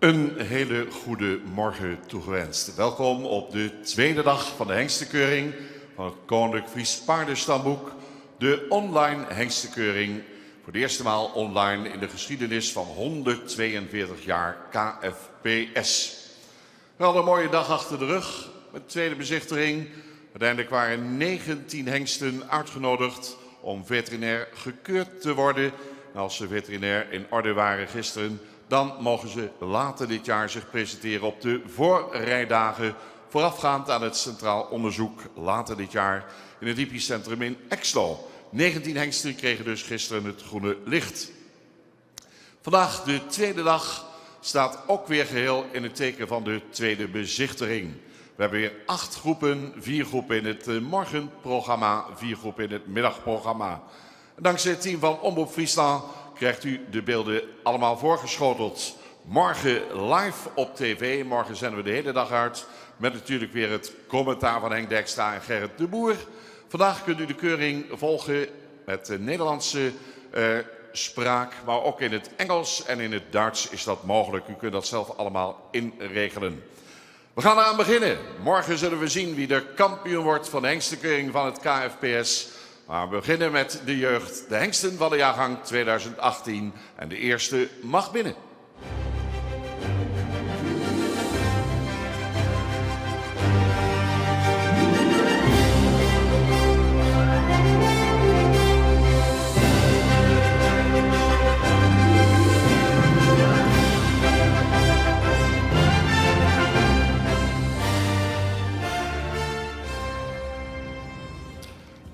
Een hele goede morgen toegewenst. Welkom op de tweede dag van de hengstenkeuring van het Koninklijk Fries Paardenstamboek. De online hengstenkeuring, voor de eerste maal online in de geschiedenis van 142 jaar KFPS. We hadden een mooie dag achter de rug met de tweede bezichtiging. Uiteindelijk waren 19 hengsten uitgenodigd om veterinair gekeurd te worden. En als ze veterinair in orde waren gisteren, dan mogen ze later dit jaar zich presenteren op de voorrijdagen voorafgaand aan het Centraal Onderzoek later dit jaar in het Hippisch Centrum in Exlo. 19 hengsten kregen dus gisteren het groene licht. Vandaag, de tweede dag, staat ook weer geheel in het teken van de tweede bezichtiging. We hebben weer 8 groepen, 4 groepen in het morgenprogramma, 4 groepen in het middagprogramma. En dankzij het team van Omroep Friesland krijgt u de beelden allemaal voorgeschoteld. Morgen live op tv, morgen zenden we de hele dag uit. Met natuurlijk weer het commentaar van Henk Dijkstra en Gerrit de Boer. Vandaag kunt u de keuring volgen met de Nederlandse spraak, maar ook in het Engels en in het Duits is dat mogelijk. U kunt dat zelf allemaal inregelen. We gaan eraan beginnen. Morgen zullen we zien wie de kampioen wordt van de hengstenkeuring van het KFPS. Maar we beginnen met de jeugd, de hengsten van de jaargang 2018. En de eerste mag binnen.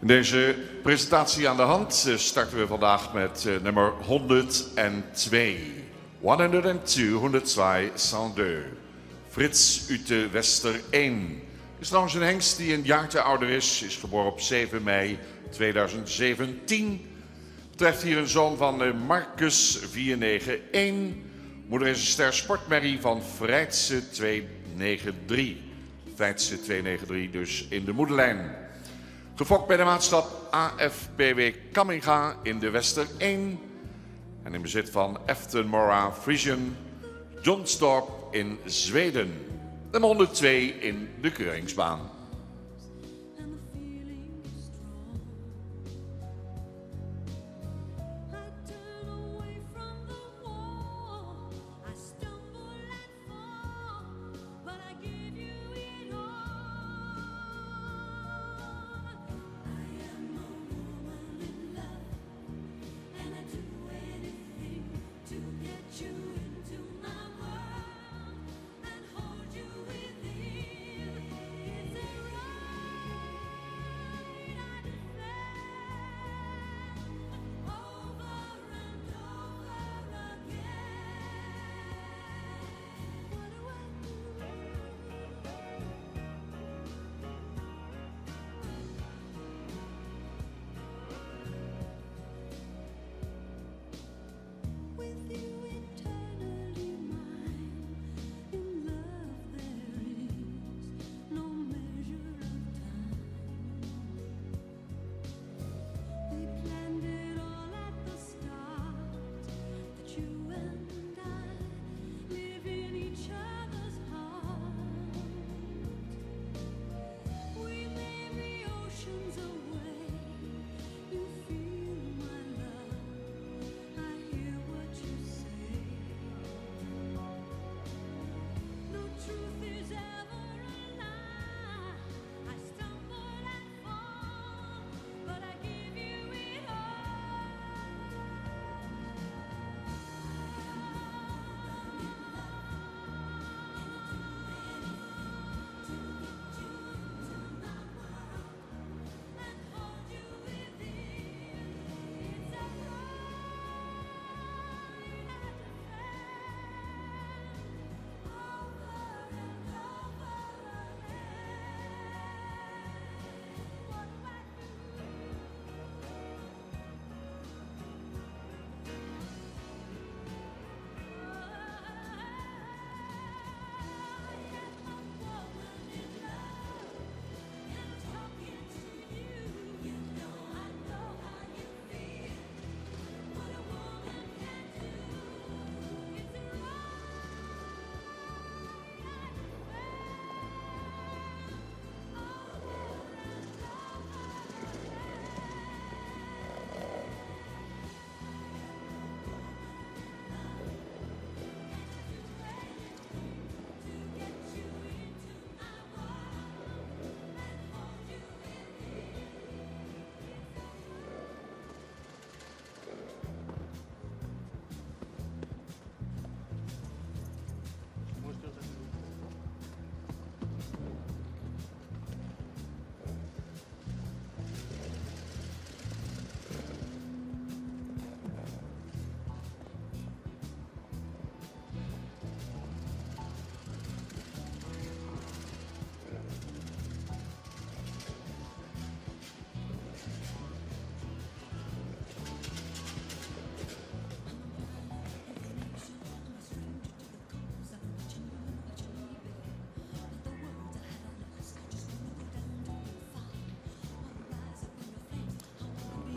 In deze presentatie aan de hand starten we vandaag met nummer 102. 102, 102. Frits Ute Wester 1. Is trouwens een hengst die een jaartje ouder is geboren op 7 mei 2017. Betreft hier een zoon van Marcus 491. Moeder is een ster sportmerrie van Vrijtse 293. Vrijtse 293 dus in de moederlijn. Gefokt bij de maatschap AFPW Kamminga in de Wester 1. En in bezit van Efton Mora Frisian Jonstorp in Zweden. Nummer 102 in de keuringsbaan.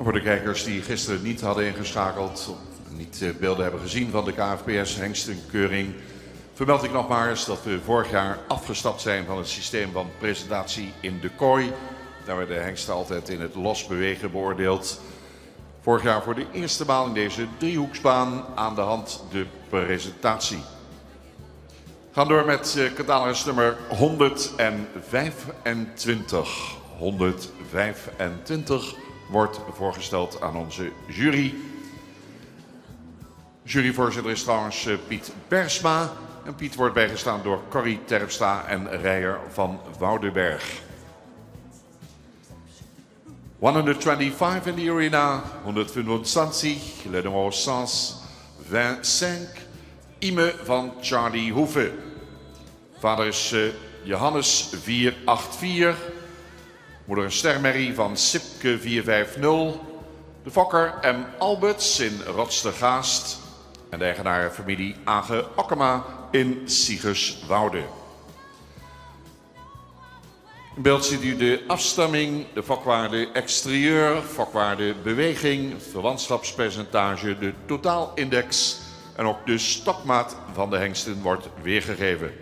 Voor de kijkers die gisteren niet hadden ingeschakeld, of niet beelden hebben gezien van de KFPS hengstenkeuring, vermeld ik nogmaals dat we vorig jaar afgestapt zijn van het systeem van presentatie in de kooi. Daar werden de hengsten altijd in het los bewegen beoordeeld. Vorig jaar voor de eerste maal in deze driehoeksbaan aan de hand de presentatie. We gaan door met catalogus nummer 125. 125 wordt voorgesteld aan onze jury. Juryvoorzitter is trouwens Piet Bersma. En Piet wordt bijgestaan door Corrie Terpstra en Rijer van Woudenberg. 125 in de arena, 125, le numéro 125, Ime van Charlie Hoeve. Vader is Johannes 484, moeder een stermerrie van Sipke 450, de fokker M. Alberts in Rotstergaast en de eigenaar familie Age Okkema in Siegerswoude. In beeld ziet u de afstamming, de vakwaarde exterieur, vakwaarde beweging, verwantschapspercentage, de totaalindex en ook de stokmaat van de hengsten wordt weergegeven.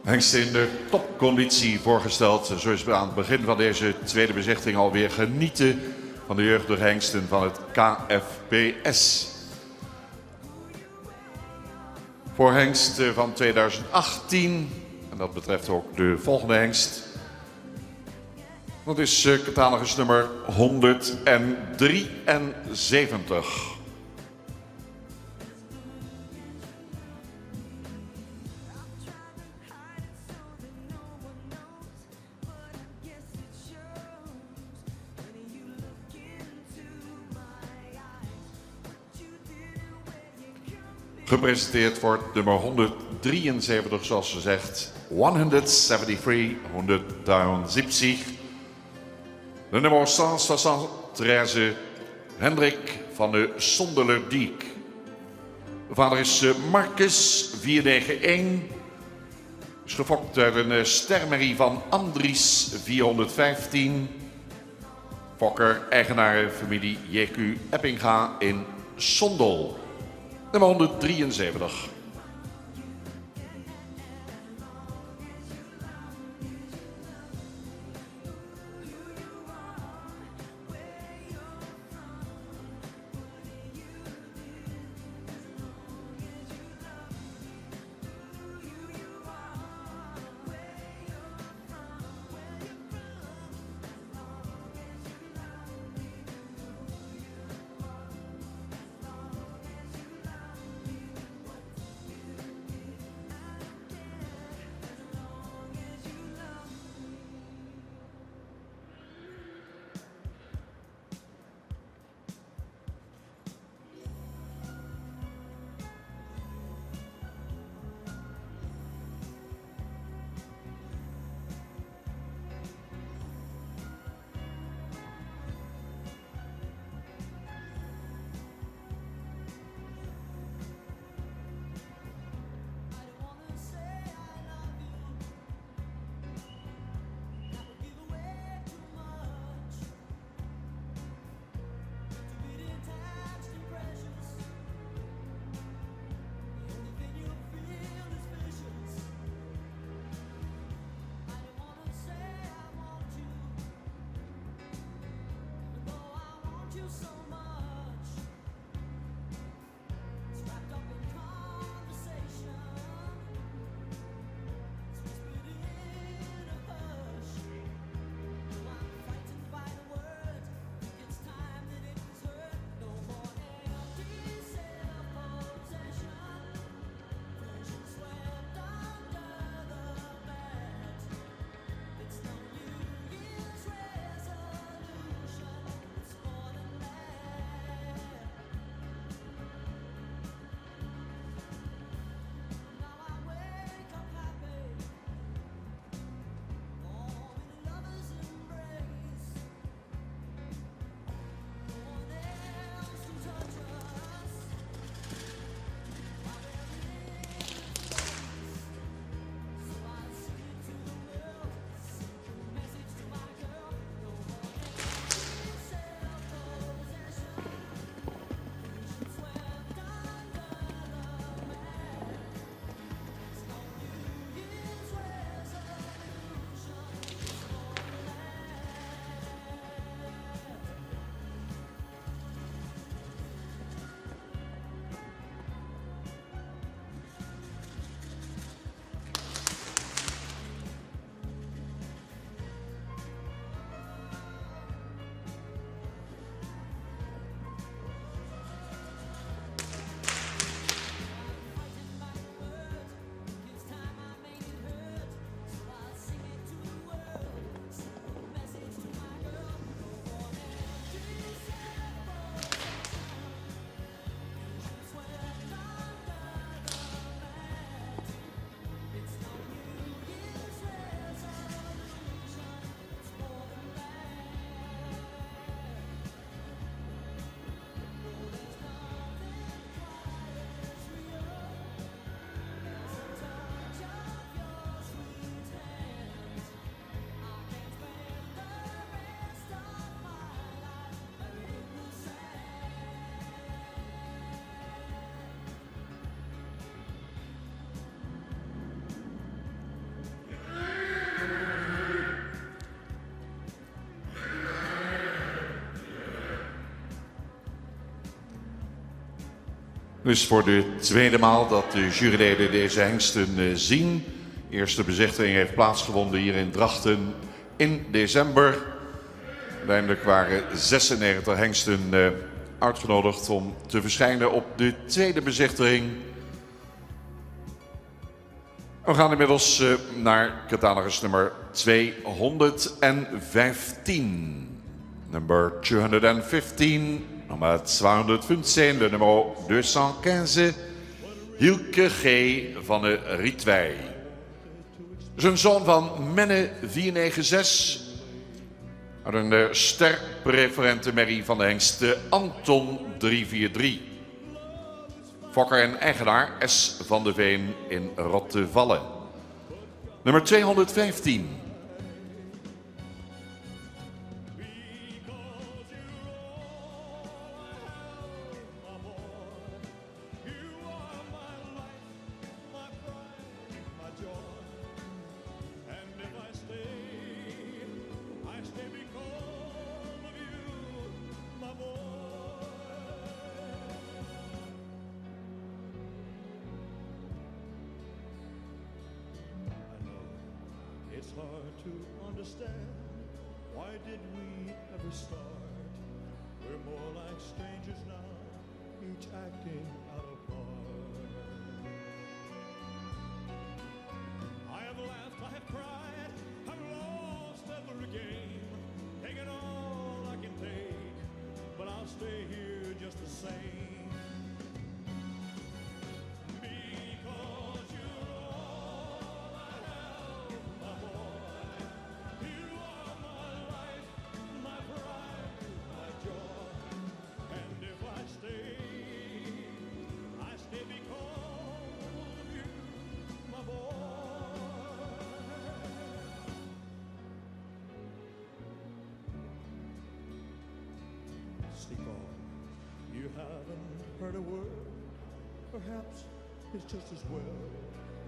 Hengsten in de topconditie voorgesteld. Zo is aan het begin van deze tweede bezichting alweer genieten van de jeugdige hengsten van het KFPS. Voor hengst van 2018, en dat betreft ook de volgende hengst. Dat is catalogus nummer 173. Gepresenteerd wordt nummer 173, zoals gezegd. 173, 173. De nummer 173, Hendrik van de Sonderlerdiek. De vader is Marcus 491. Is gefokt uit een stermerrie van Andries 415. Fokker, eigenaar, familie JQ Eppinga in Sondel. Nummer 173. Dus voor de tweede maal dat de juryleden deze hengsten zien. De eerste bezichtiging heeft plaatsgevonden hier in Drachten in december. Uiteindelijk waren 96 hengsten uitgenodigd om te verschijnen op de tweede bezichtiging. We gaan inmiddels naar catalogus nummer 215. Nummer 215, nummer 215, de nummer 215. Hielke G. van de Rietwij. Zijn zoon van Menne 496. Uit een sterpreferente merrie van de hengst Anton 343. Fokker en eigenaar S. van de Veen in Rottevallen. Nummer 215. It's hard to understand, why did we ever start? We're more like strangers now, each acting out of part. I have laughed, I have cried, I've lost every game. Taken all I can take, but I'll stay here just the same. Sleep on, you haven't heard a word, perhaps it's just as well.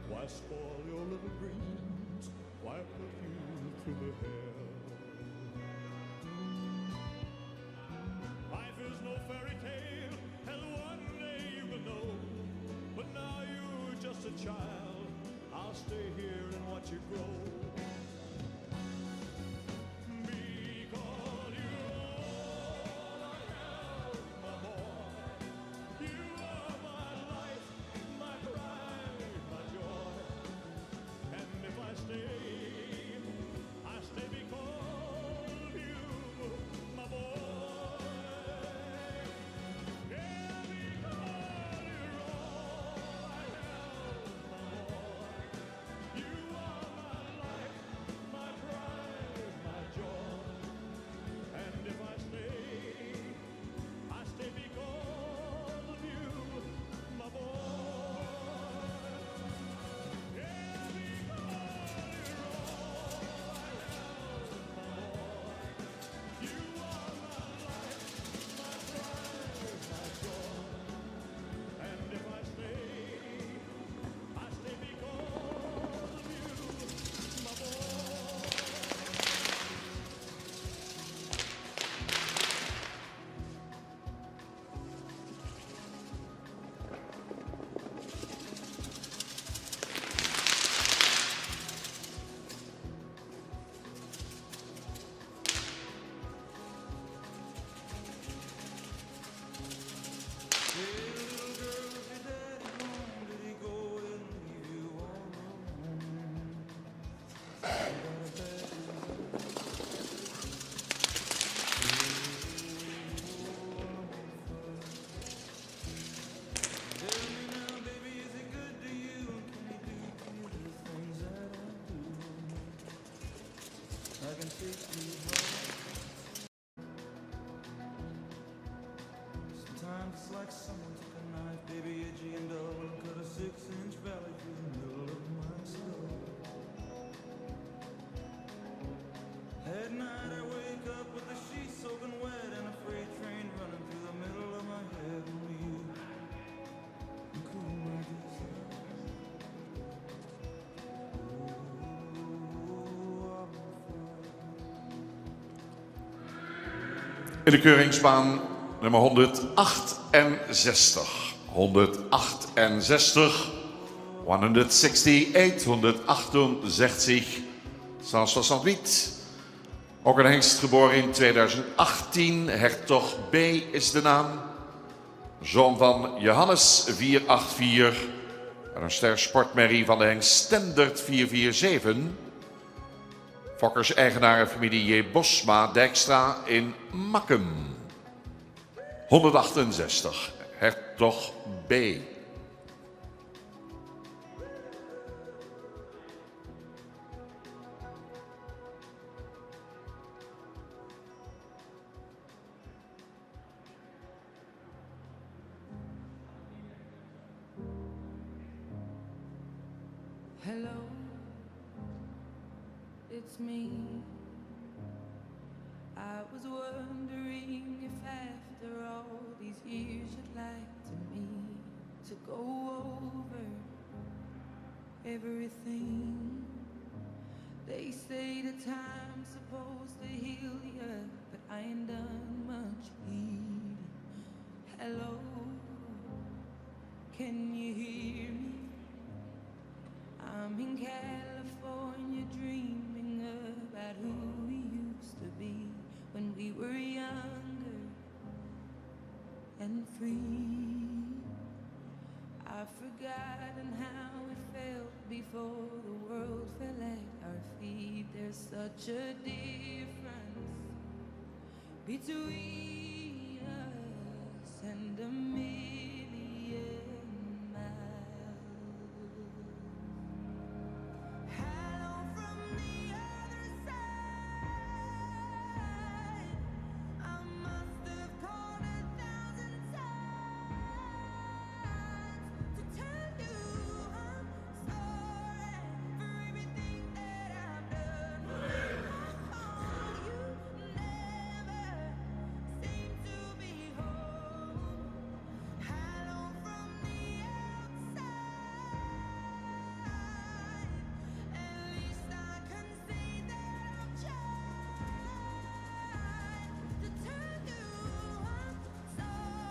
Why spoil your little dreams, why put you through the hell? Life is no fairy tale, and one day you will know, but now you're just a child, I'll stay here and watch you grow. Sometimes it's like someone took a knife, baby, edgy and dull, and cut a 6-inch valley through the middle of my skull. At night I wake up with the sheets soaking wet and a freight train running through the middle of my head. Only you can cool my desire. In de keuringsbaan nummer 168. 168. 168. 168. 168. Ook een hengst geboren in 2018. Hertog B is de naam. Zoon van Johannes 484. En een ster sportmerrie van de hengst Standard 447. Fokkers eigenaar familie J. Bosma Dijkstra in Makkum. 168. Hertog B. Hello, it's me. I was wondering if after all these years you'd like to go over everything. They say the time's supposed to heal ya, but I ain't done much healing. Hello, can you hear me? I'm in California dreaming about who we used to be when we were younger and free. I've forgotten how it felt before the world fell at our feet. There's such a difference between us and a million miles. Hello from the other side. I must have called 1,000 times to tell you I'm sorry for everything that I've done. You never seem to be home. Hello from the outside. At least I can say that I've tried to tell you I'm sorry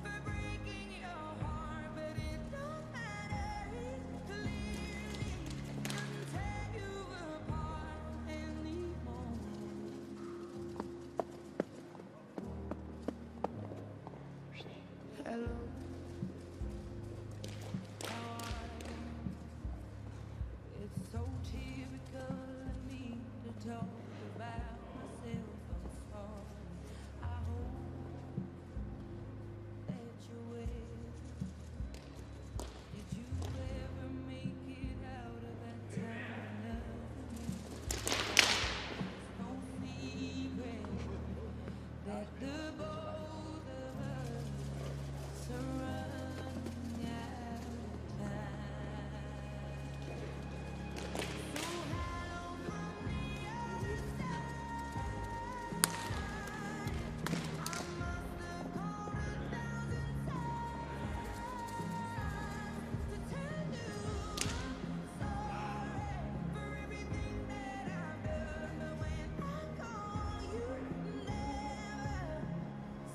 for breaking your heart, but it don't matter. It clearly doesn't tear you apart anymore. Hello, how are you? It's so typical of me to talk about myself. I'm sorry. I hope that you're well. Did you ever make it out of that town? No secret that the both of us are running out of time. So hello from the other side. I must have called 1,000 times to tell you I'm sorry for everything that I've done. But when I call, you never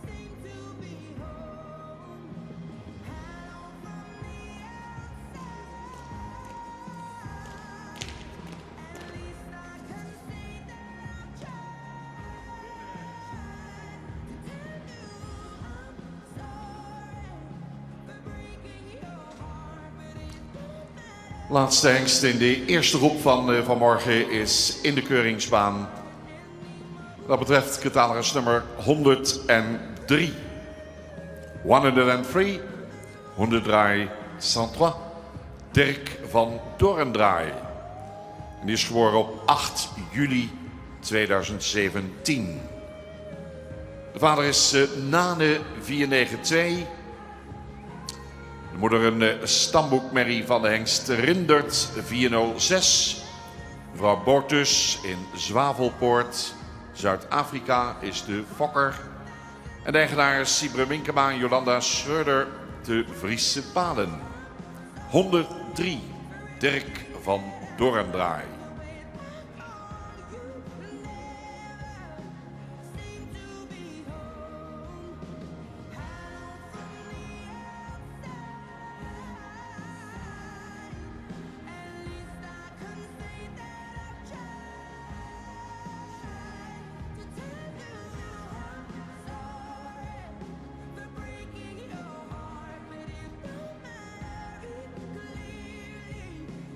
seem to be home. Hello from the outside. At least I can say that I've tried to tell you I'm sorry for breaking your heart, but it don't matter. Laatste hengst in de eerste groep van vanmorgen is in de keuringsbaan. Dat betreft catalogus nummer 103. 103, 103, 103, Dirk van Dorendraai. En die is geboren op 8 juli 2017. De vader is Nane 492. De moeder een stamboekmerrie van de hengst Rindert 406. Mevrouw Bortus in Zwavelpoort, Zuid-Afrika is de fokker. En de eigenaar Sibre Minkema en Jolanda Schreuder te Friese Paden. 103, Dirk van Dorendraai.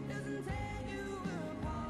Doesn't tear you apart.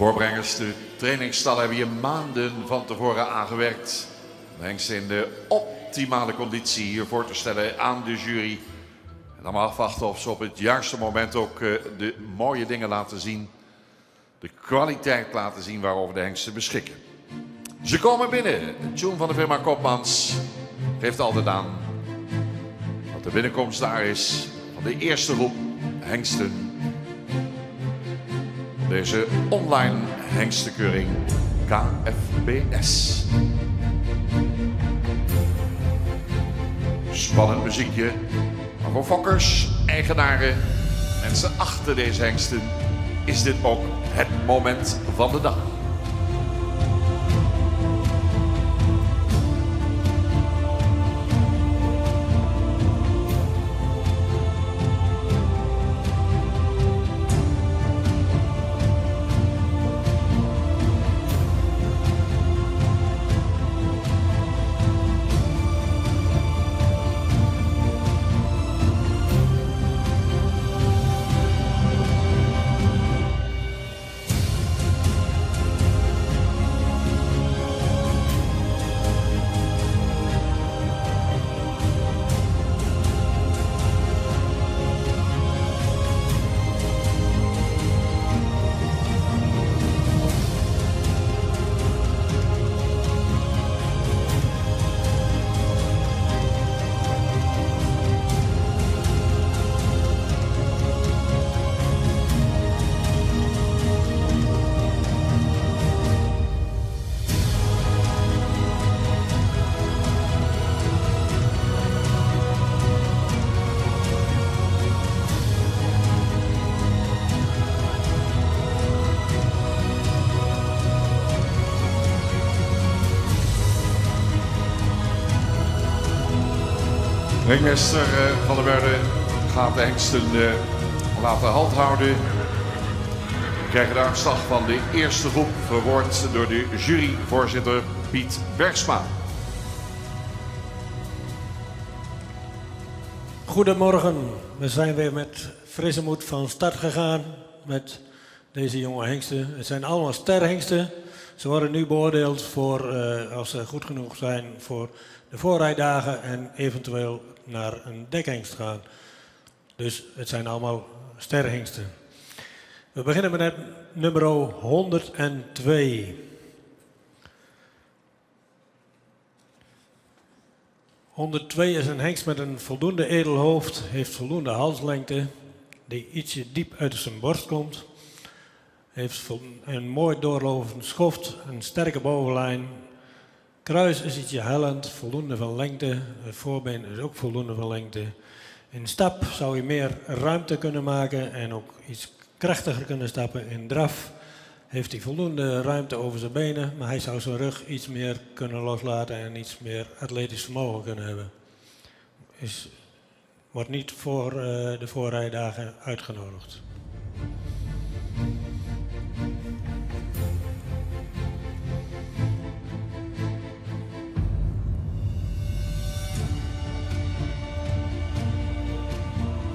Voorbrengers, de trainingsstallen hebben hier maanden van tevoren aangewerkt. De hengsten in de optimale conditie hier voor te stellen aan de jury. En dan maar afwachten of ze op het juiste moment ook de mooie dingen laten zien. De kwaliteit laten zien waarover de hengsten beschikken. Ze komen binnen. De tune van de firma Koopmans geeft altijd aan dat de binnenkomst daar is van de eerste groep hengsten. Deze online hengstenkeuring KFBS. Spannend muziekje, maar voor fokkers, eigenaren, mensen achter deze hengsten is dit ook het moment van de dag. Ringmeester Van der Werde gaat de hengsten laten handhouden. We krijgen de uitslag van de eerste groep verwoord door de juryvoorzitter Piet Bergsma. Goedemorgen, we zijn weer met frisse moed van start gegaan met deze jonge hengsten. Het zijn allemaal sterhengsten. Ze worden nu beoordeeld voor, als ze goed genoeg zijn voor de voorrijdagen en eventueel naar een dekhengst gaan. Dus het zijn allemaal sterhengsten. We beginnen met nummer 102. 102 is een hengst met een voldoende edel hoofd, heeft voldoende halslengte, die ietsje diep uit zijn borst komt. Heeft een mooi doorlopend schoft, een sterke bovenlijn. Kruis is ietsje hellend, voldoende van lengte. Het voorbeen is ook voldoende van lengte. In stap zou hij meer ruimte kunnen maken en ook iets krachtiger kunnen stappen. In draf heeft hij voldoende ruimte over zijn benen, maar hij zou zijn rug iets meer kunnen loslaten en iets meer atletisch vermogen kunnen hebben. Wordt niet voor de voorrijdagen uitgenodigd.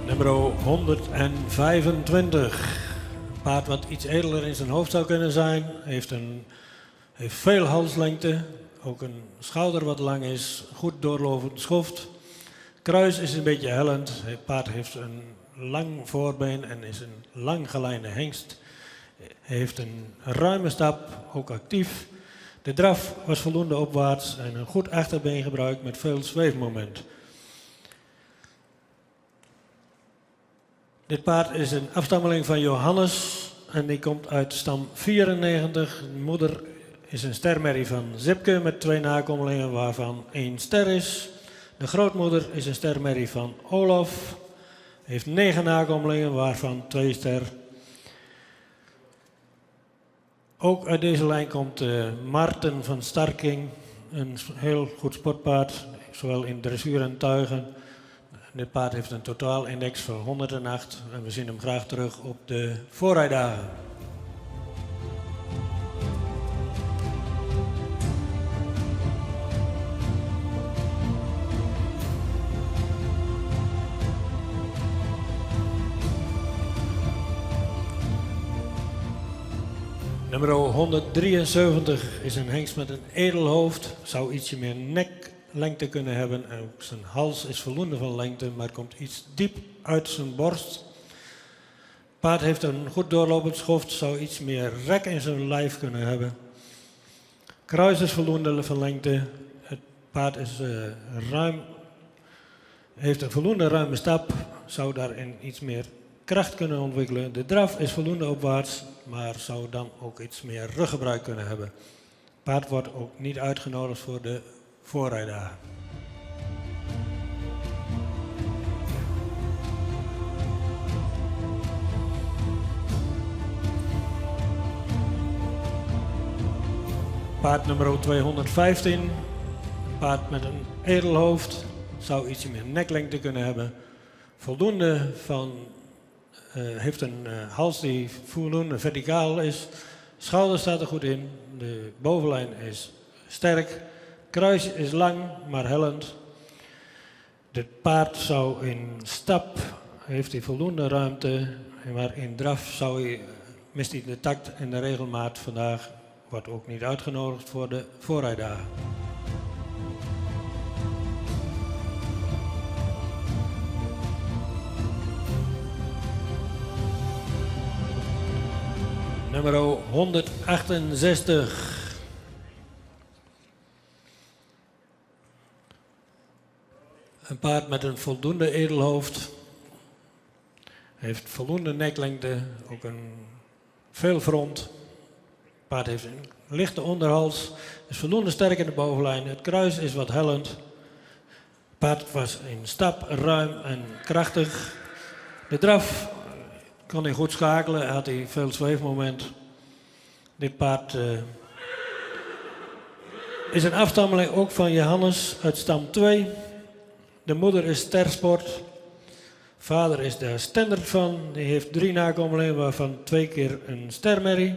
Nummer 125. Een paard wat iets edeler in zijn hoofd zou kunnen zijn. Heeft veel halslengte. Ook een schouder wat lang is. Goed doorlopend schoft. Kruis is een beetje hellend. Het paard heeft een lang voorbeen en is een lang gelijnde hengst. Heeft een ruime stap, ook actief. De draf was voldoende opwaarts en een goed achterbeengebruik met veel zweefmoment. Dit paard is een afstammeling van Johannes en die komt uit stam 94. De moeder is een stermerrie van Zipke met 2 nakomelingen waarvan 1 ster is. De grootmoeder is een stermerrie van Olaf, heeft 9 nakomelingen waarvan 2 ster. Ook uit deze lijn komt Maarten van Starking, een heel goed sportpaard, zowel in dressuur en tuigen. Dit paard heeft een totaalindex van 108 en we zien hem graag terug op de voorrijdagen. Nummer 173 is een hengst met een edelhoofd. Zou ietsje meer neklengte kunnen hebben. En ook zijn hals is voldoende van lengte, maar komt iets diep uit zijn borst. Paard heeft een goed doorlopend schoft, zou iets meer rek in zijn lijf kunnen hebben. Kruis is voldoende van lengte. Het paard is heeft een voldoende ruime stap, zou daarin iets meer kracht kunnen ontwikkelen. De draf is voldoende opwaarts, maar zou dan ook iets meer ruggebruik kunnen hebben. Paard wordt ook niet uitgenodigd voor de voorrijdagen. Paard nummer 215, paard met een edelhoofd, zou iets meer neklengte kunnen hebben. Voldoende van, heeft een hals die voldoende verticaal is. Schouder staat er goed in, de bovenlijn is sterk. Kruis is lang, maar hellend. Dit paard zou in stap, heeft hij voldoende ruimte, maar in draf mist hij de tact en de regelmaat vandaag. Wordt ook niet uitgenodigd voor de voorrijdagen. Nummer 168. Een paard met een voldoende edelhoofd. Heeft voldoende neklengte, ook een veel front. Het paard heeft een lichte onderhals, is voldoende sterk in de bovenlijn. Het kruis is wat hellend. Het paard was in stap, ruim en krachtig. De draf kon hij goed schakelen, had hij veel zweefmoment. Dit paard is een afstammeling ook van Johannes uit stam 2. De moeder is Stersport. Vader is daar Stendert van. Die heeft 3 nakomelingen, waarvan 2 keer een stermerrie.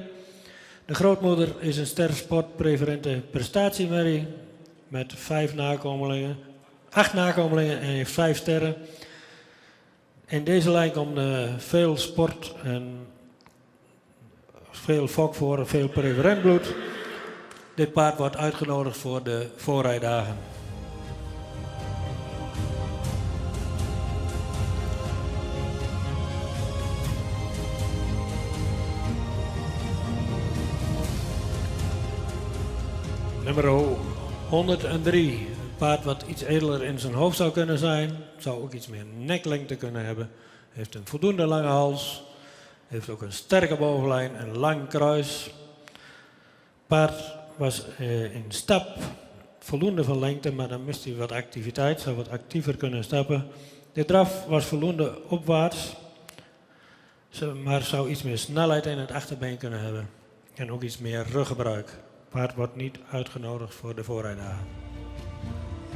De grootmoeder is een Stersport preferente prestatiemerrie met 8 nakomelingen en heeft 5 sterren. In deze lijn komt veel sport en veel fok voor, veel preferent bloed. Dit paard wordt uitgenodigd voor de voorrijdagen. Nummer 103. Een paard wat iets edeler in zijn hoofd zou kunnen zijn. Zou ook iets meer neklengte kunnen hebben. Heeft een voldoende lange hals. Heeft ook een sterke bovenlijn, een lang kruis. Paard was in stap. Voldoende van lengte, maar dan mist hij wat activiteit. Zou wat actiever kunnen stappen. De draf was voldoende opwaarts. Maar zou iets meer snelheid in het achterbeen kunnen hebben. En ook iets meer ruggebruik. Paard wordt niet uitgenodigd voor de voorrijdagen.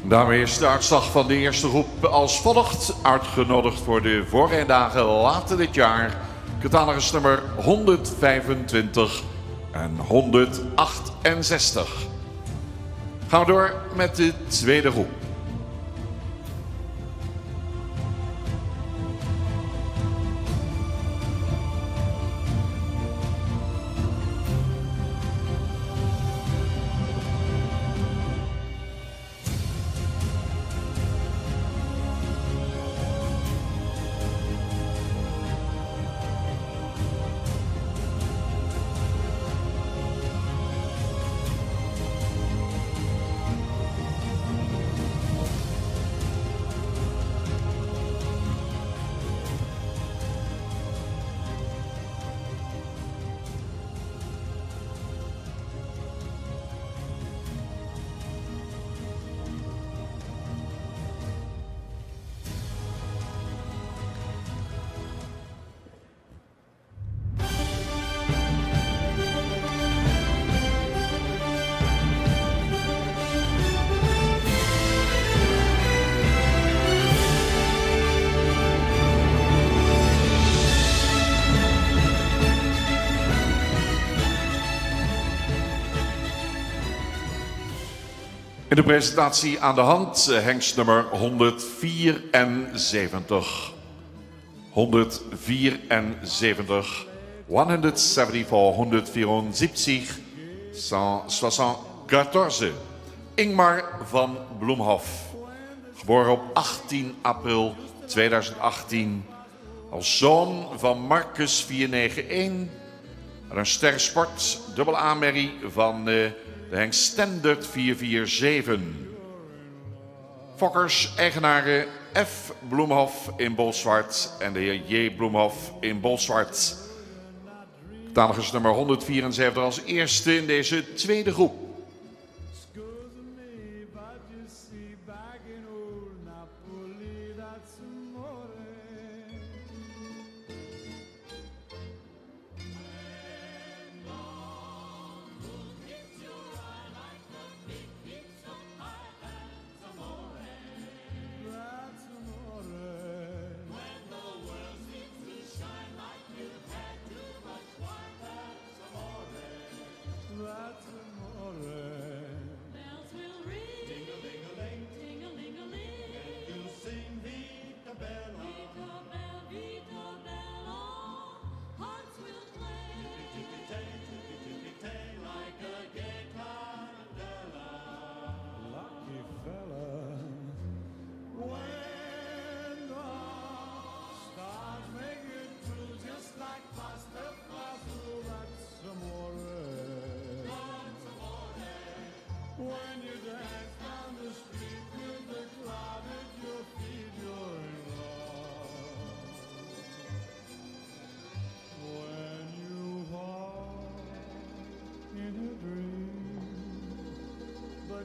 Daarmee is de uitslag van de eerste groep als volgt. Uitgenodigd voor de voorrijdagen later dit jaar. Catalogus nummer 125 en 168. Gaan we door met de tweede groep. In de presentatie aan de hand hengst nummer 174. 174. 174, 174, 174. Ingmar van Bloemhof. Geboren op 18 april 2018. Als zoon van Marcus 491. En een stersport dubbel A-merrie van de hengst Standard 447. Fokkers, eigenaren F. Bloemhof in Bolsward en de heer J. Bloemhof in Bolsward. Catalogus nummer 174 als eerste in deze tweede groep.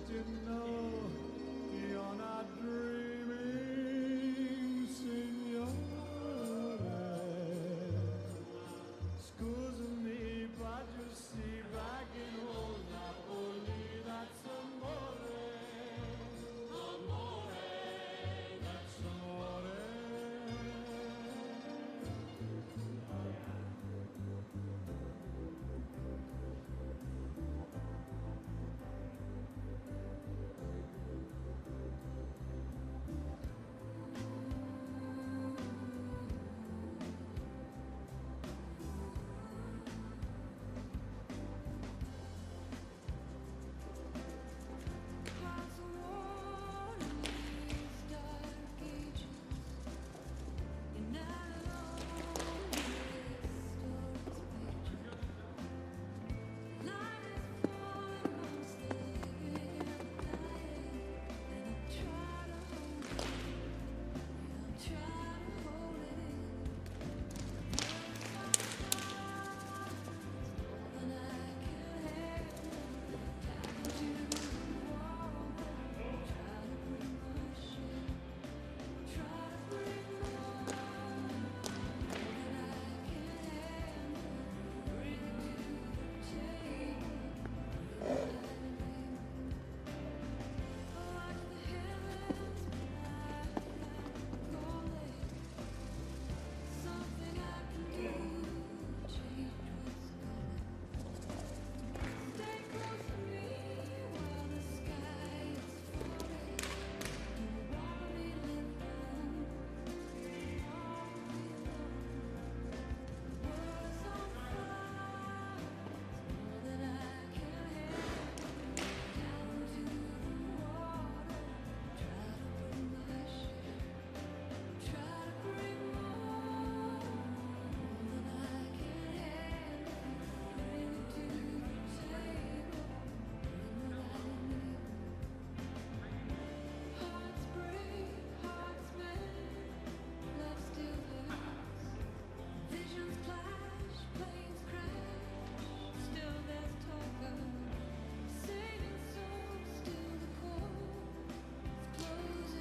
You know you're not dreaming, signore. Scusa me, but you see back in old Napoli, that's amore. Amore, that's amore.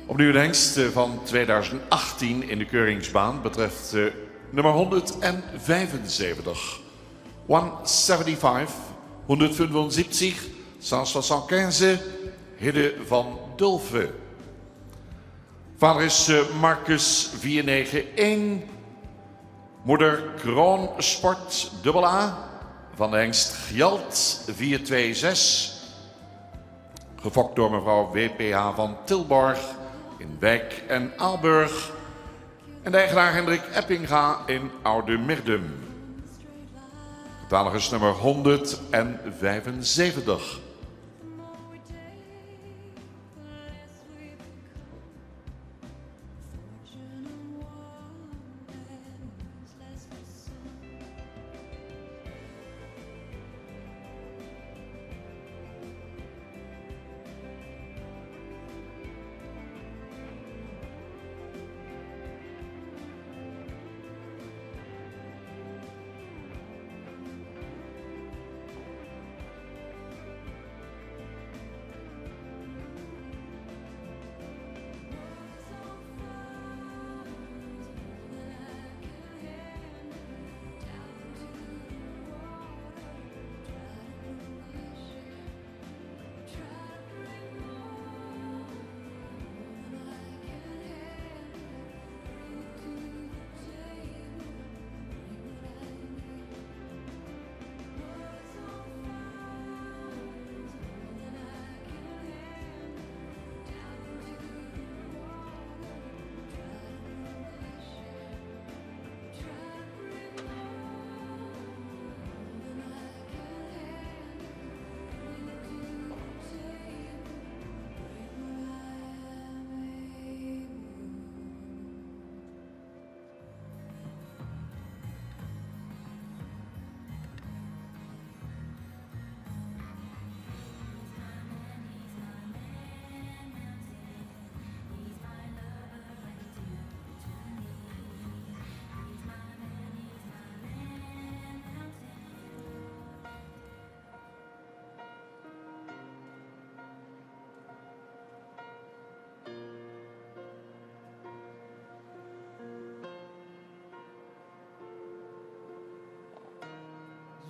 Opnieuw de hengst van 2018 in de keuringsbaan betreft nummer 175. 175, 175, 175, Hidde van Dulve. Vader is Marcus 491, moeder Kroon Sport AA van de hengst Gjalt 426. Gefokt door mevrouw WPH van Tilborg in Wijk en Aalburg. En de eigenaar Hendrik Eppinga in Oude Mirdum. Catalogus nummer 175.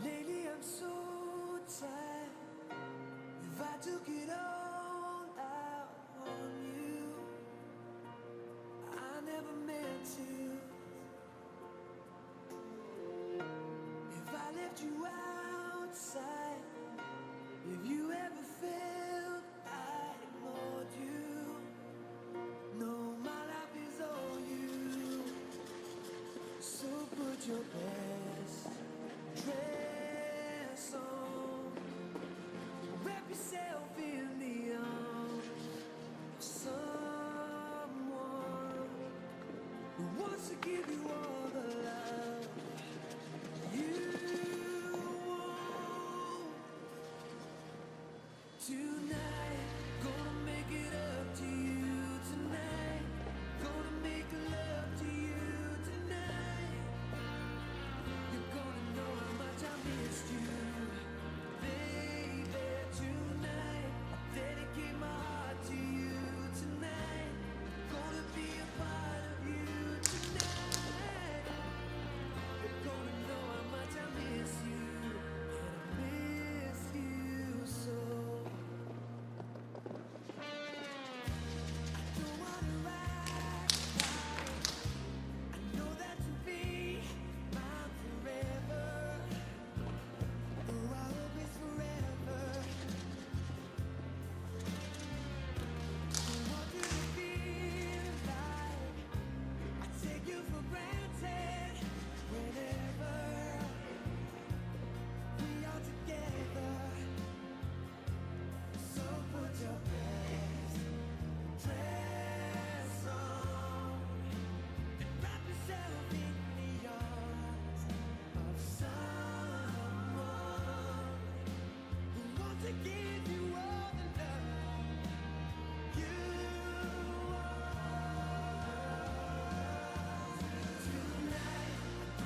Lately I'm so tired. If I took it all out on you, I never meant to. If I left you outside, if you ever felt I ignored you, no, my life is all you. So put your best dress on, wrap yourself in the arms of someone who wants to give you all the love you want. Tonight, gonna make it up to you tonight. Gonna make love to you tonight. You're gonna know how much I missed you, baby. Tonight, I dedicate my heart to you tonight. Gonna be a part of you tonight. You're gonna know how much I miss you, and I miss you so. I don't wanna ride. I know that you'll be mine forever. Oh, I hope it's forever. I want you to feel like I take you for granted whenever we are together. So put your best dress on and wrap yourself in the arms of someone who wants to give you all the love you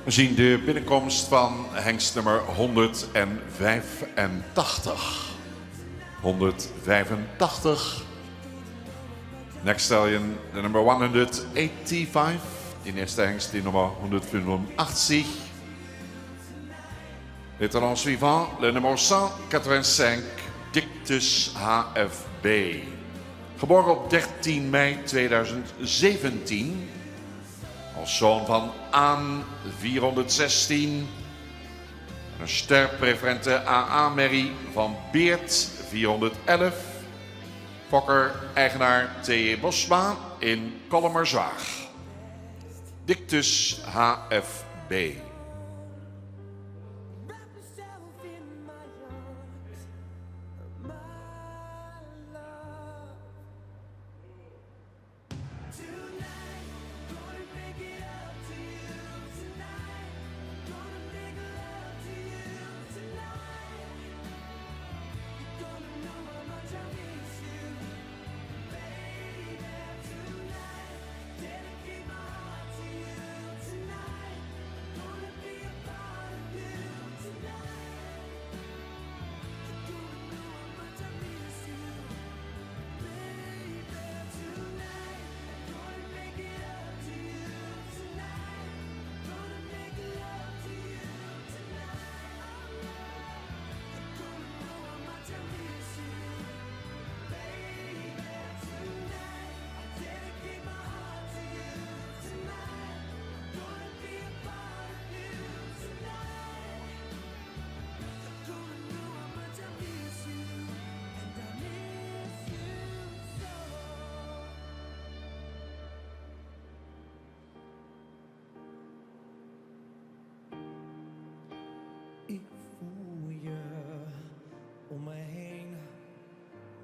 We zien de binnenkomst van hengst nummer 185. 185. Next stallion, de nummer 185. Die eerste hengst, die nummer 185. Le talon suivant, le numéro 185, Dictus HFB. Geboren op 13 mei 2017. Als zoon van Aan 416. Een sterpreferente AA-merrie van Beert 411. Fokker, eigenaar T.E. Bosma in Kollemerzwaag. Dictus HFB.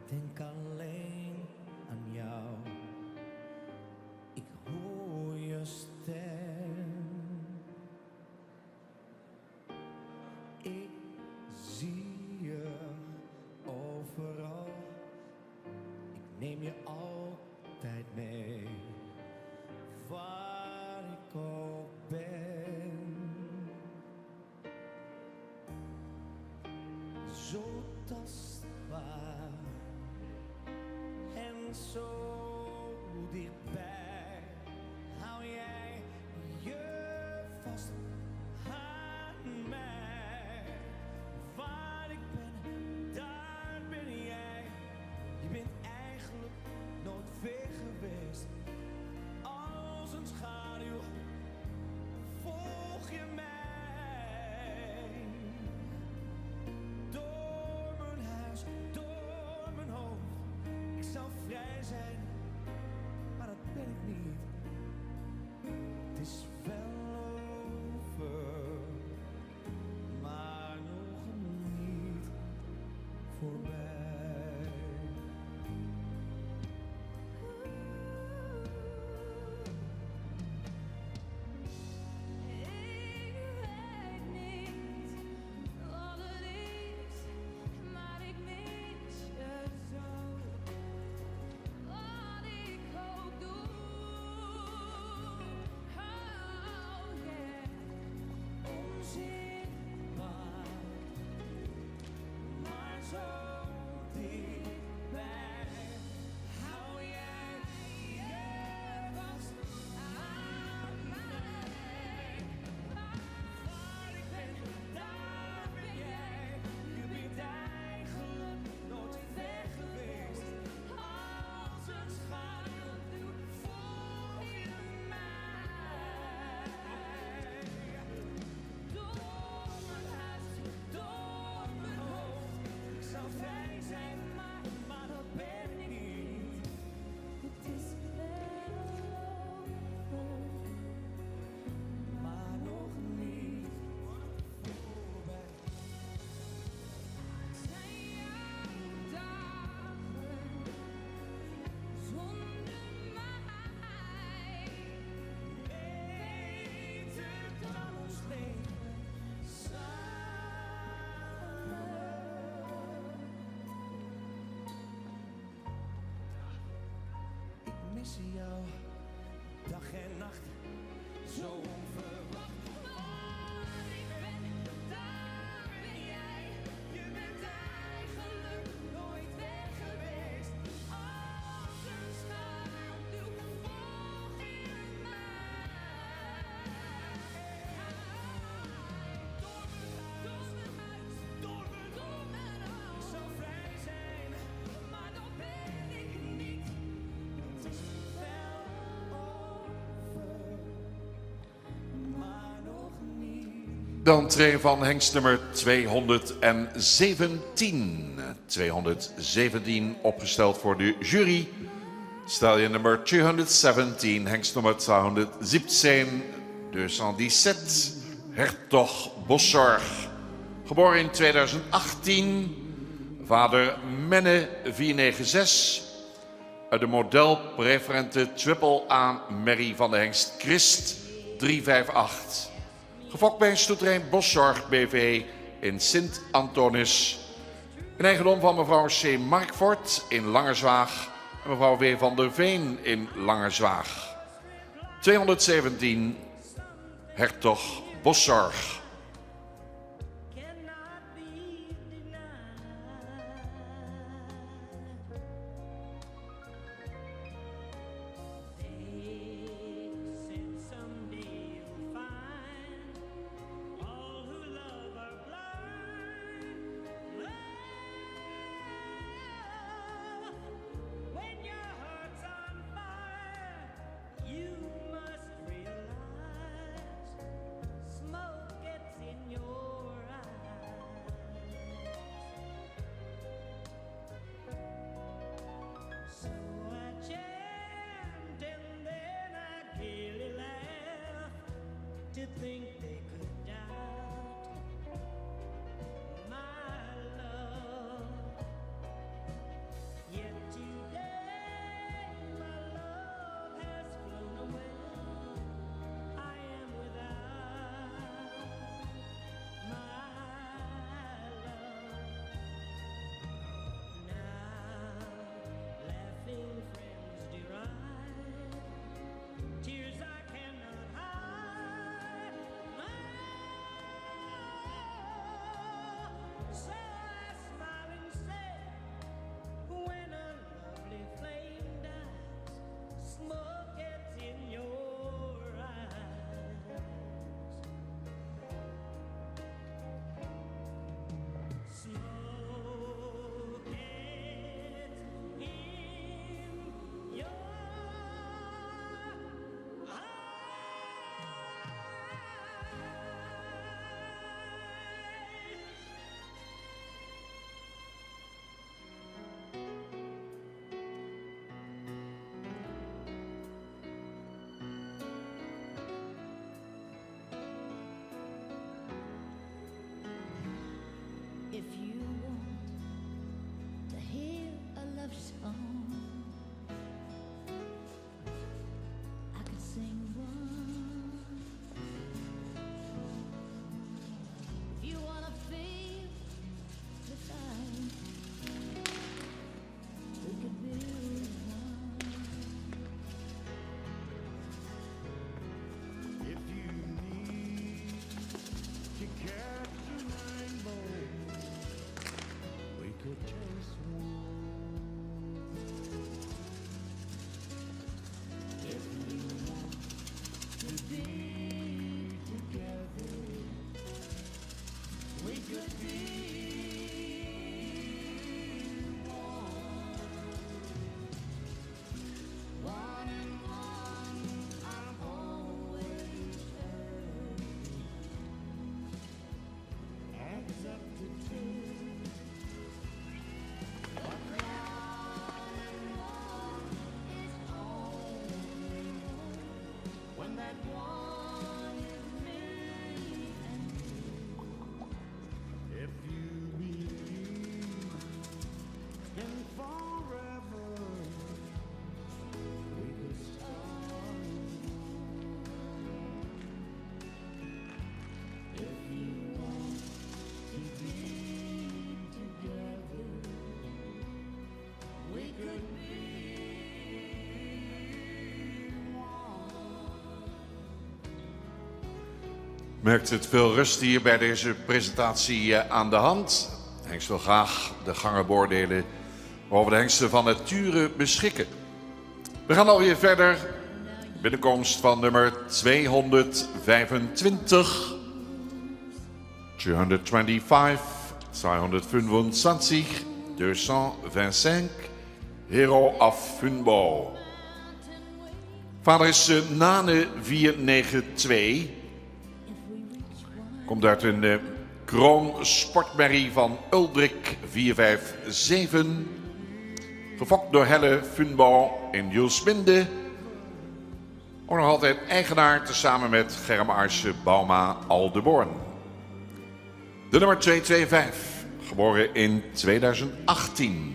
denk alleen aan jou. Ik hoor je stem. Ik zie je overal. Ik neem je altijd mee. Waar ik ook ben. Zo tastbaar en zo dichtbij. Hou jij je vast aan mij. Waar ik ben, daar ben jij. Je bent eigenlijk nooit ver geweest. Als een schaduw volg je mij. Door mijn huis, door mijn hoofd. Ik zou vrij zijn, maar dat ben ik niet. Het is wel over, maar nog niet voorbij. Ik weet niet wat het is, maar ik mis je zo. Wat ik ook doe, oh yeah. Onzichtbaar, maar zo dichtbij. Hou jij je vast aan mij. Waar ik ben, daar ben jij. Je bent eigenlijk nooit weg geweest. Als een schaduw volg je mij. Door mijn huis, door mijn hoofd. Ik zou vrij zijn, maar dat ben ik niet. Het is wel over. Maar nog niet voorbij. Zijn jouw dagen zonder mij? Beter dan ons leven samen. Ik mis jou, dag en nacht, zo onverwacht. Waar ik ben, daar ben jij. Je bent eigenlijk nooit weg geweest. Als een schaduw volg je mij. Door mijn huis, door mijn Ik hoofd. zou vrij zijn, Maar dat ben ik niet. het is wel over, maar nog niet. De entree van hengst nummer 217. 217 opgesteld voor de jury. Stallion nummer 217, hengst nummer 217, 217, Hertog Boszorg. Geboren in 2018, vader Menne 496, uit de modelpreferente Triple A Merrie van de hengst Christ 358. Gefokt bij Stoeterijn Boszorg BV in Sint-Antonis. In eigendom van mevrouw C. Markvoort in Langerzwaag en mevrouw W. van der Veen in Langerzwaag. 217, Hertog Boszorg. Cannot be denied. They said someday you'll find all who love are blind. Love, when your heart's on fire, you must realize smoke gets could chase wolves. If we want to be together, we could be one and one. I've always heard adds up to two. But one and one is only one when that one is me and you. If you believe in forever, we could start. If you want to be together, we could be Merkt het veel rust hier bij deze presentatie aan de hand. De hengst wil graag de gangen beoordelen waarover de hengsten van nature beschikken. We gaan alweer verder. Binnenkomst van nummer 225. 225, 225, 225, Hero of Funbo. Vader is Nane 492. Komt uit een kroon sportmerrie van Uldrik 457. Gefokt door Helle Funbo in Julsminde. Ook nog altijd eigenaar tezamen met Germ Arsje Bauma Aldeborn. De nummer 225, geboren in 2018.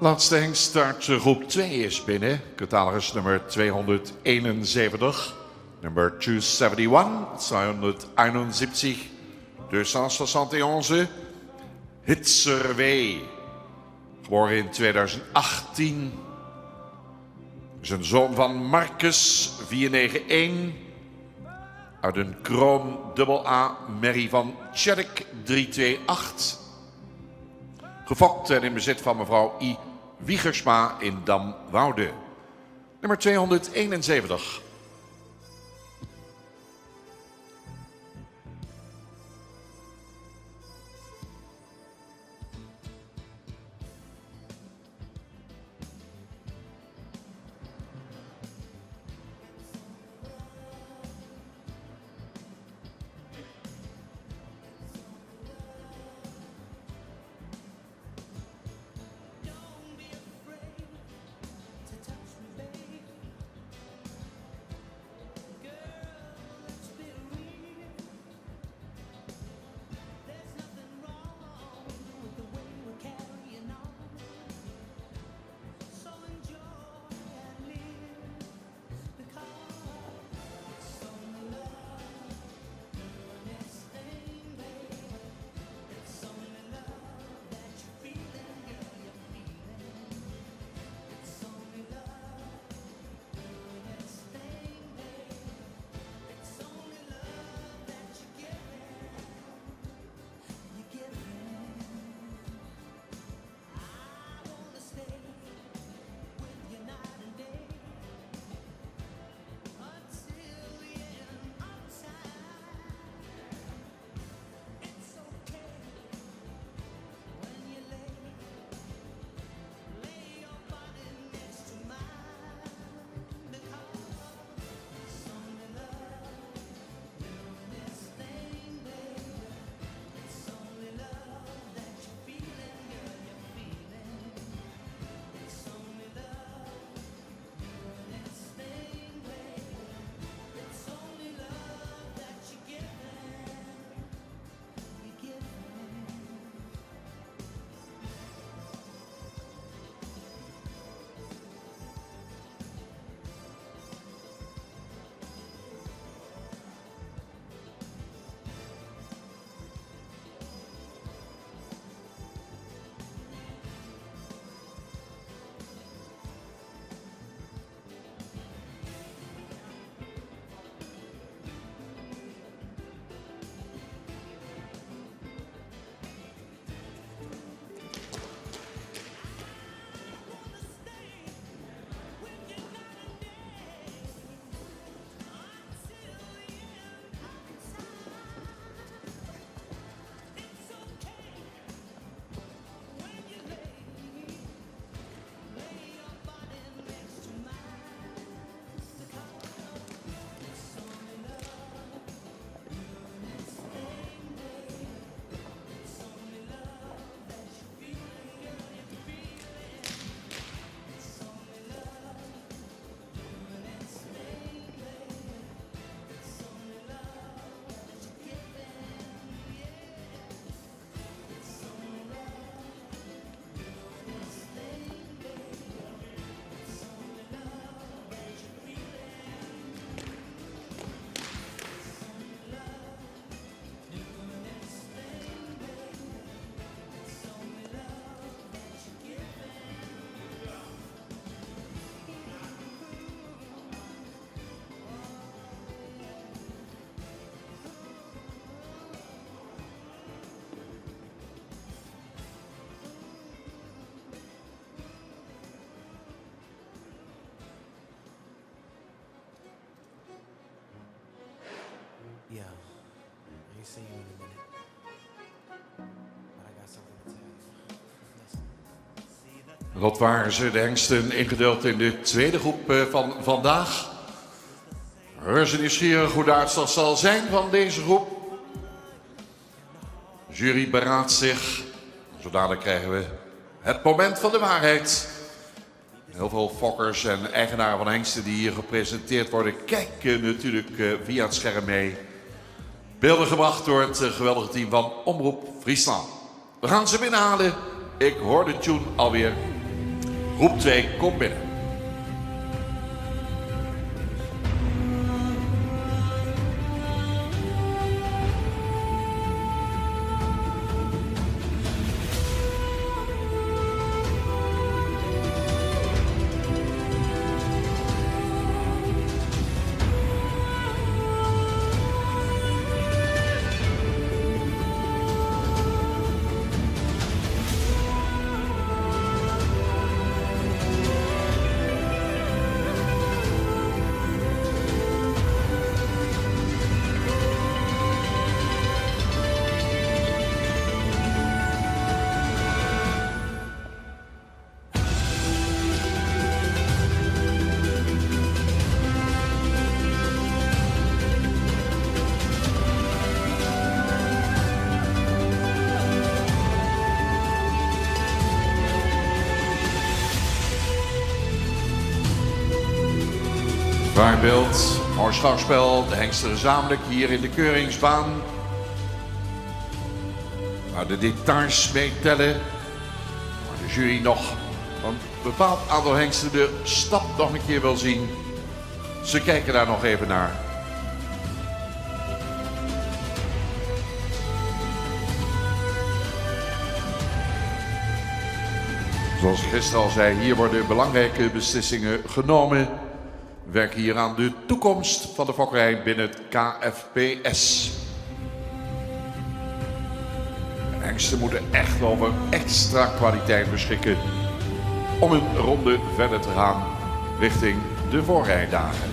Laatste hengst uit groep 2 is binnen. Catalogus nummer 271. Nummer 271, 271. 271. Hitzerwee. Geboren in 2018. Is een zoon van Marcus 491. Uit een Kroon AA Merrie van Tjerk 328. Gefokt en in bezit van mevrouw I. Wiegersma in Damwoude. Nummer 271. Don't be afraid to touch me, babe. Yo, I ain't seen you in a minute, but I got something to tell you. Listen. Dat waren ze, de hengsten, ingedeeld in de tweede groep van vandaag. Reuze nieuwsgierig hoe de uitslag zal zijn van deze groep. De jury beraadt zich. Zodanig krijgen we het moment van de waarheid. Heel veel fokkers en eigenaren van hengsten die hier gepresenteerd worden, kijken natuurlijk via het scherm mee. Beelden gebracht door het geweldige team van Omroep Friesland. We gaan ze binnenhalen. Ik hoor de tune alweer. Groep 2, kom binnen. Waar beeld, mooi schouwspel, de hengsten gezamenlijk hier in de keuringsbaan. Waar de details meetellen. Waar de jury nog een bepaald aantal hengsten de stap nog een keer wil zien. Ze kijken daar nog even naar. Zoals ik gisteren al zei, hier worden belangrijke beslissingen genomen. We werken hier aan de toekomst van de fokkerij binnen het KFPS. De hengsten moeten echt over extra kwaliteit beschikken om een ronde verder te gaan richting de voorrijdagen.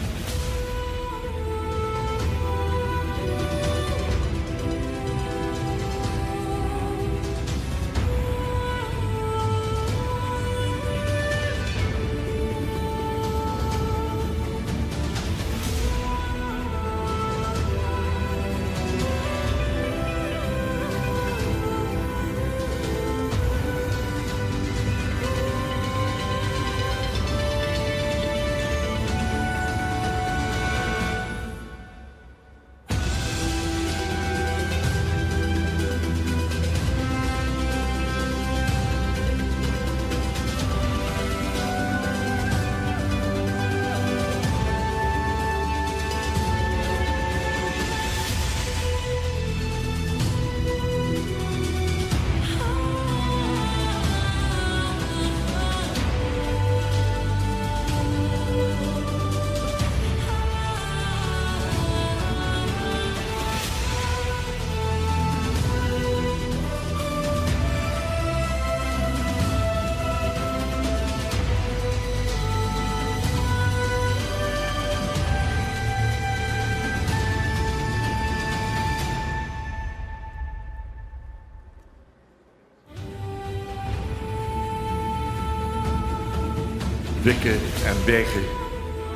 Wikken en wegen.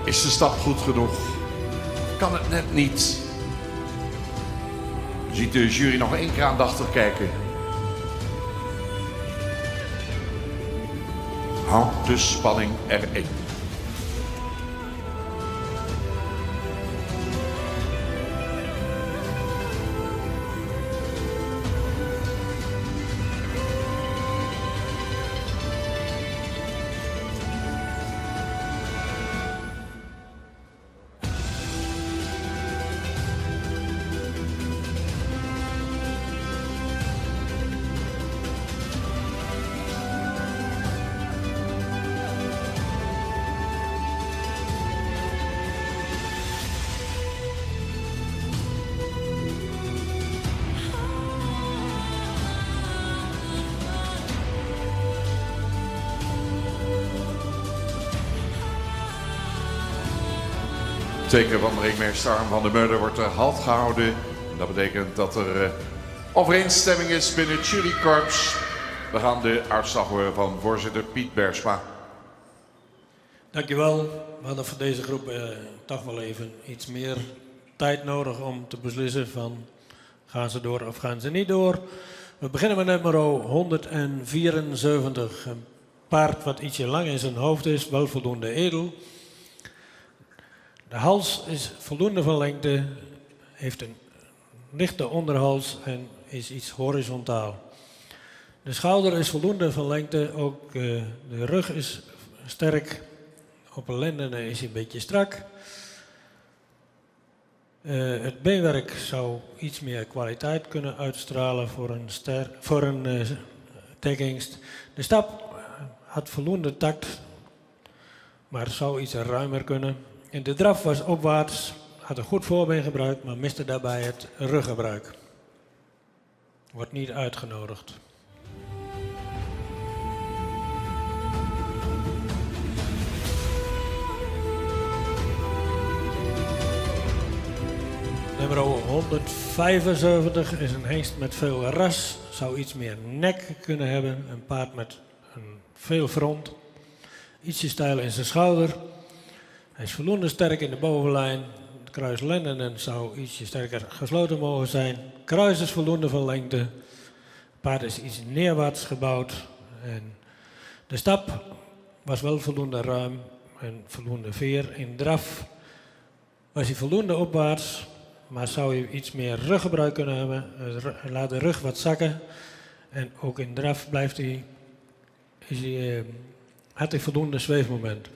Is de stap goed genoeg? Kan het net niet? Je ziet de jury nog één keer aandachtig kijken. Houd de spanning erin. Teken van de ringmeester Harm van der Meulen wordt er halt gehouden. Dat betekent dat er overeenstemming is binnen het jurykorps. We gaan de uitslag horen van voorzitter Piet Bersma. Dankjewel. We hadden voor deze groep toch wel even iets meer tijd nodig om te beslissen van gaan ze door of gaan ze niet door. We beginnen met nummer 174. Een paard wat ietsje lang in zijn hoofd is, wel voldoende edel. De hals is voldoende van lengte, heeft een lichte onderhals en is iets horizontaal. De schouder is voldoende van lengte, ook de rug is sterk. Op een lendenen is hij een beetje strak. Het beenwerk zou iets meer kwaliteit kunnen uitstralen voor een tekhengst. De stap had voldoende tact, maar zou iets ruimer kunnen. En de draf was opwaarts, had een goed voorbeen gebruikt, maar miste daarbij het ruggebruik. Wordt niet uitgenodigd. Nummer 175 is een hengst met veel ras. Zou iets meer nek kunnen hebben. Een paard met veel front. Ietsje stijl in zijn schouder. Hij is voldoende sterk in de bovenlijn. Het kruis lendenen zou ietsje sterker gesloten mogen zijn. Kruis is voldoende van lengte. Het paard is iets neerwaarts gebouwd. En de stap was wel voldoende ruim en voldoende veer. In draf was hij voldoende opwaarts. Maar zou je iets meer ruggebruik kunnen hebben, laat de rug wat zakken. En ook in draf had hij voldoende zweefmoment.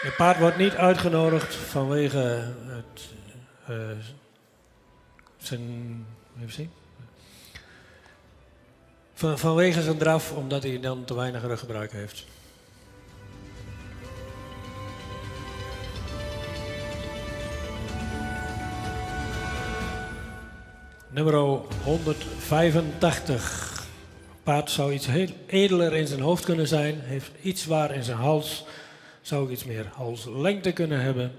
Het paard wordt niet uitgenodigd vanwege vanwege zijn draf, omdat hij dan te weinig ruggebruik heeft. Nummer 185. Paard zou iets heel edeler in zijn hoofd kunnen zijn. Heeft iets zwaar in zijn hals. Zou iets meer halslengte kunnen hebben.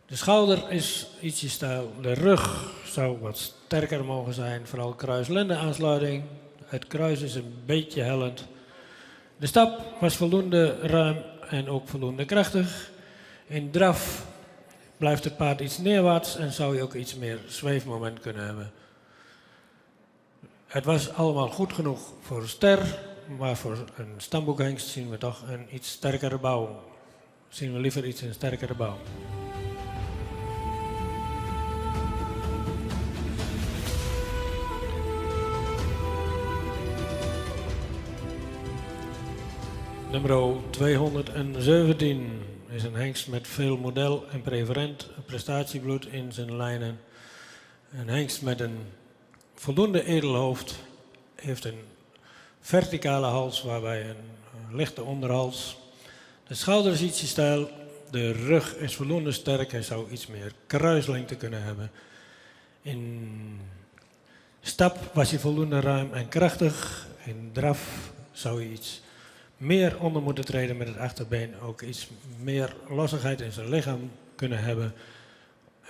De schouder is ietsje stijl. De rug zou wat sterker mogen zijn. Vooral kruis-lenden aansluiting. Het kruis is een beetje hellend. De stap was voldoende ruim en ook voldoende krachtig. In draf blijft het paard iets neerwaarts en zou je ook iets meer zweefmoment kunnen hebben. Het was allemaal goed genoeg voor een ster, maar voor een stamboekhengst zien we toch een iets sterkere bouw. Zien we liever iets in sterkere bouw. Nummer 217 is een hengst met veel model en preferent prestatiebloed in zijn lijnen. Een hengst met een voldoende edelhoofd, heeft een verticale hals waarbij een lichte onderhals. De schouder is ietsje stijl, de rug is voldoende sterk en zou iets meer kruislengte kunnen hebben. In stap was hij voldoende ruim en krachtig. In draf zou hij iets meer onder moeten treden met het achterbeen, ook iets meer lossigheid in zijn lichaam kunnen hebben.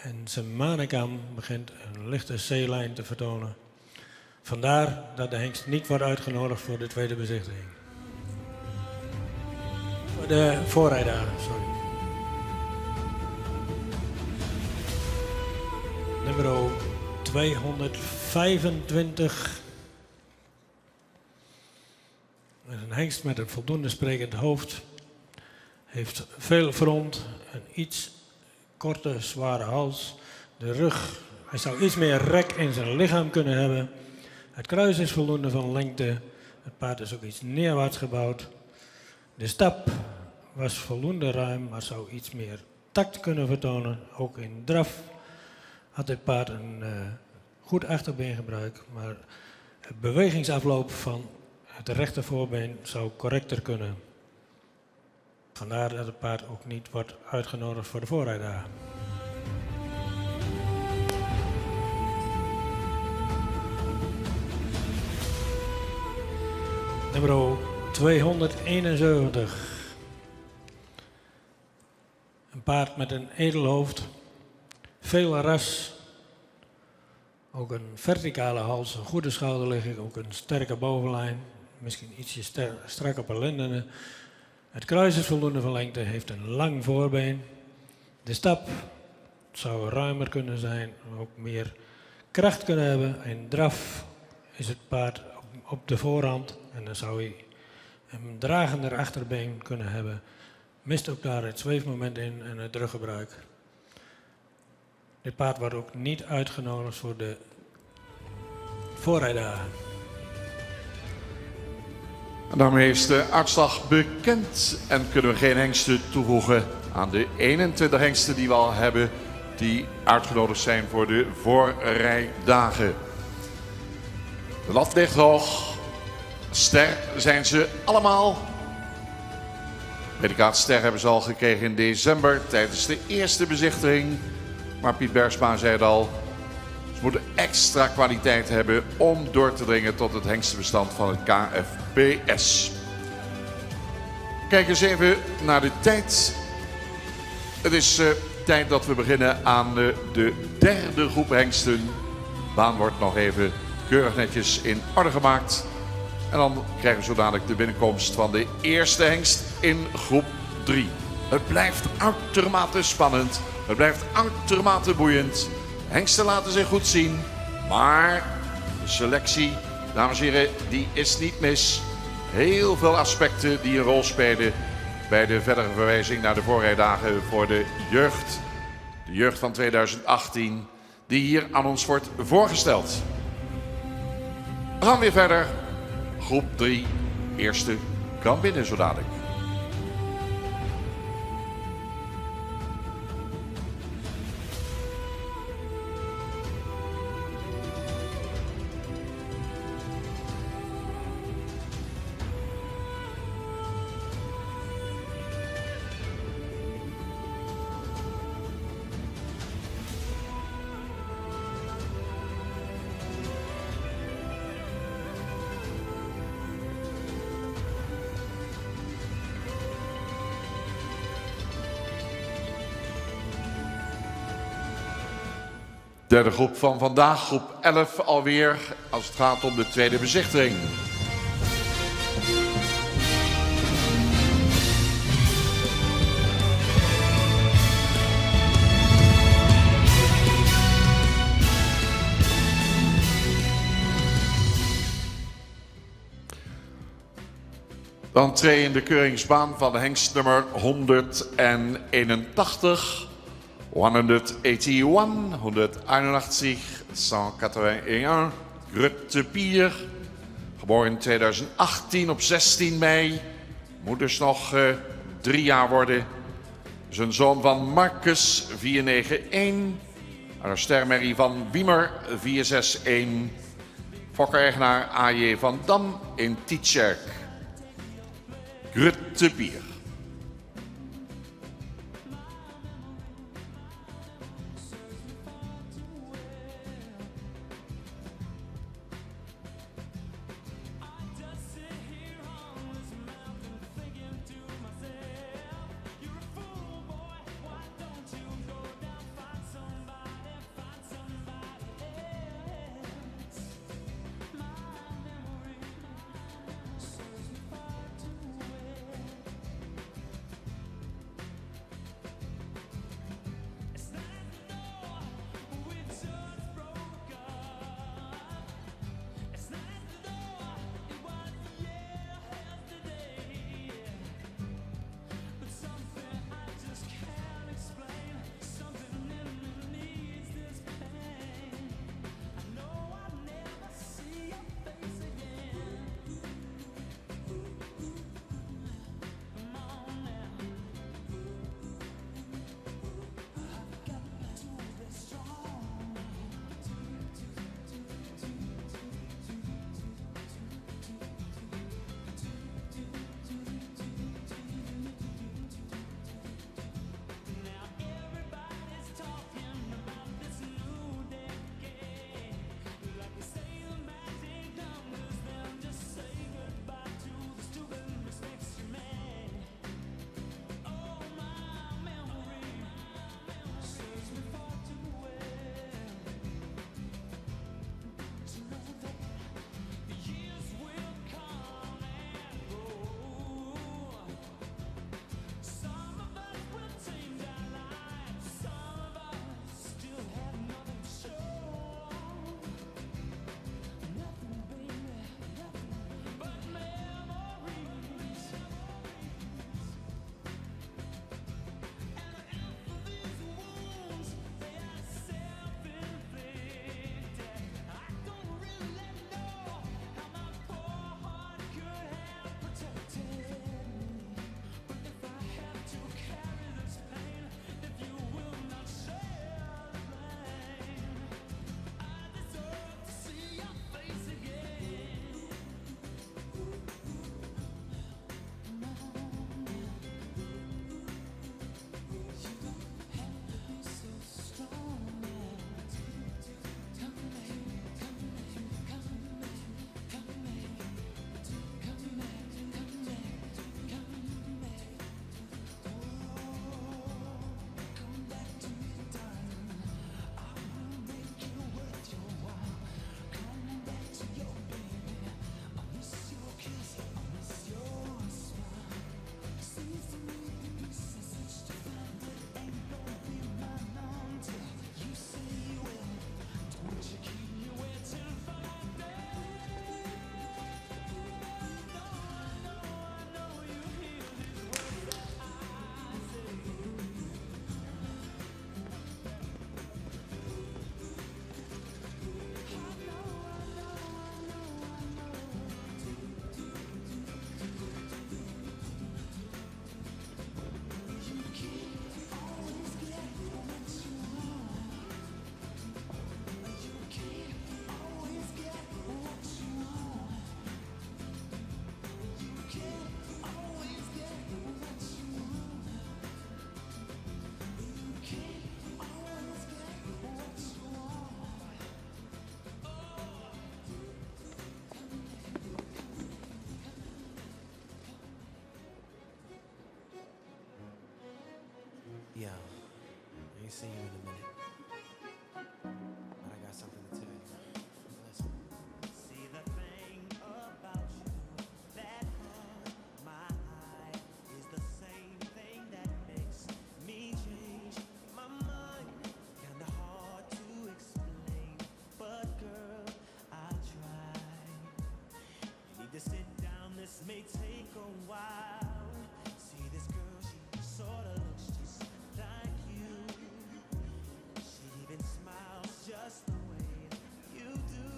En zijn manenkam begint een lichte C-lijn te vertonen. Vandaar dat de hengst niet wordt uitgenodigd voor de tweede bezichtiging. Voor de voorrijdagen, sorry. Nummer 225. Een hengst met een voldoende sprekend hoofd. Heeft veel front, een iets korte, zware hals. De rug, hij zou iets meer rek in zijn lichaam kunnen hebben. Het kruis is voldoende van lengte. Het paard is ook iets neerwaarts gebouwd. De stap was voldoende ruim, maar zou iets meer tact kunnen vertonen. Ook in draf had dit paard een goed achterbeengebruik, maar het bewegingsafloop van het rechter voorbeen zou correcter kunnen. Vandaar dat het paard ook niet wordt uitgenodigd voor de voorrijdagen. Nummer 271. Een paard met een edel hoofd, veel ras, ook een verticale hals, een goede schouderligging, ook een sterke bovenlijn, misschien ietsje strak op een lendenen. Het kruis is voldoende van lengte, heeft een lang voorbeen. De stap zou ruimer kunnen zijn, ook meer kracht kunnen hebben. In draf is het paard op de voorhand en dan zou hij een dragender achterbeen kunnen hebben. Mist ook daar het zweefmoment in en het ruggebruik. Dit paard wordt ook niet uitgenodigd voor de voorrijdagen. En daarmee is de uitslag bekend en kunnen we geen hengsten toevoegen aan de 21 hengsten die we al hebben, die uitgenodigd zijn voor de voorrijdagen. De lat ligt hoog. Ster zijn ze allemaal. Predicaat ster hebben ze al gekregen in december tijdens de eerste bezichtiging. Maar Piet Bergsma zei het al, ze moeten extra kwaliteit hebben om door te dringen tot het hengstenbestand van het KFPS. Kijk eens even naar de tijd. Het is tijd dat we beginnen aan de derde groep hengsten. De baan wordt nog even keurig netjes in orde gemaakt. En dan krijgen we zo dadelijk de binnenkomst van de eerste hengst in groep 3. Het blijft uitermate spannend. Het blijft uitermate boeiend. Hengsten laten zich goed zien. Maar de selectie, dames en heren, die is niet mis. Heel veel aspecten die een rol spelen bij de verdere verwijzing naar de voorrijdagen voor de jeugd. De jeugd van 2018, die hier aan ons wordt voorgesteld. We gaan weer verder. Groep 3, eerste kan binnen zo dadelijk. Derde groep van vandaag, groep 11 alweer, als het gaat om de tweede bezichtiging. Dan treed in de keuringsbaan van de hengst nummer 181. 181, 181, Grutte Pier. Geboren in 2018 op 16 mei. Moet dus nog 3 jaar worden. Zijn zoon van Marcus 491. Een stermerrie van Wiemer 461. Fokker-eigenaar A.J. van Dam in Tietjerk. Grutte Pier. Yeah, I ain't seen you in a minute, but I got something to tell you. Listen. See the thing about you that caught my eye is the same thing that makes me change my mind. Kinda hard to explain, but girl, I'll try. You need to sit down, this may take a while. See this girl, she sorta looks just like you. She even smiles just the way you do.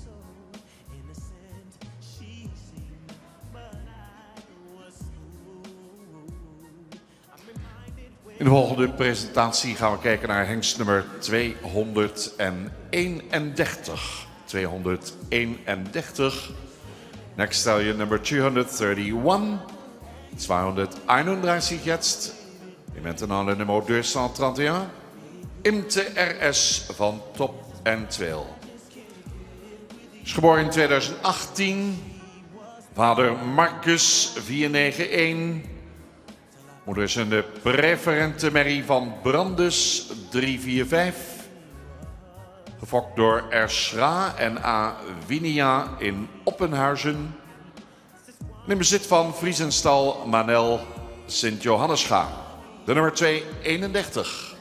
So innocent she seemed, but I was fooled. I'm reminded when In de volgende presentatie gaan we kijken naar hengst nummer 231. 231. Next stallion number 231. 231 jetzt. Die Mentenale nummer 231. Imte RS van Top en Trail. Is geboren in 2018. Vader Marcus 491. Moeder is een preferente Mary van Brandes 345. Gefokt door Erschra en A. Winia in Oppenhuizen. In bezit van Vriesenstal Manel Sint-Johannesga. De nummer 231.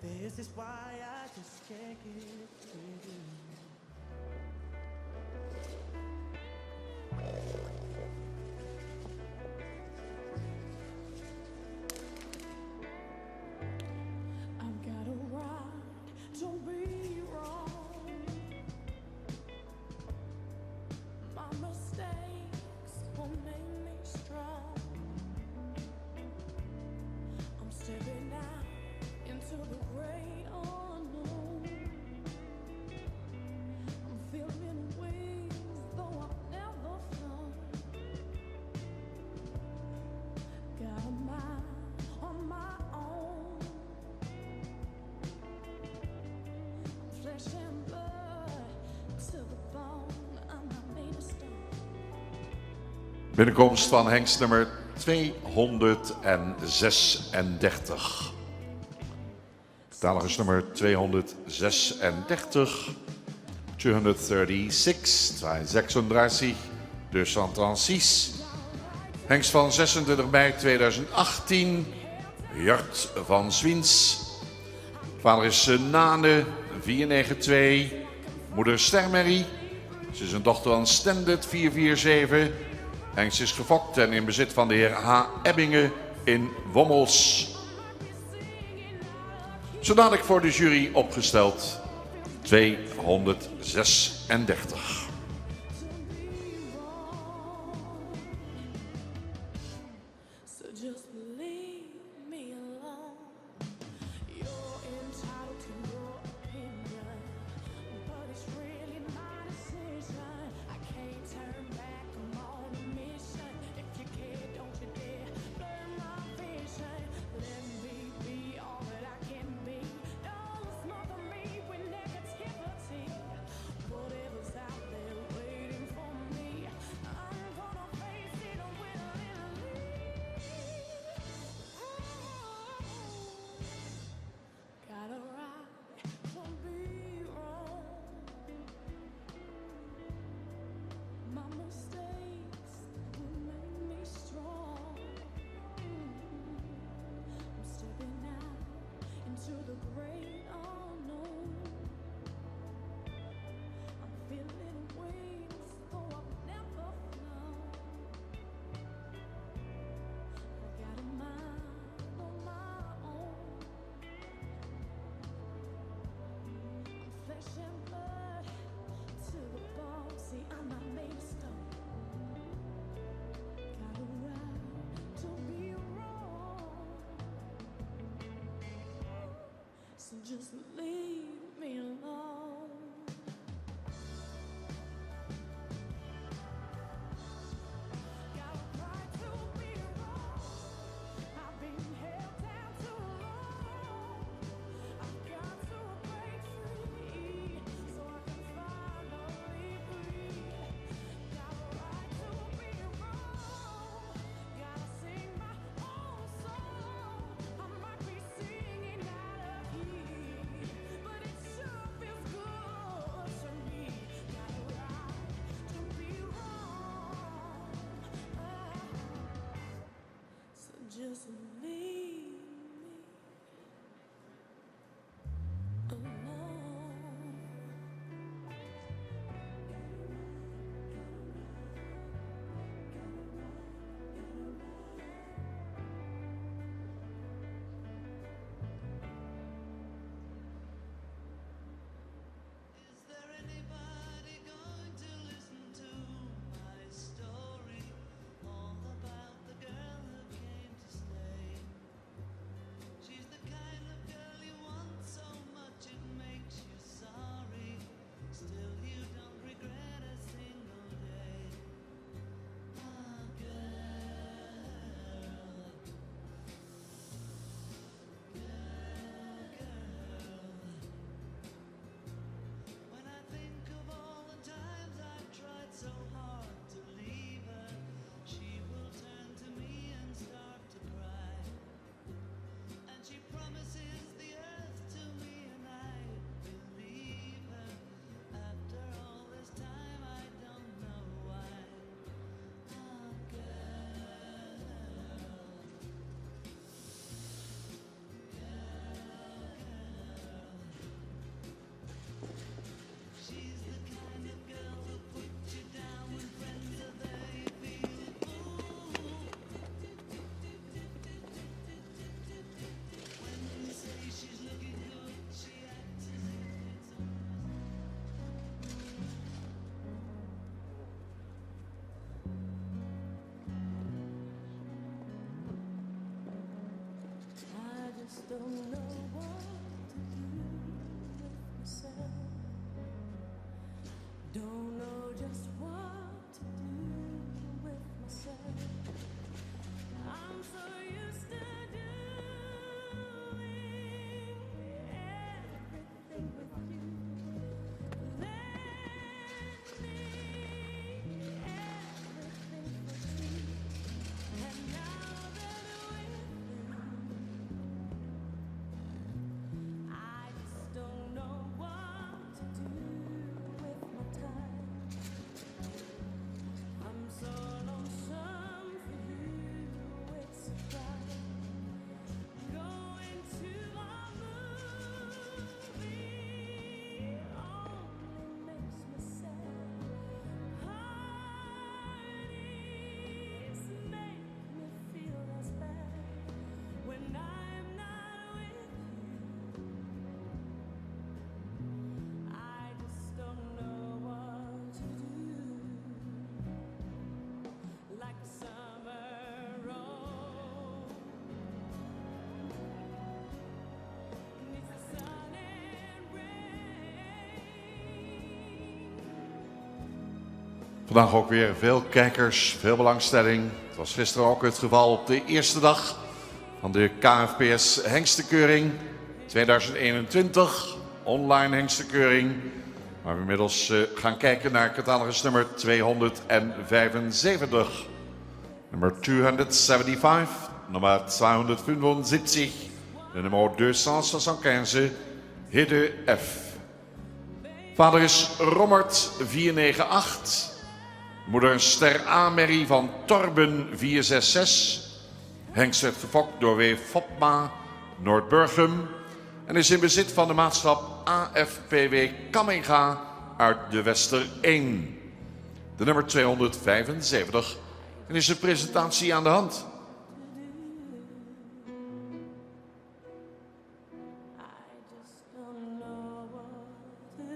This is why I just can't get with you. I've got a right to be wrong. My mistakes will make me strong. I'm stepping out into the great unknown. I'm feeling ways though I've never felt. Got a mind Binnenkomst van hengst nummer 236. Catalogus nummer 236. 236, 236, hengst van 26 mei 2018. Jart van Swiens. Vader is Nane, 492. Moeder Stermerrie. Ze is een dochter van Standard, 447. Hengst is gefokt en in bezit van de heer H. Ebbingen in Wommels. Zo dadelijk voor de jury opgesteld 236. So just leave me alone. You're entitled to your opinion, but it's really my decision. I can't turn back, I'm on a mission. If you care, don't you dare blur my vision. Let me be all that I can be. Don't smother me with negativity. Whatever's out there waiting for me, I'm gonna face it willingly. Got a right to be wrong. My mistakes will make me strong. I'm stepping out into the great unknown. I'm feeling wings, though I've never flown. I got a mind on my own. I'm flesh and blood to the bone. See, I'm not made of stone. Got a right to be wrong. So just leave me alone. Got a right to be wrong. I've been held down too long. I've got to break free so I can finally breathe. Got a right to be wrong. Gotta sing my own song. I might be singing out of key, but it sure feels good to me. Got a right to be wrong. So just leave me alone. Is there anybody going to listen to my story? All about the girl who came to stay. She's the kind of girl you want so much it makes you sorry. Still you don't regret a single day. Ah, when I think of all the times I've tried so hard to leave her, she will turn to me and start to cry. And she promises the earth to me and I believe her. After all this time I don't know why. Ah, she's the kind of girl who puts you down when friends are there, you feel fool. When you say she's looking good, she acts as if it's I just don't know what to do with myself. Don't know just what to do with myself. I'm so used to doing everything with you. Let me everything for you. Vandaag ook weer veel kijkers, veel belangstelling. Het was gisteren ook het geval op de eerste dag van de KNFPS Hengstenkeuring 2021. Online hengstenkeuring. Waar we inmiddels gaan kijken naar catalogus nummer 275. Nummer 275, nummer 275, de nummer 275, Hidde F. Vader is Rommert 498. Moeder Ster A-Merrie van Torben 466. Hengst werd gefokt door W. Fopma, Noordburgum. En is in bezit van de maatschap AFPW Kamminga uit de Wester 1. De nummer 275. En is de presentatie aan de hand. I just don't know what to do.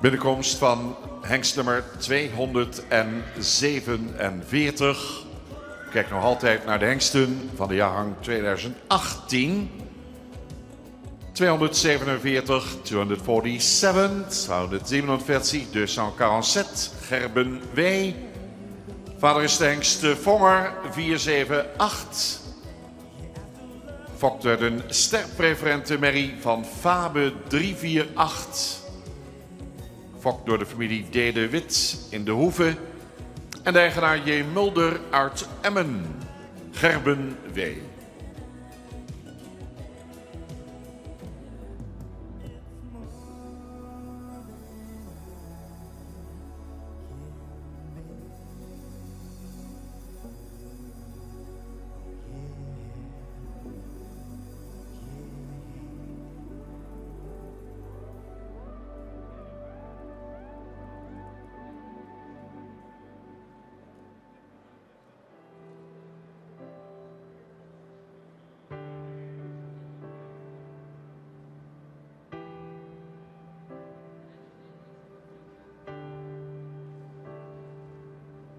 Binnenkomst van hengstnummer 247. Kijk nog altijd naar de hengsten van de jaargang 2018. 247, 247, 247, 247, Gerben W. Vader is de hengst Vonger 478. Fokt werd een sterpreferente merrie van Fabe 348. Fokt door de familie D. de Wit in de Hoeve. En de eigenaar J. Mulder uit Emmen, Gerben W.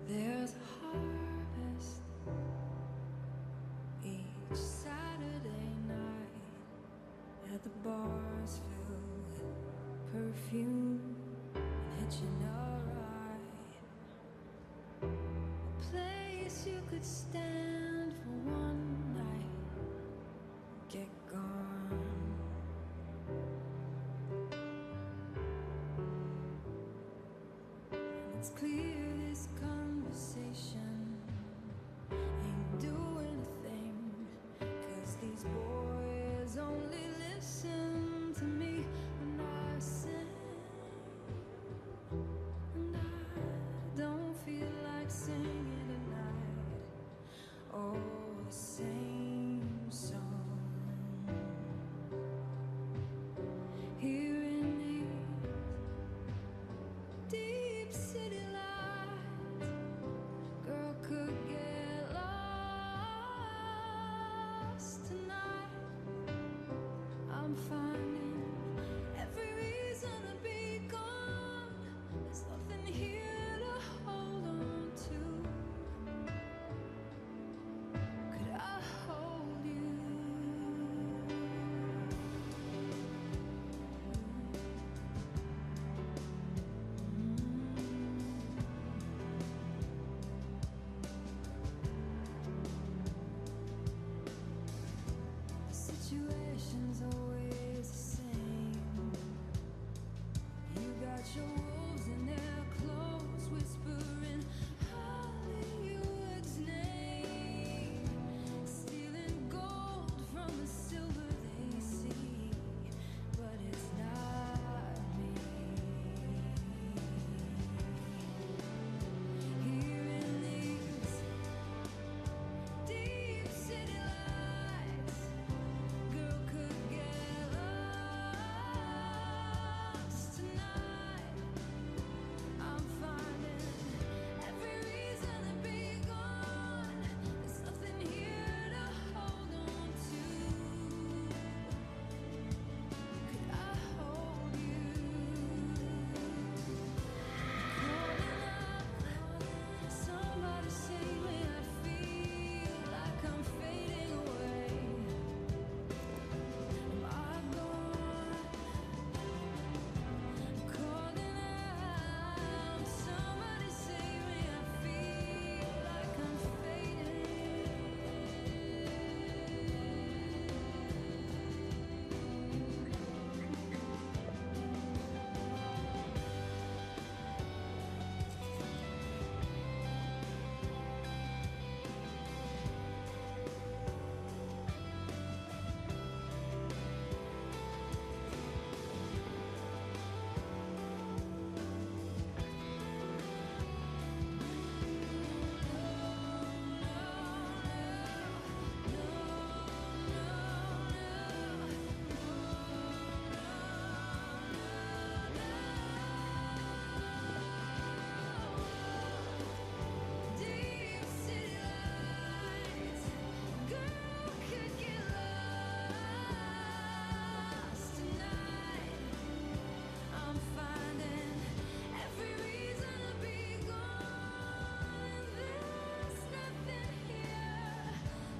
There's a harvest each Saturday night at the bars filled with perfume and hitching a ride. A place you could stand for one night, get gone. And it's clear this conversation ain't doing a thing, 'cause these boys only listen to me when I sing, and I don't feel like singing tonight. Oh, the same song here in these deep city lights. Girl could get lost tonight. I'm finding every reason to be gone. There's nothing here to hold on to. Could I hold you? The situation's always the same. You got your wolves in their clothes, whispering Hollywood's name, stealing gold from the silver they see, but it's not me. Here in these deep city lights, girl could get lost tonight. I'm finding every reason to be gone. There's nothing here to hold on to. Could I hold you? Somebody save me, I feel like I'm fading away. Am I gone? Calling out, somebody save me, I feel like I'm fading. Deep city lights, girl could get lost tonight. I'm finding every reason to be gone. There's nothing here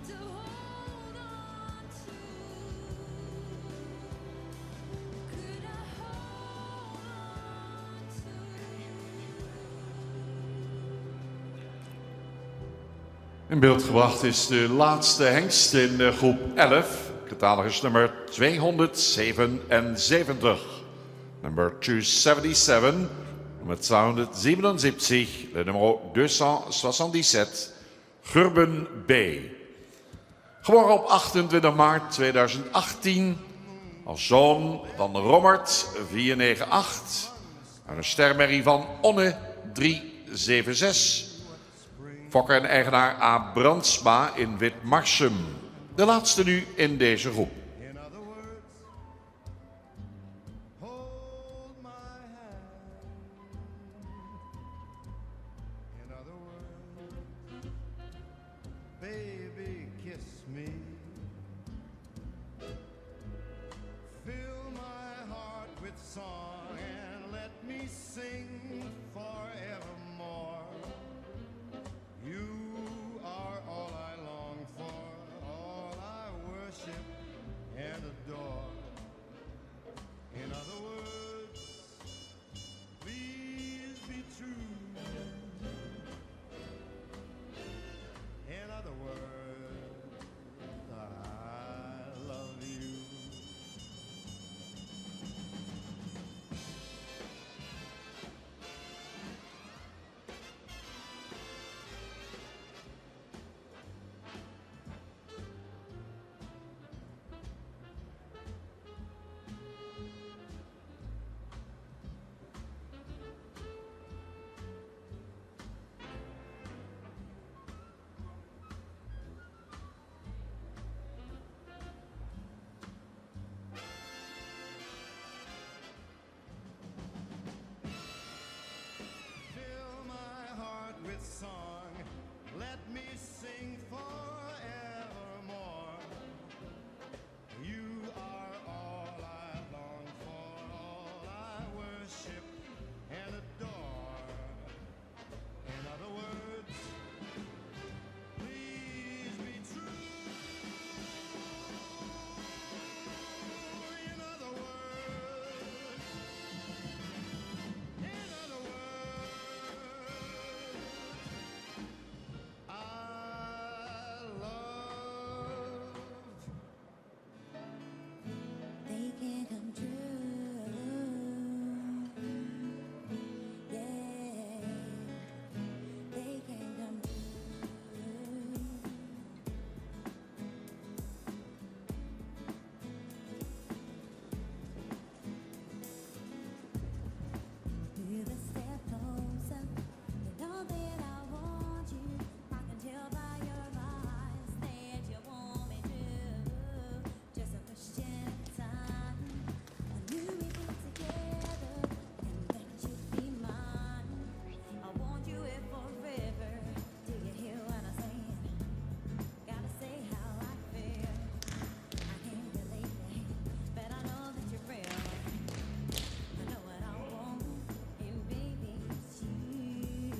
to hold on to. Could I hold on to? In beeld gebracht is de laatste hengst in groep 11, catalogus nummer 277. Number 277, Nummer 277, le numéro 277, Gurben B. Geboren op 28 maart 2018 als zoon van Rommert 498 en een stermerrie van Onne 376. Fokker en eigenaar A. Brandsma in Witmarsum. De laatste nu in deze groep. In other words, hold my hand. In other words, baby, kiss me. Fill my heart with song and let me sing forevermore. You are all I long for, all I worship and adore. In other words, please be true. In other words, I love you. Fill my heart with song, let me sing forevermore. You are all I long for, all I worship and adore. In other words, please be true. In other words, I love. They can come true. Yeah, they can come true. Feel a step closer. You know that I want you. I can tell by your eyes that you want me to. Just a question of time. I knew we'd be together and that you'd be mine. I want you here forever. Do you hear what I'm saying? Gotta say how I feel. I can't believe it, but I know that you're real. I know what I want, and baby, it's you.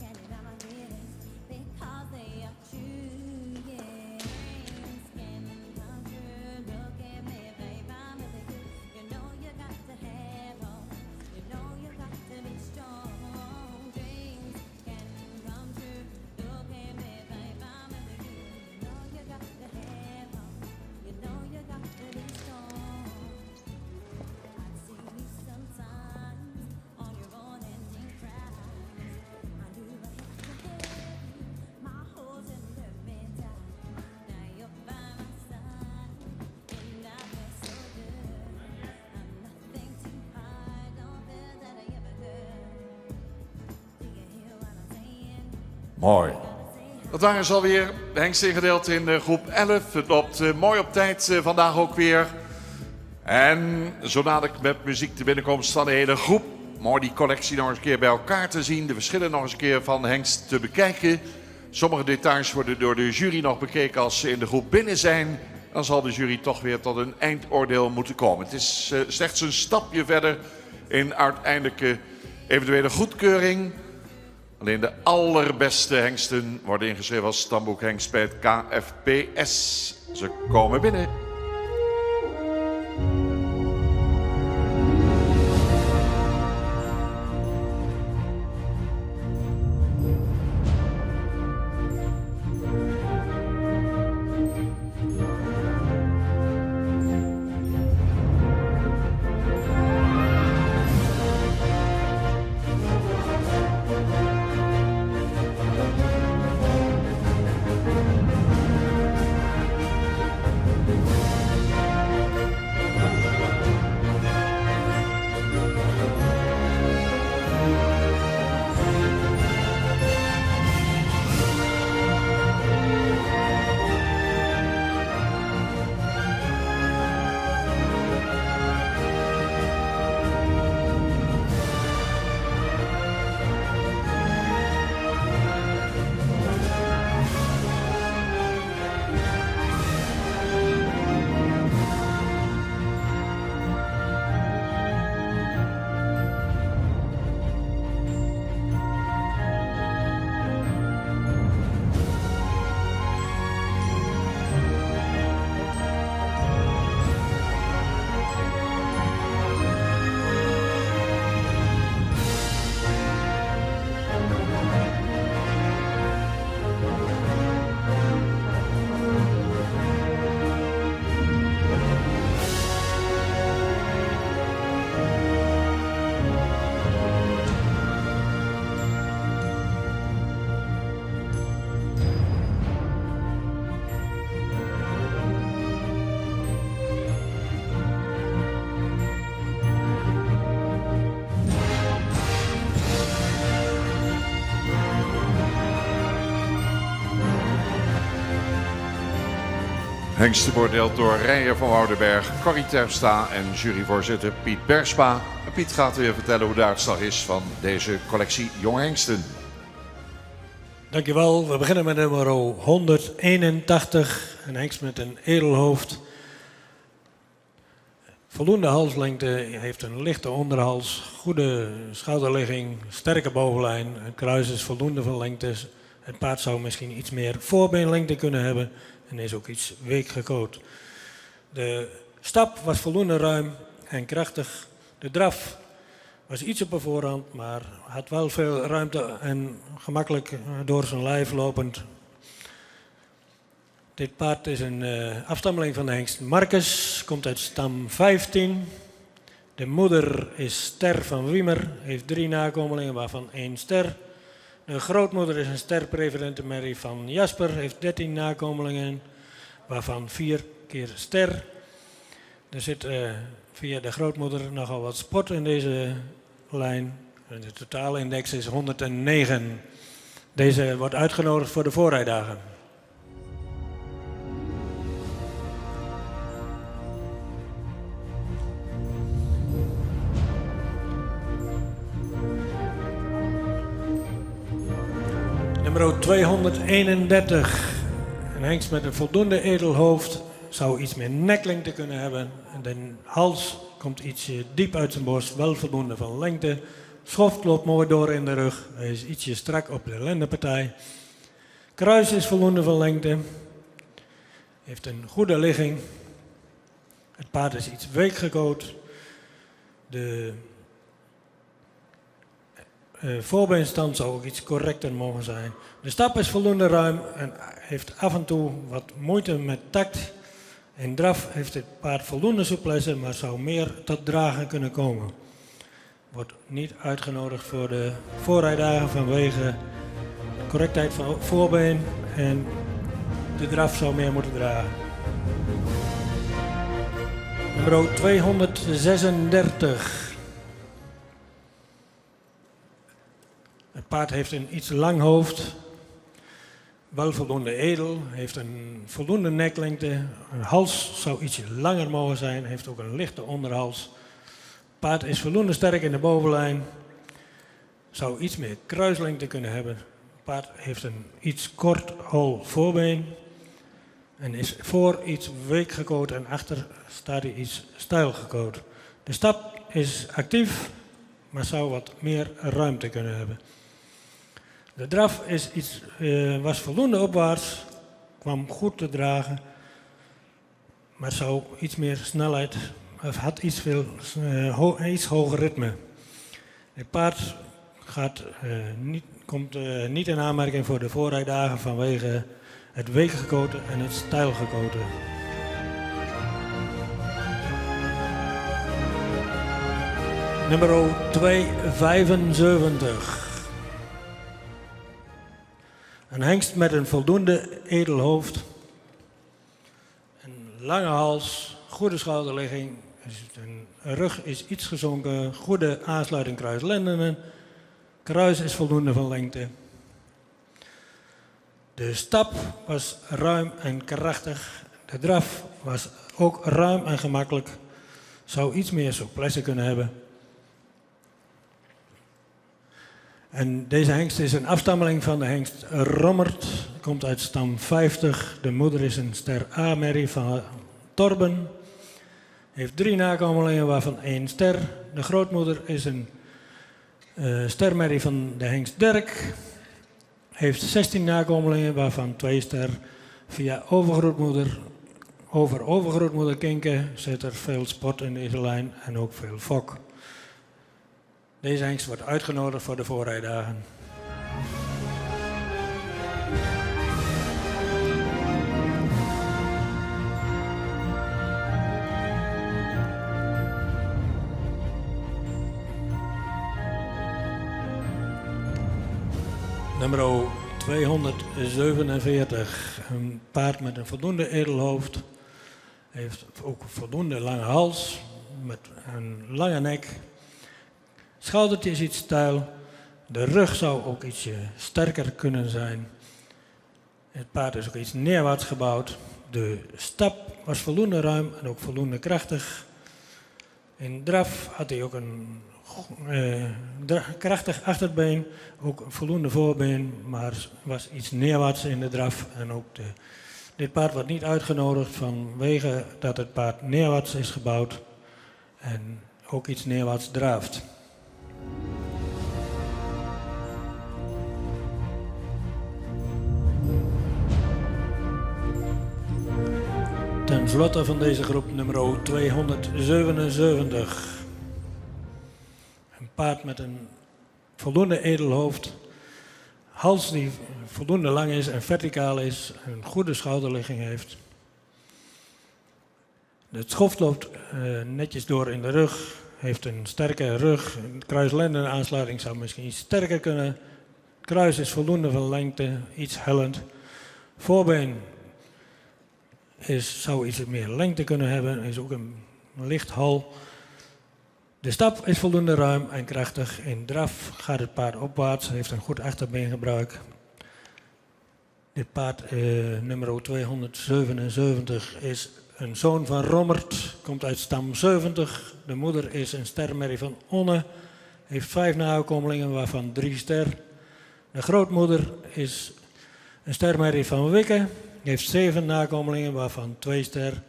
Can you know my feelings? Because they are true, yeah. Dreams can come true. Look at me, babe, I'm with you. You know you got to have hope. You know you got to be strong. Dreams can come true. Look at me, babe, I'm with you. You know you got to have hope. You know you got to be strong. I see you sometimes on your own and you cry. I knew I had to have you. My heart's in the meantime. Now you're by my side, and I feel so good. I'm nothing to hide, don't feel that I ever could. Do you hear what I'm saying? Mooi. Dat waren ze alweer. De Hengst ingedeeld in groep 11. Het loopt mooi op tijd vandaag ook weer. En zo dadelijk met muziek de binnenkomst van de hele groep. Mooi die collectie nog eens een keer bij elkaar te zien. De verschillen nog eens een keer van de Hengst te bekijken. Sommige details worden door de jury nog bekeken als ze in de groep binnen zijn. Dan zal de jury toch weer tot een eindoordeel moeten komen. Het is slechts een stapje verder in uiteindelijke eventuele goedkeuring. Alleen de allerbeste hengsten worden ingeschreven als stamboekhengst bij het KFPS. Ze komen binnen. Hengsten beoordeeld door Rijer van Woudenberg, Corrie Terpstra en juryvoorzitter Piet Berspa. En Piet gaat weer vertellen hoe de uitslag is van deze collectie Jonge Hengsten. Dankjewel. We beginnen met nummer 181. Een hengst met een edelhoofd. Voldoende halslengte, heeft een lichte onderhals, goede schouderligging, sterke bovenlijn. Het kruis is voldoende van lengte. Het paard zou misschien iets meer voorbeenlengte kunnen hebben en is ook iets week gekoot. De stap was voldoende ruim en krachtig. De draf was iets op de voorhand, maar had wel veel ruimte en gemakkelijk door zijn lijf lopend. Dit paard is een afstammeling van de hengst Marcus, komt uit stam 15. De moeder is Ster van Wiemer, heeft 3 nakomelingen, waarvan 1 ster. De grootmoeder is een sterpreferente merrie van Jasper, heeft 13 nakomelingen, waarvan 4 keer ster. Er zit via de grootmoeder nogal wat sport in deze lijn. De totale index is 109. Deze wordt uitgenodigd voor de voorrijdagen. Nummer 231. Een hengst met een voldoende edel hoofd. Zou iets meer neklengte kunnen hebben. De hals komt ietsje diep uit zijn borst. Wel voldoende van lengte. Schoft loopt mooi door in de rug. Hij is ietsje strak op de lendenpartij. Kruis is voldoende van lengte. Heeft een goede ligging. Het paard is iets week gekoot. De voorbeenstand zou ook iets correcter mogen zijn. De stap is voldoende ruim en heeft af en toe wat moeite met tact. In draf heeft het paard voldoende souplesse, maar zou meer tot dragen kunnen komen. Wordt niet uitgenodigd voor de voorrijdagen vanwege de correctheid van voorbeen en de draf zou meer moeten dragen. Nummer 236. Het paard heeft een iets lang hoofd, wel voldoende edel, heeft een voldoende neklengte. Een hals zou ietsje langer mogen zijn, heeft ook een lichte onderhals. Het paard is voldoende sterk in de bovenlijn, zou iets meer kruislengte kunnen hebben. Het paard heeft een iets kort hol voorbeen en is voor iets week gekoot en achter staat hij iets stijl gekoot. De stap is actief, maar zou wat meer ruimte kunnen hebben. De draf is was voldoende opwaarts, kwam goed te dragen, maar zou iets meer snelheid, of had iets hoger ritme. Het paard komt niet in aanmerking voor de voorrijdagen vanwege het weekgekoten en het stijlgekoten. Nummer 275. Een hengst met een voldoende edel hoofd, een lange hals, goede schouderligging, een rug is iets gezonken, goede aansluiting kruislendenen, kruis is voldoende van lengte. De stap was ruim en krachtig, de draf was ook ruim en gemakkelijk, zou iets meer souplesse kunnen hebben. En deze hengst is een afstammeling van de hengst Rommert, komt uit stam 50. De moeder is een ster A-merrie van Torben. Heeft 3 nakomelingen, waarvan 1 ster. De grootmoeder is een stermerrie van de hengst Dirk. Heeft 16 nakomelingen, waarvan 2 ster. Via overgrootmoeder Kinke zit er veel sport in deze lijn en ook veel fok. Deze hengst wordt uitgenodigd voor de voorrijdagen. Nummer 247. Een paard met een voldoende edel hoofd. Heeft ook een voldoende lange hals. Met een lange nek. Schoudertje is iets stijl. De rug zou ook ietsje sterker kunnen zijn. Het paard is ook iets neerwaarts gebouwd. De stap was voldoende ruim en ook voldoende krachtig. In draf had hij ook een krachtig achterbeen, ook een voldoende voorbeen, maar was iets neerwaarts in de draf. En ook dit paard wordt niet uitgenodigd vanwege dat het paard neerwaarts is gebouwd en ook iets neerwaarts draaft. Ten slotte van deze groep nummer 277. Een paard met een voldoende edel hoofd, hals die voldoende lang is en verticaal is, een goede schouderligging heeft. Het schoft loopt netjes door in de rug, heeft een sterke rug, een kruis-lenden-aansluiting zou misschien iets sterker kunnen. Het kruis is voldoende van lengte, iets hellend. Voorbeen zou iets meer lengte kunnen hebben, is ook een licht hal. De stap is voldoende ruim en krachtig. In draf gaat het paard opwaarts, heeft een goed achterbeengebruik. Dit paard, nummer 277, is een zoon van Rommert, komt uit stam 70. De moeder is een stermerrie van Onne, heeft 5 nakomelingen, waarvan 3 ster. De grootmoeder is een stermerrie van Wikke, heeft 7 nakomelingen, waarvan 2 ster.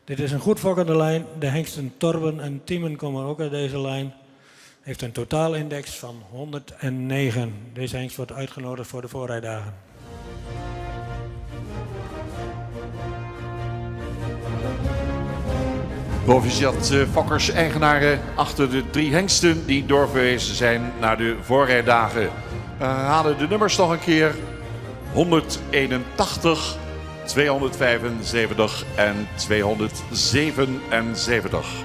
Dit is een goed fokkende lijn. De hengsten Torben en Tiemen komen ook uit deze lijn. Heeft een totaalindex van 109. Deze hengst wordt uitgenodigd voor de voorrijdagen. Proficiat Fokkers, eigenaren achter de 3 hengsten die doorverwezen zijn naar de voorrijdagen. We halen de nummers nog een keer. 181, 275 en 277.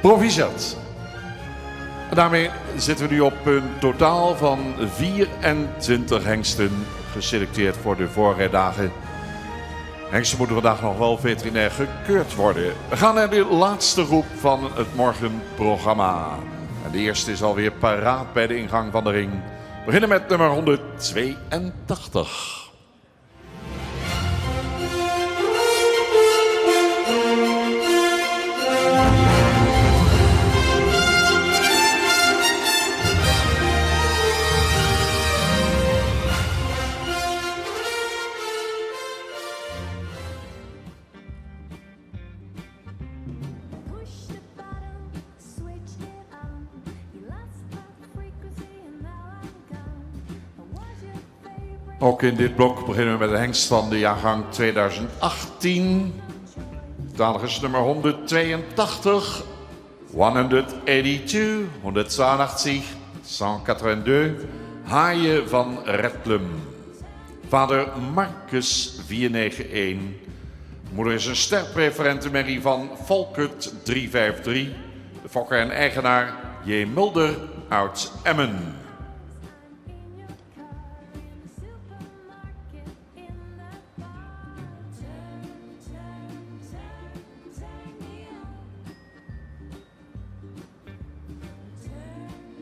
Proficiat. En daarmee zitten we nu op een totaal van 24 hengsten geselecteerd voor de voorrijdagen. Hengsten moeten vandaag nog wel veterinair gekeurd worden. We gaan naar de laatste groep van het morgenprogramma. En de eerste is alweer paraat bij de ingang van de ring. We beginnen met nummer 182. Push the button, switch it on. You lost the frequency and now I'm gone. What's your favorite? Ook in dit blok beginnen we met de hengst van de jaargang 2018. Totaalig nummer 182, 182, 182, 182. Haaien van Redlum. Vader Marcus 491. Moeder is een sterpreferente merrie van Volkert 353. De fokker en eigenaar J. Mulder uit Emmen. In your car, supermarket in the bar. Turn, turn, turn, turn me on. Turn, turn,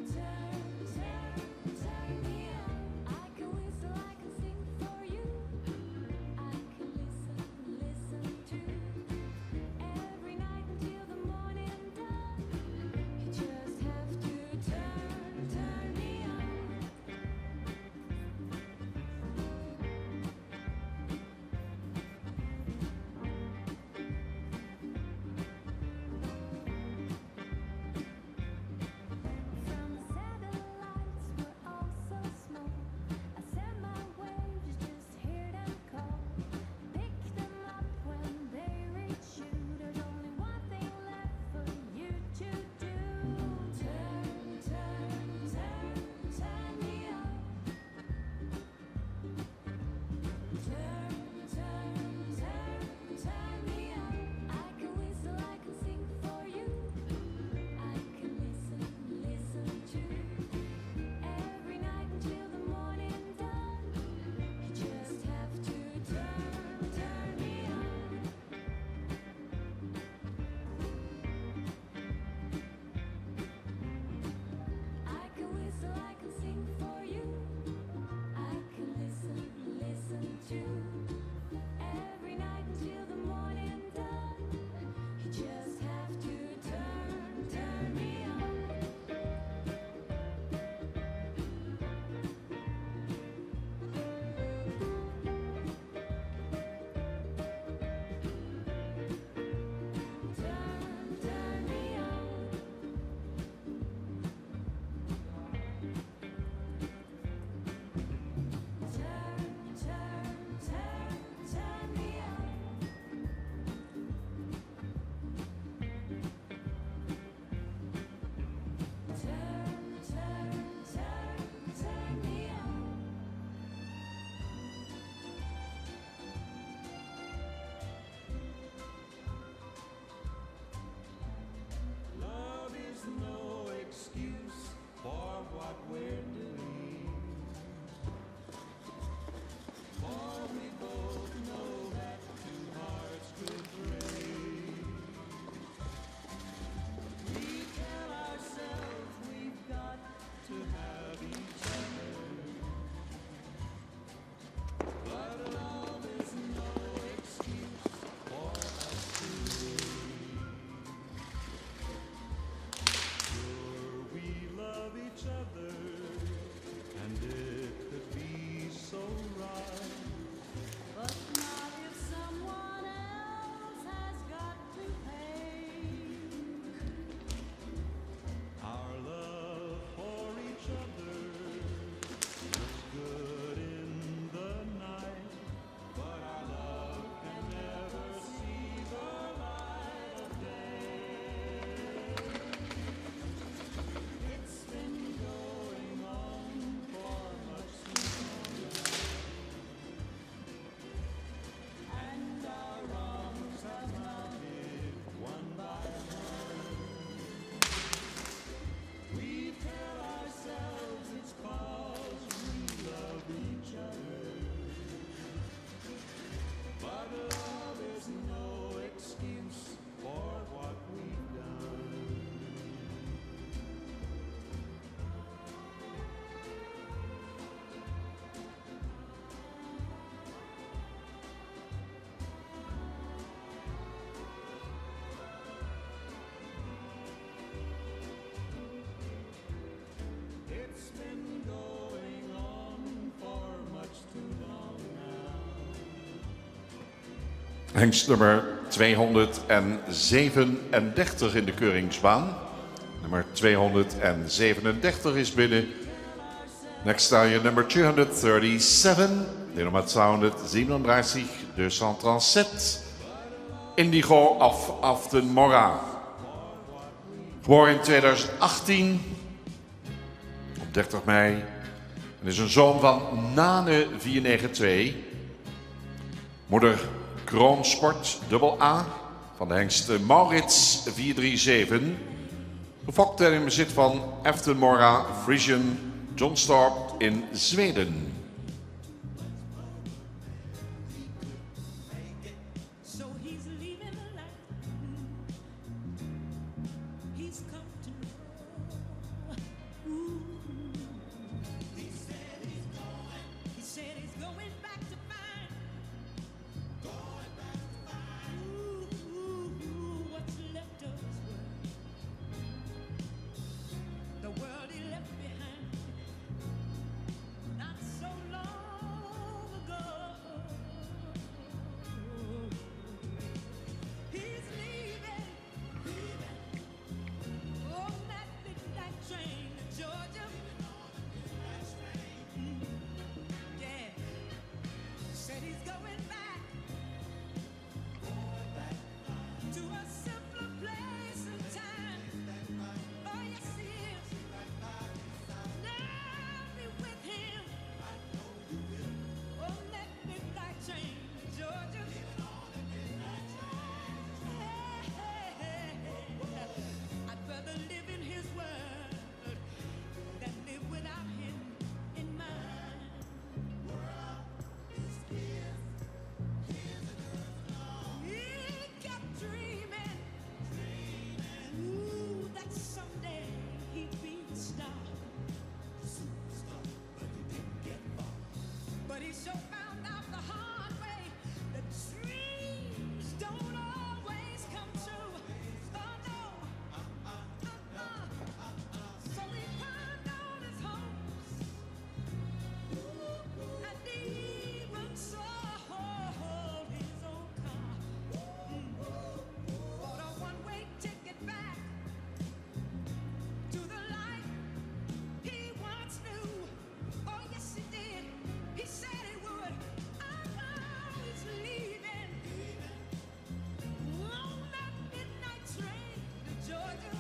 turn, turn me on. I can whistle, I can sing for you. I can listen, listen to. Every night until the morning dawn. You just have to turn, turn me on. been going on for much too long now. Hengst nummer 237 in de keuringsbaan. Nummer 237 is binnen. Next stallion number 237. De nummer 237, 237. Indigo af Aften Mora. Geboren in 2018. Op 30 mei. En is een zoon van Nane 492. Moeder Kroonsport AA van de hengst Maurits 437. Gefokt en in bezit van Aften Mora Frisian Johnstorp in Zweden. So he's leaving the light. He's come to know. He said he's going back to find. What's left of his world. The world he left behind. Not so long ago. He's leaving on that midnight train to Georgia. Yeah, said he's going back to a simpler place and time. Oh yes he is. Now be with him on that midnight train to Georgia. I'd rather live in his world than live without him in mine. He kept dreaming, ooh, that someday he'd be the star. But he sure found out the hard way that dreams don't always come true. Oh no. So he climbed on his hopes and even sold his own car. Bought a one-way ticket back to the life he once knew. Oh yes he did. He said he would. I know he's leaving on that midnight train to Georgia.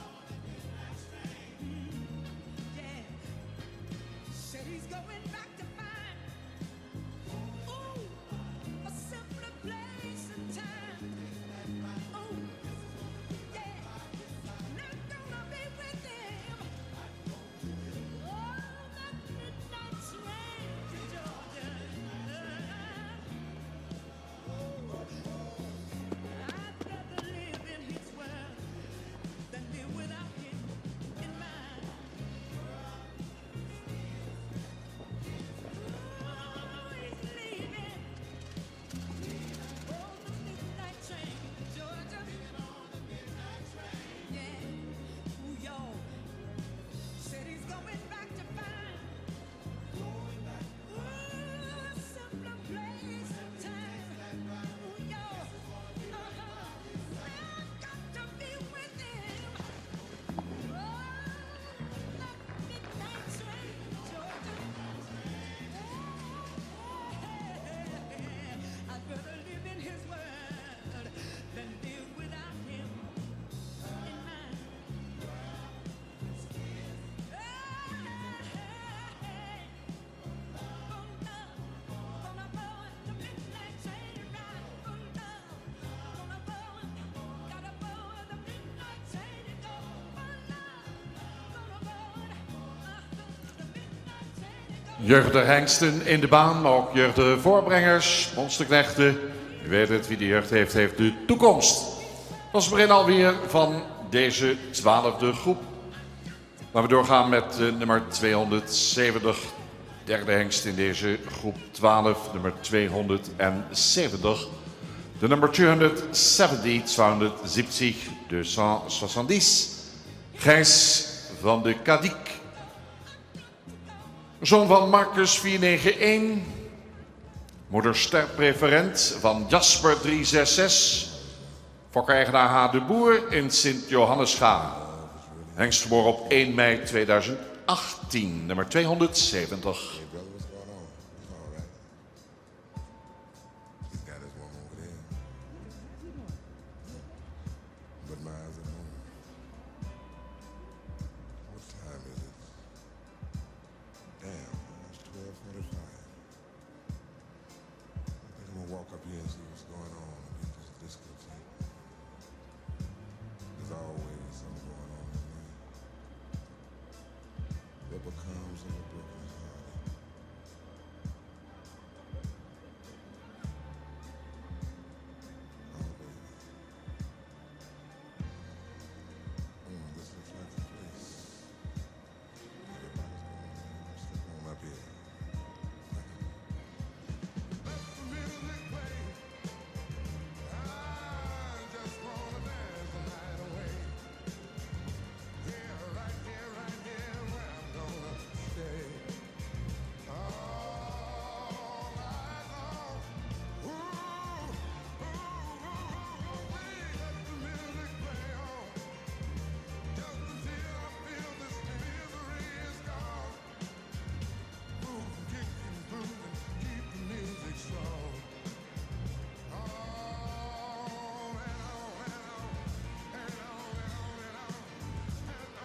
Yeah, said he's going back to find a simpler place and time. Oh, yeah, not gonna be with him on that midnight train to Georgia. I'd rather live in his world than live without him in mine. He's leaving on the midnight train to Georgia. Yeah, ooh, y'all said he's going back to find a simpler place and time. Ooh, y'all, I've got to be with him. That midnight train to Georgia. I'd rather live in his world than live without him in mine. Jeugdige hengsten in de baan, maar ook jeugdige voorbrengers, monsterknechten. U weet het, wie de jeugd heeft, heeft de toekomst. Dat was het begin alweer van deze 12e groep. Laten we doorgaan met nummer 270. Derde hengst in deze groep 12, nummer 270. De nummer 270, 270, 270. Gijs van de Kadiek. Zoon van Marcus 491. Moeder sterpreferent van Jasper 366. Fokkereigenaar H. de Boer in Sint-Johannesga. Hengst geboren op 1 mei 2018, nummer 270. Hey, brother, what's going on? It's all right. He's got his woman over there. But my eyes at home. What time is it? Damn, it's 12:45. I think I'm gonna walk up here and see what's going on in this discotheque. There's always something going on in there. What becomes of a broken heart? Oh, baby. This looks like the place. Everybody's going to step on up here. Let the music play. I just wanna dance the night away. Yeah, right here where I'm gonna stay. All night long. Ooh, let the music play on. Just until I feel this misery is gone. Move, kick and groove and keep the music strong. On and on and on and on and on and on and on and on and on.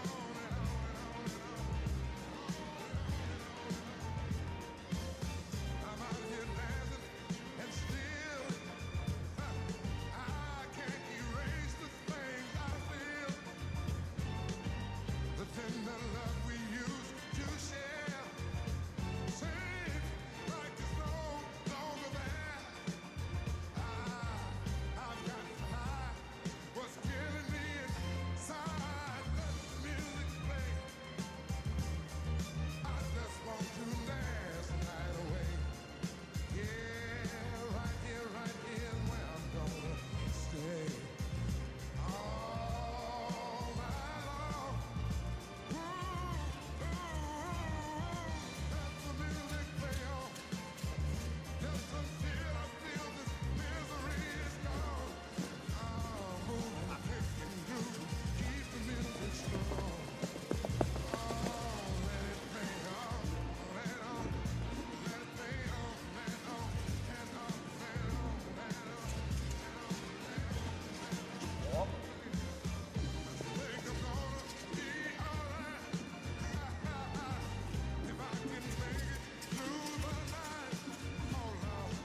I'm out here dancing and still I can't erase the things I feel. The tender love we used to share seems like it's no longer there. I've got to hide what's killing me inside. Let the music play. I just want to dance the night away. Yeah, right here is where I'm gonna stay. All night long. Let the music play on. Just until I feel this misery is gone. Move and kick and groove. Keep the music strong. Let it play on and on. Let it play on and on and on and on and on. Think I'm gonna be alright if I can make it through the night. Oh Lord,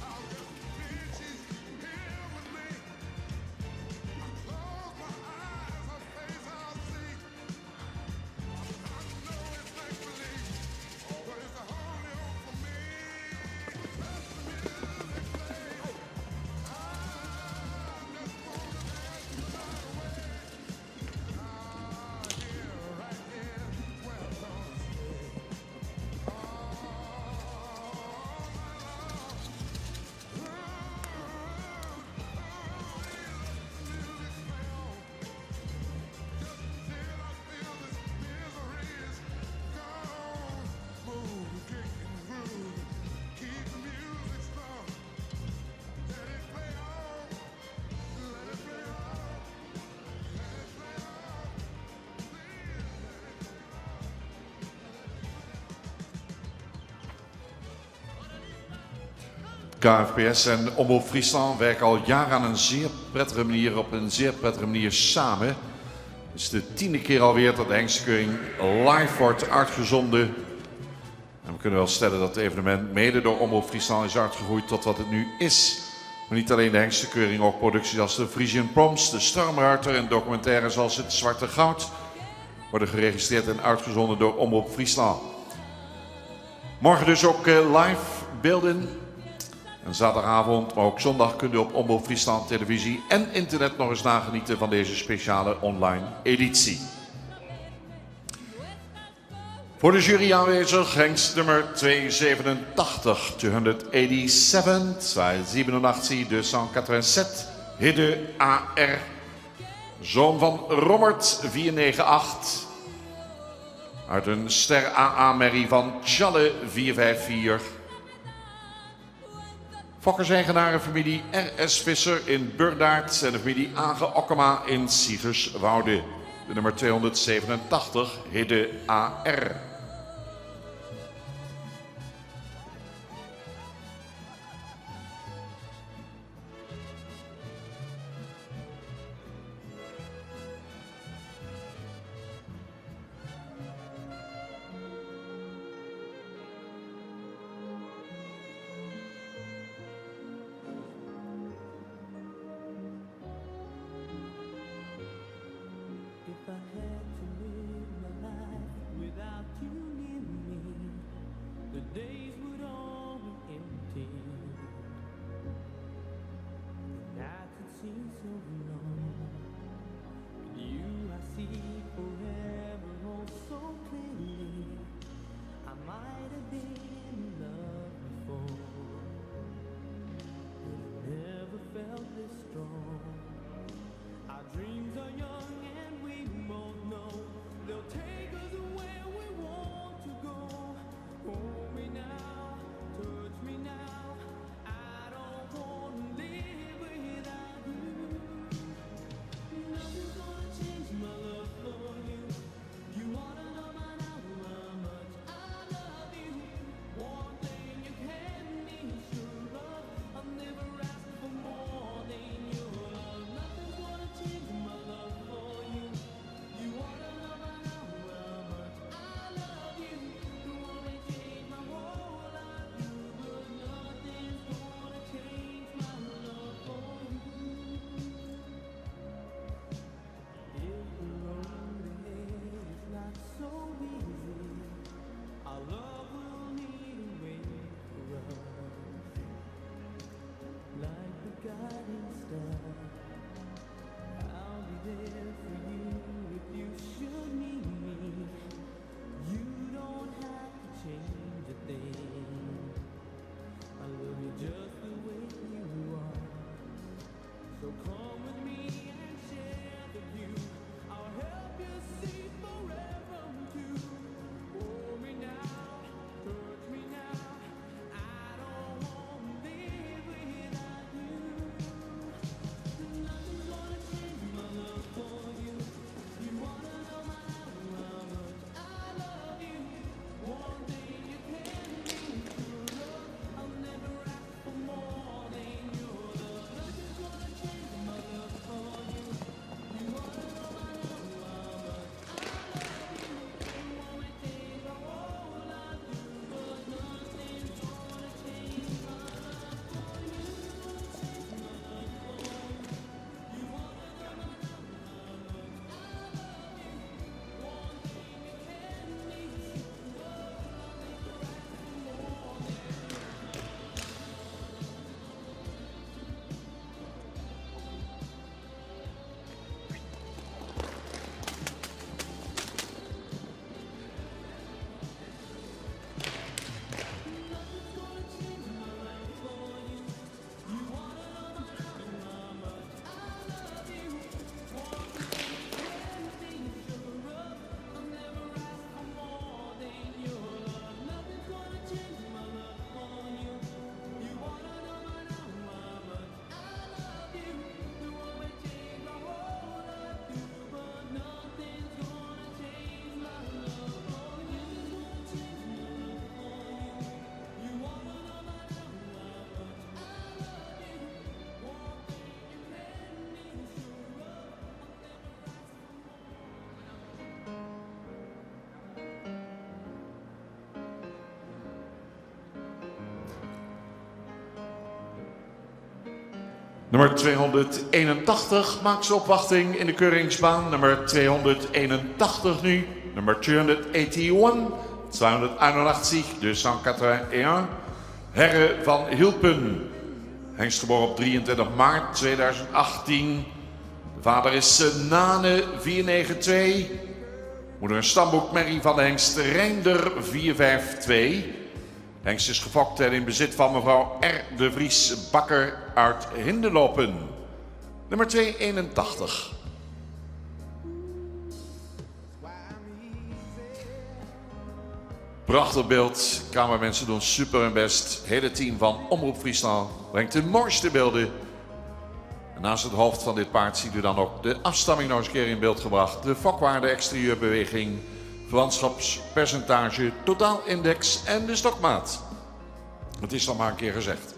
I'll just believe she's here with me. I close my eyes, her face I'll see. I know it's make believe, but it's the only hope for me. Let the music play. I just wanna dance the night away. Right here where I'm gonna stay. KFPS en Omroep Friesland werken al jaren aan een zeer prettige manier, op een zeer prettige manier samen. Het is de 10e keer alweer dat de Hengstekeuring live wordt uitgezonden. En we kunnen wel stellen dat het evenement mede door Omroep Friesland is uitgegroeid tot wat het nu is. Maar niet alleen de Hengstekeuring, ook producties als de Frisian Proms, de Stormruiter en documentaires als Het Zwarte Goud worden geregistreerd en uitgezonden door Omroep Friesland. Morgen dus ook live beelden. En zaterdagavond, maar ook zondag kunt u op Omroep Friesland televisie en internet nog eens nagenieten van deze speciale online editie. Voor de jury aanwezig, hengst nummer 287, 287, 287, Hidde AR. Zoon van Rommert, 498. Uit een ster AA-merrie van Challe 454. Fokkerseigenarenfamilie R.S. Visser in Burdaert en de familie Age Okkema in Siegerswoude. De nummer 287, Hidde AR. If I had to live my life without you near me, the days would all be empty. The nights would seem so long. With you I see forever oh so clearly. I might have been in love before, but I never felt this strong. Our dreams are young and we both know they'll take us where we want to go. Hold me now, touch me now. I don't want to live without you. Nothing's gonna change my love for you. You wanna know by now how much I love you. One thing you can be sure of, I'll never ask for more than your love. Nothing's gonna change my love for you. You wanna know by now how much I love you. You wanna change my whole life, but nothing's gonna change my love for you. If the road ahead is not so easy, our love will need a way for us. Like the guiding star, I'll be there for you if you should need me. You don't have to change a thing. I love you just the way you are. So come with me and share the view. I'll help you see forever too. Hold me now, touch me now. I don't want to live without you. Nothing's gonna change my love for you. You wanna know how much I love you. One thing you can be sure of, I'll never ask for more than your love. Nothing's gonna change my love for you. You wanna know how much I love you. You wanna take my whole life, but nothing's gonna change my love for you. Change my love for you. You wanna know how much I love you. One thing you can be sure of, I'll never ask for more than Nummer 281 maakt zijn opwachting in de keuringsbaan. Nummer 281 nu. Nummer 281. 281, 281. Herre van Hilpen. Hengst geboren op 23 maart 2018. De vader is Nane 492. Moeder een stamboekmerrie van de hengst Reinder 452. De hengst is gefokt en in bezit van mevrouw R. de Vries Bakker uit Hindelopen. Nummer 281. Prachtig beeld. Cameramensen doen super hun best. Het hele team van Omroep Friesland brengt de mooiste beelden. En naast het hoofd van dit paard ziet u dan ook de afstamming nog eens een keer in beeld gebracht. De vakwaarde, exterieurbeweging, verwantschapspercentage, totaalindex en de stokmaat. Het is dan maar een keer gezegd.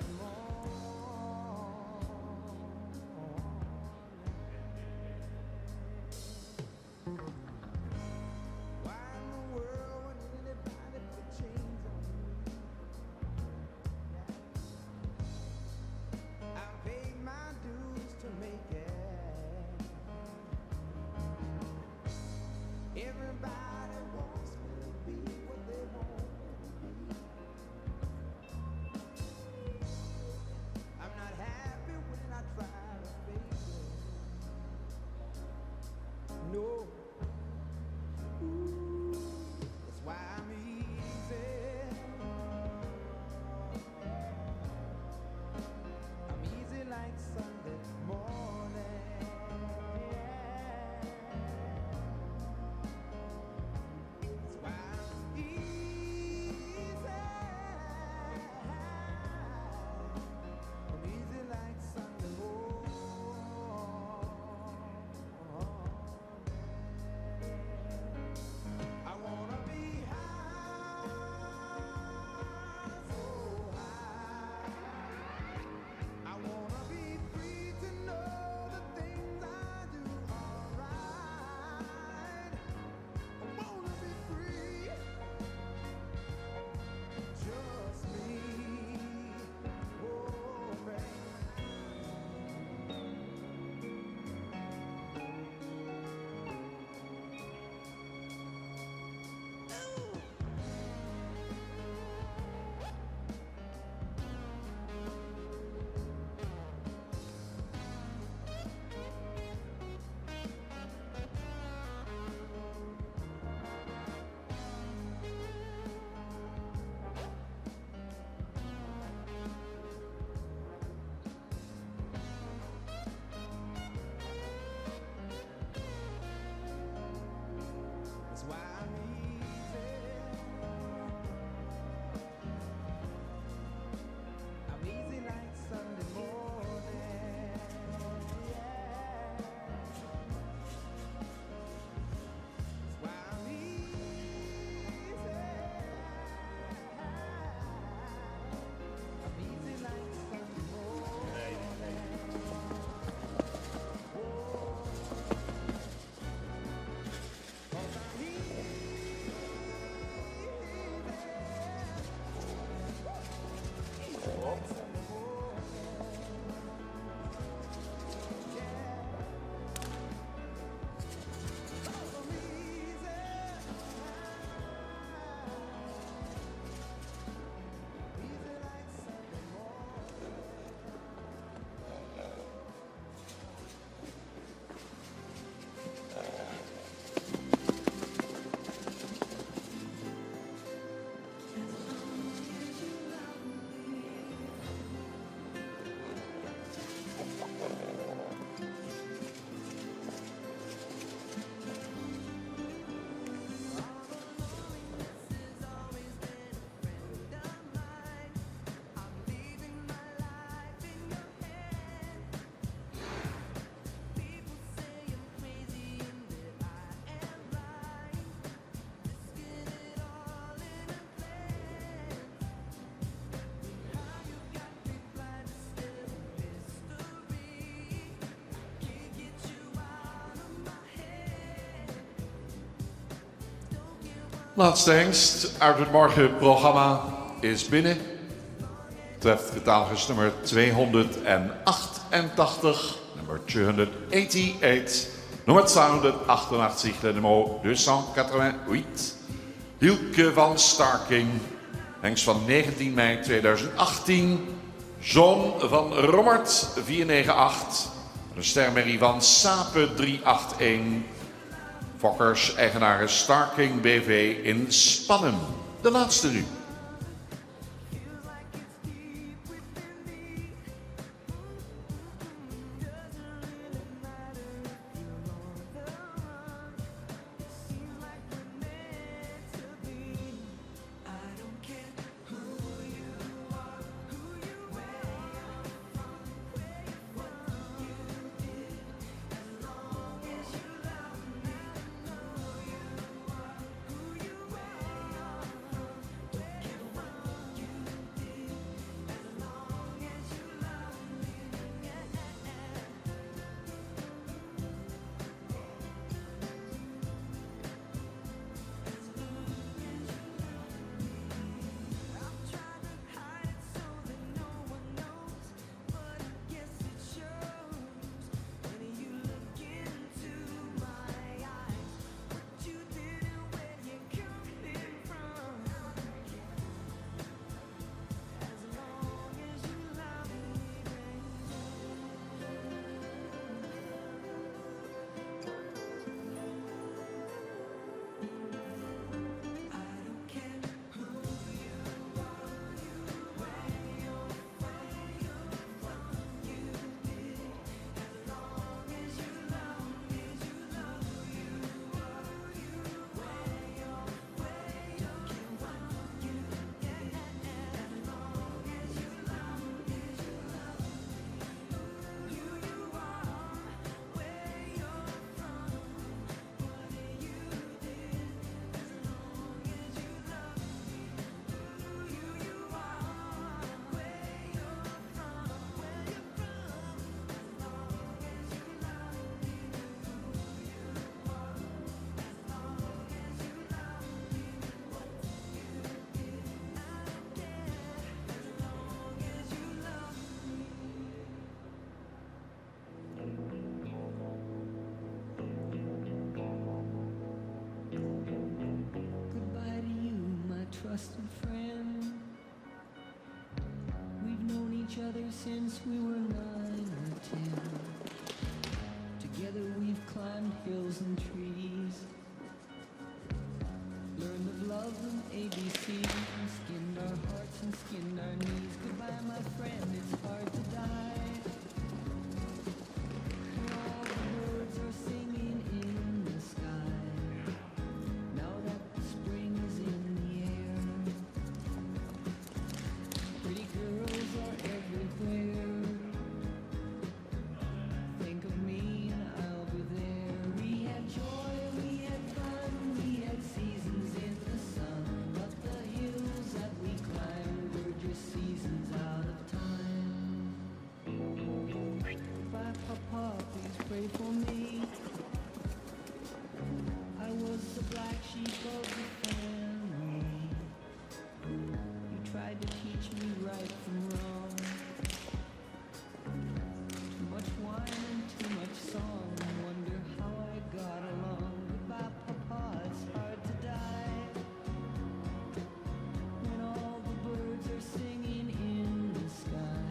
Laatste hengst uit het morgenprogramma is binnen. Treft getalgers nummer 288, nummer 288, nummer 288, le numéro 288. Hielke van Starking, hengst van 19 mei 2018. John van Rommert, 498. Een stermerrie van Sape 381. Fokkers, eigenaren Starking BV in Spannen. De laatste nu. I trusted friend. We've known each other since we were 9 or 10. Together we've climbed hills and trees, learned of love and ABC, and skinned our hearts and skinned our knees. Goodbye, my friend, it's hard to die. When all the birds are singing in the sky, now that the spring is in the air. Pretty girls are everywhere. Think of me and I'll be there. We had joy, we had fun, we had seasons in the sun, but the hills that we climbed were just seasons out of time. Bye, Papa, please pray for me. I was the black sheep of the family. You tried to teach me right from wrong. Too much wine and too much song. Wonder how I got along. Goodbye, Papa, it's hard to die. When all the birds are singing in the sky,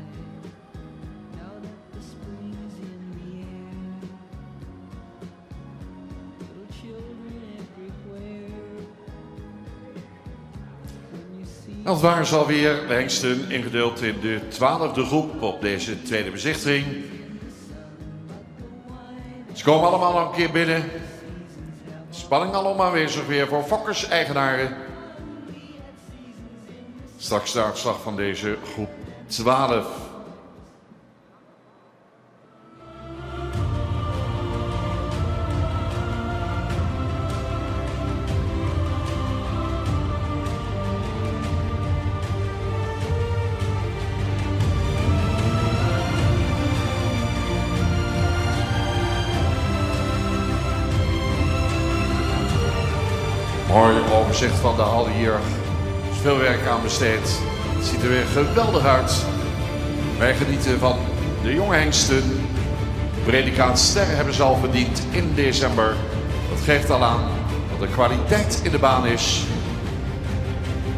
now that the spring's in the air. Little children everywhere. When you see Dat waren ze alweer, de hengsten, ingedeeld in de 12e groep op deze tweede bezichtiging. Ze komen allemaal nog een keer binnen. Spanning alom aanwezig weer voor Fokkers-eigenaren. Straks de uitslag van deze groep 12. Mooi overzicht van de hal hier. Er is veel werk aan besteed. Het ziet er weer geweldig uit. Wij genieten van de jonge hengsten. Predicaat sterren hebben ze al verdiend in december. Dat geeft al aan dat de kwaliteit in de baan is.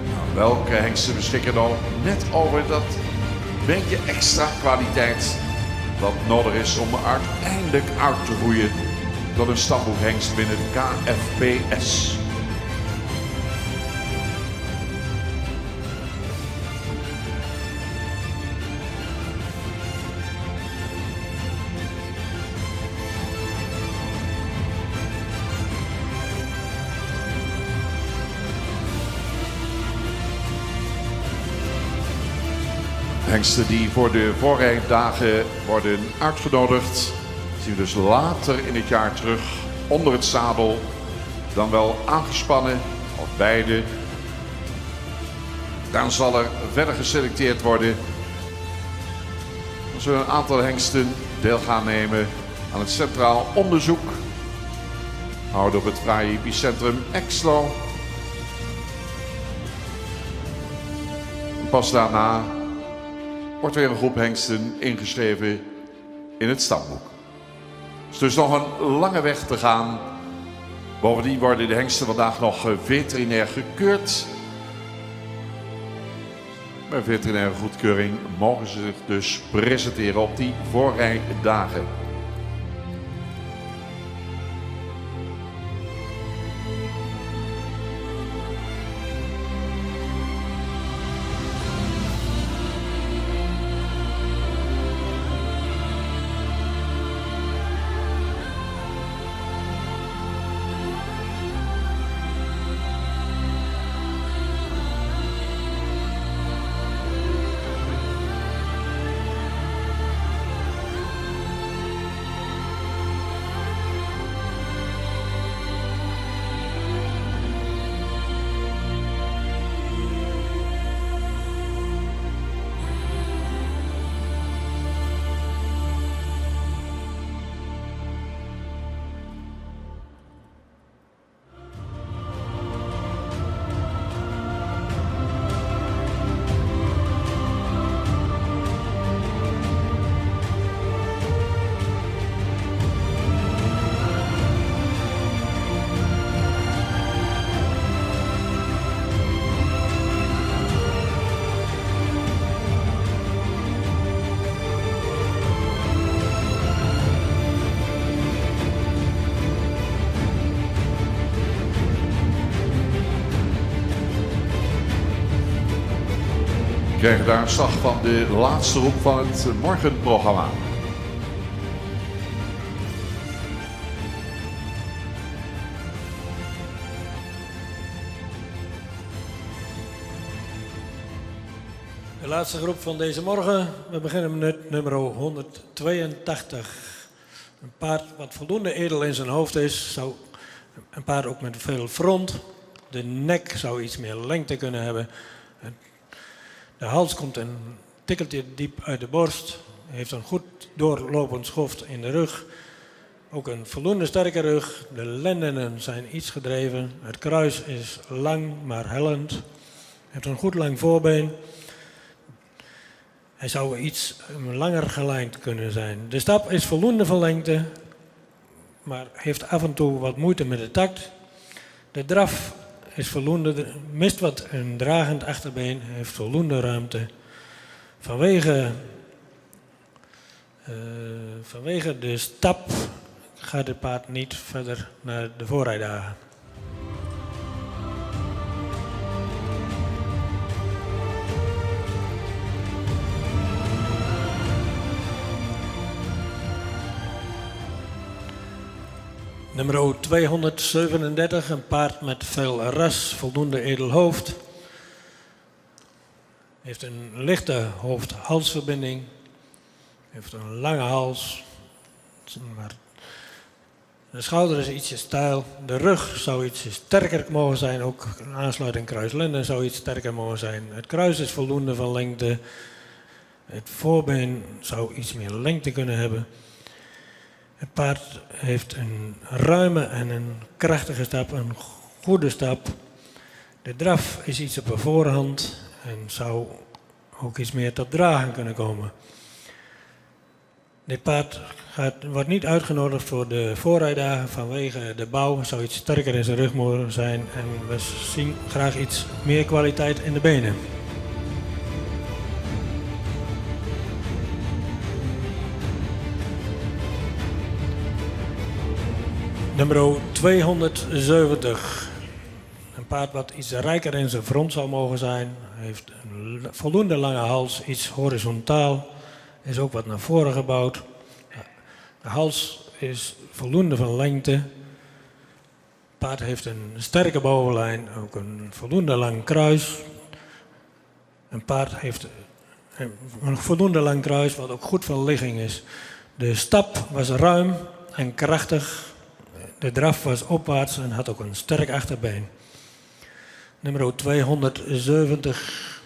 Nou, welke hengsten beschikken dan net over dat beetje extra kwaliteit wat nodig is om uiteindelijk uit te groeien tot een stamboekhengst binnen het KFPS. Hengsten die voor de voorrijdagen worden uitgenodigd, zien we dus later in het jaar terug onder het zadel, dan wel aangespannen of beide. Dan zal er verder geselecteerd worden. Dan zullen een aantal hengsten deel gaan nemen aan het centraal onderzoek, gehouden op het Vrije Epicentrum Exlo. En pas daarna wordt weer een groep hengsten ingeschreven in het stamboek. Er is dus nog een lange weg te gaan. Bovendien worden de hengsten vandaag nog veterinair gekeurd. Bij veterinaire goedkeuring mogen ze zich dus presenteren op die voorrijdagen. krijgen daar een slag van de laatste roep van het morgenprogramma. De laatste groep van deze morgen. We beginnen met nummer 182. Een paard wat voldoende edel in zijn hoofd is. Zou een paard ook met veel front. De nek zou iets meer lengte kunnen hebben. De hals komt een tikkeltje diep uit de borst. Heeft een goed doorlopend schoft in de rug. Ook een voldoende sterke rug. De lendenen zijn iets gedreven. Het kruis is lang maar hellend. Heeft een goed lang voorbeen. Hij zou iets langer gelijnd kunnen zijn. De stap is voldoende van lengte, maar heeft af en toe wat moeite met de takt. De draf is voldoende, mist wat een dragend achterbeen, heeft voldoende ruimte. Vanwege de stap gaat het paard niet verder naar de voorrijdagen. Nummer 237, een paard met veel ras, voldoende edel hoofd. Heeft een lichte hoofd-halsverbinding. Heeft een lange hals. Maar de schouder is ietsje steil. De rug zou ietsje sterker mogen zijn. Ook een aansluiting kruis-lenden zou iets sterker mogen zijn. Het kruis is voldoende van lengte. Het voorbeen zou iets meer lengte kunnen hebben. Het paard heeft een ruime en een krachtige stap, een goede stap. De draf is iets op de voorhand en zou ook iets meer tot dragen kunnen komen. Dit paard wordt niet uitgenodigd voor de voorrijdagen vanwege de bouw. Het zou iets sterker in zijn rug moeten zijn en we zien graag iets meer kwaliteit in de benen. Nummer 270. Een paard wat iets rijker in zijn front zou mogen zijn. Heeft een voldoende lange hals, iets horizontaal. Is ook wat naar voren gebouwd. De hals is voldoende van lengte. Het paard heeft een sterke bovenlijn, ook een voldoende lang kruis. Een paard heeft een voldoende lang kruis wat ook goed van ligging is. De stap was ruim en krachtig. De draf was opwaarts en had ook een sterk achterbeen. Nummer 270.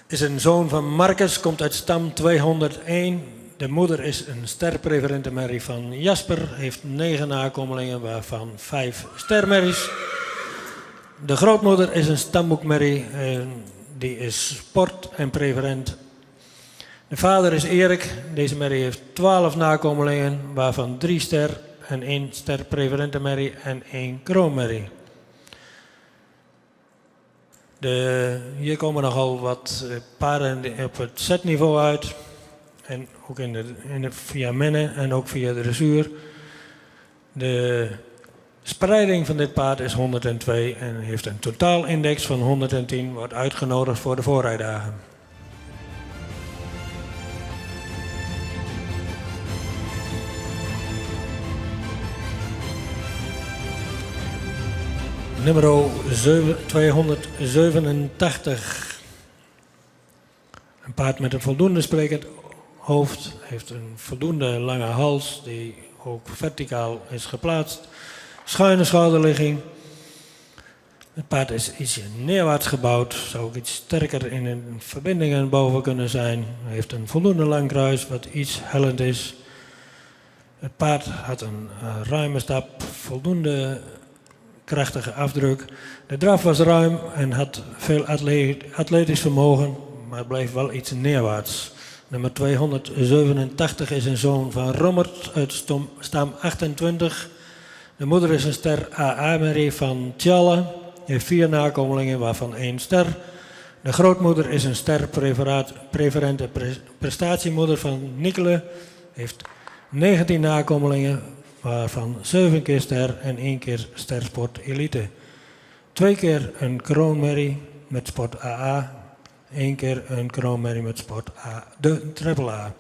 Is een zoon van Marcus, komt uit stam 201. De moeder is een sterpreferente merrie van Jasper. Heeft 9 nakomelingen, waarvan 5 stermerries. De grootmoeder is een stamboekmerrie. Die is sport en preferent. De vader is Erik. Deze merrie heeft 12 nakomelingen, waarvan 3 ster en 1 ster preferente merrie en 1 kroonmerrie. Hier komen nogal wat paarden op het zetniveau uit. En ook via mennen en ook via de dressuur. De spreiding van dit paard is 102 en heeft een totaalindex van 110. Wordt uitgenodigd voor de voorrijdagen. Nummer 287. Een paard met een voldoende sprekend hoofd. Heeft een voldoende lange hals die ook verticaal is geplaatst. Schuine schouderligging. Het paard is ietsje neerwaarts gebouwd. Zou ook iets sterker in de verbindingen boven kunnen zijn. Hij heeft een voldoende lang kruis wat iets hellend is. Het paard had een ruime stap. Voldoende krachtige afdruk. De draf was ruim en had veel atletisch vermogen, maar bleef wel iets neerwaarts. Nummer 287 is een zoon van Rommert uit stam 28. De moeder is een ster AA-merrie van Tjalle. Heeft 4 nakomelingen, waarvan 1 ster. De grootmoeder is een ster preferente prestatiemoeder van Nikkelen. Heeft 19 nakomelingen, waarvan 7 keer ster en 1 keer stersport elite. 2 keer een kroonmerrie met sport AA, 1 keer een kroonmerrie met sport A, de triple A.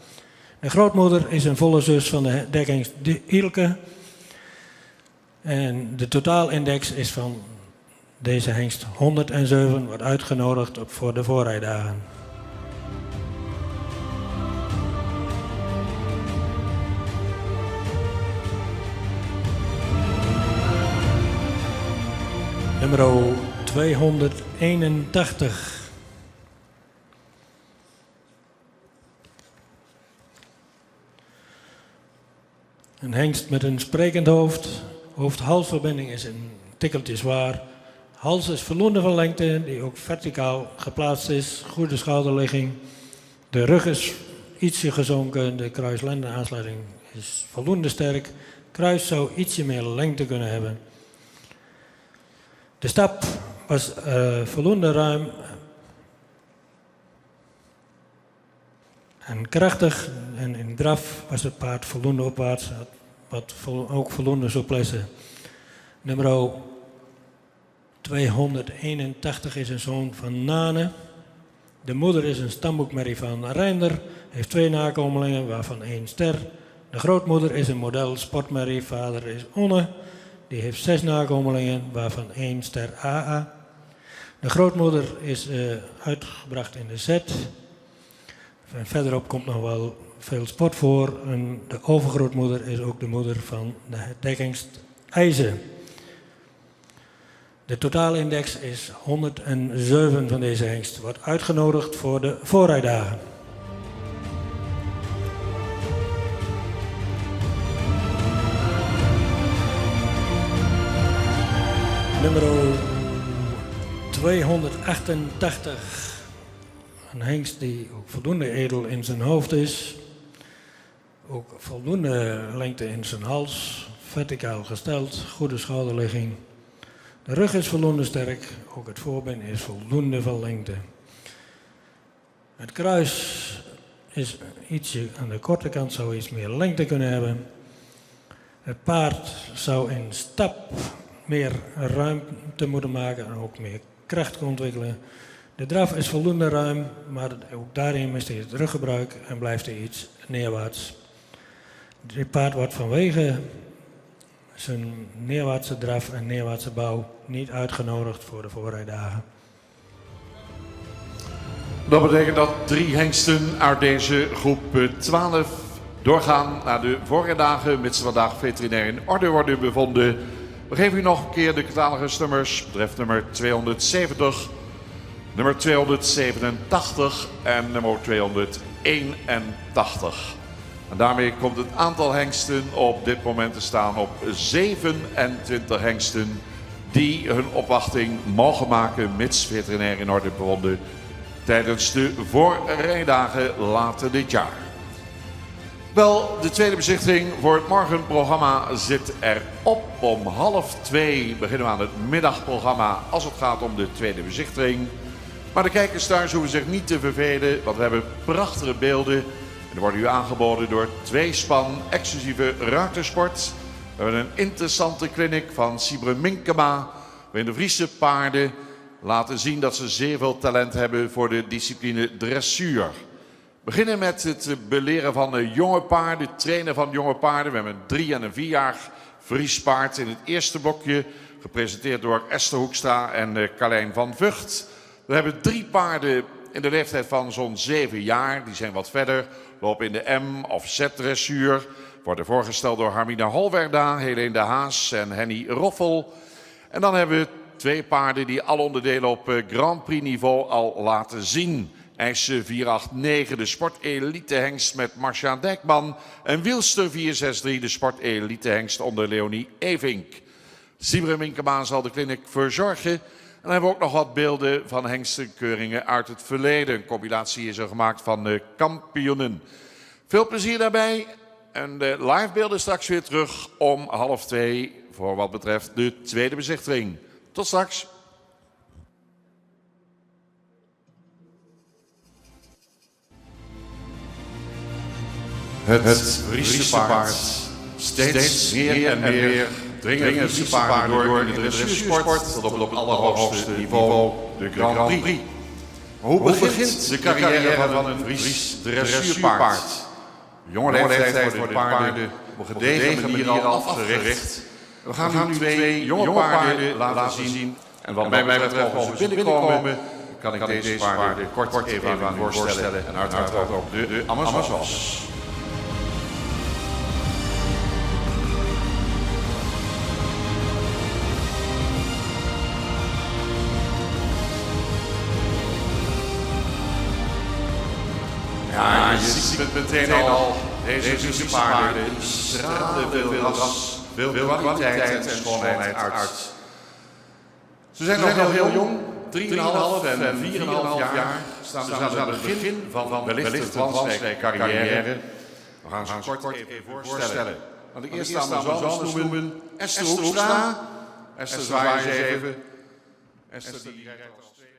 De grootmoeder is een volle zus van de dekhengst Ilke. En de totaalindex is van deze hengst 107, wordt uitgenodigd voor de voorrijdagen. Nummer 281. Een hengst met een sprekend hoofd. Hoofd-halsverbinding is een tikkeltje zwaar. Hals is voldoende van lengte, die ook verticaal geplaatst is. Goede schouderligging. De rug is ietsje gezonken. De kruis-lenden-aansluiting is voldoende sterk. Kruis zou ietsje meer lengte kunnen hebben. De stap was voldoende ruim en krachtig. En in draf was het paard voldoende opwaarts, had ook voldoende souplesse. Nummer 281 is een zoon van Nane. De moeder is een stamboekmerrie van Reinder, heeft 2 nakomelingen, waarvan 1 ster. De grootmoeder is een model sportmerrie, vader is Onne. Die heeft 6 nakomelingen, waarvan 1 ster AA. De grootmoeder is uitgebracht in de Z. En verderop komt nog wel veel sport voor. En de overgrootmoeder is ook de moeder van de dekhengst IJzen. De totaalindex is 107 van deze hengst. Wordt uitgenodigd voor de voorrijdagen. Nummer 288. Een hengst die ook voldoende edel in zijn hoofd is. Ook voldoende lengte in zijn hals. Verticaal gesteld. Goede schouderligging. De rug is voldoende sterk. Ook het voorbeen is voldoende van lengte. Het kruis is ietsje aan de korte kant. Zou iets meer lengte kunnen hebben. Het paard zou in stap meer ruimte moeten maken en ook meer kracht ontwikkelen. De draf is voldoende ruim, maar ook daarin mist hij het ruggebruik en blijft hij iets neerwaarts. Dit paard wordt vanwege zijn neerwaartse draf en neerwaartse bouw niet uitgenodigd voor de voorrijdagen. Dat betekent dat 3 hengsten uit deze groep 12 doorgaan naar de voorrijdagen, mits ze vandaag veterinair in orde worden bevonden. We geven u nog een keer de catalogusnummers, betreft nummer 270, nummer 287 en nummer 281. En daarmee komt het aantal hengsten op dit moment te staan op 27 hengsten die hun opwachting mogen maken, mits veterinair in orde bevonden, tijdens de voorrijdagen later dit jaar. Wel, de tweede bezichtiging voor het morgenprogramma zit erop. Om 1:30 beginnen we aan het middagprogramma als het gaat om de tweede bezichtiging. Maar de kijkers thuis hoeven zich niet te vervelen, want we hebben prachtige beelden. En die worden u aangeboden door 2 span exclusieve ruitersport. We hebben een interessante clinic van Sibre Minkema, waarin de Friese paarden laten zien dat ze zeer veel talent hebben voor de discipline dressuur. We beginnen met het beleren van jonge paarden, trainen van jonge paarden. We hebben een 3- en een 4-jarig Fries paard in het eerste blokje, gepresenteerd door Esther Hoekstra en Carlijn van Vught. We hebben 3 paarden in de leeftijd van zo'n 7 jaar. Die zijn wat verder, lopen in de M- of Z-dressuur. Worden voorgesteld door Harmina Holwerda, Helene de Haas en Henny Roffel. En dan hebben we 2 paarden die alle onderdelen op Grand Prix niveau al laten zien. IJsje 489, de sportelite-hengst met Marcia Dijkman. En Wielster 463, de sportelite-hengst onder Leonie Evink. Sibre Minkema zal de clinic verzorgen. En dan hebben we ook nog wat beelden van hengstenkeuringen uit het verleden. Een compilatie is er gemaakt van kampioenen. Veel plezier daarbij. En de live beelden straks weer terug om 1:30 voor wat betreft de tweede bezichtiging. Tot straks. Het Friese paard Steeds meer en meer dringen Friese paarden door in de dressuursport tot op het allerhoogste niveau, de Grand Prix. Hoe begint de carrière van een Fries dressuurpaard? Jonge leeftijd worden de paarden op een gedegen manier al afgericht. We gaan nu twee jonge paarden laten zien. En wat mij betreft, als ze binnenkomen, kan ik deze paarden kort even aan u voorstellen. En uiteraard ook de Amazones. Ja, je ziet het meteen al, deze Friese paarden die stralen veel ras, veel kwaliteit en schoonheid uit. Ze zijn nog heel jong, 3,5 en 4,5 jaar, staan ze aan het begin van wellicht een glansrijke carrière. We gaan ze kort even voorstellen. Want de eerste Amazones noemen Esther Hoekstra. Esther, zwaai eens even. Esther die rijdt als tweede.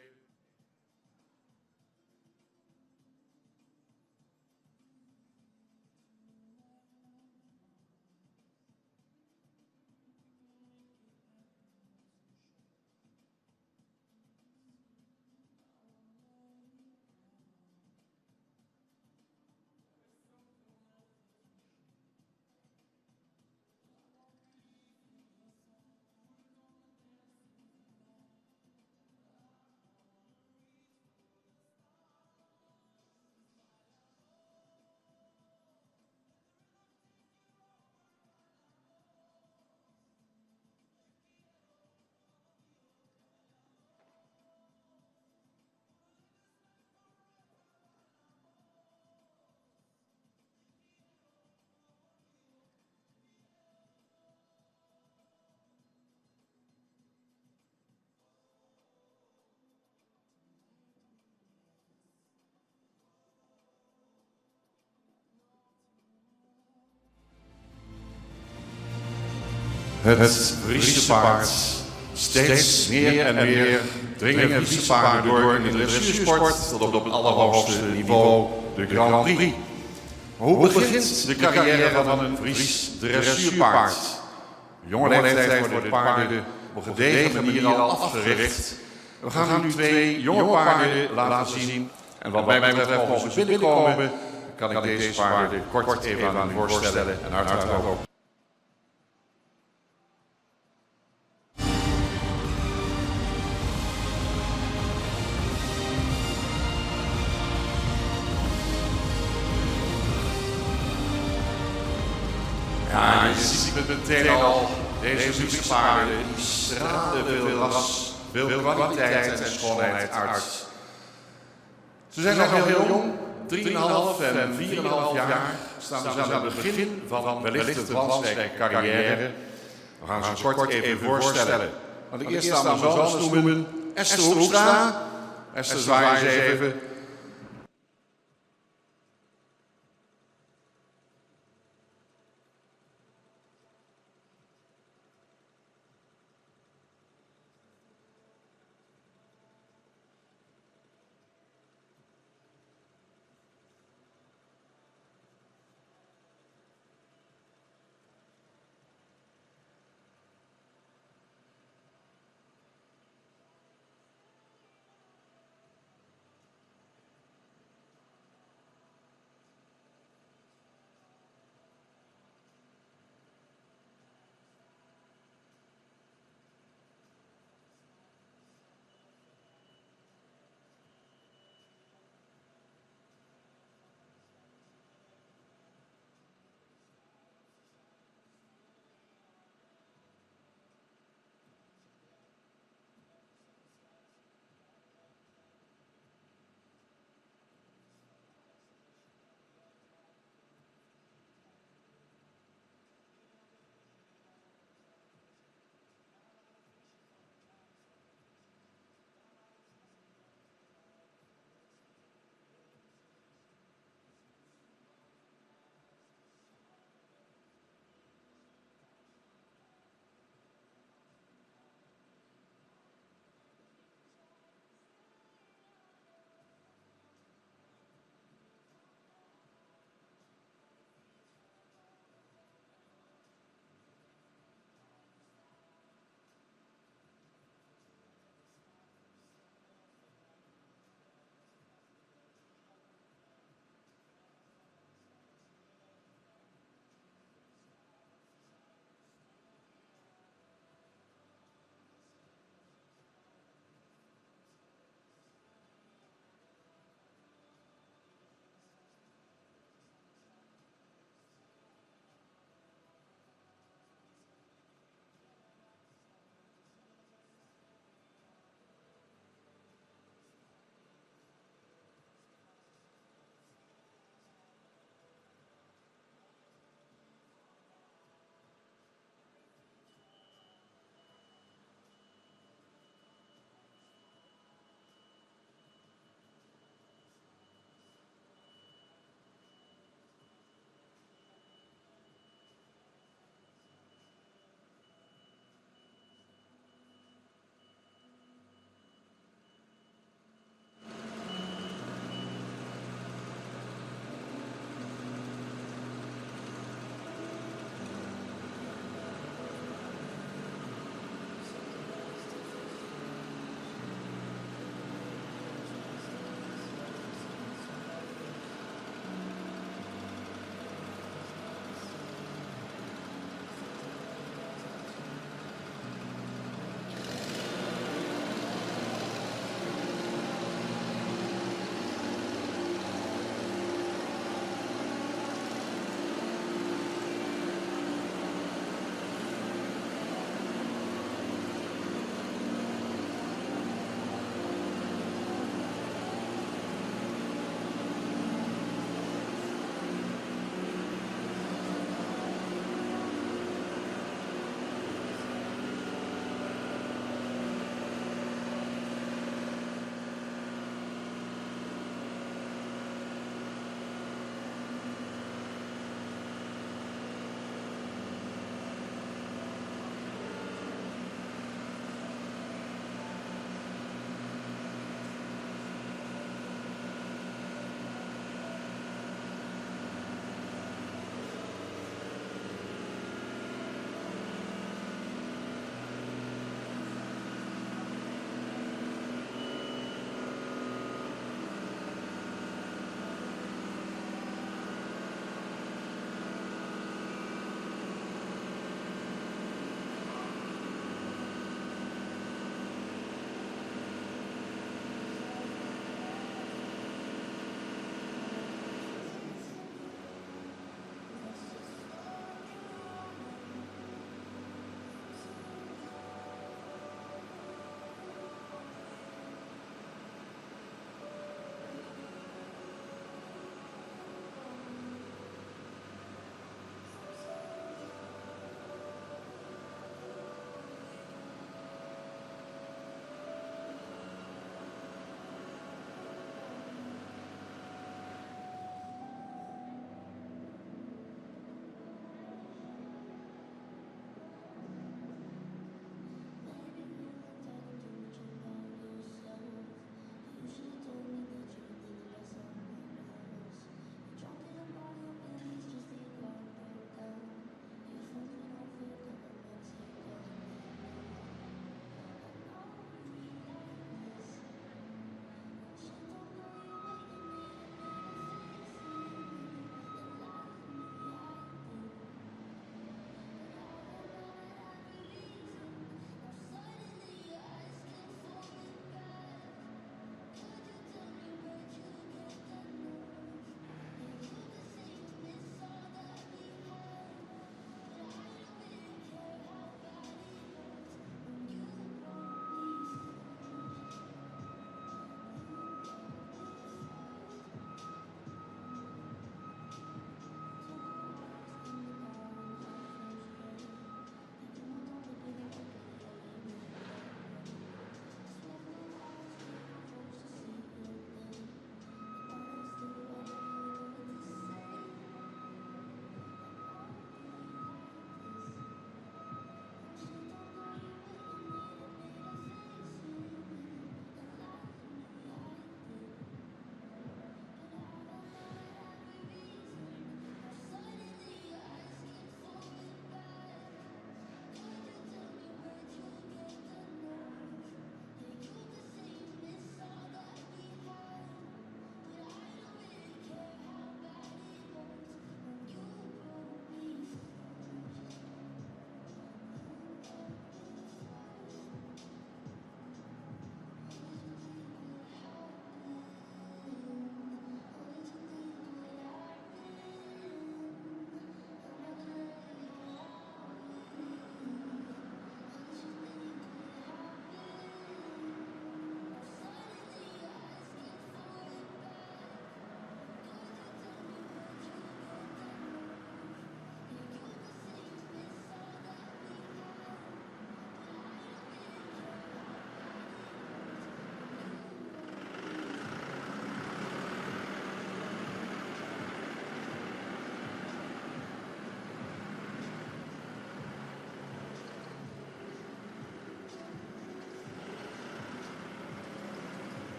Het Friese paard. Steeds meer en meer dringen Friese paarden door in de dressuursport tot op het allerhoogste niveau, de Grand Prix. Hoe begint de carrière van een Fries dressuurpaard? Jonge leeftijd worden de paarden op een gedegen manier al afgericht. We gaan nu twee jonge paarden laten zien. En wat mij betreft, als ze binnenkomen, kan ik deze paarden kort even aan u voorstellen. En uiteraard ook. Ja, je ziet het meteen al, deze Friese paarden die stralen veel ras, veel kwaliteit en schoonheid uit. Ze zijn nog heel jong, 3,5 en 4,5 jaar, staan ze aan het begin van wellicht een glansrijke carrière. We gaan ze kort even voorstellen. Want de eerste Amazones noemen Esther Hoekstra. Esther, zwaai eens even.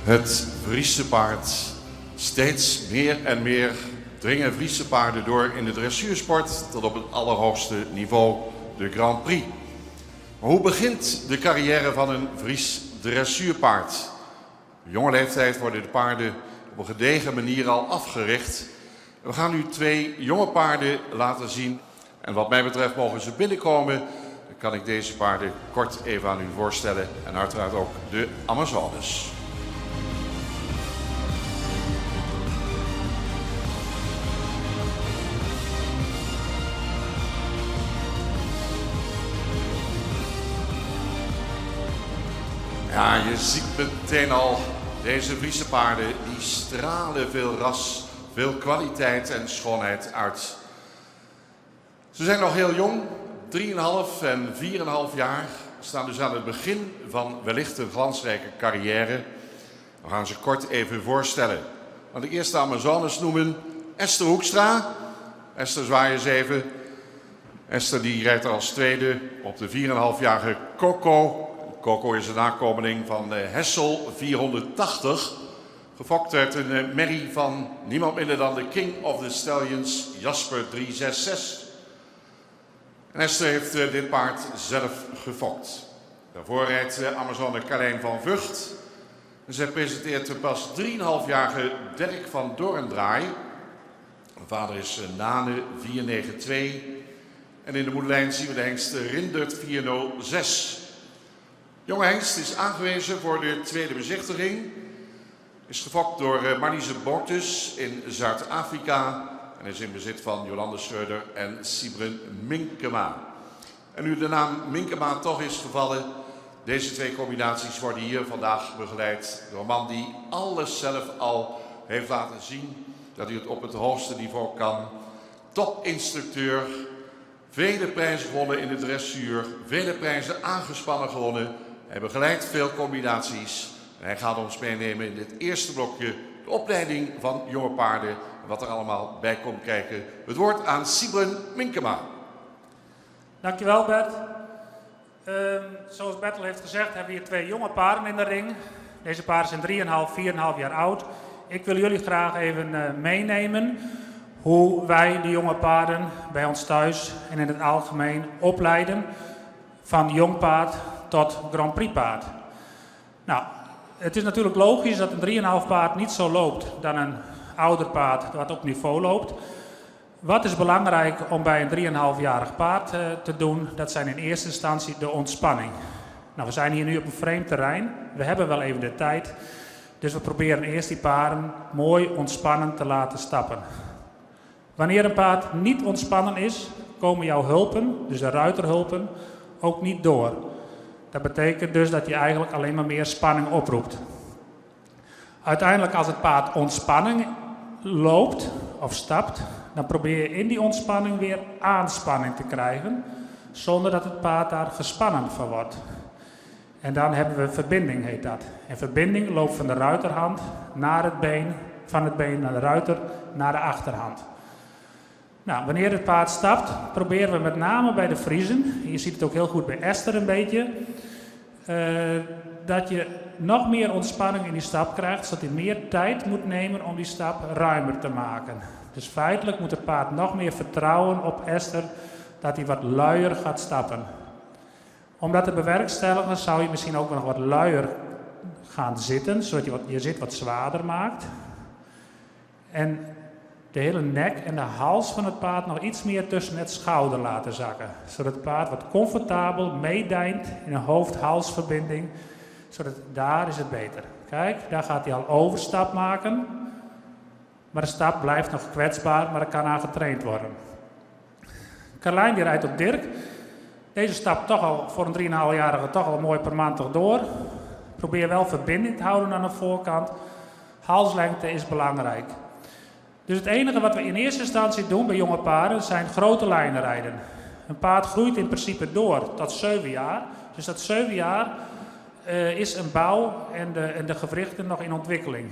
Het Friese paard. Steeds meer en meer dringen Friese paarden door in de dressuursport tot op het allerhoogste niveau, de Grand Prix. Maar hoe begint de carrière van een Fries dressuurpaard? Op jonge leeftijd worden de paarden op een gedegen manier al afgericht. We gaan nu 2 jonge paarden laten zien. En wat mij betreft mogen ze binnenkomen. Dan kan ik deze paarden kort even aan u voorstellen. En uiteraard ook de Amazones. Ja, je ziet meteen al, deze Friese paarden, die stralen veel ras, veel kwaliteit en schoonheid uit. Ze zijn nog heel jong, 3,5 en 4,5 jaar, staan dus aan het begin van wellicht een glansrijke carrière. We gaan ze kort even voorstellen. Laat ik eerst de Amazones noemen, Esther Hoekstra. Esther, zwaai eens even. Esther die rijdt er als tweede op de 4,5-jarige Coco. Coco is een nakomeling van Hessel 480. Gefokt werd een merrie van niemand minder dan de King of the Stallions, Jasper 366. En Esther heeft dit paard zelf gefokt. Daarvoor rijdt Amazone Carlijn van Vught. En zij presenteert de pas 3,5-jarige Dirk van Dorendraai. Mijn vader is Nane 492. En in de moederlijn zien we de hengst Rindert 406. Jonge hengst is aangewezen voor de tweede bezichtiging. Is gefokt door Marliese Bortus in Zuid-Afrika. En is in bezit van Jolande Schreuder en Sibren Minkema. En nu de naam Minkema toch is gevallen. Deze 2 combinaties worden hier vandaag begeleid door een man die alles zelf al heeft laten zien. Dat hij het op het hoogste niveau kan. Topinstructeur. Vele prijzen gewonnen in de dressuur. Vele prijzen aangespannen gewonnen. Hij begeleidt veel combinaties. En hij gaat ons meenemen in dit eerste blokje. De opleiding van jonge paarden. En wat er allemaal bij komt kijken. Het woord aan Sibren Minkema. Dankjewel Bert. Zoals Bertel heeft gezegd hebben we hier 2 jonge paarden in de ring. Deze paarden zijn 3,5, 4,5 jaar oud. Ik wil jullie graag even meenemen hoe wij de jonge paarden bij ons thuis en in het algemeen opleiden van jong paard tot Grand Prix paard. Nou, het is natuurlijk logisch dat een 3,5 paard niet zo loopt dan een ouder paard wat op niveau loopt. Wat is belangrijk om bij een 3,5-jarig paard te doen? Dat zijn in eerste instantie de ontspanning. Nou, we zijn hier nu op een vreemd terrein. We hebben wel even de tijd. Dus we proberen eerst die paarden mooi ontspannen te laten stappen. Wanneer een paard niet ontspannen is, komen jouw hulpen, dus de ruiterhulpen, ook niet door. Dat betekent dus dat je eigenlijk alleen maar meer spanning oproept. Uiteindelijk als het paard ontspanning loopt of stapt, dan probeer je in die ontspanning weer aanspanning te krijgen, zonder dat het paard daar gespannen van wordt. En dan hebben we verbinding, heet dat. En verbinding loopt van de ruiterhand naar het been, van het been naar de ruiter, naar de achterhand. Nou, wanneer het paard stapt, proberen we met name bij de Friezen, je ziet het ook heel goed bij Esther een beetje, dat je nog meer ontspanning in die stap krijgt, zodat hij meer tijd moet nemen om die stap ruimer te maken. Dus feitelijk moet het paard nog meer vertrouwen op Esther, dat hij wat luier gaat stappen. Om dat te bewerkstelligen zou je misschien ook nog wat luier gaan zitten, zodat je je zit wat zwaarder maakt. En de hele nek en de hals van het paard nog iets meer tussen het schouder laten zakken. Zodat het paard wat comfortabel meedijnt in een hoofd-halsverbinding. Zodat daar is het beter. Kijk, daar gaat hij al overstap maken. Maar de stap blijft nog kwetsbaar, maar er kan aan getraind worden. Carlijn die rijdt op Dirk. Deze stap toch al voor een 3,5-jarige toch al mooi permantig door. Probeer wel verbinding te houden aan de voorkant. Halslengte is belangrijk. Dus het enige wat we in eerste instantie doen bij jonge paarden zijn grote lijnen rijden. Een paard groeit in principe door tot 7 jaar. Dus dat 7 jaar is een bouw en de gewrichten nog in ontwikkeling.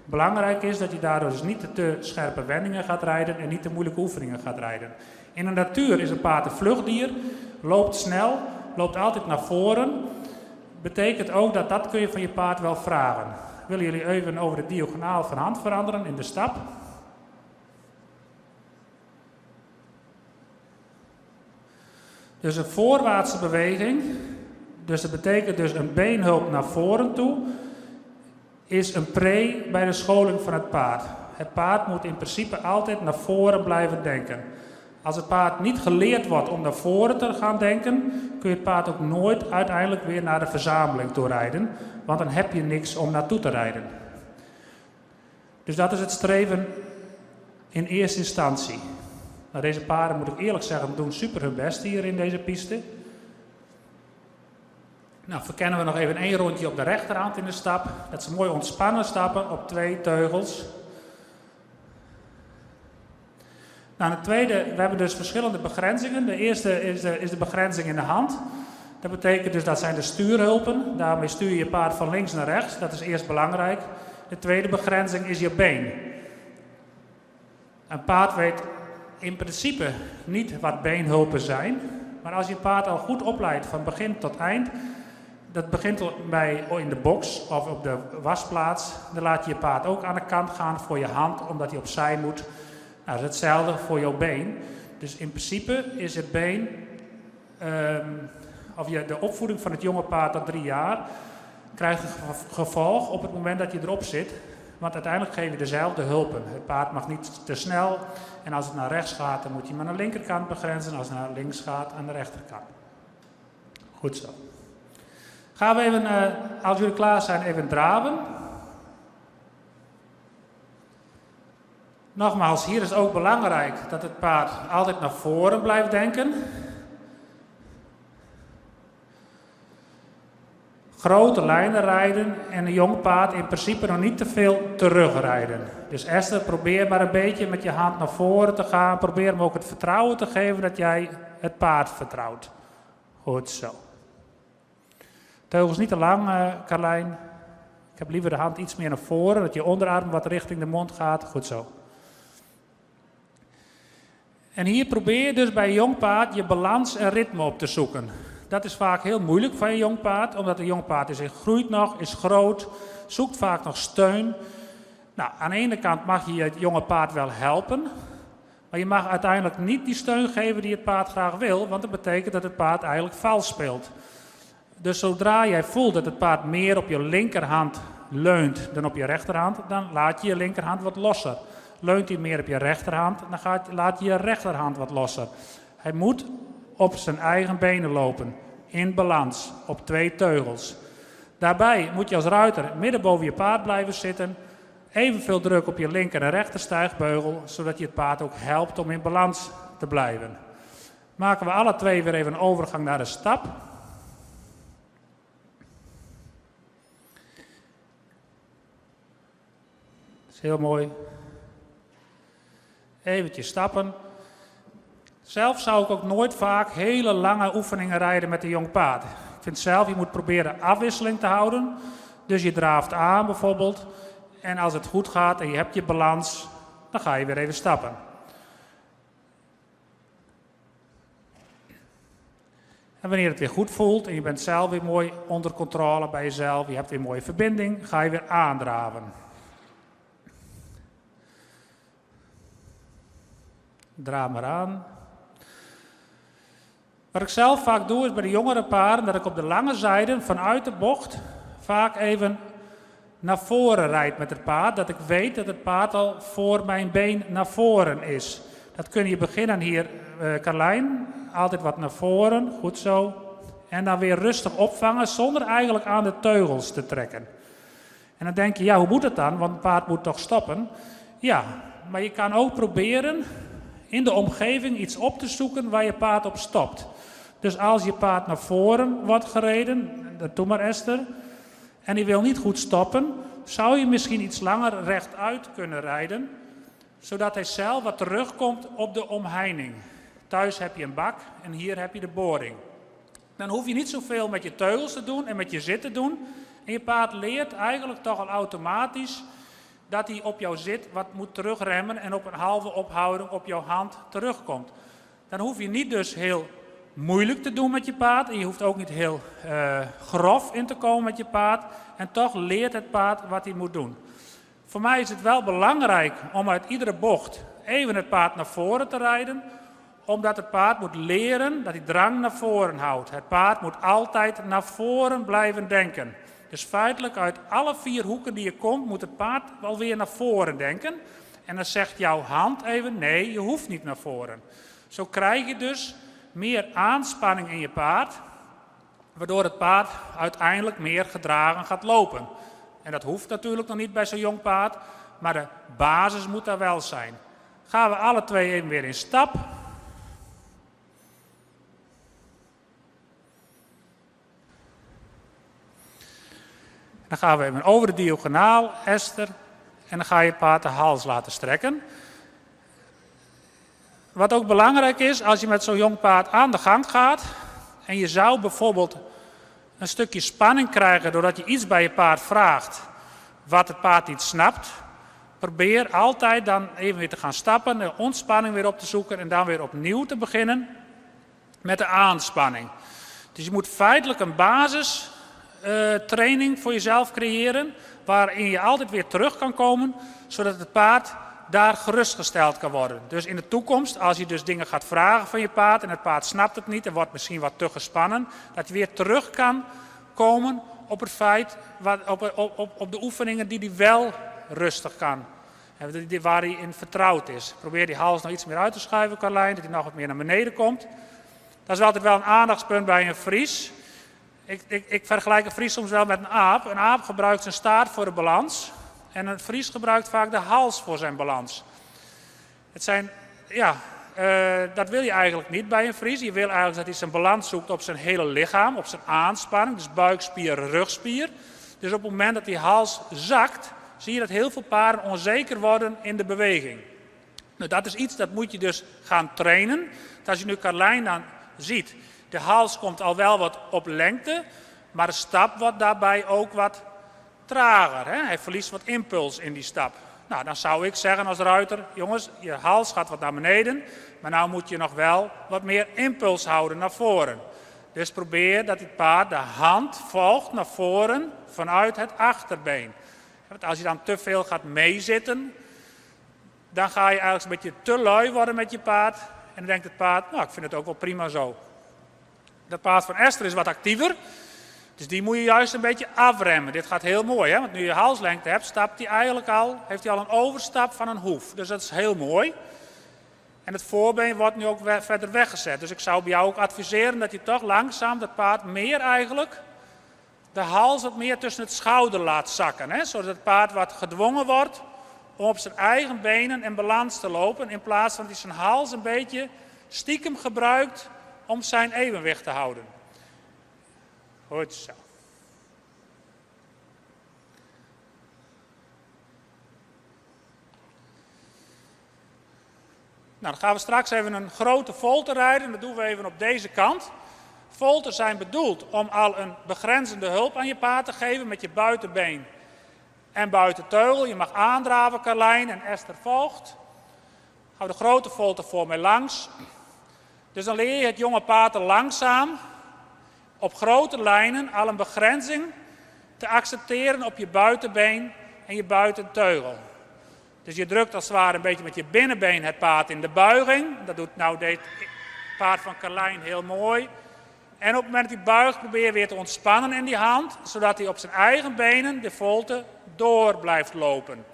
Belangrijk is dat je daardoor dus niet te scherpe wendingen gaat rijden en niet te moeilijke oefeningen gaat rijden. In de natuur is een paard een vluchtdier, loopt snel, loopt altijd naar voren. Betekent ook dat kun je van je paard wel vragen. willen jullie even over de diagonaal van hand veranderen in de stap. Dus een voorwaartse beweging, dus dat betekent dus een beenhulp naar voren toe, is een pre bij de scholing van het paard. Het paard moet in principe altijd naar voren blijven denken. Als het paard niet geleerd wordt om naar voren te gaan denken, kun je het paard ook nooit uiteindelijk weer naar de verzameling toe rijden, want dan heb je niks om naartoe te rijden. Dus dat is het streven in eerste instantie. Nou, deze paarden, moet ik eerlijk zeggen, doen super hun best hier in deze piste. Nou, verkennen we nog even 1 rondje op de rechterhand in de stap. Dat ze mooi ontspannen stappen op 2 teugels. Nou, het tweede, we hebben dus verschillende begrenzingen. De eerste is de begrenzing in de hand. Dat betekent dus, dat zijn de stuurhulpen. Daarmee stuur je je paard van links naar rechts. Dat is eerst belangrijk. De tweede begrenzing is je been. Een paard weet in principe niet wat beenhulpen zijn. Maar als je een paard al goed opleidt van begin tot eind. Dat begint in de box of op de wasplaats. Dan laat je je paard ook aan de kant gaan voor je hand, omdat hij opzij moet. Nou, dat is hetzelfde voor jouw been. Dus in principe is het been, de opvoeding van het jonge paard tot 3 jaar, krijgt een gevolg op het moment dat je erop zit. Want uiteindelijk geef je dezelfde hulpen. Het paard mag niet te snel. En als het naar rechts gaat, dan moet je hem aan de linkerkant begrenzen. En als het naar links gaat, aan de rechterkant. Goed zo. Gaan we even, als jullie klaar zijn, even draven. Nogmaals, hier is het ook belangrijk dat het paard altijd naar voren blijft denken. Grote lijnen rijden en een jong paard in principe nog niet te veel terugrijden. Dus Esther, probeer maar een beetje met je hand naar voren te gaan. Probeer hem ook het vertrouwen te geven dat jij het paard vertrouwt. Goed zo. Teugels niet te lang, Carlijn. Ik heb liever de hand iets meer naar voren, dat je onderarm wat richting de mond gaat. Goed zo. En hier probeer je dus bij een jong paard je balans en ritme op te zoeken. Dat is vaak heel moeilijk van een jong paard, omdat een jong paard groeit nog, is groot, zoekt vaak nog steun. Nou, aan de ene kant mag je het jonge paard wel helpen, maar je mag uiteindelijk niet die steun geven die het paard graag wil, want dat betekent dat het paard eigenlijk vals speelt. Dus zodra jij voelt dat het paard meer op je linkerhand leunt dan op je rechterhand, dan laat je je linkerhand wat losser. Leunt hij meer op je rechterhand, dan laat je je rechterhand wat losser. Hij moet op zijn eigen benen lopen, in balans, op 2 teugels. Daarbij moet je als ruiter midden boven je paard blijven zitten, evenveel druk op je linker en rechter stijgbeugel, zodat je het paard ook helpt om in balans te blijven. Maken we alle 2 weer even een overgang naar de stap. Dat is heel mooi. Eventjes stappen. Zelf zou ik ook nooit vaak hele lange oefeningen rijden met een jong paard. Ik vind zelf, je moet proberen afwisseling te houden. Dus je draaft aan bijvoorbeeld. En als het goed gaat en je hebt je balans, dan ga je weer even stappen. En wanneer het weer goed voelt en je bent zelf weer mooi onder controle bij jezelf, je hebt weer een mooie verbinding, ga je weer aandraven. Draaf maar aan. Wat ik zelf vaak doe is bij de jongere paarden dat ik op de lange zijden vanuit de bocht vaak even naar voren rijd met het paard. Dat ik weet dat het paard al voor mijn been naar voren is. Dat kun je beginnen hier, Carlijn. Altijd wat naar voren, goed zo. En dan weer rustig opvangen zonder eigenlijk aan de teugels te trekken. En dan denk je, ja, hoe moet het dan? Want het paard moet toch stoppen? Ja, maar je kan ook proberen in de omgeving iets op te zoeken waar je paard op stopt. Dus als je paard naar voren wordt gereden, dat doe maar Esther, en die wil niet goed stoppen, zou je misschien iets langer rechtuit kunnen rijden, zodat hij zelf wat terugkomt op de omheining. Thuis heb je een bak en hier heb je de boring. Dan hoef je niet zoveel met je teugels te doen en met je zit te doen. En je paard leert eigenlijk toch al automatisch dat hij op jouw zit wat moet terugremmen en op een halve ophouding op jouw hand terugkomt. Dan hoef je niet dus heel moeilijk te doen met je paard. En je hoeft ook niet heel grof in te komen met je paard. En toch leert het paard wat hij moet doen. Voor mij is het wel belangrijk om uit iedere bocht even het paard naar voren te rijden. Omdat het paard moet leren dat hij drang naar voren houdt. Het paard moet altijd naar voren blijven denken. Dus feitelijk uit alle 4 hoeken die je komt, moet het paard wel weer naar voren denken. En dan zegt jouw hand even, nee, je hoeft niet naar voren. Zo krijg je dus meer aanspanning in je paard, waardoor het paard uiteindelijk meer gedragen gaat lopen. En dat hoeft natuurlijk nog niet bij zo'n jong paard, maar de basis moet daar wel zijn. Gaan we alle 2 even weer in stap. Dan gaan we even over de diagonaal, Esther, en dan ga je het paard de hals laten strekken. Wat ook belangrijk is, als je met zo'n jong paard aan de gang gaat en je zou bijvoorbeeld een stukje spanning krijgen doordat je iets bij je paard vraagt wat het paard niet snapt, probeer altijd dan even weer te gaan stappen, de ontspanning weer op te zoeken en dan weer opnieuw te beginnen met de aanspanning. Dus je moet feitelijk een basistraining voor jezelf creëren, waarin je altijd weer terug kan komen, zodat het paard daar gerustgesteld kan worden. Dus in de toekomst, als je dus dingen gaat vragen van je paard en het paard snapt het niet en wordt misschien wat te gespannen, dat je weer terug kan komen op het feit, op de oefeningen die hij wel rustig kan. En waar hij in vertrouwd is. Probeer die hals nog iets meer uit te schuiven, Carlijn, dat hij nog wat meer naar beneden komt. Dat is altijd wel een aandachtspunt bij een Fries. Ik vergelijk een Fries soms wel met een aap. Een aap gebruikt zijn staart voor de balans. En een Fries gebruikt vaak de hals voor zijn balans. Dat wil je eigenlijk niet bij een Fries. Je wil eigenlijk dat hij zijn balans zoekt op zijn hele lichaam, op zijn aanspanning. Dus buikspier, rugspier. Dus op het moment dat die hals zakt, zie je dat heel veel paarden onzeker worden in de beweging. Nou, dat is iets dat moet je dus gaan trainen. Dat als je nu Carlijn dan ziet, de hals komt al wel wat op lengte, maar de stap wordt daarbij ook wat trager. Hè? Hij verliest wat impuls in die stap. Nou, dan zou ik zeggen als ruiter, jongens, je hals gaat wat naar beneden, maar nou moet je nog wel wat meer impuls houden naar voren. Dus probeer dat het paard de hand volgt naar voren vanuit het achterbeen. Want als je dan te veel gaat meezitten, dan ga je eigenlijk een beetje te lui worden met je paard. En dan denkt het paard, nou, ik vind het ook wel prima zo. Dat paard van Esther is wat actiever. Dus die moet je juist een beetje afremmen. Dit gaat heel mooi, hè? Want nu je halslengte hebt, heeft hij al een overstap van een hoef. Dus dat is heel mooi. En het voorbeen wordt nu ook verder weggezet. Dus ik zou bij jou ook adviseren dat je toch langzaam dat paard meer eigenlijk de hals wat meer tussen het schouder laat zakken. Hè? Zodat het paard wat gedwongen wordt om op zijn eigen benen in balans te lopen. In plaats van dat hij zijn hals een beetje stiekem gebruikt om zijn evenwicht te houden. Goed zo. Nou, dan gaan we straks even een grote volte rijden. Dat doen we even op deze kant. Volten zijn bedoeld om al een begrenzende hulp aan je paard te geven met je buitenbeen en buitenteugel. Je mag aandraven, Carlijn, en Esther volgt. Hou de grote volte voor mij langs. Dus dan leer je het jonge paard langzaam op grote lijnen al een begrenzing te accepteren op je buitenbeen en je buitenteugel. Dus je drukt als het ware een beetje met je binnenbeen het paard in de buiging. Dat doet nou dit paard van Carlijn heel mooi. En op het moment dat hij buigt, probeer je weer te ontspannen in die hand, zodat hij op zijn eigen benen de volte door blijft lopen.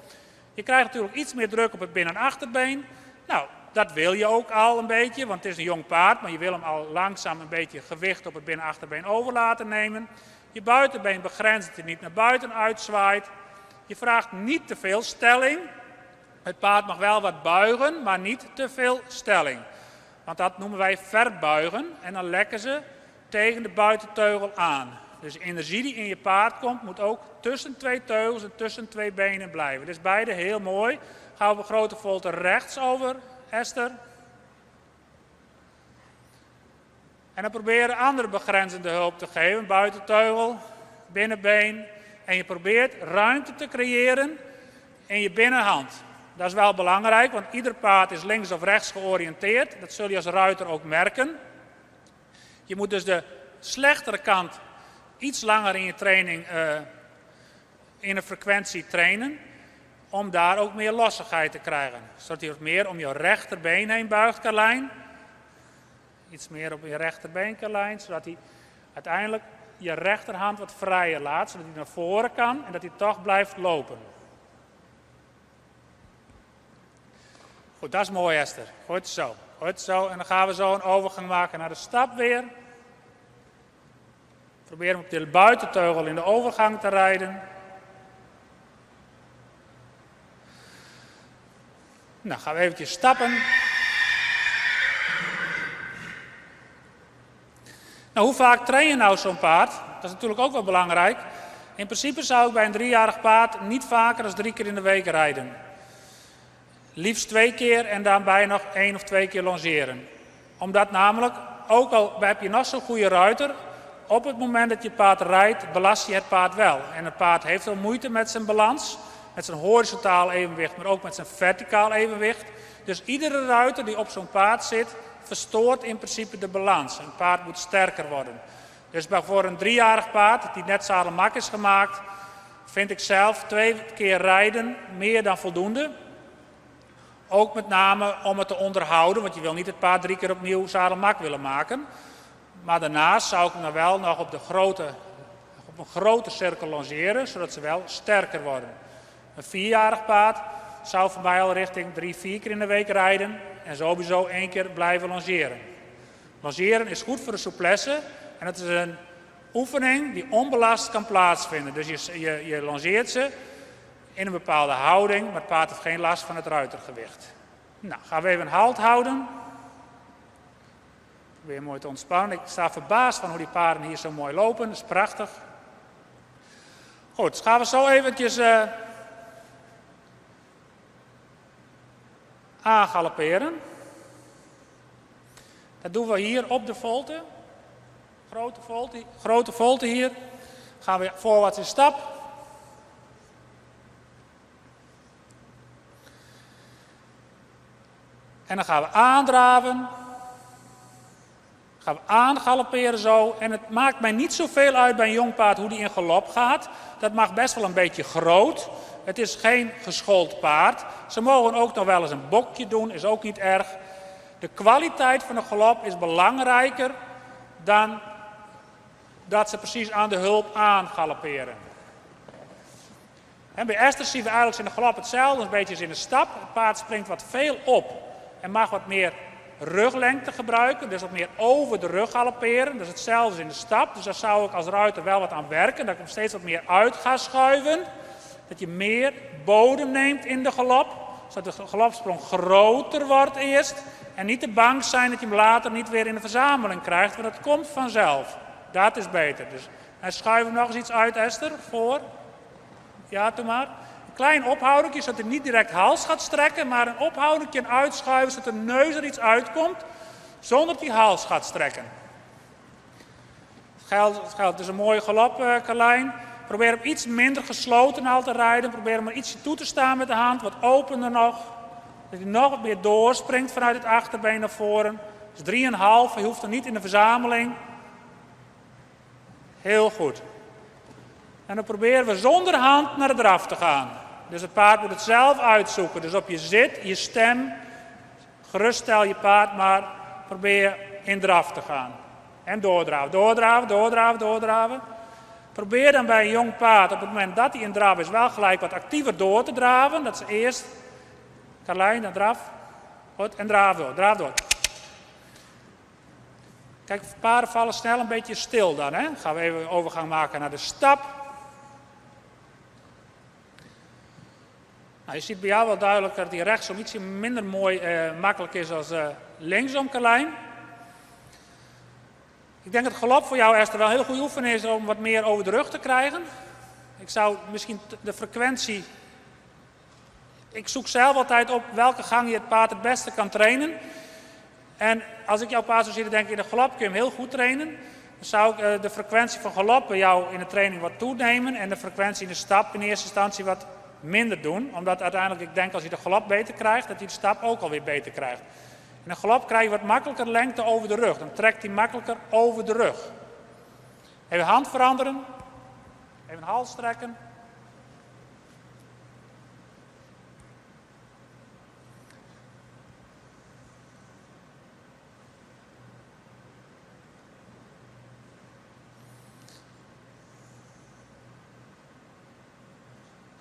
Je krijgt natuurlijk iets meer druk op het binnen- en achterbeen. Nou, dat wil je ook al een beetje, want het is een jong paard, maar je wil hem al langzaam een beetje gewicht op het binnen- en achterbeen over laten nemen. Je buitenbeen begrenst dat hij niet naar buiten uitzwaait. Je vraagt niet te veel stelling. Het paard mag wel wat buigen, maar niet te veel stelling. Want dat noemen wij verbuigen en dan lekken ze tegen de buitenteugel aan. Dus de energie die in je paard komt, moet ook tussen twee teugels en tussen twee benen blijven. Dus beide heel mooi. Gaan we een grote volte rechts over, Esther. En dan probeer je andere begrenzende hulp te geven. Buitenteugel, binnenbeen. En je probeert ruimte te creëren in je binnenhand. Dat is wel belangrijk, want ieder paard is links of rechts georiënteerd. Dat zul je als ruiter ook merken. Je moet dus de slechtere kant iets langer in je training in een frequentie trainen, om daar ook meer lossigheid te krijgen. Zodat je wat meer om je rechterbeen heen buigt, Carlijn. Iets meer op je rechterbeen, Carlijn, zodat hij uiteindelijk je rechterhand wat vrijer laat, zodat hij naar voren kan en dat hij toch blijft lopen. Goed, dat is mooi, Esther. Goed zo. Goed zo. En dan gaan we zo een overgang maken naar de stap weer. Probeer hem op de buitenteugel in de overgang te rijden. Nou, gaan we eventjes stappen. Nou, hoe vaak train je nou zo'n paard? Dat is natuurlijk ook wel belangrijk. In principe zou ik bij een 3-jarig paard niet vaker dan 3 keer in de week rijden. Liefst 2 keer en daarbij nog 1 of 2 keer longeren. Omdat namelijk, ook al heb je nog zo'n goede ruiter, op het moment dat je het paard rijdt, belast je het paard wel. En het paard heeft wel moeite met zijn balans, met zijn horizontaal evenwicht, maar ook met zijn verticaal evenwicht. Dus iedere ruiter die op zo'n paard zit, verstoort in principe de balans. Een paard moet sterker worden. Dus voor een 3-jarig paard, die net zadelmak is gemaakt, vind ik zelf 2 keer rijden meer dan voldoende. Ook met name om het te onderhouden, want je wil niet het paard 3 keer opnieuw zadelmak willen maken. Maar daarnaast zou ik hem dan wel nog op een grote cirkel longeren, zodat ze wel sterker worden. Een 4-jarig paard zou voor mij al richting 3-4 keer in de week rijden en sowieso 1 keer blijven longeren. Longeren is goed voor de souplesse en het is een oefening die onbelast kan plaatsvinden. Dus je longeert ze in een bepaalde houding, maar het paard heeft geen last van het ruitergewicht. Nou, gaan we even een halt houden. Probeer mooi te ontspannen. Ik sta verbaasd van hoe die paarden hier zo mooi lopen. Dat is prachtig. Goed, dus gaan we zo eventjes aangalopperen. Dat doen we hier op de volte. Grote volte hier. Gaan we voorwaarts in stap. En dan gaan we aandraven. Gaan we aangalopperen zo. En het maakt mij niet zoveel uit bij een jong paard hoe die in galop gaat. Dat mag best wel een beetje groot. Het is geen geschoold paard. Ze mogen ook nog wel eens een bokje doen, is ook niet erg. De kwaliteit van de galop is belangrijker dan dat ze precies aan de hulp aangalopperen. En bij Esther zien we eigenlijk in de galop hetzelfde, een beetje als in de stap. Het paard springt wat veel op en mag wat meer ruglengte gebruiken, dus wat meer over de rug galopperen. Dat is hetzelfde als in de stap, dus daar zou ik als ruiter wel wat aan werken, dat ik hem steeds wat meer uit ga schuiven. Dat je meer bodem neemt in de galop, zodat de galopsprong groter wordt eerst. En niet te bang zijn dat je hem later niet weer in de verzameling krijgt, want dat komt vanzelf. Dat is beter. Dus en schuif hem nog eens iets uit, Esther, voor. Ja, doe maar. Een klein ophoudertje, zodat hij niet direct hals gaat strekken, maar een ophoudertje uitschuiven, zodat de neus er iets uitkomt, zonder dat hij hals gaat strekken. Het geldt dus een mooie galop, Carlijn. Probeer hem iets minder gesloten al te rijden. Probeer hem er ietsje toe te staan met de hand, wat opener nog. Dat hij nog wat meer doorspringt vanuit het achterbeen naar voren. Dus 3,5, je hoeft er niet in de verzameling. Heel goed. En dan proberen we zonder hand naar de draf te gaan. Dus het paard moet het zelf uitzoeken. Dus op je zit, je stem, geruststel je paard, maar probeer in draf te gaan. En doordraven, doordraven, doordraven, doordraven. Probeer dan bij een jong paard, op het moment dat hij in draf is, wel gelijk wat actiever door te draven. Dat is eerst, Carlijn, dan draf. Goed, en draaf door, draaf door. Kijk, paarden vallen snel een beetje stil dan. Hè? Gaan we even een overgang maken naar de stap. Nou, je ziet bij jou wel duidelijk dat die rechtsom ietsje minder mooi makkelijk is als linksom, Carlijn. Ik denk dat galop voor jou, Esther, wel een heel goede oefening is om wat meer over de rug te krijgen. Ik zou misschien de frequentie... Ik zoek zelf altijd op welke gang je het paard het beste kan trainen. En als ik jouw paard zou zien, dan denk ik in de galop kun je hem heel goed trainen. Dan zou ik de frequentie van galop bij jou in de training wat toenemen. En de frequentie in de stap in eerste instantie wat minder doen. Omdat uiteindelijk ik denk als hij de galop beter krijgt, dat hij de stap ook alweer beter krijgt. In een galop krijg je wat makkelijker lengte over de rug. Dan trekt hij makkelijker over de rug. Even hand veranderen. Even hals strekken.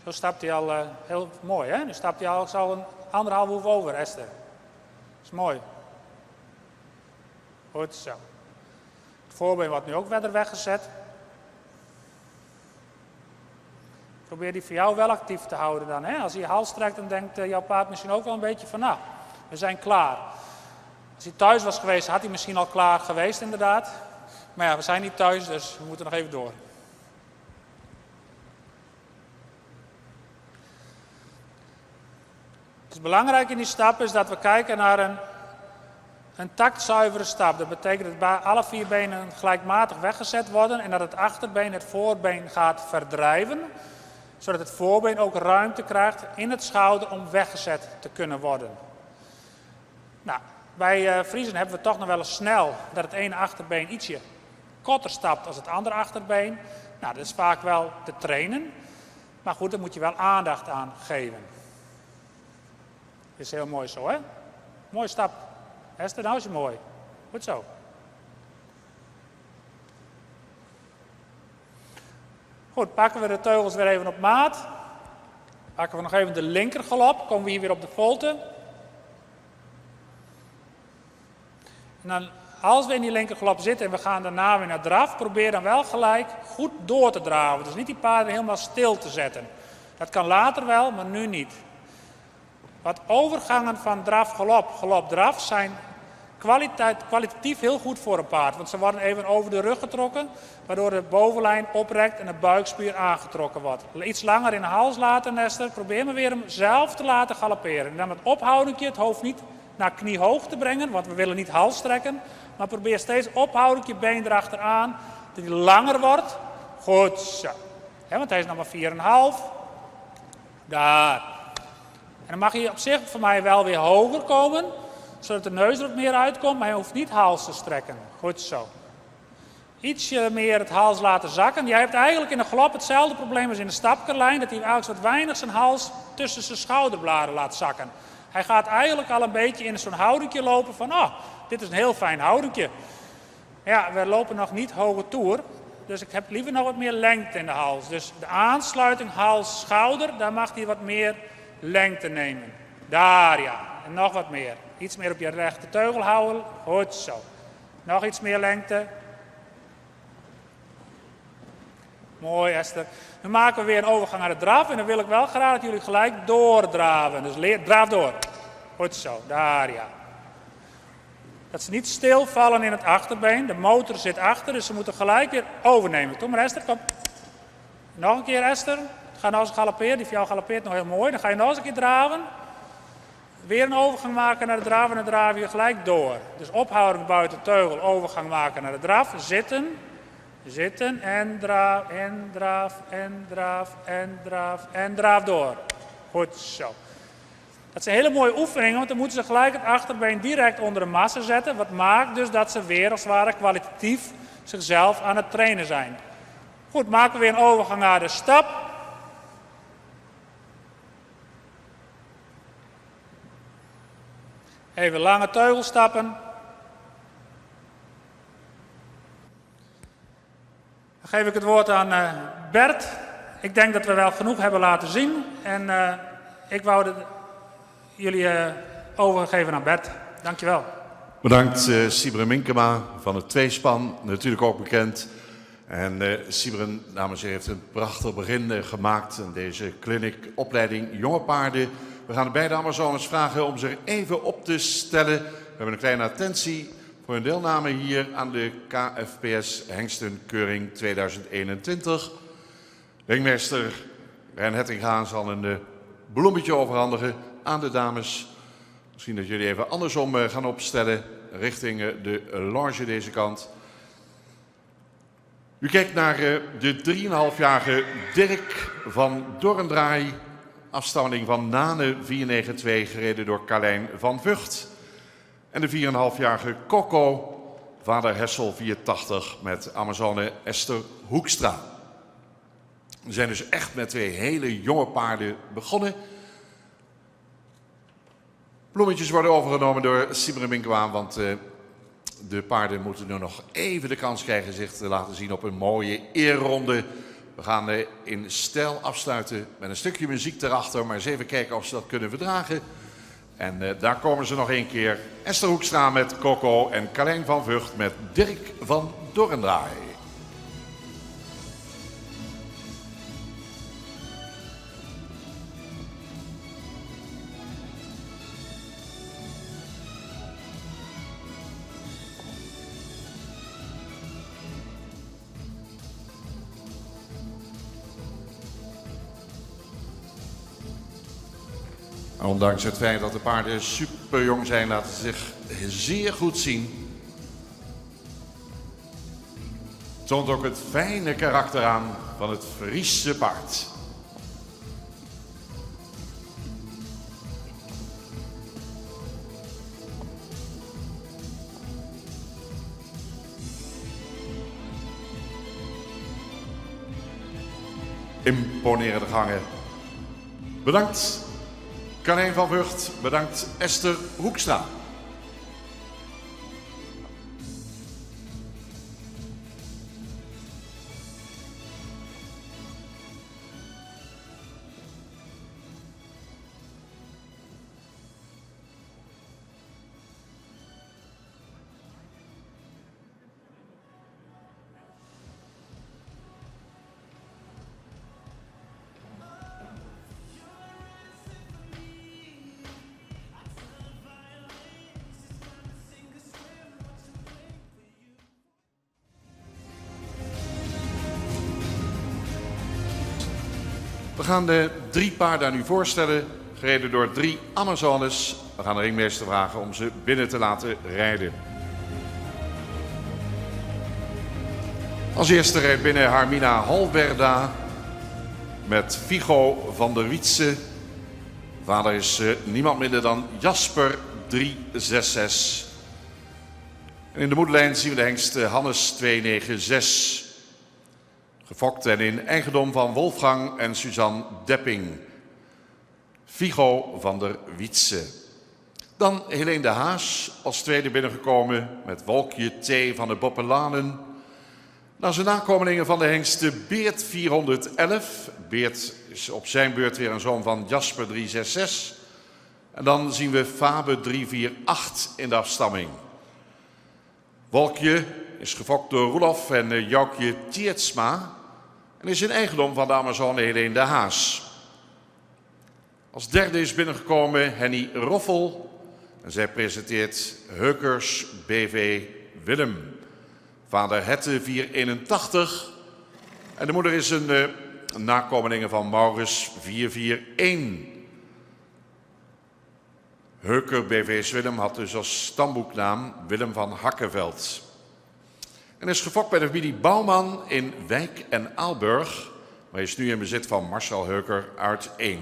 Zo stapt hij al heel mooi, hè? Nu stapt hij al een 1,5 hoef over, Esther. Dat is mooi. Goed zo. Het voorbeen wordt nu ook verder weggezet. Probeer die voor jou wel actief te houden dan. Hè? Als hij je hals trekt, dan denkt jouw paard misschien ook wel een beetje van, nou, we zijn klaar. Als hij thuis was geweest, had hij misschien al klaar geweest inderdaad. Maar ja, we zijn niet thuis, dus we moeten nog even door. Het is belangrijk in die stap is dat we kijken naar een taktzuivere stap. Dat betekent dat alle 4 benen gelijkmatig weggezet worden en dat het achterbeen het voorbeen gaat verdrijven. Zodat het voorbeen ook ruimte krijgt in het schouder om weggezet te kunnen worden. Nou, bij Friesen hebben we toch nog wel eens snel dat het ene achterbeen ietsje korter stapt als het andere achterbeen. Nou, dat is vaak wel te trainen. Maar goed, daar moet je wel aandacht aan geven. Is heel mooi zo, hè? Mooie stap. Esther, nou is het mooi. Goed zo. Goed, pakken we de teugels weer even op maat. Pakken we nog even de linkergalop. Komen we hier weer op de volte. En dan, als we in die linkergalop zitten en we gaan daarna weer naar draf, probeer dan wel gelijk goed door te draven. Dus niet die paarden helemaal stil te zetten. Dat kan later wel, maar nu niet. Wat overgangen van draf-galop, galop-draf zijn kwalitatief heel goed voor een paard. Want ze worden even over de rug getrokken, waardoor de bovenlijn oprekt en de buikspier aangetrokken wordt. Iets langer in de hals laten, Esther. Probeer maar weer hem zelf te laten galopperen. En dan met ophoudingje het hoofd niet naar kniehoog te brengen, want we willen niet hals strekken. Maar probeer steeds ophoudingje been erachteraan, dat hij langer wordt. Goed zo. Want hij is nog maar 4,5. Daar. En dan mag hij op zich voor mij wel weer hoger komen, zodat de neus er wat meer uitkomt, maar hij hoeft niet hals te strekken. Goed zo. Ietsje meer het hals laten zakken. Jij hebt eigenlijk in de galop hetzelfde probleem als in de stapkerlijn, dat hij eigenlijk wat weinig zijn hals tussen zijn schouderbladen laat zakken. Hij gaat eigenlijk al een beetje in zo'n houdingje lopen van, oh, dit is een heel fijn houdingje. Ja, we lopen nog niet hoge toer, dus ik heb liever nog wat meer lengte in de hals. Dus de aansluiting hals-schouder, daar mag hij wat meer lengte nemen. Daar ja. En nog wat meer. Iets meer op je rechte teugel houden. Goed zo. Nog iets meer lengte. Mooi Esther. Nu maken we weer een overgang naar de draf. En dan wil ik wel graag dat jullie gelijk doordraven. Dus draaf door. Goed zo. Daar ja. Dat ze niet stilvallen in het achterbeen. De motor zit achter. Dus ze moeten gelijk weer overnemen. Kom maar Esther. Kom. Nog een keer Esther. Ga nou eens galopperen, die voor jou galoppeert nog heel mooi. Dan ga je nog eens een keer draven. Weer een overgang maken naar de draf en dan draaf je gelijk door. Dus ophouding buiten teugel, overgang maken naar de draf. Zitten, zitten en draaf, en draaf, en draaf, en draaf, en draaf door. Goed zo. Dat zijn hele mooie oefeningen, want dan moeten ze gelijk het achterbeen direct onder de massa zetten. Wat maakt dus dat ze weer als het ware kwalitatief zichzelf aan het trainen zijn. Goed, maken we weer een overgang naar de stap. Even lange teugelstappen. Dan geef ik het woord aan Bert. Ik denk dat we wel genoeg hebben laten zien. En ik wou jullie overgeven aan Bert. Dankjewel. Bedankt Sibren Minkema van het tweespan, natuurlijk ook bekend. En Sibren, dames en heren, heeft een prachtig begin gemaakt aan deze clinic opleiding jonge paarden. We gaan de beide Amazones vragen om zich even op te stellen. We hebben een kleine attentie voor hun deelname hier aan de KFPS Hengstenkeuring 2021. Ringmeester Rijn Hettinga zal een bloemetje overhandigen aan de dames. Misschien dat jullie even andersom gaan opstellen richting de lounge deze kant. U kijkt naar de 3,5-jarige Dirk van En de 4,5-jarige Coco, vader Hessel 84 met Amazone Esther Hoekstra. We zijn dus echt met 2 hele jonge paarden begonnen. Bloemetjes worden overgenomen door Sibren Minkema, want de paarden moeten nu nog even de kans krijgen zich te laten zien op een mooie eerronde. We gaan in stijl afsluiten met een stukje muziek erachter, maar eens even kijken of ze dat kunnen verdragen. En daar komen ze nog 1 keer. Esther Hoekstra met Coco en Carlijn van Vught met Dirk van Dorrendraai. Ondanks het feit dat de paarden super jong zijn, laten ze zich zeer goed zien. Toont ook het fijne karakter aan van het Friese paard. Imponerende gangen. Bedankt. Carlijn van Vught, bedankt Esther Hoekstra. We gaan de 3 paarden aan u voorstellen, gereden door 3 Amazones. We gaan de ringmeester vragen om ze binnen te laten rijden. Als eerste rijdt binnen Harmina Halberda met Figo van der Wietse. Vader is niemand minder dan Jasper 366. En in de moederlijn zien we de hengst Hannes 296. Gefokt en in eigendom van Wolfgang en Suzanne Depping. Figo van der Wietse. Dan Helene de Haas als tweede binnengekomen met Wolkje T van de Boppelanen. Dan zijn nakomelingen van de hengsten Beert 411. Beert is op zijn beurt weer een zoon van Jasper 366. En dan zien we Fabe 348 in de afstamming. Wolkje is gefokt door Roelof en Joukje Tiertsma. En is in eigendom van de Amazone Helene de Haas. Als derde is binnengekomen Henny Roffel. En zij presenteert Heukers BV Willem. Vader Hette 481. En de moeder is een nakomelinge van Maurus 441. Heuker BV Willem had dus als stamboeknaam Willem van Hakkenveld. En is gefokt bij de familie Bouwman in Wijk en Aalburg. Maar is nu in bezit van Marcel Heuker uit 1.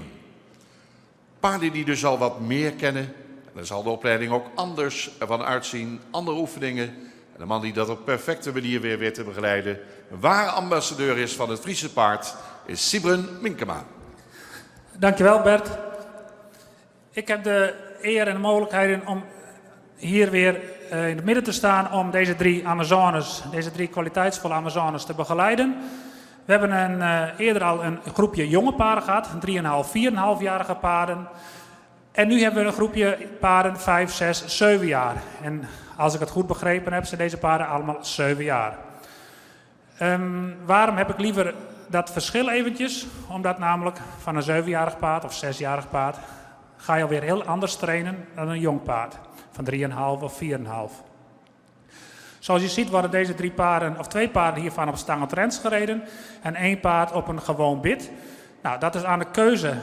Paarden die dus al wat meer kennen. En dan zal de opleiding ook anders ervan uitzien. Andere oefeningen. En de man die dat op perfecte manier weer weet te begeleiden. Waar ambassadeur is van het Friese paard is Sibren Minkema. Dankjewel Bert. Ik heb de eer en de mogelijkheden om hier weer in het midden te staan om deze 3 Amazones, deze 3 kwaliteitsvolle Amazones te begeleiden. We hebben eerder al een groepje jonge paarden gehad, 3,5, 4,5-jarige paarden. En nu hebben we een groepje paarden 5, 6, 7 jaar. En als ik het goed begrepen heb, zijn deze paarden allemaal 7 jaar. Waarom heb ik liever dat verschil eventjes? Omdat namelijk van een 7-jarig paard of 6-jarig paard ga je alweer heel anders trainen dan een jong paard van 3,5 of 4,5. Zoals je ziet worden deze 3 paarden, of 2 paarden hiervan op Stangl Trends gereden en 1 paard op een gewoon bit. Nou, dat is aan de keuze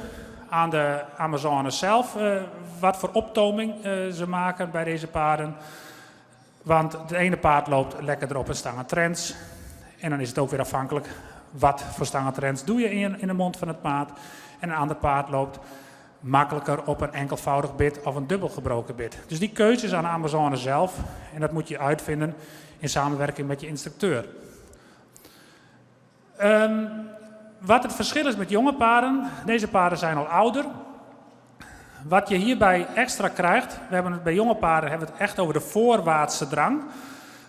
aan de Amazones zelf wat voor optoming ze maken bij deze paarden. Want het ene paard loopt lekker erop een Stangl Trends en dan is het ook weer afhankelijk wat voor Stangl Trends doe je in de mond van het paard. En een ander paard loopt makkelijker op een enkelvoudig bit of een dubbelgebroken bit. Dus die keuze is aan de Amazone zelf en dat moet je uitvinden in samenwerking met je instructeur. Wat het verschil is met jonge paarden, deze paarden zijn al ouder. Wat je hierbij extra krijgt, we hebben het bij jonge paarden hebben we het echt over de voorwaartse drang.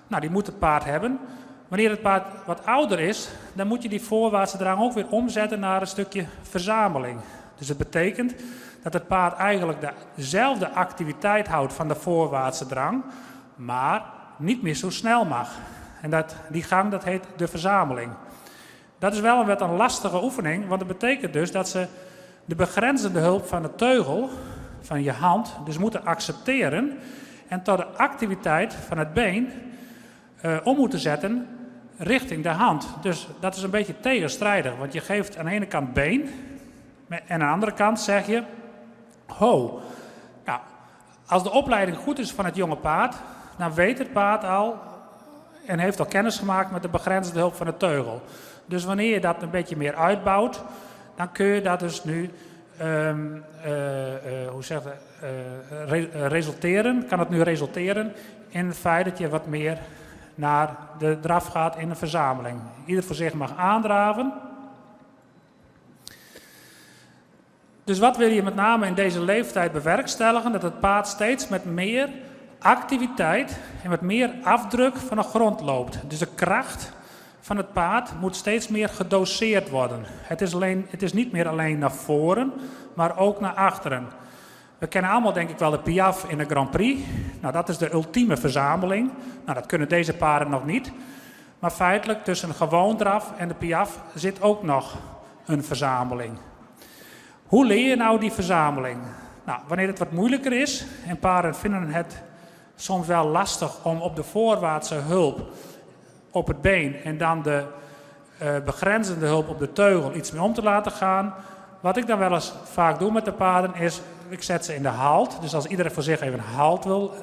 Nou, die moet het paard hebben. Wanneer het paard wat ouder is, dan moet je die voorwaartse drang ook weer omzetten naar een stukje verzameling. Dus het betekent dat het paard eigenlijk dezelfde activiteit houdt van de voorwaartse drang, maar niet meer zo snel mag. En die gang, dat heet de verzameling. Dat is wel een lastige oefening, want dat betekent dus dat ze de begrenzende hulp van de teugel, van je hand, dus moeten accepteren en tot de activiteit van het been om moeten zetten richting de hand. Dus dat is een beetje tegenstrijdig, want je geeft aan de ene kant been en aan de andere kant zeg je ho. Nou, als de opleiding goed is van het jonge paard, dan weet het paard al en heeft al kennis gemaakt met de begrenzende hulp van de teugel. Dus wanneer je dat een beetje meer uitbouwt, dan kun je dat dus nu kan het nu resulteren in het feit dat je wat meer naar de draf gaat in een verzameling. Ieder voor zich mag aandraven. Dus wat wil je met name in deze leeftijd bewerkstelligen? Dat het paard steeds met meer activiteit en met meer afdruk van de grond loopt. Dus de kracht van het paard moet steeds meer gedoseerd worden. Het is niet meer alleen naar voren, maar ook naar achteren. We kennen allemaal denk ik wel de Piaf in de Grand Prix. Nou, dat is de ultieme verzameling. Nou, dat kunnen deze paarden nog niet. Maar feitelijk tussen een gewoon draf en de Piaf zit ook nog een verzameling. Hoe leer je nou die verzameling? Nou, wanneer het wat moeilijker is en paarden vinden het soms wel lastig om op de voorwaartse hulp op het been en dan de begrenzende hulp op de teugel iets mee om te laten gaan. Wat ik dan wel eens vaak doe met de paarden is, ik zet ze in de halt. Dus als iedereen voor zich even halt wil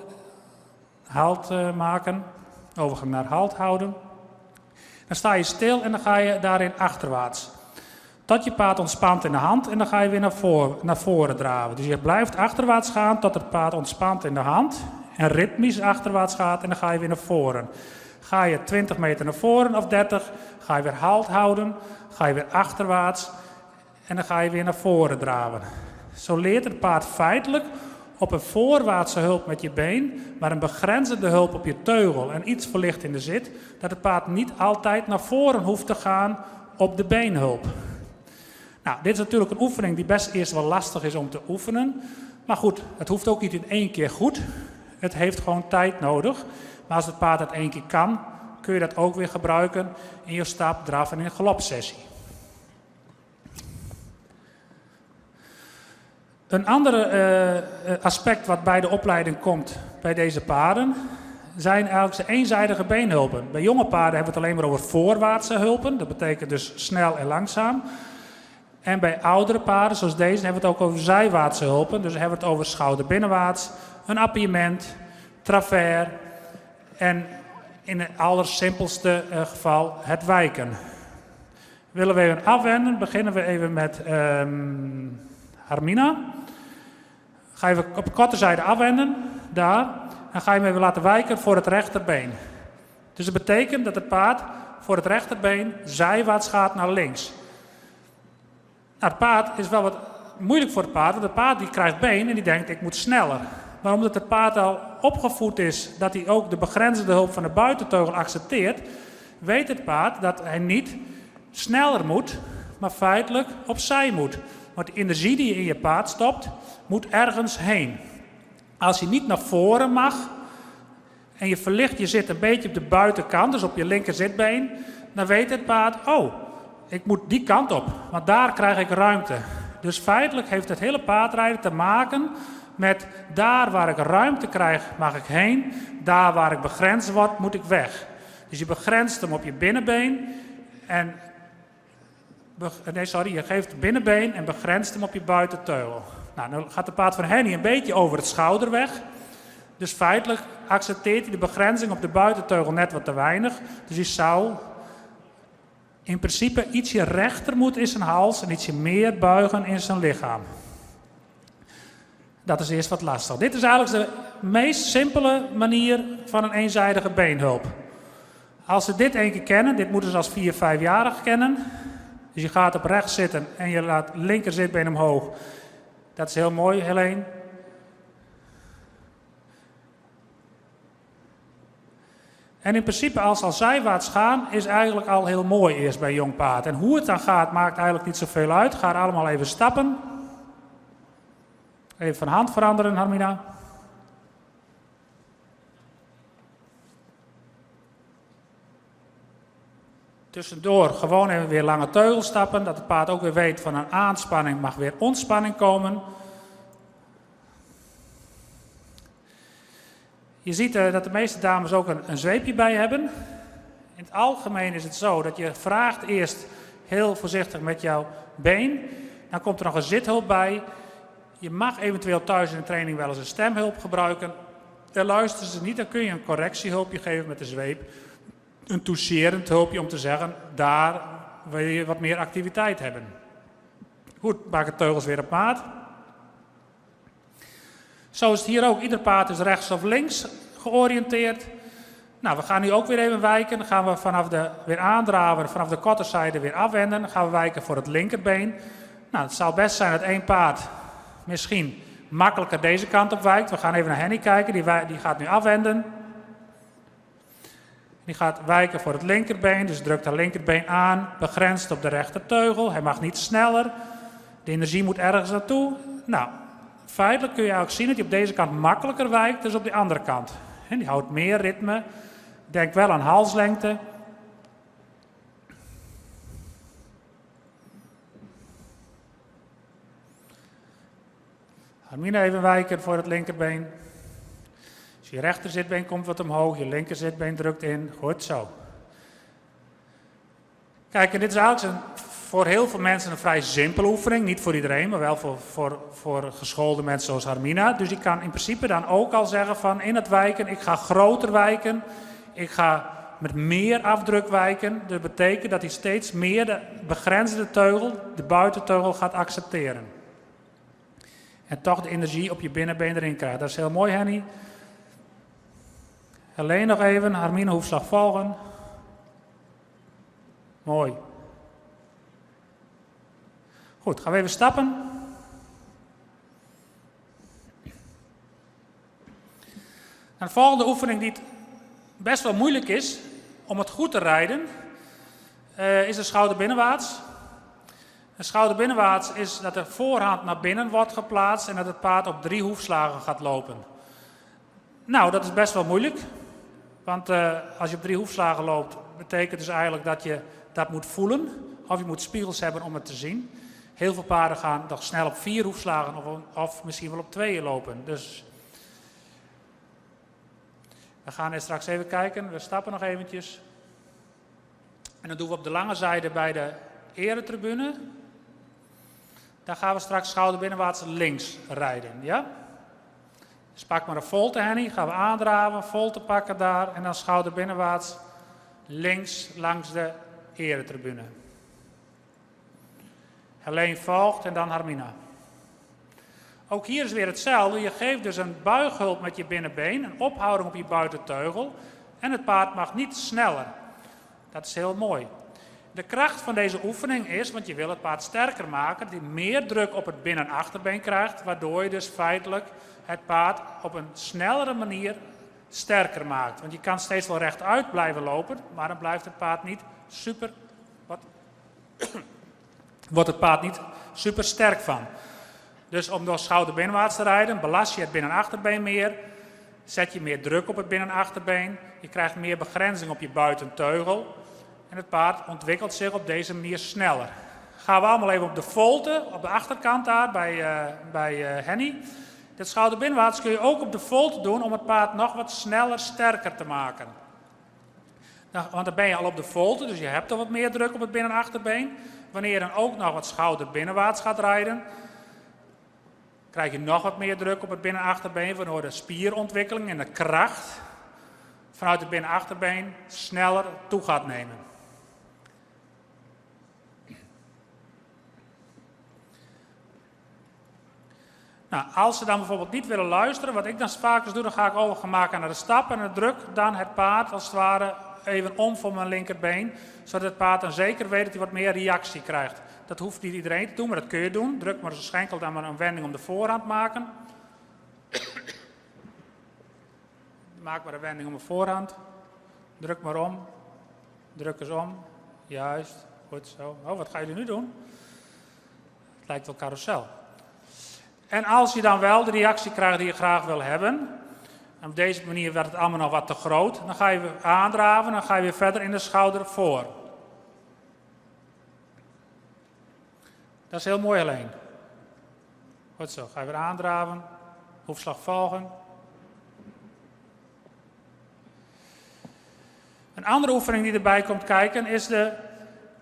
maken, overgang naar halt houden, dan sta je stil en dan ga je daarin achterwaarts. Tot je paard ontspant in de hand en dan ga je weer naar voren draven. Dus je blijft achterwaarts gaan tot het paard ontspant in de hand en ritmisch achterwaarts gaat en dan ga je weer naar voren. Ga je 20 meter naar voren of 30, ga je weer halt houden, ga je weer achterwaarts en dan ga je weer naar voren draven. Zo leert het paard feitelijk op een voorwaartse hulp met je been, maar een begrenzende hulp op je teugel en iets verlicht in de zit, dat het paard niet altijd naar voren hoeft te gaan op de beenhulp. Nou, dit is natuurlijk een oefening die best eerst wel lastig is om te oefenen. Maar goed, het hoeft ook niet in één keer goed. Het heeft gewoon tijd nodig. Maar als het paard dat één keer kan, kun je dat ook weer gebruiken in je stap, draf en in een galopsessie. Een ander aspect wat bij de opleiding komt bij deze paarden zijn eigenlijk de eenzijdige beenhulpen. Bij jonge paarden hebben we het alleen maar over voorwaartse hulpen. Dat betekent dus snel en langzaam. En bij oudere paarden, zoals deze, hebben we het ook over zijwaartse hulpen. Dus dan hebben we het over schouderbinnenwaarts, een appiëment, travers en in het allersimpelste geval het wijken. Willen we even afwenden, beginnen we even met Harmina. Ga je even op de korte zijde afwenden, daar. Dan ga je hem even laten wijken voor het rechterbeen. Dus dat betekent dat het paard voor het rechterbeen zijwaarts gaat naar links. Nou, het paard is wel wat moeilijk voor het paard, want het paard die krijgt been en die denkt ik moet sneller. Maar omdat het paard al opgevoed is dat hij ook de begrenzende hulp van de buitenteugel accepteert, weet het paard dat hij niet sneller moet, maar feitelijk opzij moet. Want de energie die je in je paard stopt, moet ergens heen. Als je niet naar voren mag en je verlicht je zit een beetje op de buitenkant, dus op je linker zitbeen, dan weet het paard, oh, ik moet die kant op, want daar krijg ik ruimte. Dus feitelijk heeft het hele paardrijden te maken met daar waar ik ruimte krijg, mag ik heen. Daar waar ik begrensd word, moet ik weg. Dus je begrenst hem op je binnenbeen en je geeft het binnenbeen en begrenst hem op je buitenteugel. Nou, dan gaat de paard van Henny een beetje over het schouder weg. Dus feitelijk accepteert hij de begrenzing op de buitenteugel net wat te weinig. Dus hij zou in principe ietsje rechter moeten in zijn hals en ietsje meer buigen in zijn lichaam. Dat is eerst wat lastig. Dit is eigenlijk de meest simpele manier van een eenzijdige beenhulp. Als ze dit één keer kennen, dit moeten ze als 4, 5-jarig kennen. Dus je gaat op rechts zitten en je laat linker zitbeen omhoog. Dat is heel mooi, Helene. En in principe, als ze al zijwaarts gaan, is eigenlijk al heel mooi eerst bij jong paard. En hoe het dan gaat, maakt eigenlijk niet zoveel uit. Ga allemaal even stappen. Even van hand veranderen, Harmina. Tussendoor gewoon even weer lange teugels stappen. Dat het paard ook weer weet van een aanspanning mag weer ontspanning komen. Je ziet dat de meeste dames ook een zweepje bij hebben. In het algemeen is het zo dat je vraagt eerst heel voorzichtig met jouw been. Dan komt er nog een zithulp bij. Je mag eventueel thuis in de training wel eens een stemhulp gebruiken. En luisteren ze niet, dan kun je een correctiehulpje geven met de zweep. Een toucherend hulpje om te zeggen, daar wil je wat meer activiteit hebben. Goed, maak de teugels weer op maat. Zo is het hier ook. Ieder paard is rechts of links georiënteerd. Nou, we gaan nu ook weer even wijken. Dan gaan we weer aandraven, vanaf de korte zijde weer afwenden. Dan gaan we wijken voor het linkerbeen. Nou, het zou best zijn dat één paard misschien makkelijker deze kant op wijkt. We gaan even naar Henny kijken, die gaat nu afwenden. Die gaat wijken voor het linkerbeen, dus drukt haar linkerbeen aan, begrenst op de rechterteugel. Hij mag niet sneller, de energie moet ergens naartoe. Nou, feitelijk kun je ook zien dat hij op deze kant makkelijker wijkt dan op die andere kant. En die houdt meer ritme, denk wel aan halslengte. Hermine even wijken voor het linkerbeen. Dus je rechter zitbeen komt wat omhoog, je linker zitbeen drukt in. Goed zo. Kijk, en dit is eigenlijk voor heel veel mensen een vrij simpele oefening. Niet voor iedereen, maar wel voor geschoolde mensen zoals Harmina. Dus die kan in principe dan ook al zeggen van in het wijken, ik ga groter wijken. Ik ga met meer afdruk wijken. Dat betekent dat hij steeds meer de begrenzende teugel, de buitenteugel, gaat accepteren. En toch de energie op je binnenbeen erin krijgt. Dat is heel mooi, Henny. Alleen nog even, Harmine hoefslag volgen. Mooi. Goed, gaan we even stappen. En de volgende oefening die best wel moeilijk is om het goed te rijden, is de schouderbinnenwaarts. Een schouderbinnenwaarts is dat de voorhand naar binnen wordt geplaatst en dat het paard op 3 hoefslagen gaat lopen. Nou, dat is best wel moeilijk. Want als je op 3 hoefslagen loopt, betekent dus eigenlijk dat je dat moet voelen. Of je moet spiegels hebben om het te zien. Heel veel paarden gaan nog snel op 4 hoefslagen of misschien wel op 2 lopen. Dus we gaan er straks even kijken. We stappen nog eventjes. En dan doen we op de lange zijde bij de eretribune. Dan gaan we straks schouderbinnenwaarts links rijden. Ja? Dus pak maar een volte, Henny. Gaan we aandraven, volte pakken daar. En dan schouderbinnenwaarts links langs de eretribune. Helene volgt en dan Harmina. Ook hier is weer hetzelfde. Je geeft dus een buighulp met je binnenbeen, een ophouding op je buitenteugel. En het paard mag niet sneller. Dat is heel mooi. De kracht van deze oefening is, want je wil het paard sterker maken, dat hij meer druk op het binnen- en achterbeen krijgt, waardoor je dus feitelijk het paard op een snellere manier sterker maakt. Want je kan steeds wel rechtuit blijven lopen, maar dan blijft het paard niet wordt het paard niet super sterk van. Dus om door schouderbinnenwaarts te rijden, belast je het binnen- en achterbeen meer, zet je meer druk op het binnen- en achterbeen, je krijgt meer begrenzing op je buitenteugel en het paard ontwikkelt zich op deze manier sneller. Gaan we allemaal even op de volte, op de achterkant daar bij Henny. Dit schouderbinnenwaarts kun je ook op de volte doen om het paard nog wat sneller sterker te maken. Nou, want dan ben je al op de volte, dus je hebt al wat meer druk op het binnen- en achterbeen. Wanneer je dan ook nog wat schouderbinnenwaarts gaat rijden, krijg je nog wat meer druk op het binnen- en achterbeen, waardoor de spierontwikkeling en de kracht vanuit het binnen- en achterbeen sneller toe gaat nemen. Nou, als ze dan bijvoorbeeld niet willen luisteren, wat ik dan vaak eens doe, dan ga ik over gaan maken naar de stap en dan druk dan het paard als het ware even om voor mijn linkerbeen, zodat het paard dan zeker weet dat hij wat meer reactie krijgt. Dat hoeft niet iedereen te doen, maar dat kun je doen. Druk maar eens schenkel dan maar een wending om de voorhand maken. Maak maar een wending om de voorhand. Druk maar om. Druk eens om. Juist. Goed zo. Oh, wat gaan jullie nu doen? Het lijkt wel carousel. En als je dan wel de reactie krijgt die je graag wil hebben, en op deze manier werd het allemaal nog wat te groot, dan ga je weer aandraven, dan ga je weer verder in de schouder voor. Dat is heel mooi alleen. Goed zo, ga je weer aandraven, hoefslag volgen. Een andere oefening die erbij komt kijken is de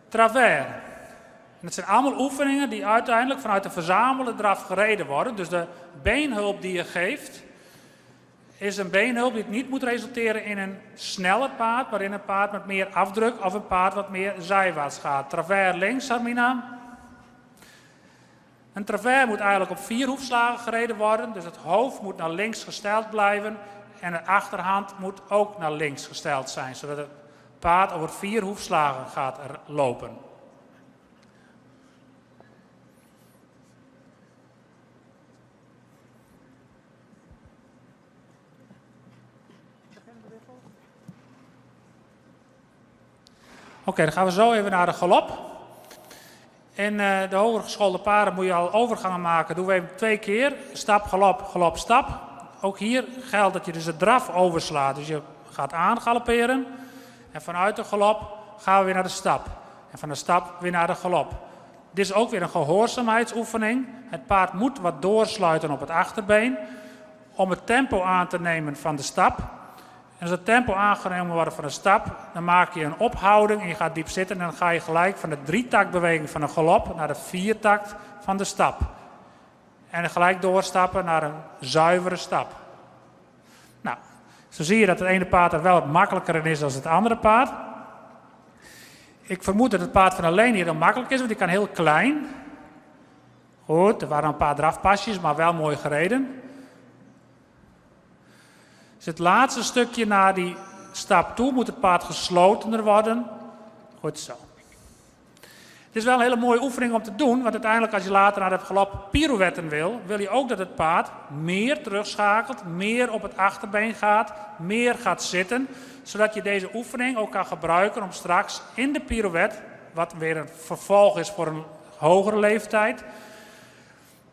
travers. En het zijn allemaal oefeningen die uiteindelijk vanuit de verzamelde draf gereden worden. Dus de beenhulp die je geeft, is een beenhulp die niet moet resulteren in een sneller paard, maar in een paard met meer afdruk of een paard wat meer zijwaarts gaat. Travers links, Armina. Een travers moet eigenlijk op 4 hoefslagen gereden worden. Dus het hoofd moet naar links gesteld blijven en de achterhand moet ook naar links gesteld zijn. Zodat het paard over 4 hoefslagen gaat lopen. Oké, dan gaan we zo even naar de galop. In de hoger geschoolde paarden moet je al overgangen maken. Doen we even 2 keer. Stap, galop, galop, stap. Ook hier geldt dat je dus de draf overslaat. Dus je gaat aangalopperen. En vanuit de galop gaan we weer naar de stap. En van de stap weer naar de galop. Dit is ook weer een gehoorzaamheidsoefening. Het paard moet wat doorsluiten op het achterbeen. Om het tempo aan te nemen van de stap. En als het tempo aangenomen wordt van de stap, dan maak je een ophouding en je gaat diep zitten. En dan ga je gelijk van de 3-taktbeweging van de galop naar de 4-takt van de stap. En dan gelijk doorstappen naar een zuivere stap. Nou, zo zie je dat het ene paard er wel wat makkelijker in is dan het andere paard. Ik vermoed dat het paard van alleen hier dan makkelijk is, want die kan heel klein. Goed, er waren een paar drafpasjes, maar wel mooi gereden. Dus het laatste stukje naar die stap toe moet het paard geslotener worden. Goed zo. Het is wel een hele mooie oefening om te doen, want uiteindelijk als je later naar het galop pirouetten wil je ook dat het paard meer terugschakelt, meer op het achterbeen gaat, meer gaat zitten, zodat je deze oefening ook kan gebruiken om straks in de pirouette, wat weer een vervolg is voor een hogere leeftijd,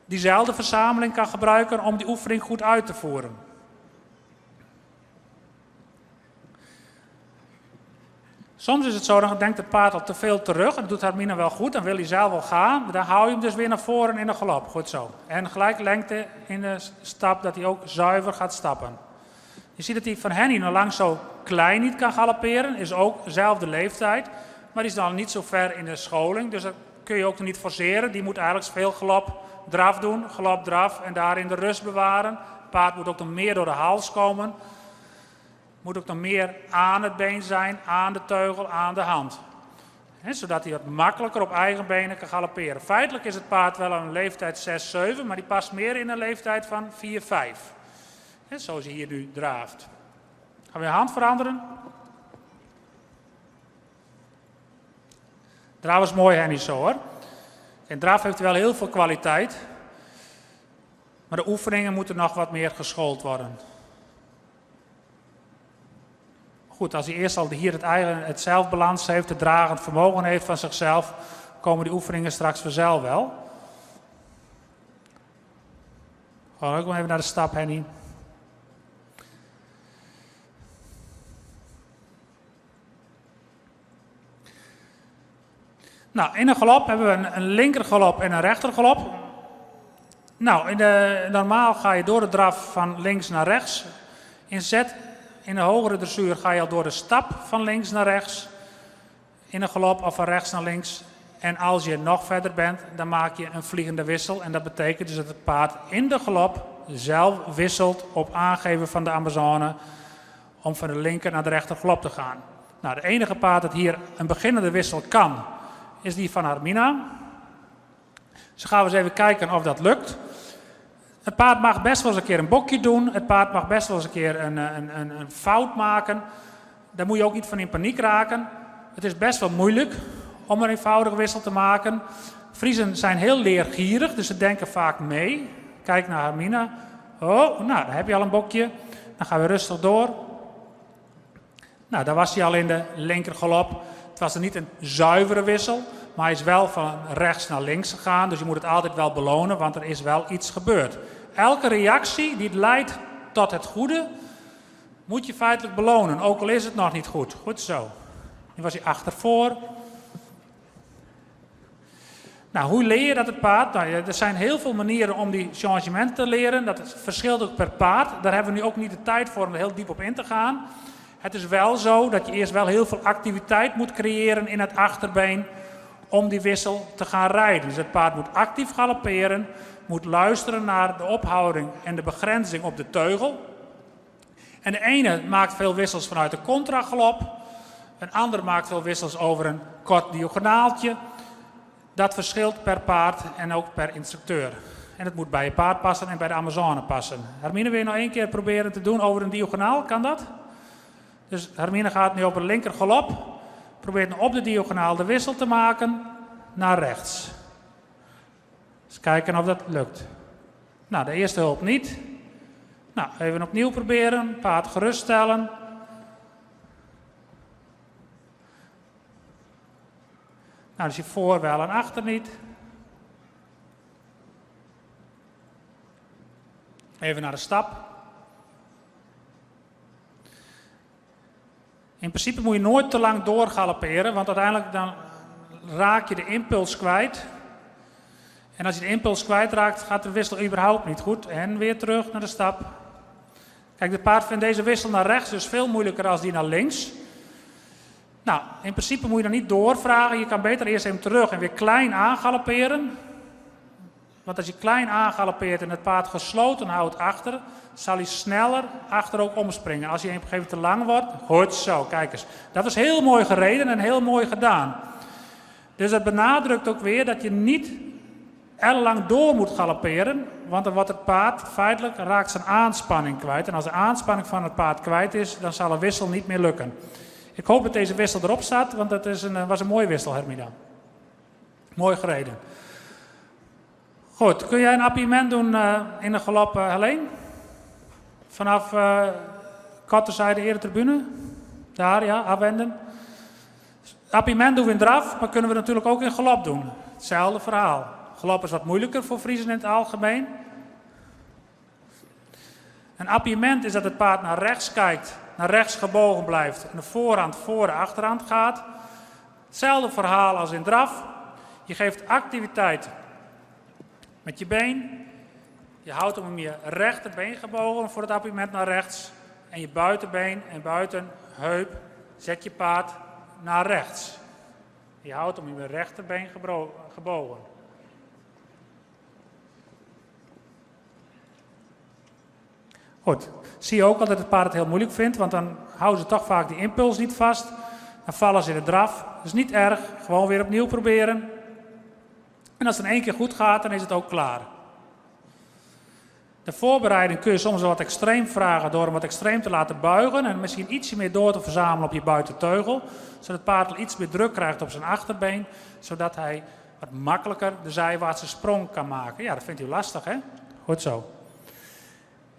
diezelfde verzameling kan gebruiken om die oefening goed uit te voeren. Soms is het zo, dan denkt het paard al te veel terug. En dat doet Hermine wel goed, dan wil hij zelf wel gaan. Maar dan hou je hem dus weer naar voren in de galop. Goed zo. En gelijk lengte in de stap, dat hij ook zuiver gaat stappen. Je ziet dat hij van Henny nog lang zo klein niet kan galopperen. Is ook dezelfde leeftijd. Maar die is dan niet zo ver in de scholing. Dus dat kun je ook nog niet forceren. Die moet eigenlijk veel galop draf doen. Galop draf en daarin de rust bewaren. Het paard moet ook nog meer door de hals komen. Moet ook nog meer aan het been zijn, aan de teugel, aan de hand. Zodat hij wat makkelijker op eigen benen kan galopperen. Feitelijk is het paard wel een leeftijd 6, 7, maar die past meer in een leeftijd van 4, 5. Zoals hij hier nu draaft. Gaan we je hand veranderen? Draf is mooi, Henny, zo hoor. En draf heeft wel heel veel kwaliteit. Maar de oefeningen moeten nog wat meer geschoold worden. Goed, als hij eerst al hier het zelfbalans heeft, het dragend vermogen heeft van zichzelf, komen die oefeningen straks vanzelf wel. Gewoon ook maar even naar de stap, Henny. Nou, in een galop hebben we een linker galop en een rechter galop. Nou, normaal ga je door de draf van links naar rechts. In zet. In de hogere dressuur ga je al door de stap van links naar rechts. In een galop of van rechts naar links. En als je nog verder bent, dan maak je een vliegende wissel. En dat betekent dus dat het paard in de galop zelf wisselt op aangeven van de Amazone. Om van de linker naar de rechter galop te gaan. Nou, de enige paard dat hier een beginnende wissel kan, is die van Hermina. Dus gaan we eens even kijken of dat lukt. Het paard mag best wel eens een keer een bokje doen. Het paard mag best wel eens een keer een fout maken. Daar moet je ook niet van in paniek raken. Het is best wel moeilijk om een eenvoudige wissel te maken. Friezen zijn heel leergierig, dus ze denken vaak mee. Kijk naar Hermina. Oh, nou, daar heb je al een bokje. Dan gaan we rustig door. Nou, daar was hij al in de linkergalop. Het was er niet een zuivere wissel, maar hij is wel van rechts naar links gegaan. Dus je moet het altijd wel belonen, want er is wel iets gebeurd. Elke reactie die leidt tot het goede, moet je feitelijk belonen, ook al is het nog niet goed. Goed zo. Nu was hij achtervoor. Nou, hoe leer je dat het paard? Nou, er zijn heel veel manieren om die changementen te leren. Dat verschilt ook per paard. Daar hebben we nu ook niet de tijd voor om er heel diep op in te gaan. Het is wel zo dat je eerst wel heel veel activiteit moet creëren in het achterbeen om die wissel te gaan rijden. Dus het paard moet actief galopperen, moet luisteren naar de ophouding en de begrenzing op de teugel. En de ene maakt veel wissels vanuit de contragalop, een ander maakt veel wissels over een kort diagonaaltje. Dat verschilt per paard en ook per instructeur. En het moet bij je paard passen en bij de Amazone passen. Hermine, wil je nog 1 keer proberen te doen over een diagonaal? Kan dat? Dus Hermine gaat nu op een linker galop. Probeert nu op de diagonaal de wissel te maken naar rechts. Eens kijken of dat lukt. Nou, de eerste hulp niet. Nou, even opnieuw proberen. Paard geruststellen. Nou, dus je voor wel en achter niet. Even naar de stap. In principe moet je nooit te lang doorgalopperen, want uiteindelijk dan raak je de impuls kwijt. En als je de impuls kwijtraakt, gaat de wissel überhaupt niet goed. En weer terug naar de stap. Kijk, de paard vindt deze wissel naar rechts dus veel moeilijker als die naar links. Nou, in principe moet je dan niet doorvragen. Je kan beter eerst even terug en weer klein aangalopperen. Want als je klein aangaloppeert en het paard gesloten houdt achter, zal hij sneller achter ook omspringen. Als hij op een gegeven moment te lang wordt, goed zo, kijk eens. Dat was heel mooi gereden en heel mooi gedaan. Dus dat benadrukt ook weer dat je niet ellenlang door moet galopperen, want dan wordt het paard feitelijk raakt zijn aanspanning kwijt. En als de aanspanning van het paard kwijt is, dan zal een wissel niet meer lukken. Ik hoop dat deze wissel erop staat, want dat is was een mooie wissel, Hermina. Mooi gereden. Goed, kun jij een appiëment doen in de galop, Helene? Vanaf korte zijde eerder tribune? Daar, ja, afwenden. Appiëment doen we in draf, maar kunnen we natuurlijk ook in galop doen. Hetzelfde verhaal. Galop is wat moeilijker voor Friezen in het algemeen. Een appiëment is dat het paard naar rechts kijkt, naar rechts gebogen blijft en de voorhand voor de achterhand gaat. Hetzelfde verhaal als in draf. Je geeft activiteit met je been. Je houdt hem om je rechterbeen gebogen voor het appiëment naar rechts. En je buitenbeen en buitenheup zet je paard naar rechts. Je houdt hem om je rechterbeen gebogen. Goed, zie je ook al dat het paard het heel moeilijk vindt, want dan houden ze toch vaak die impuls niet vast. Dan vallen ze in de draf. Dat is niet erg, gewoon weer opnieuw proberen. En als het in 1 keer goed gaat, dan is het ook klaar. De voorbereiding kun je soms wel wat extreem vragen door hem wat extreem te laten buigen en misschien ietsje meer door te verzamelen op je buitenteugel, zodat het paard iets meer druk krijgt op zijn achterbeen, zodat hij wat makkelijker de zijwaartse sprong kan maken. Ja, dat vindt u lastig, hè? Goed zo.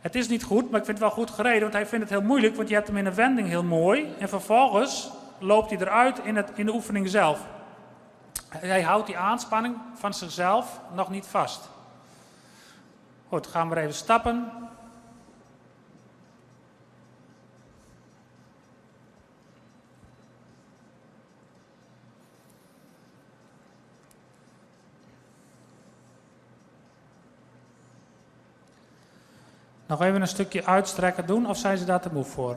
Het is niet goed, maar ik vind het wel goed gereden, want hij vindt het heel moeilijk, want je hebt hem in een wending heel mooi en vervolgens loopt hij eruit in de oefening zelf. Hij houdt die aanspanning van zichzelf nog niet vast. Goed, gaan we even stappen. Nog even een stukje uitstrekken doen, of zijn ze daar te moe voor?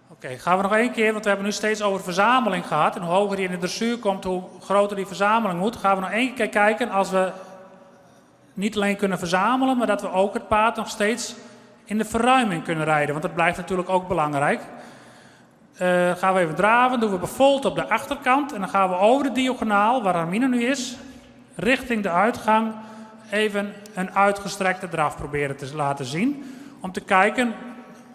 Oké, gaan we nog 1 keer, want we hebben nu steeds over verzameling gehad. En hoe hoger die in de dressuur komt, hoe groter die verzameling moet. Gaan we nog 1 keer kijken als we niet alleen kunnen verzamelen, maar dat we ook het paard nog steeds in de verruiming kunnen rijden. Want dat blijft natuurlijk ook belangrijk. Gaan we even draven, doen we bijvoorbeeld op de achterkant. En dan gaan we over de diagonaal, waar Hermine nu is, richting de uitgang, even een uitgestrekte draf proberen te laten zien. Om te kijken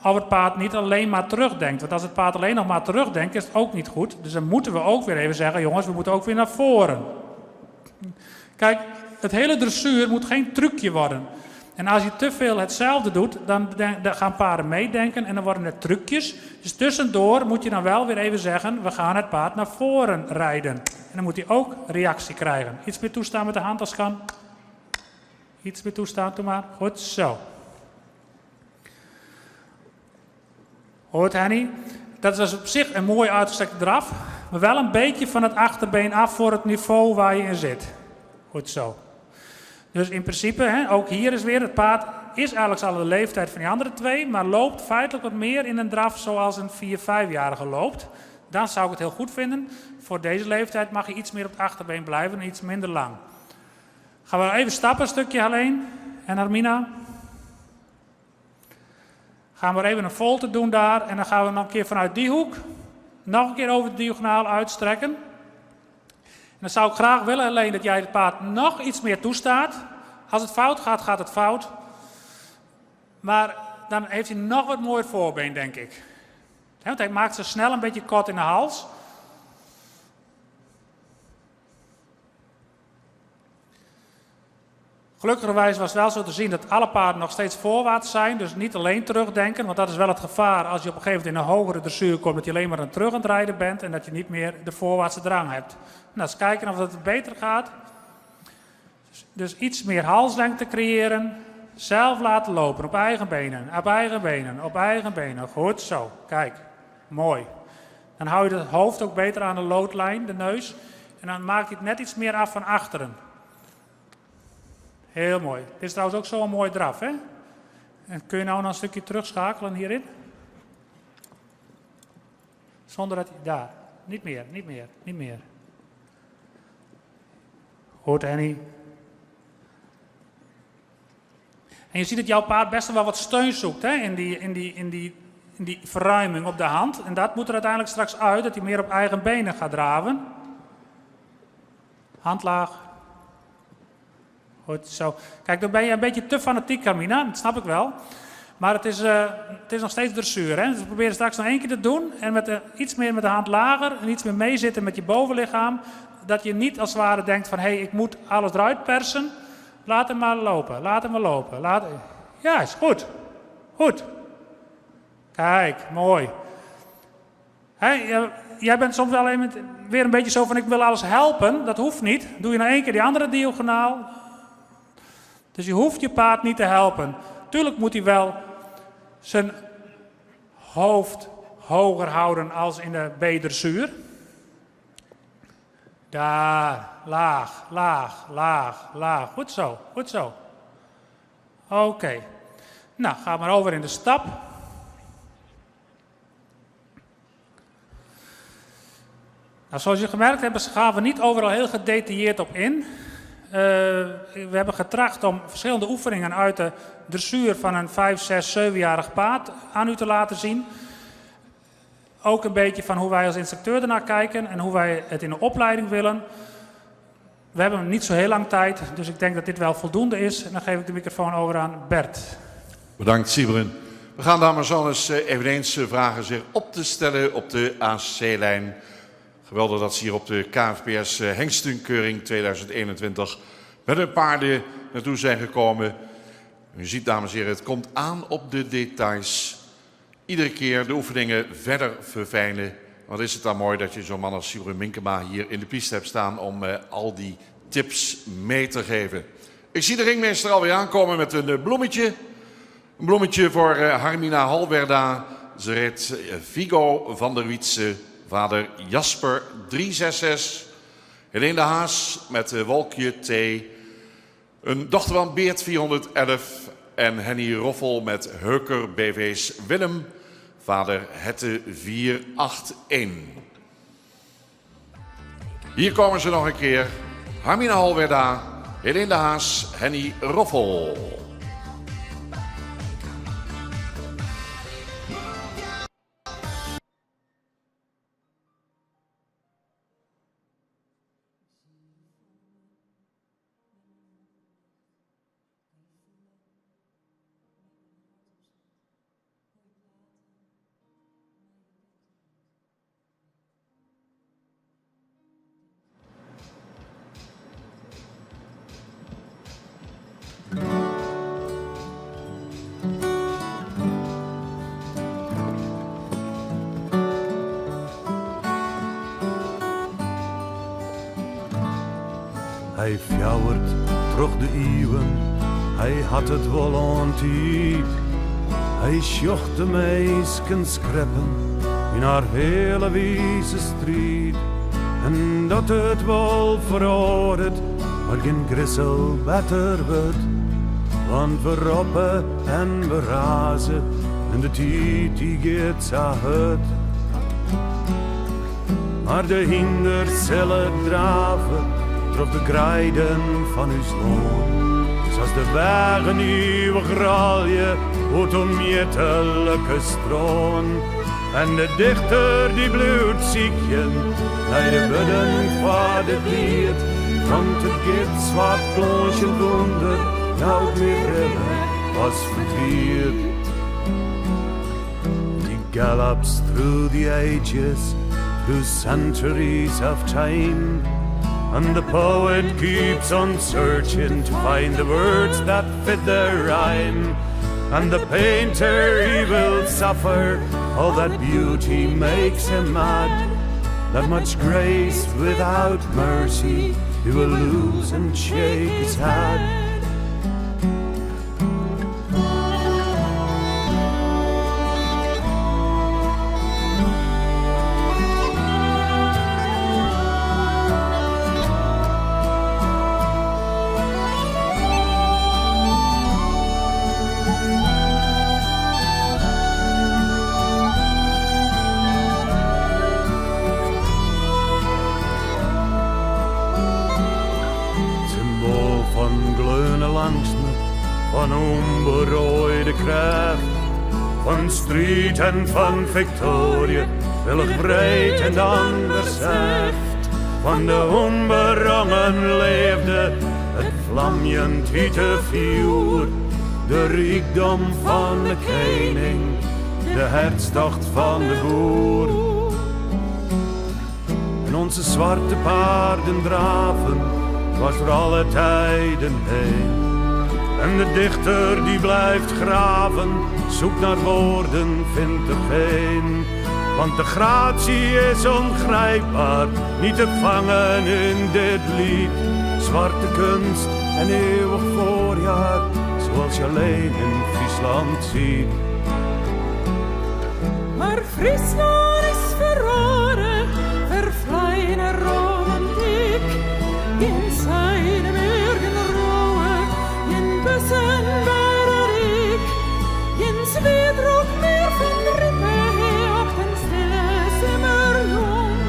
of het paard niet alleen maar terugdenkt. Want als het paard alleen nog maar terugdenkt, is het ook niet goed. Dus dan moeten we ook weer even zeggen, jongens, we moeten ook weer naar voren. Kijk, het hele dressuur moet geen trucje worden. En als je te veel hetzelfde doet, dan gaan paarden meedenken en dan worden het trucjes. Dus tussendoor moet je dan wel weer even zeggen, we gaan het paard naar voren rijden. En dan moet hij ook reactie krijgen. Iets meer toestaan met de hand als kan. Iets meer toestaan, doe maar. Goed zo. Hoort Henny? Dat is dus op zich een mooi uitgestrekte draf. Maar wel een beetje van het achterbeen af voor het niveau waar je in zit. Goed zo. Dus in principe, ook hier is weer, het paard is eigenlijk al de leeftijd van die andere twee, maar loopt feitelijk wat meer in een draf zoals een 4-5-jarige loopt. Dan zou ik het heel goed vinden. Voor deze leeftijd mag je iets meer op het achterbeen blijven en iets minder lang. Gaan we even stappen een stukje alleen. En Hermina. Gaan we even een volte doen daar en dan gaan we nog een keer vanuit die hoek nog een keer over de diagonaal uitstrekken. En dan zou ik graag willen alleen dat jij het paard nog iets meer toestaat. Als het fout gaat, gaat het fout. Maar dan heeft hij nog wat mooier voorbeen, denk ik. Want hij maakt ze snel een beetje kort in de hals. Gelukkigerwijs was het wel zo te zien dat alle paarden nog steeds voorwaarts zijn. Dus niet alleen terugdenken, want dat is wel het gevaar als je op een gegeven moment in een hogere dressuur komt. Dat je alleen maar aan terug aan het rijden bent en dat je niet meer de voorwaartse drang hebt. Nou, eens kijken of het beter gaat. Dus iets meer halslengte creëren. Zelf laten lopen op eigen benen, op eigen benen, op eigen benen. Goed zo, kijk, mooi. Dan hou je het hoofd ook beter aan de loodlijn, de neus. En dan maak je het net iets meer af van achteren. Heel mooi. Dit is trouwens ook zo'n mooi draf, hè? En kun je nou nog een stukje terugschakelen hierin? Zonder dat hij... Daar. Niet meer, niet meer, niet meer. Goed, Henny. En je ziet dat jouw paard best wel wat steun zoekt, hè? In die verruiming op de hand. En dat moet er uiteindelijk straks uit, dat hij meer op eigen benen gaat draven. Handlaag. Goed, zo. Kijk, dan ben je een beetje te fanatiek, Carmina. Dat snap ik wel. Maar het is nog steeds dressuur. Hè? Dus we proberen straks nog één keer te doen. En iets meer met de hand lager. En iets meer meezitten met je bovenlichaam. Dat je niet als het ware denkt van... Hé, ik moet alles eruit persen. Laat hem maar lopen. Laat hem maar lopen. Ja, is goed. Goed. Kijk, mooi. Jij bent soms wel weer een beetje zo van... Ik wil alles helpen. Dat hoeft niet. Doe je nou één keer die andere diagonaal... Dus je hoeft je paard niet te helpen. Tuurlijk moet hij wel zijn hoofd hoger houden als in de B-dressuur. Daar, laag, laag, laag, laag. Goed zo, goed zo. Oké. Nou, ga maar over in de stap. Nou, zoals je gemerkt hebt, gaan we niet overal heel gedetailleerd op in. We hebben getracht om verschillende oefeningen uit de dressuur van een 5, 6, 7-jarig paard aan u te laten zien. Ook een beetje van hoe wij als instructeur ernaar kijken en hoe wij het in de opleiding willen. We hebben niet zo heel lang tijd, dus ik denk dat dit wel voldoende is. En dan geef ik de microfoon over aan Bert. Bedankt, Sybren. We gaan dames en heren eveneens vragen zich op te stellen op de AC-lijn. Geweldig dat ze hier op de KNVPS Hengstenkeuring 2021 met hun paarden naartoe zijn gekomen. U ziet, dames en heren, het komt aan op de details. Iedere keer de oefeningen verder verfijnen. Wat is het dan mooi dat je zo'n man als Sybren Minkema hier in de piste hebt staan om al die tips mee te geven. Ik zie de ringmeester alweer aankomen met een bloemetje. Een bloemetje voor Hermina Halverda. Ze reed Vigo van der Wietse. Vader Jasper 366, Helene de Haas met Wolkje T, een dochter van Beert 411 en Henny Roffel met Heuker BV's Willem, vader Hette 481. Hier komen ze nog een keer, Hermina Halverda, Helene de Haas, Henny Roffel. Hij fjouwert troch de eeuwen, hij had het wel aan tijd. Hij sjocht de meisken skreppen in haar hele wijze strijd. En dat het wel verandert, maar geen grissel beter wordt. Want we roppen en we razen en de tijd die gaat zo hard. Maar de hinders zullen draven, trof de grijden van uw loon. Zoals de wagen nieuwe gralje, uit onmetelijke stroon. En de dichter die bloedt ziekjen, naar de budden van het lied. Want het gaat zwart kloosje wonder, nou meer rillen als verdriet. Die gallops through the ages, through centuries of time. And the poet keeps on searching to find the words that fit the rhyme. And the painter, he will suffer, all that beauty makes him mad. That much grace without mercy, he will lose and shake his head. Van onberooide kracht, van strijd en van victorie, willig breed en anders heft. Van de onberangen leefde het vlamjend hitte vuur, de rijkdom van de koning, de hartstocht van de boer. En onze zwarte paarden draven, was voor alle tijden heen. En de dichter die blijft graven, zoekt naar woorden, vindt er geen. Want de gratie is ongrijpbaar, niet te vangen in dit lied. Zwarte kunst en eeuwig voorjaar, zoals je alleen in Friesland ziet. Maar Friesland is verrode, verflijne romantiek. In zijn bergen roe, in bussen bereik. In Zwiedrok meer van rippe, op een stille simmerjong.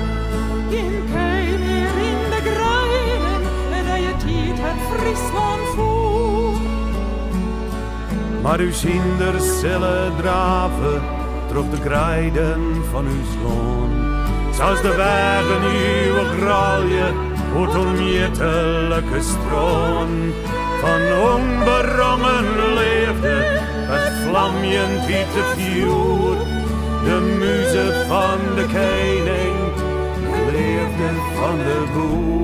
In kei meer in de grijnen, en dat je tiet het Friesland voelt. Maar uw zinders zullen draven, trof de grijden van uw sloon. Zoals de wegen uw gralje, uit onmetelijke stroon. Van onberangen leefde het vlamjend hitte vuur. De muze van de koning leefde van de boer.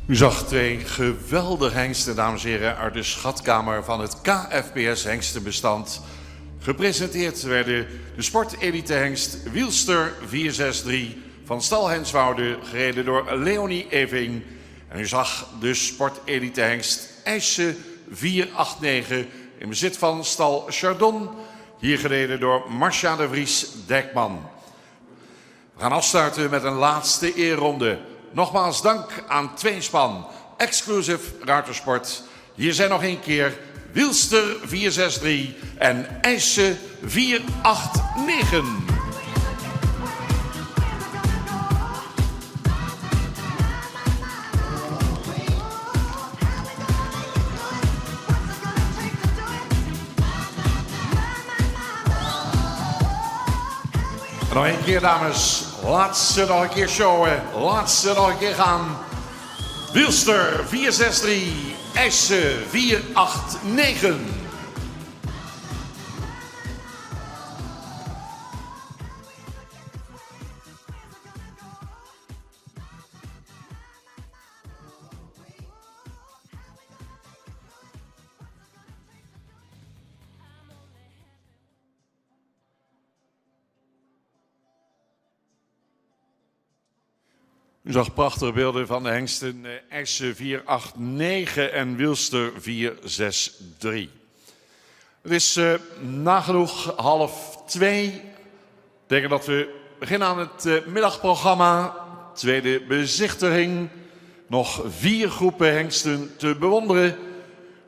U zag twee geweldige hengsten, dames en heren, uit de schatkamer van het KFPS hengstenbestand. Gepresenteerd werden de sportelite hengst Wielster 463 van stal Henswoude, gereden door Leonie Eving. En u zag de sportelite hengst IJsse 489 in bezit van stal Chardon, hier gereden door Marcia de Vries Dijkman. We gaan afsluiten met een laatste eerronde. Nogmaals dank aan Tweespan, Exclusive Ruitersport. Hier zijn nog een keer Wielster 463 en IJsse 489. En nog een keer, dames. Laat ze nog een keer showen. Laat ze nog een keer gaan. Wielster 463, IJsse 489. U zag prachtige beelden van de hengsten IJsse 489 en Wielster 463. Het is nagenoeg 1:30. Dat betekent dat we beginnen aan het middagprogramma. Tweede bezichtiging. Nog 4 groepen hengsten te bewonderen.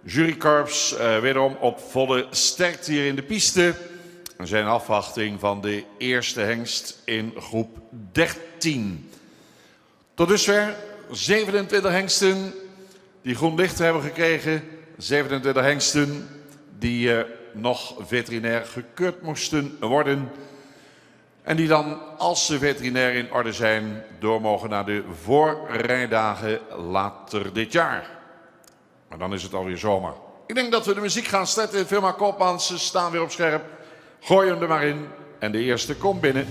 Jurykorps wederom op volle sterkte hier in de piste. We zijn in afwachting van de eerste hengst in groep 13. Tot dusver 27 hengsten die groen licht hebben gekregen. 27 hengsten die nog veterinair gekeurd moesten worden. En die dan, als ze veterinair in orde zijn, door mogen naar de voorrijdagen later dit jaar. Maar dan is het alweer zomer. Ik denk dat we de muziek gaan starten. Firma Koopmans, ze staan weer op scherp. Gooi hem er maar in. En de eerste komt binnen.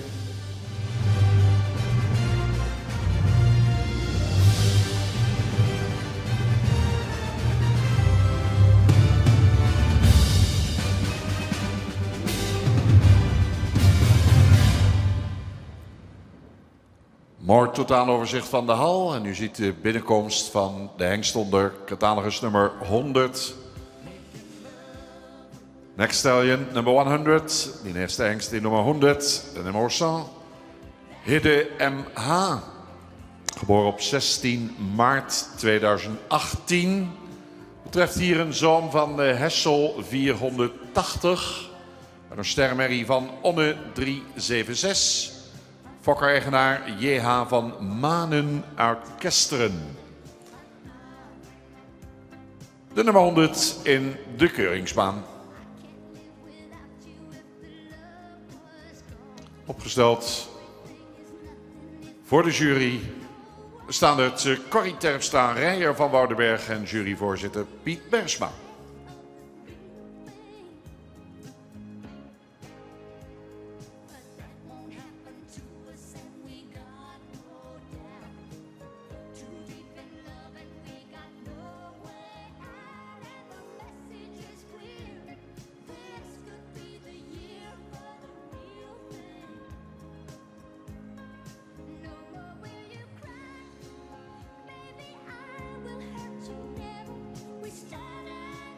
Mooi totaaloverzicht van de hal. En u ziet de binnenkomst van de hengst onder catalogus nummer 100. Next Stallion, number 100. Die eerste hengst in nummer 100. De nummer 100. Hidde MH. Geboren op 16 maart 2018. Betreft hier een zoon van de Hessel 480. Met een sterrenmerrie van Onne 376. Fokker-eigenaar J.H. van Manen uit Kesteren. De nummer 100 in de keuringsbaan. Opgesteld voor de jury staan het Corrie Terpstra, Rijer van Woudenberg en juryvoorzitter Piet Bersma. We started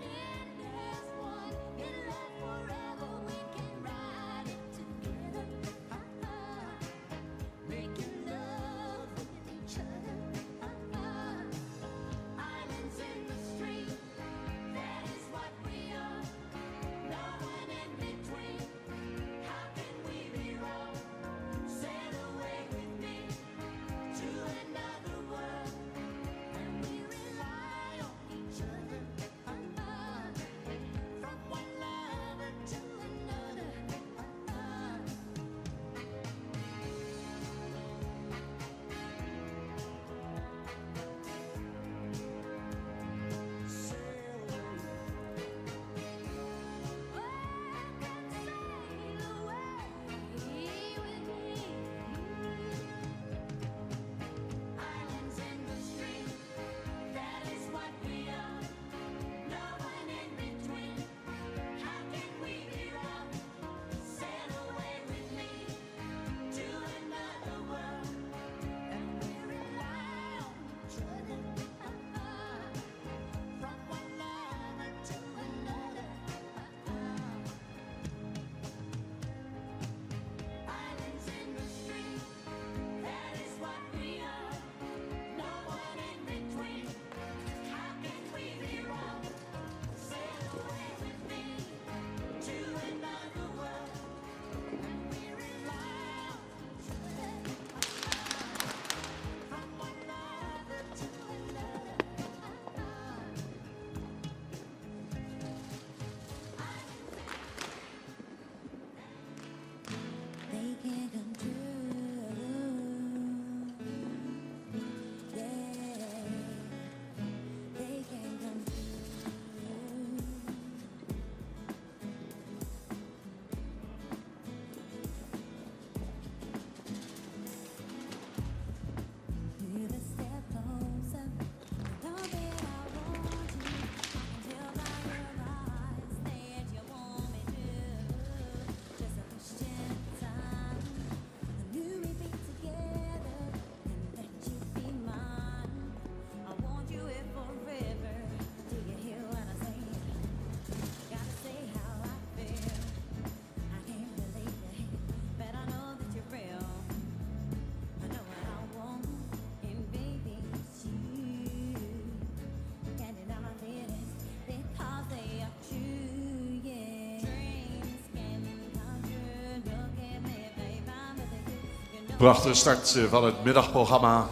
Prachtige start van het middagprogramma.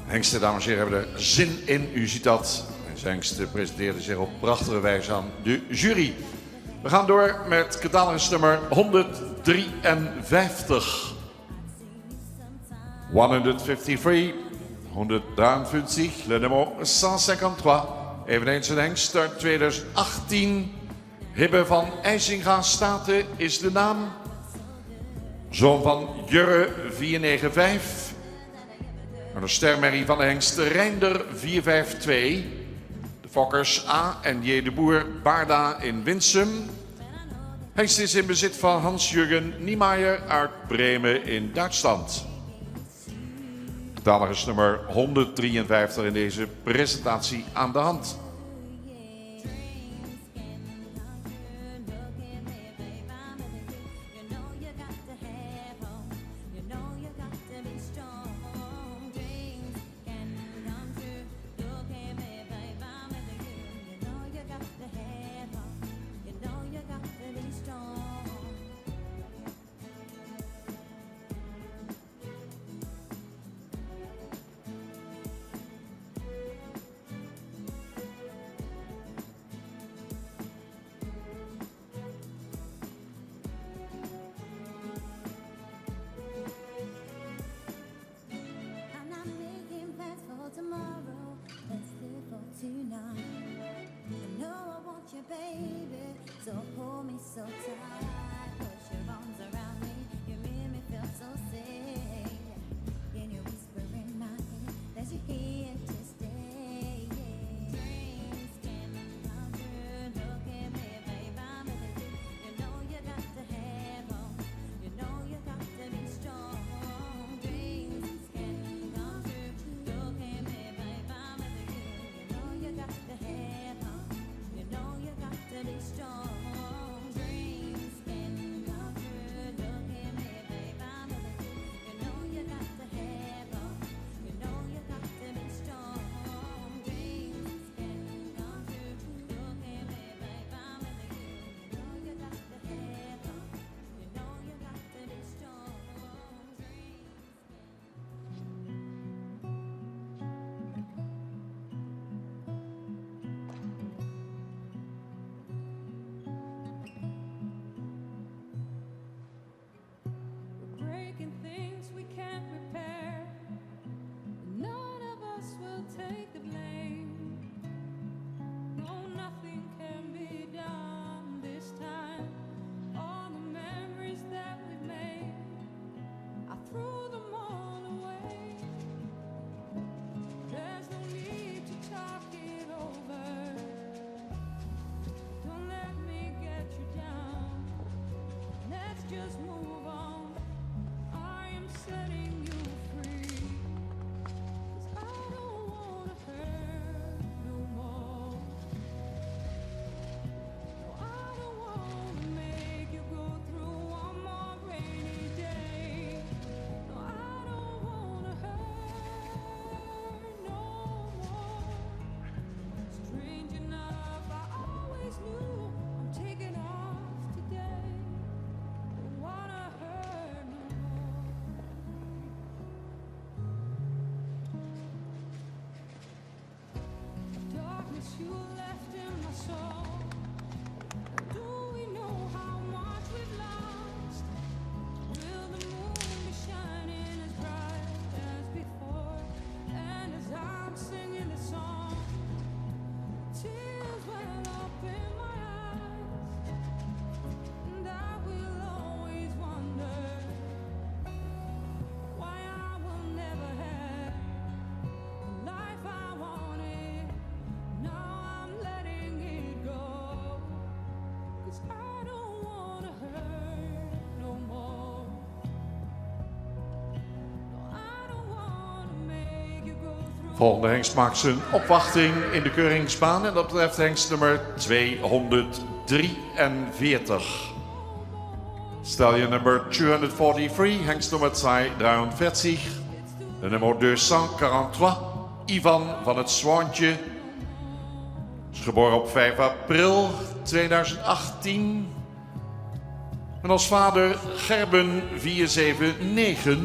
Hengsten, dames en heren, hebben er zin in. U ziet dat. Deze hengsten presenteerden zich op prachtige wijze aan de jury. We gaan door met catalogusnummer 153. 153, 153, le nummer 153. Eveneens een hengst uit 2018. Hibbe van IJsinga Staten is de naam. Zoon van Jurre 495. En de stermerrie van de hengst Reinder 452. De fokkers A en J. de Boer Baarda in Winsum. Hengst is in bezit van Hans-Jürgen Niemeyer uit Bremen in Duitsland. Catalogusnummer 153 in deze presentatie aan de hand. I'm not making plans for tomorrow. Let's live for tonight. I know I want you, baby. So hold me so tight. Put your arms around me. You make me feel so safe. Can you whisper in my ear that you're here to stay? Dreams can come true. Look at me, babe. I'm with you. You know you got to have hope. You know you got to be strong. Dreams can come true. Look at me, babe. I'm with you. You know you got to have hope. You know you got to be strong. Dreams can come true. Look at me, babe. I'm with you. You know you got to have hope. You know you got to be strong. Dreams can come true. Look at me, babe. I'm with you. You know you got to have hope. You know you got to be strong. We're breaking things we can't repair. None of us will take the blame. No, nothing can be done this time. All the memories that we've made, I threw them all away. There's no need to talk it over. Don't let me get you down. Let's just move on. I am setting you free. 'Cause I don't wanna hurt no more. No, I don't wanna make you go through one more rainy day. No, I don't wanna hurt no more. Strange enough, I always knew I'm taking off today. Don't wanna hurt no more. Darkness you left in my soul. Do we know how much we've lost? Will the moon be shining as bright as before? And as I'm singing the song, tears well up in my eyes, and I will always wonder why I will never have the life I wanted. Now I'm letting it go, 'cause I don't wanna hurt no more. No, I don't wanna make you go through. Volgende hengst maakt zijn opwachting in de keuringsbaan. En dat betreft hengst nummer 243. Stallion nummer 243, hengst nummer 243. De nummer 243, Ivan van het Zwaantje. Is geboren op 5 april 2018. En als vader Gerben 479.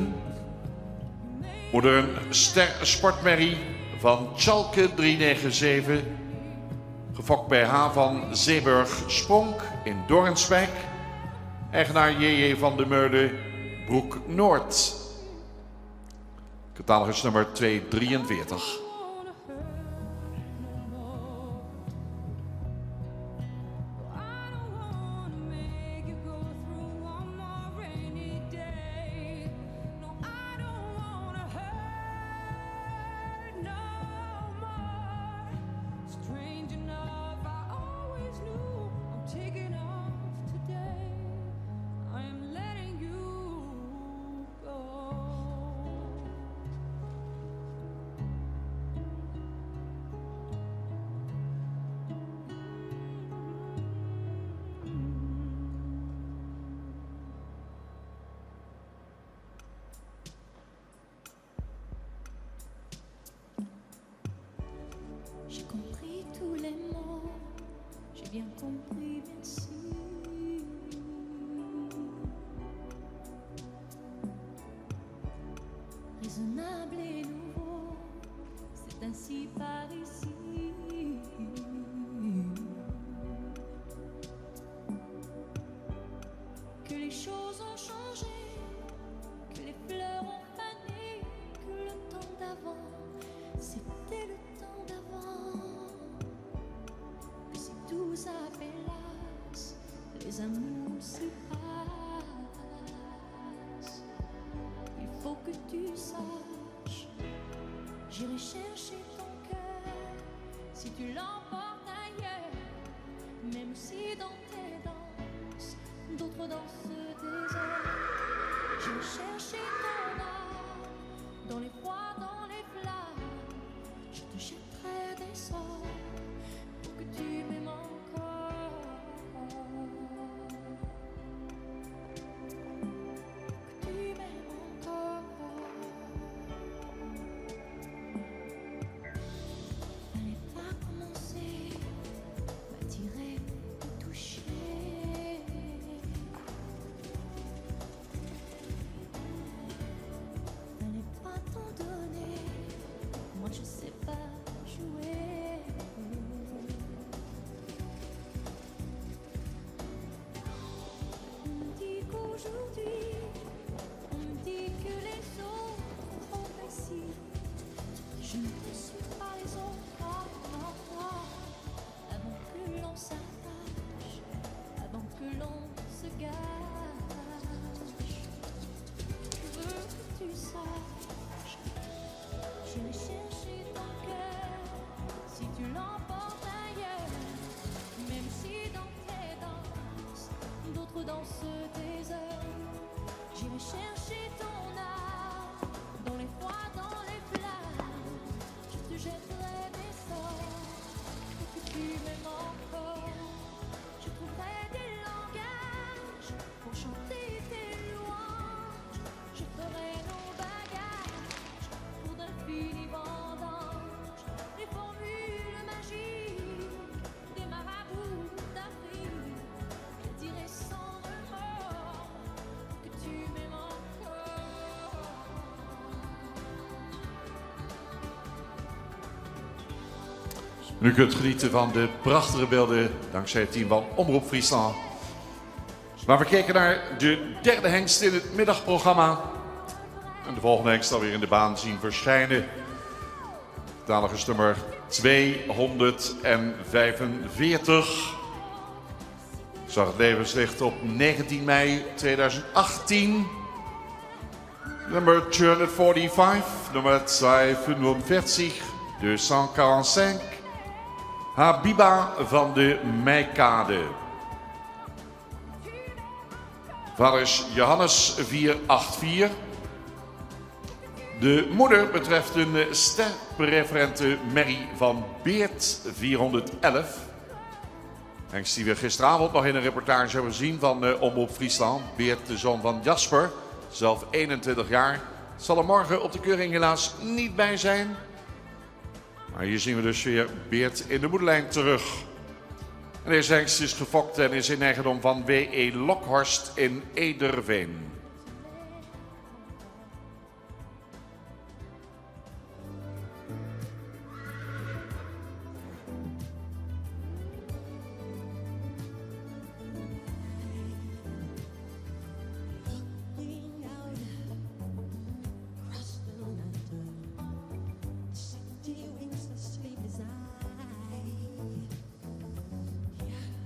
Moeder een sportmerrie van Schalke 397. Gefokt bij H. van Zeeburg Spronk in Dorenswijk. Eigenaar J.J. van de Meulen, Broek Noord. Catalogus nummer 243. J'ai compris tous les mots, j'ai bien compris, merci. Raisonnable et nouveau, c'est ainsi par ici. Que les choses ont changé, que les fleurs ont fané, que le temps d'avant, c'était le temps d'avant. Que si tout s'appelasse, les amours s'y passent. Il faut que tu saches, j'irai chercher ton cœur si tu l'emportes ailleurs. Même si dans tes danses, d'autres dansent des heures. J'irai chercher ton âme dans les froids, dans les flammes. Je te jetterai des sorts pour que tu m'aimes encore. Que tu m'aimes encore. Fallait pas commencer, m'attirer, me toucher. Fallait pas t'en donner, moi je sais pas jouer. On me dit qu'aujourd'hui, on me dit que les autres ont réussi. Je ne te suis pas les autres, non, non, non. Avant que l'on s'attache, avant que l'on se gâche, je veux que tu saches, je vais chercher ton cœur si tu l'emportes ailleurs. Même si dans tes danses, d'autres dansent des heures. J'irai chercher ton âme dans les froids, dans les flammes. Je te jetterai des sorts pour que tu m'aimes encore. Je trouverai des langages pour chanter tes louanges. Je ferai nos bagages pour d'infinis vendanges. Les formules magiques des marabouts d'Afrique. Je dirai sans remords que tu m'aimes encore. U kunt genieten van de prachtige beelden dankzij het team van Omroep Friesland. Maar we kijken naar de derde hengst in het middagprogramma. En de volgende hengst alweer in de baan zien verschijnen. Catalogus nummer 245. Zag het levenslicht op 19 mei 2018. Nummer 245, nummer 245, 245. Habiba van de Meikade. Vader is Johannes 484. De moeder betreft een sterpreferente Mary van Beert 411. Hengst die we gisteravond nog in een reportage hebben gezien van Omroep Friesland. Beert, de zoon van Jasper, zelf 21 jaar. Zal er morgen op de keuring helaas niet bij zijn. Maar hier zien we dus weer Beert in de moederlijn terug. En deze hengst is gefokt en is in eigendom van W.E. Lokhorst in Ederveen. Looking out across the night, city winks asleep as I hear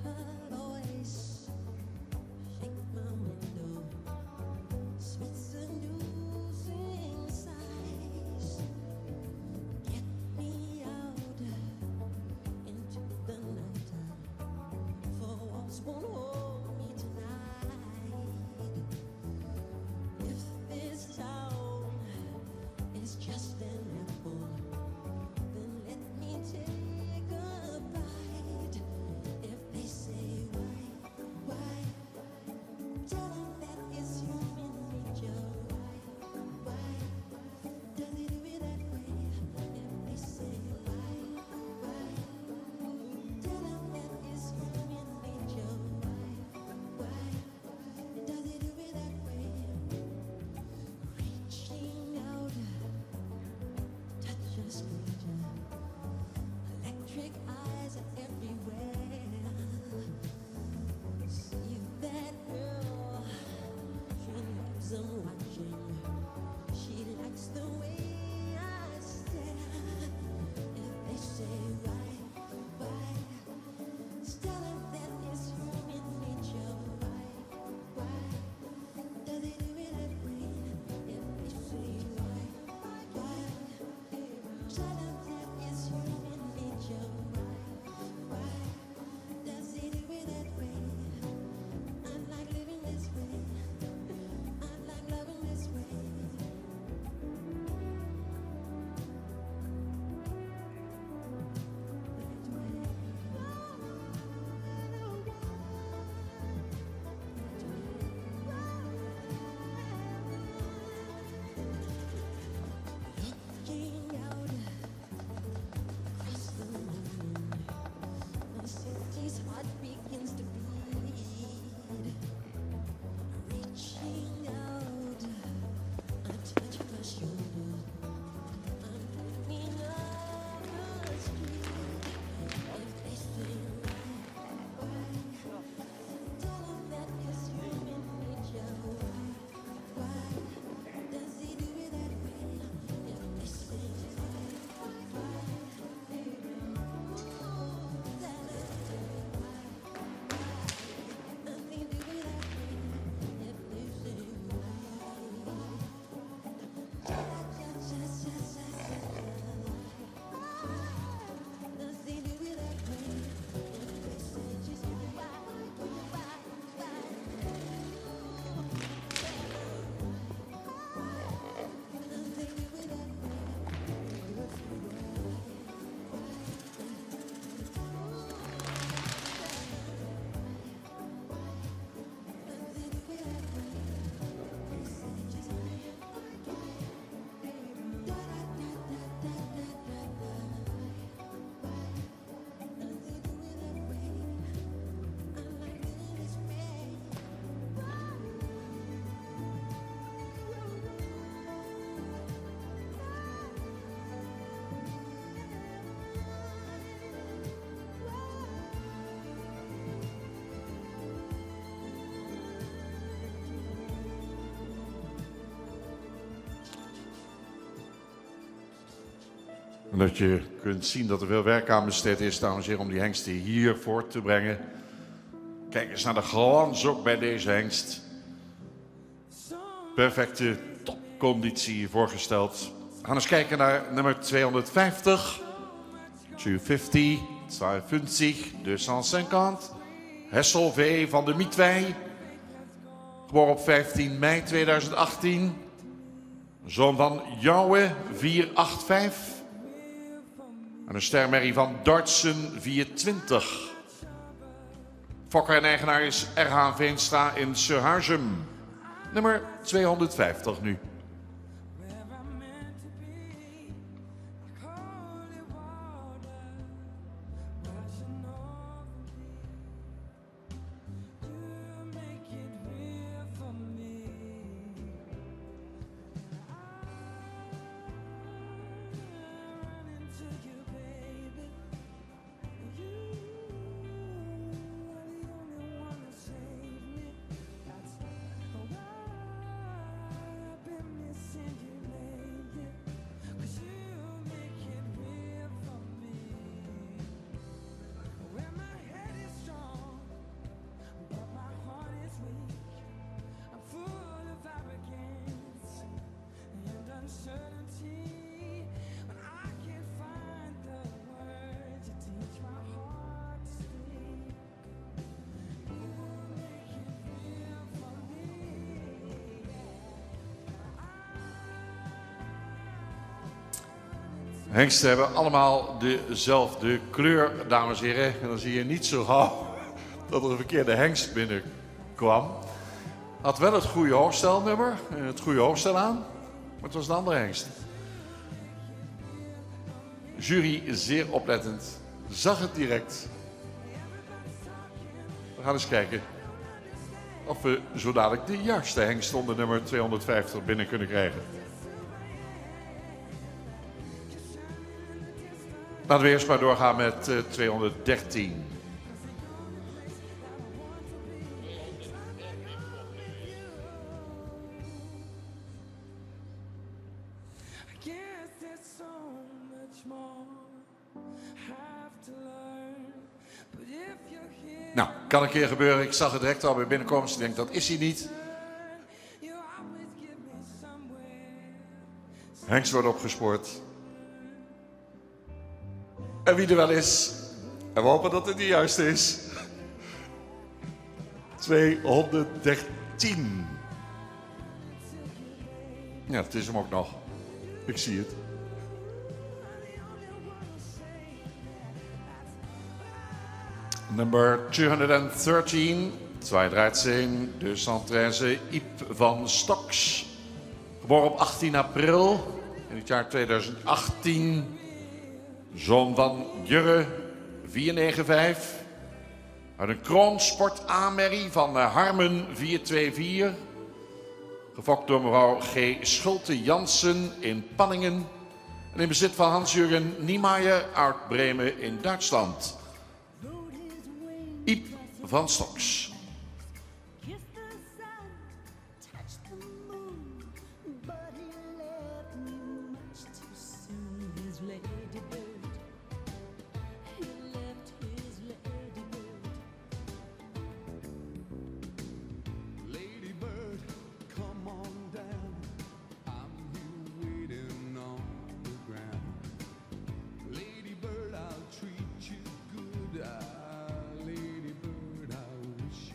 her voice shake my window, sweet seducing sighs. Get me out into the night, for walls won't hold me tonight. If this town is just an apple, then let me take a bite. If they say why, tell them that it's human nature. Why does it do it that way? If they say why, tell them that it's human nature. Why does it do it that way? Reaching out, touch a stranger. Electric eyes are everywhere. See that girl, she loves them watching. She likes the way I stare. If they say why, tell them that it's human nature. Why does it do it that way? If they say why, tell them that it's human nature. Why does it do it that way? I like living this way. I like loving this way. Looking out across the morning, the city's heart begins to beat. Reaching out, I touch her shoulder. I'm dreaming of the street. If they say why, tell them that it's human nature. Why does he do it that way? If they say why, does he do it that way? If they say does he do it that way? If they say just why, does he do it that En dat je kunt zien dat er veel werk aan besteed is, dames en heren, om die hengsten hier voor te brengen. Kijk eens naar de glans ook bij deze hengst. Perfecte topconditie voorgesteld. We gaan eens kijken naar nummer 250. 250, 250. Hessel V. van de Mietwij. Geboren op 15 mei 2018. Zoon van Jouwe 485. En een stermerrie van Dartsen 420. Fokker en eigenaar is R.H. Veenstra in Surhuizem. Nummer 250 nu. Hengsten hebben allemaal dezelfde kleur, dames en heren. En dan zie je niet zo gauw dat er een verkeerde hengst binnenkwam. Had wel het goede hoogstelnummer, het goede hoogstel aan, maar het was een andere hengst. Jury, zeer oplettend, zag het direct. We gaan eens kijken of we zo dadelijk de juiste hengst onder nummer 250 binnen kunnen krijgen. Laten we eerst maar doorgaan met 213. I guess there's so much more I have to learn. But if you're here, Nou, kan een keer gebeuren. Ik zag het direct al bij binnenkomst. Ik denk, dat is hij niet. you always give me somewhere. Hengst wordt opgespoord. En wie er wel is. En we hopen dat het de juiste is. 213. Ja, het is hem ook nog. Ik zie het. Nummer 213. 213. De Santraise Iep van Stoks. Geboren op 18 april in het jaar 2018. Zoon van Jurre, 495. Uit een kroonsport A-merrie van Harmen, 424. Gefokt door mevrouw G. Schulte-Jansen in Panningen. En in bezit van Hans-Jürgen Niemeyer uit Bremen in Duitsland. Iep van Stoks. Kiss the sun, touch the moon, but he left me much too soon. His ladybird, he left his ladybird. Ladybird, come on down. I'm here waiting on the ground. Ladybird, I'll treat you good. Ah, Ladybird, I wish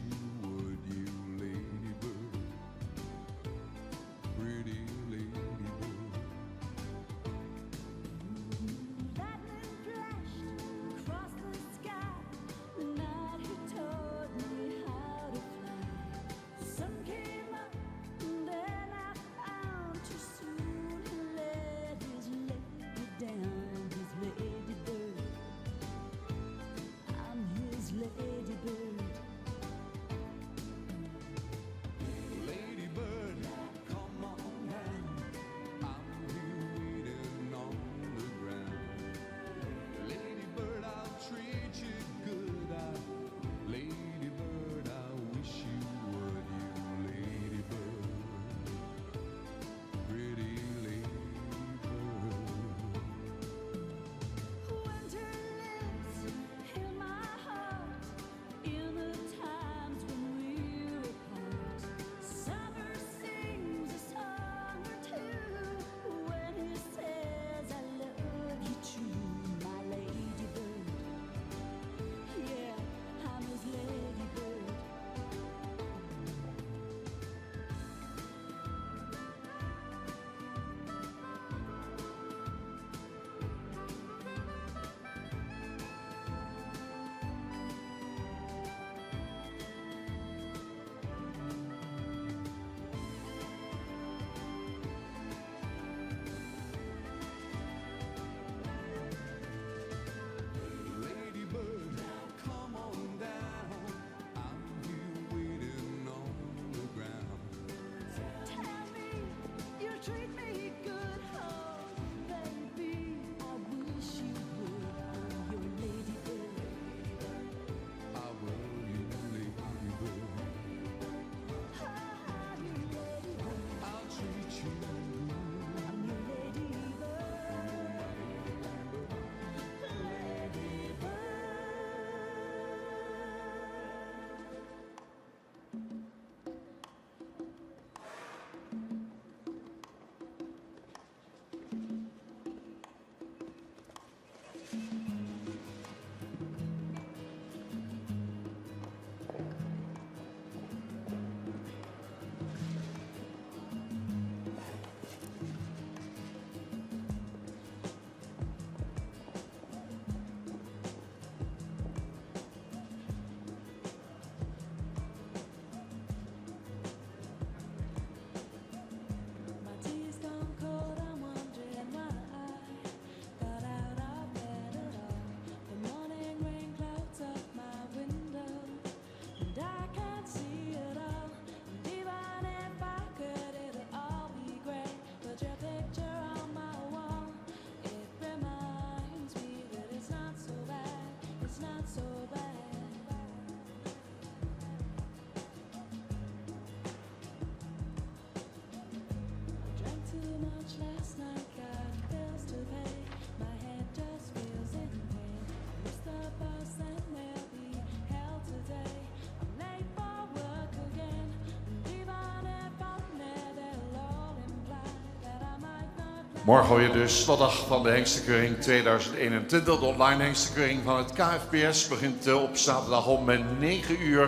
Morgen weer de slotdag van de Hengstenkeuring 2021. De online Hengstenkeuring van het KFPS begint op zaterdag om 9 uur.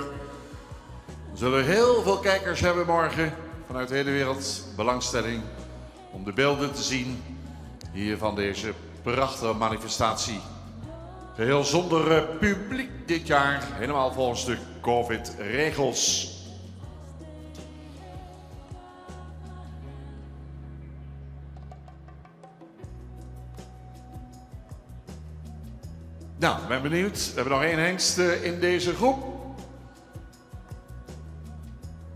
We zullen heel veel kijkers hebben morgen vanuit de hele wereld. Belangstelling om de beelden te zien hier van deze prachtige manifestatie. Geheel zonder publiek dit jaar, helemaal volgens de COVID-regels. Nou, ik ben benieuwd. We hebben nog één hengst in deze groep.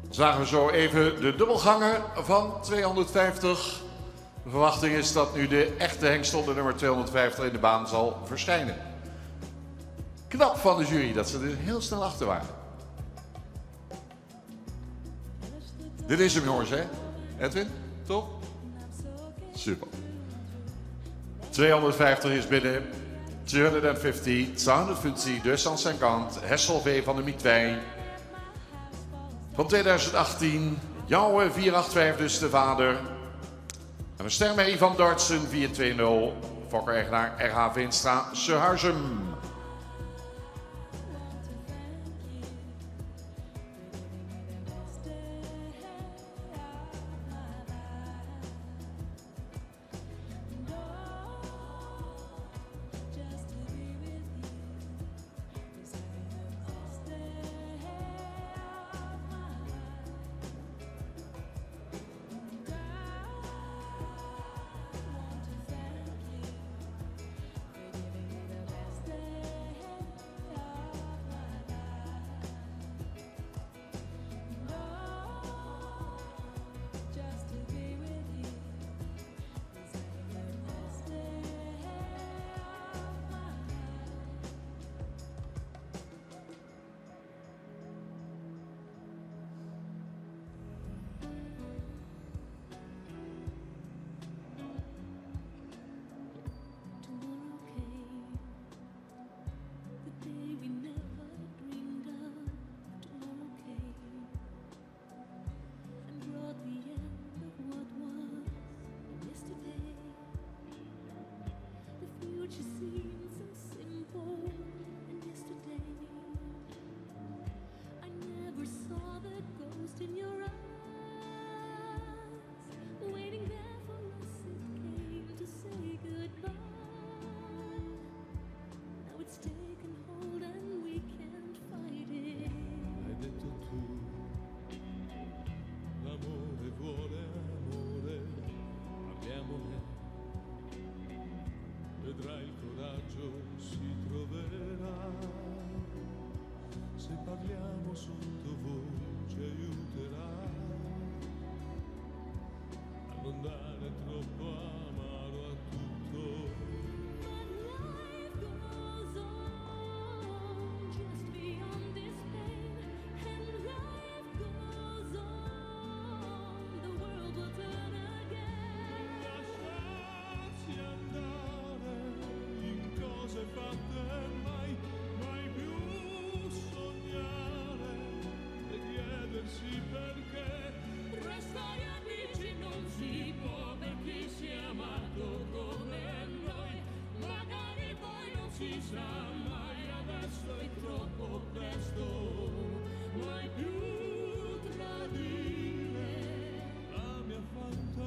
Dan zagen we zo even de dubbelganger van 250. De verwachting is dat nu de echte hengst onder nummer 250 in de baan zal verschijnen. Knap van de jury dat ze er heel snel achter waren. Dit is hem jongens, hè? Edwin, top? Super. 250 is binnen. 250, 250, 250, Hessel V van de Mietwij. Van 2018, Jouwe 485 dus de vader. En een stermerrie van Dartsen 420, Fokker-eigenaar RH Veenstra, Sehuizum. Vedrai il coraggio si troverà. Se parliamo sottovoce aiuterà a non dare troppo amaro a tutto. Lasciarsi andare in cose fatte mai, mai più sognare e chiedersi perché. Restare amici non si può per chi si è amato come noi, magari poi non si sa mai, adesso è troppo presto, mai più tradire la mia fantasia.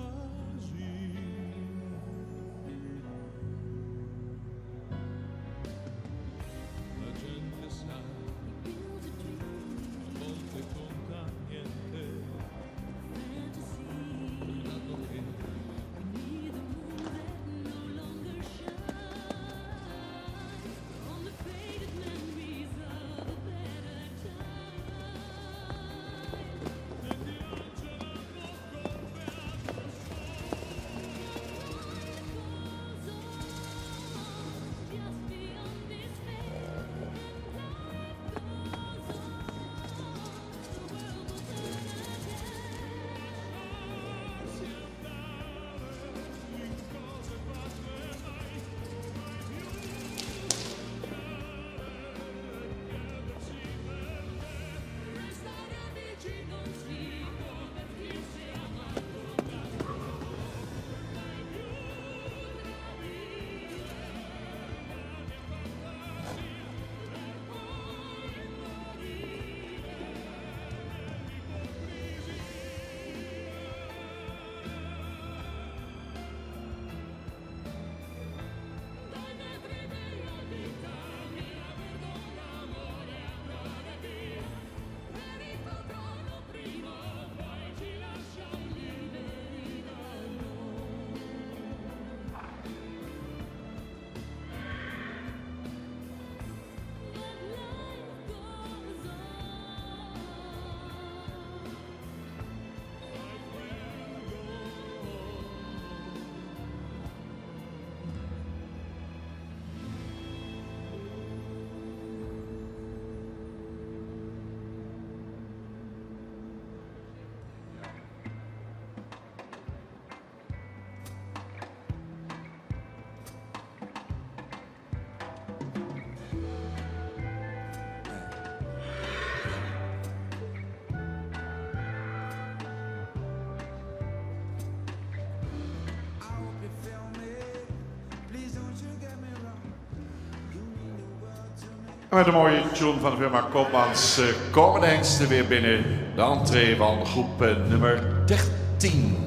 En met een mooie tune van de firma Koopmans komen de hengsten weer binnen de entree van groep nummer 13.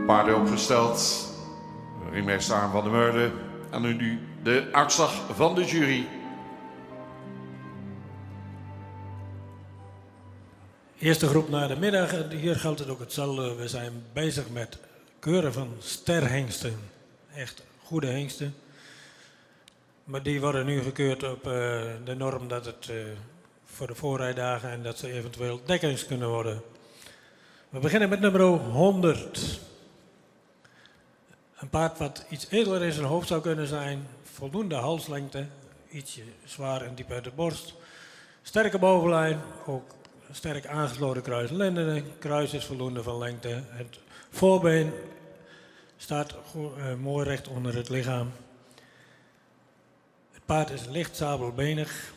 Paarden opgesteld. Ringmeester Arm van der Meurde. En nu de uitslag van de jury. Eerste groep naar de middag. Hier geldt het ook hetzelfde. We zijn bezig met keuren van sterhengsten. Echt goede hengsten. Maar die worden nu gekeurd op de norm dat het voor de voorrijdagen en dat ze eventueel dekkings kunnen worden. We beginnen met nummer 100. Een paard wat iets edeler in zijn hoofd zou kunnen zijn. Voldoende halslengte. Ietsje zwaar en diep uit de borst. Sterke bovenlijn. Ook sterk aangesloten kruislendenen. Kruis is voldoende van lengte. Het voorbeen staat mooi recht onder het lichaam. Het paard is licht sabelbenig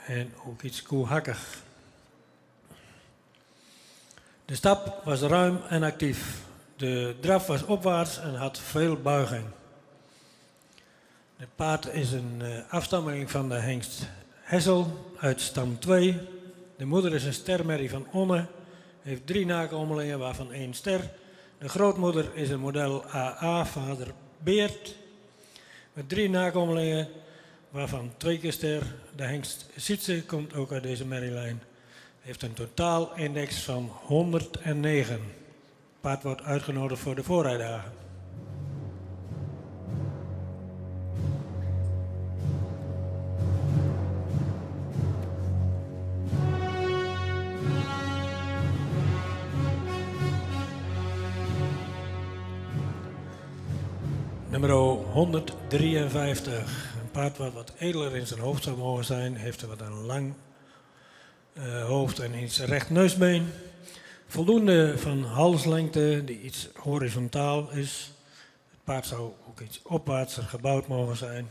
en ook iets koehakkig. De stap was ruim en actief. De draf was opwaarts en had veel buiging. Het paard is een afstammeling van de hengst Hessel uit stam 2. De moeder is een stermerrie van Onne. Heeft 3 nakomelingen, waarvan 1 ster. De grootmoeder is een model AA, vader Beert. Met 3 nakomelingen, waarvan 2 keer ster. De hengst Sietse komt ook uit deze merrielijn. Heeft een totaalindex van 109. Het paard wordt uitgenodigd voor de voorrijdagen. Nummer 153. Een paard wat edeler in zijn hoofd zou mogen zijn. Heeft wat een lang hoofd en iets recht neusbeen. Voldoende van halslengte die iets horizontaal is. Het paard zou ook iets opwaartser gebouwd mogen zijn.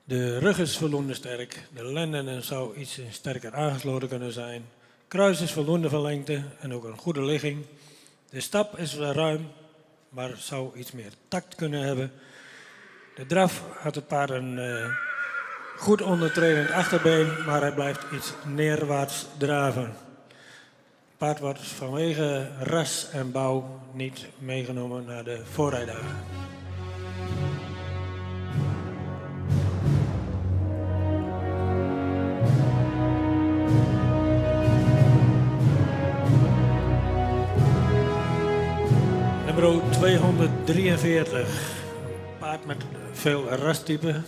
De rug is voldoende sterk. De lendenen zou iets sterker aangesloten kunnen zijn. Kruis is voldoende van lengte en ook een goede ligging. De stap is ruim, maar zou iets meer tact kunnen hebben. De draf had het paard een goed ondertredend achterbeen, maar hij blijft iets neerwaarts draven. Het paard wordt vanwege ras en bouw niet meegenomen naar de voorrijdagen. Nummer 243. Een paard met veel rastypen.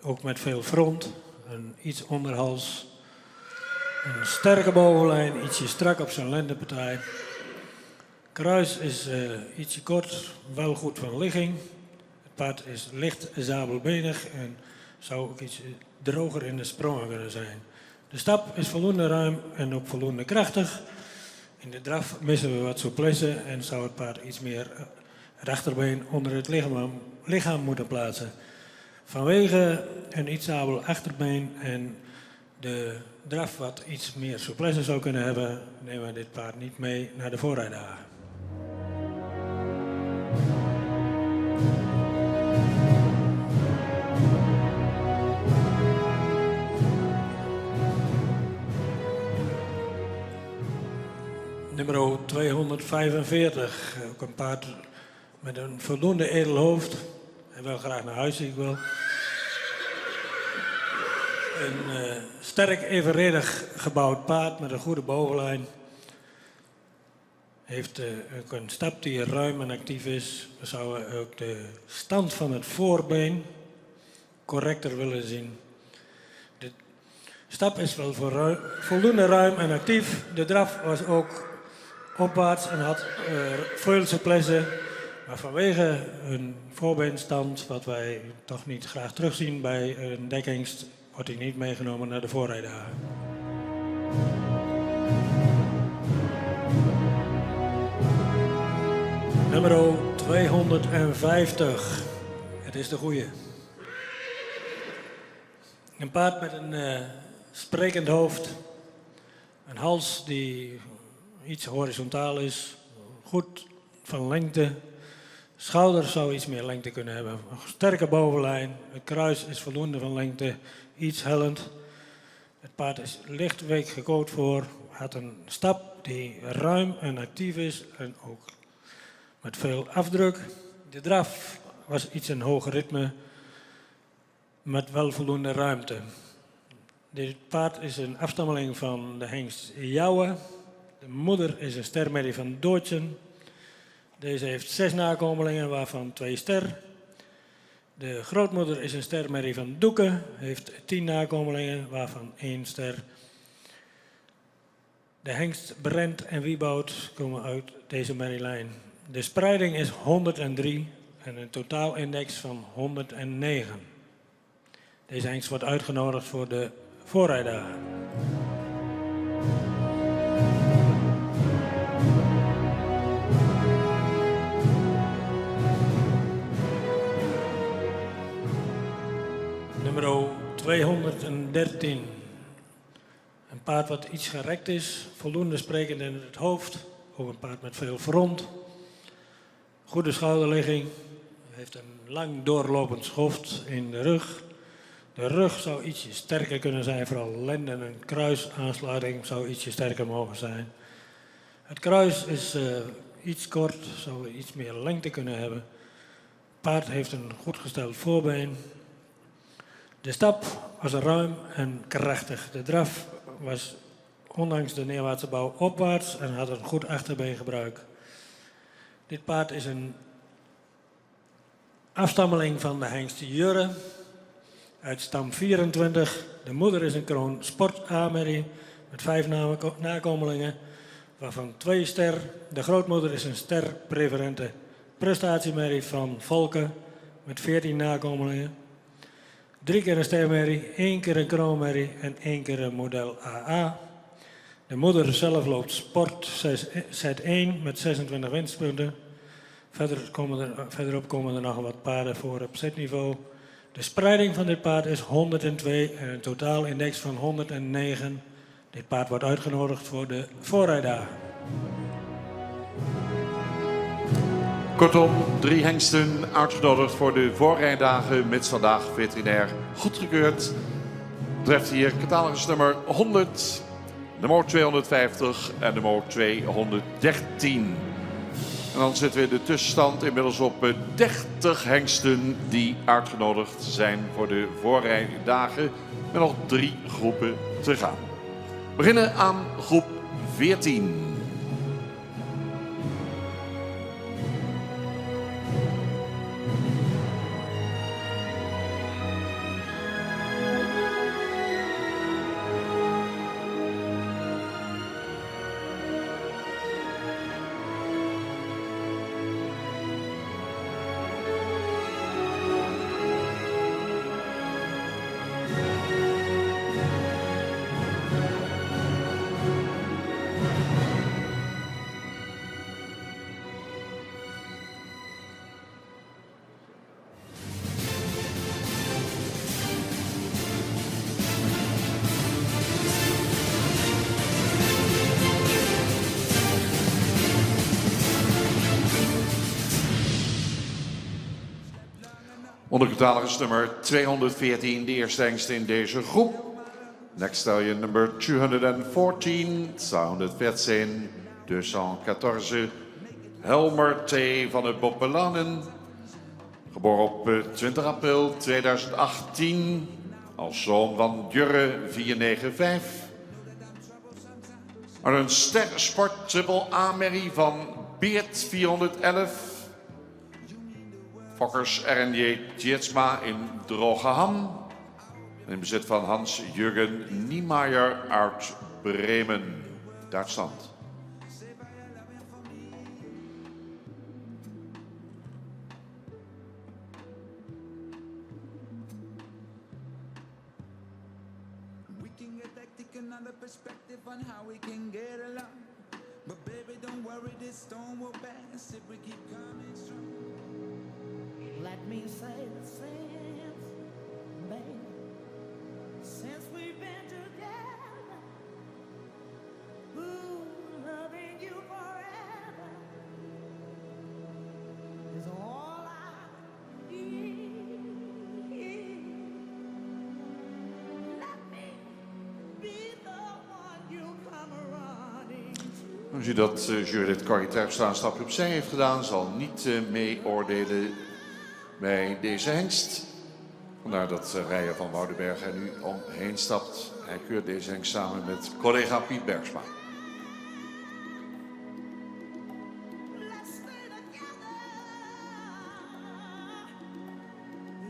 Ook met veel front. Een iets onderhals. Een sterke bovenlijn. Ietsje strak op zijn lendenpartij. Kruis is ietsje kort, wel goed van ligging. Het paard is licht zabelbenig en zou ook iets droger in de sprongen kunnen zijn. De stap is voldoende ruim en ook voldoende krachtig. In de draf missen we wat souplesse en zou het paard iets meer rechterbeen onder het lichaam moeten plaatsen. Vanwege een iets zabel achterbeen en de draf wat iets meer souplesse zou kunnen hebben, nemen we dit paard niet mee naar de voorrijdagen. Nummer 245, ook een paard met een voldoende edel hoofd. Hij wil graag naar huis, zie ik wel. Een sterk evenredig gebouwd paard met een goede bovenlijn. Heeft ook een stap die ruim en actief is. We zouden ook de stand van het voorbeen correcter willen zien. De stap is wel voldoende ruim en actief. De draf was ook opwaarts en had veel souplesse. Maar vanwege een voorbeenstand, wat wij toch niet graag terugzien bij een dekhengst, wordt hij niet meegenomen naar de voorrijdagen. Nummer 250. Het is de goeie. Een paard met een sprekend hoofd. Een hals die iets horizontaal is. Goed van lengte. Schouders zou iets meer lengte kunnen hebben. Een sterke bovenlijn. Het kruis is voldoende van lengte. Iets hellend. Het paard is licht week gekoot voor. Had een stap die ruim en actief is. En ook met veel afdruk. De draf was iets een hoger ritme. Met wel voldoende ruimte. Dit paard is een afstammeling van de hengst Jouwe. De moeder is een stermerrie van Doortjen. Deze heeft 6 nakomelingen, waarvan 2 ster. De grootmoeder is een stermerrie van Doeken. Heeft 10 nakomelingen, waarvan 1 ster. De hengst Brent en Wieboud komen uit deze merrielijn. De spreiding is 103 en een totaalindex van 109. Deze hengst wordt uitgenodigd voor de voorrijdagen. Nummer 213. Een paard wat iets gerekt is, voldoende sprekend in het hoofd. Ook een paard met veel front. Goede schouderligging. Heeft een lang doorlopend schoft in de rug. De rug zou ietsje sterker kunnen zijn, vooral lenden en kruisaansluiting zou ietsje sterker mogen zijn. Het kruis is iets kort, zou iets meer lengte kunnen hebben. Het paard heeft een goed gesteld voorbeen. De stap was ruim en krachtig. De draf was ondanks de neerwaartse bouw opwaarts en had een goed achterbeengebruik. Dit paard is een afstammeling van de hengst Jurre uit stam 24. De moeder is een kroon sport A-merrie met 5 nakomelingen, waarvan 2 ster. De grootmoeder is een ster preferente prestatiemerrie van Volken met 14 nakomelingen. 3 keer een stermerrie, 1 keer een kroonmerrie en 1 keer een model AA. De moeder zelf loopt sport Z1 met 26 winstpunten. Verderop komen er nog wat paarden voor op zetniveau. De spreiding van dit paard is 102 en een totaalindex van 109. Dit paard wordt uitgenodigd voor de voorrijdagen. Kortom, 3 hengsten uitgenodigd voor de voorrijdagen, mits vandaag veterinair goedgekeurd. Betreft hier catalogus nummer 100, nummer 250 en nummer 213. En dan zitten we in de tussenstand inmiddels op 30 hengsten die uitgenodigd zijn voor de voorrijdagen. Met nog 3 groepen te gaan. We beginnen aan groep 14. Ondercatalogus nummer 214, de eerste hengst in deze groep. Next stallion number 214, 214, 214. Helmer T. van het Boppelanen. Geboren op 20 april 2018. Als zoon van Jurre 495. Maar een sterrensport triple A-merrie van Beert 411. Fokkers R&J Tjetsma in Drogeham. In bezit van Hans-Jürgen Niemeyer uit Bremen, Duitsland. We can get hectic another perspective on how we can get along. But baby, don't worry, this storm will pass if we keep coming strong. Let me say the since, baby, since we've been together, ooh, loving you forever is all I need. Let me be the one you come running to. U ziet dat jurylid Corrie Terpstra een stapje opzij heeft gedaan, zal niet meeoordelen bij deze hengst. Vandaar dat Rijer van Woudenberg er nu omheen stapt. Hij keurt deze hengst samen met collega Piet Bergsma. Let's stay together,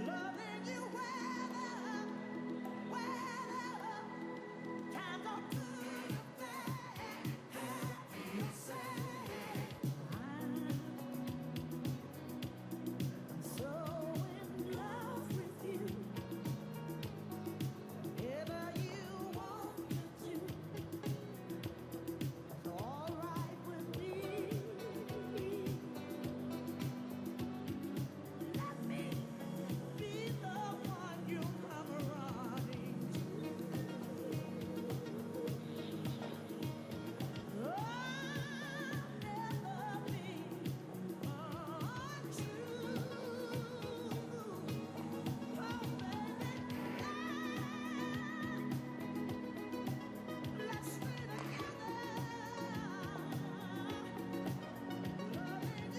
loving you wherever, time don't do you say I'm so in love with you. Whatever you want to do, it's all right with me. Let me be the one you come running to. Oh, never be untrue. Let's stay together, loving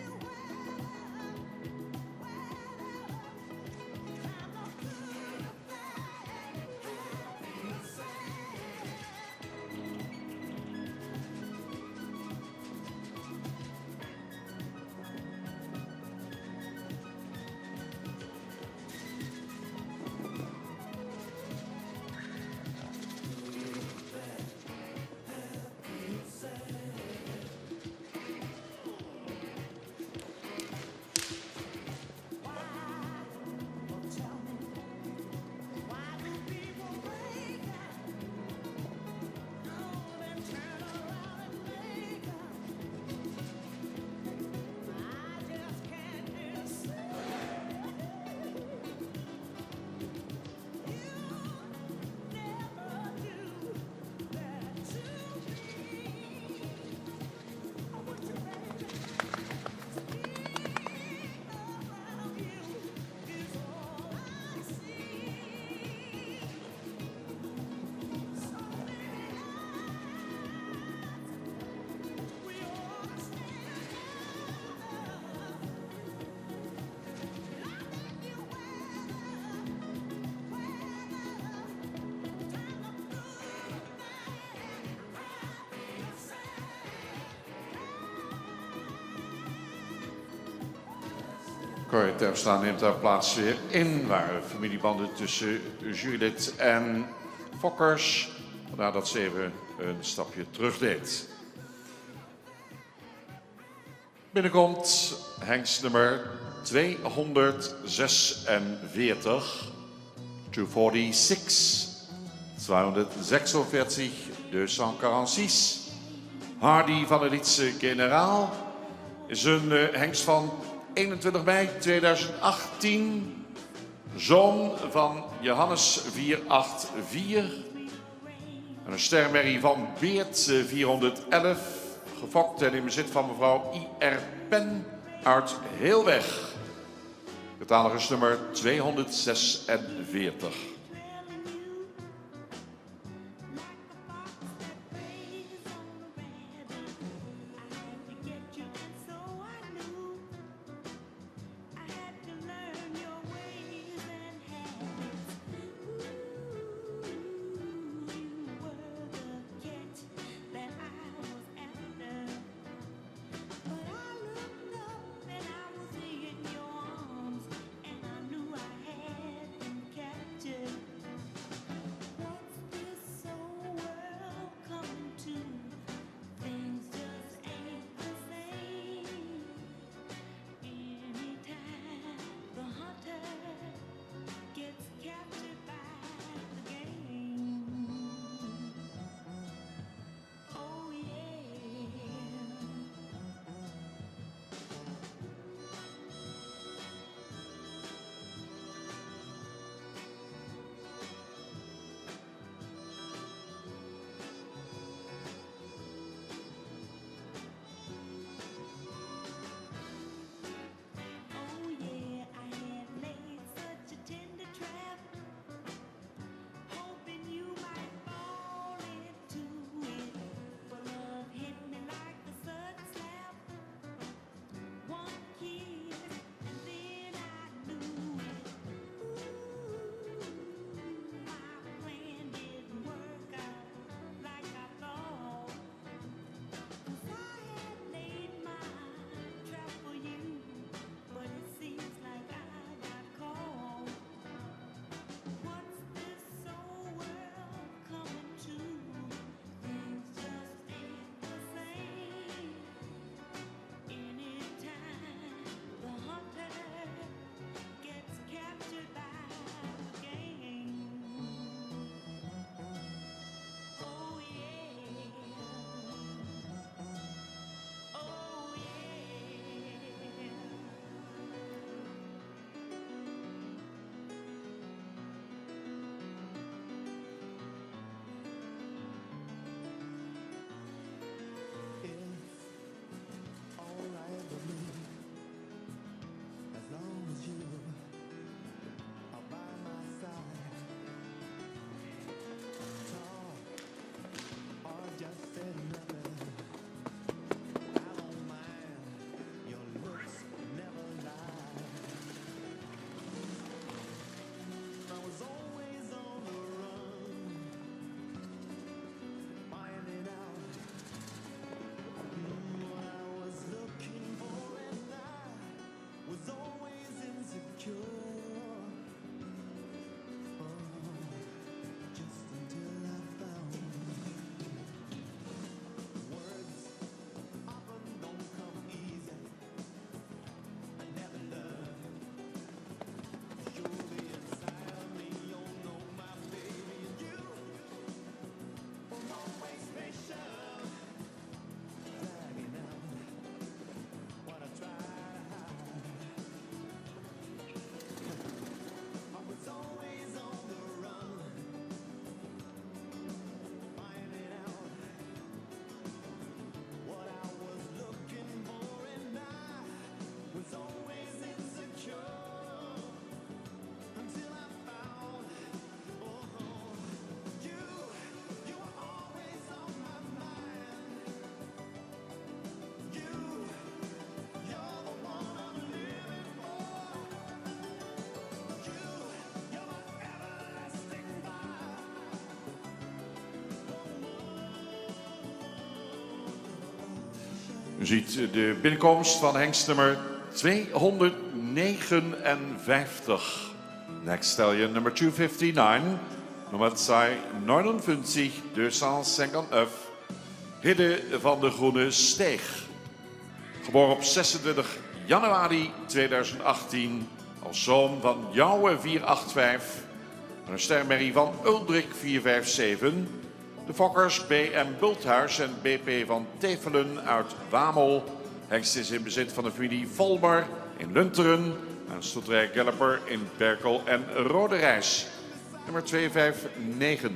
you tell me, why do people break up? Oh, then turn around and make up. I just can't decide. You never do that to me. I want you, baby, to be around you is all I see. So many nights we ought to stay together, loving you Corrie Terpstra neemt haar plaats weer in. Waren familiebanden tussen jurylid en Fokkers. Vandaar dat ze even een stapje terug deed. Binnenkomt hengst nummer 246. 246. 246. 246. Hardy van de Lietse Generaal. Is een hengst van 21 mei 2018. Zoon van Johannes 484. En een stermerrie van Beert 411. Gefokt en in bezit van mevrouw I.R. Pen uit Heelweg. Catalogus nummer 246. U ziet de binnenkomst van hengst nummer 259. Next stallion number 259. Nummer 259, 259. Hidde van de Groene Steeg. Geboren op 26 januari 2018 als zoon van Jouwe 485 en een sterrenmerrie van Uldrik 457. De fokkers B.M. Bulthuis en B.P. van Tevelen uit Wamel. Hengst is in bezit van de familie Volmer in Lunteren en Stoeterij Galloper in Berkel en Roderijs. Nummer 259.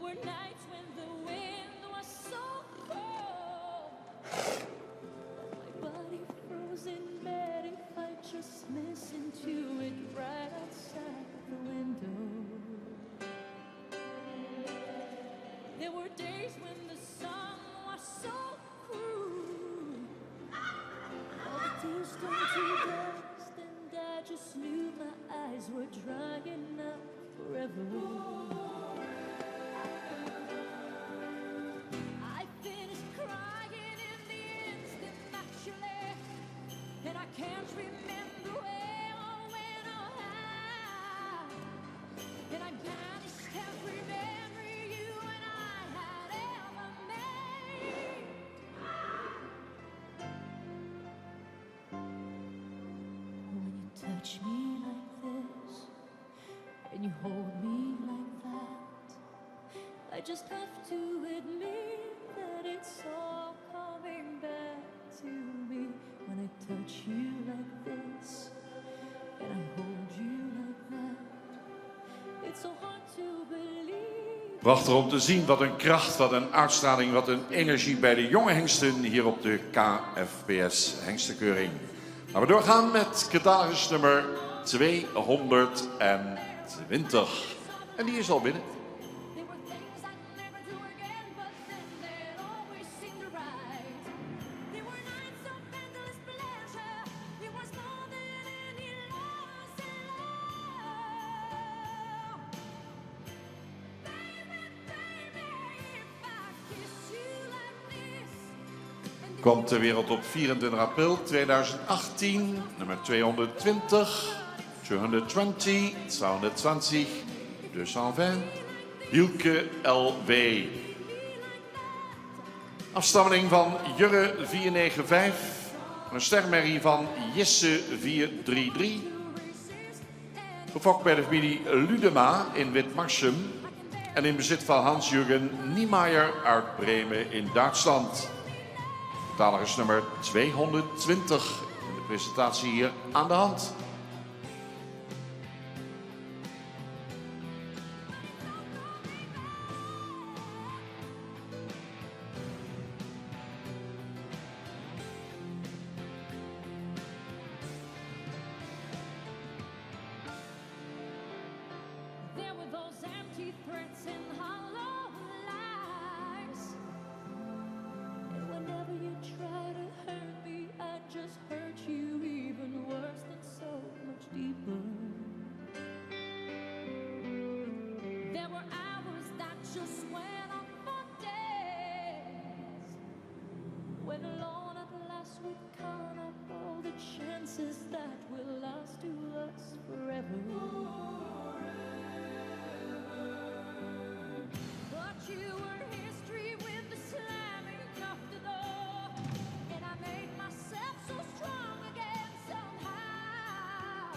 were nights when the wind was so cold. My body froze in bed if I just listened to it right outside the window. There were days when the sun was so cruel. All the tears turned to dust, and I just knew my eyes were drying up forever. I finished crying in the instant, actually, and I can't remember where or when or how. And I banished every memory you and I had ever made. When you touch me like this, and you hold me like that, I just have to admit that it's all coming back to me. When I touch you like this, and I hold you like that, it's so hard to believe. Prachtig om te zien, wat een kracht, wat een uitstraling, wat een energie bij de jonge hengsten hier op de KFPS hengstenkeuring. Laten we doorgaan met catalogus nummer 220. En die is al binnen. There were things I'd never do again, but then they'd always seem to right. There were nights of endless pleasure. It was more than any loss in love. Baby, if I kiss you like this, and if Kwam ter wereld op 24 april 2018, nummer 220, 220, 220, 220, Hielke LW. Afstammeling van Jurre 495, een stermerrie van Jisse 433. Gefokt bij de familie Ludema in Witmarsum en in bezit van Hans-Jürgen Niemeyer uit Bremen in Duitsland. Catalogus nummer 220. En de presentatie hier aan de hand. there were those empty threats and hollow lies. And whenever you try to hurt me, I just hurt you even worse than so much deeper. There were hours that just went on for days, when alone at last we count up all the chances that will last to us forever. But you were history with the slamming of the door, and I made myself so strong again somehow.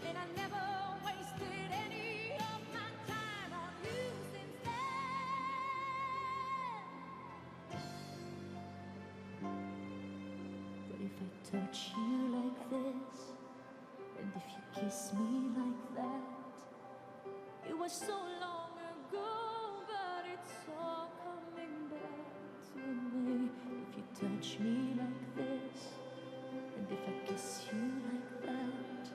And I never wasted any of my time on you since then. But if I touch you like this, and if you kiss me like that, it was so long ago, but it's all coming back to me. If you touch me like this, and if I kiss you like that,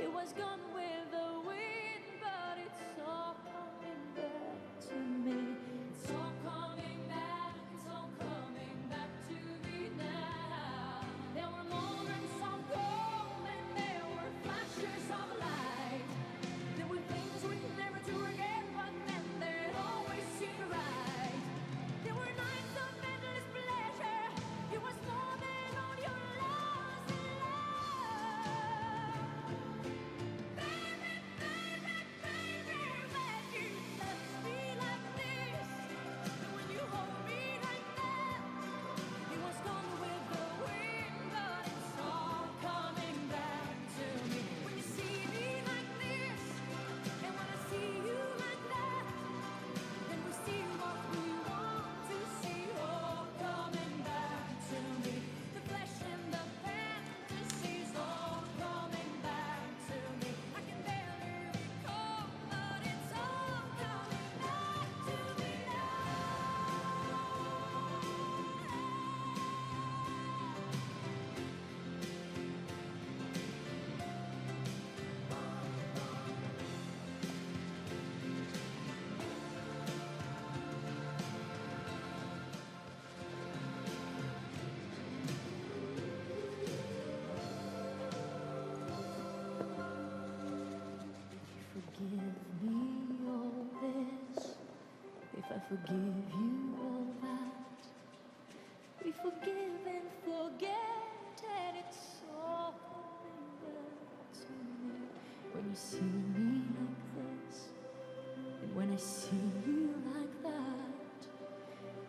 it was gone with the wind, but it's all coming back to me. It's all coming back, it's all coming back to me now. There were moments of gold and there were flashes of light. There were things we'd never do again, but then they'd always seem right. There were nights of endless pleasure. It was more than forgive you all that. We forgive and forget, and it's all coming back to me. When you see me like this, and when I see you like that,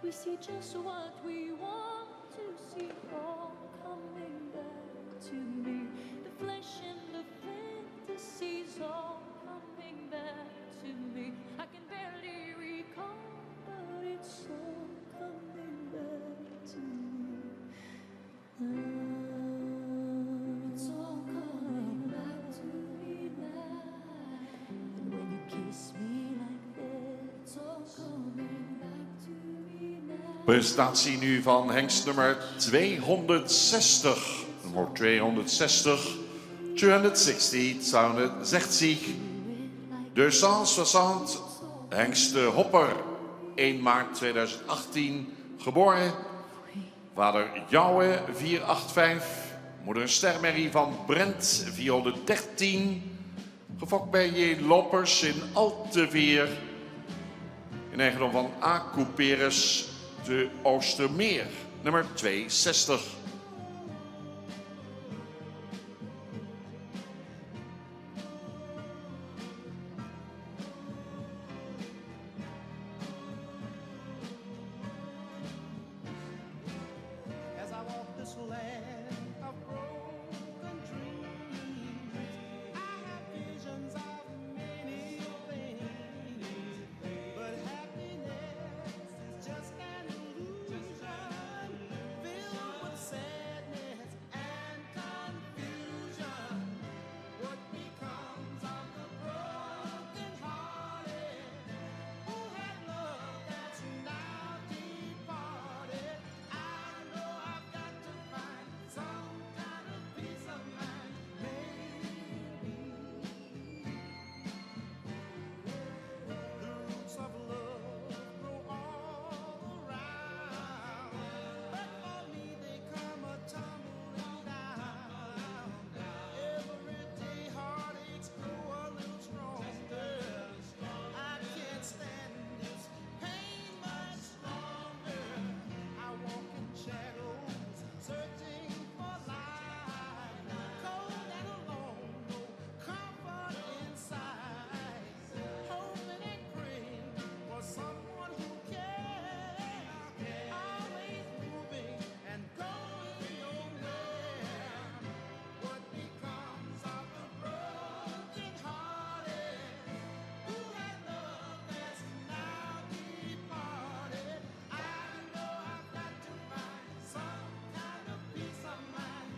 we see just what we want to see, all coming back to me. The flesh and the fantasies all coming back to me. I can barely recall, but it's all coming back to me. It's all coming back to me now. And when you kiss me like that, it's all coming back to me now. Presentatie nu van hengst nummer 260. Nummer 260. 260. De 160. Hengst Hopper. 1 maart 2018. Geboren. Vader Jouwe 485. Moeder Stermerrie van Brent 413. Gefokt bij J. Loppers in Alteveer. In eigendom van A. Couperus de Oostermeer. Nummer 260. As I walk this land of broken dreams, I have visions of many things, but happiness is just an illusion, filled with sadness and confusion. What becomes of the broken-hearted who had love that's now departed? I know I've got to find some kind of peace of mind, maybe. The roots of love grow all around, but for me they come a tumbling down. Every day heartaches grow a little stronger. I can't stand this pain much longer. I walk in shadows, searching for light, cold and alone, no comfort inside, hoping and praying for someone who cares, always moving and going nowhere. What becomes of the broken-hearted who had love that's now departed? I know I've got to find some kind of peace of mind.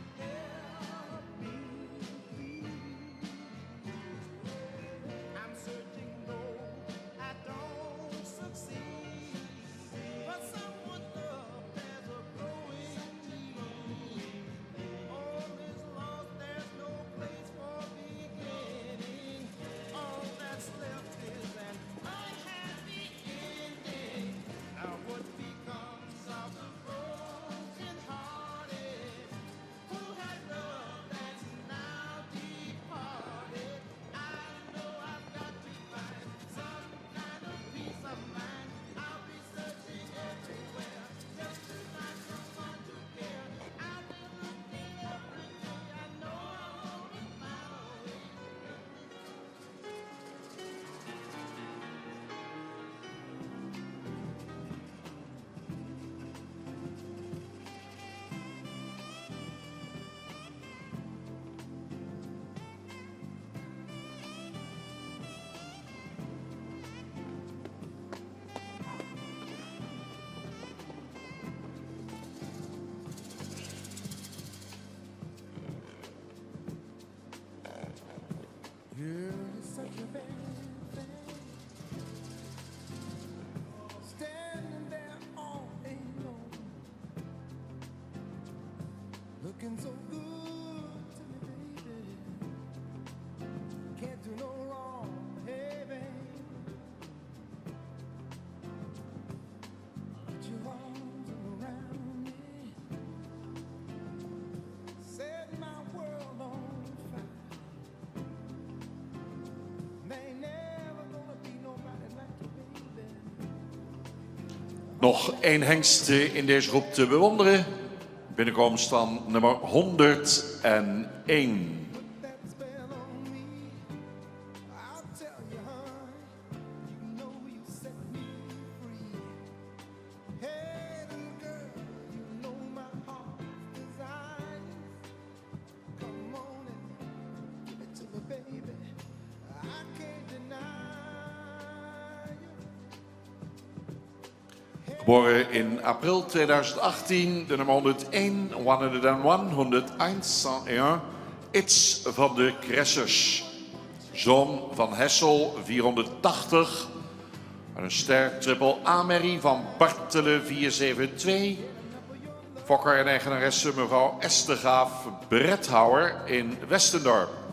Help me, please. I'm searching though I don't succeed, but someone's love there's a growing need. All is lost, there's no place for beginning. All that's left is an unhappy ending. Now what becomes of the broken-hearted who had love that's now departed? I know I've got to find some kind of peace of mind. I'll be searching everywhere just to find someone to care. I've been looking every day. I know I'm only miles away. You're such a bad thing, standing there all alone, looking so good to me, baby. Can't do no wrong, hey, babe. Put your arms around me, set my world on fire. There ain't never gonna be nobody like you, baby. Nog één hengst in deze groep te bewonderen. Binnenkomst van nummer 101. Geboren in april 2018, de nummer 101, 101, It's van de Cressers. Zoon van Hessel, 480. En een ster triple A-merrie van Bartele, 472. Fokker en eigenaresse mevrouw Estergaaf Bredhouwer in Westendorp.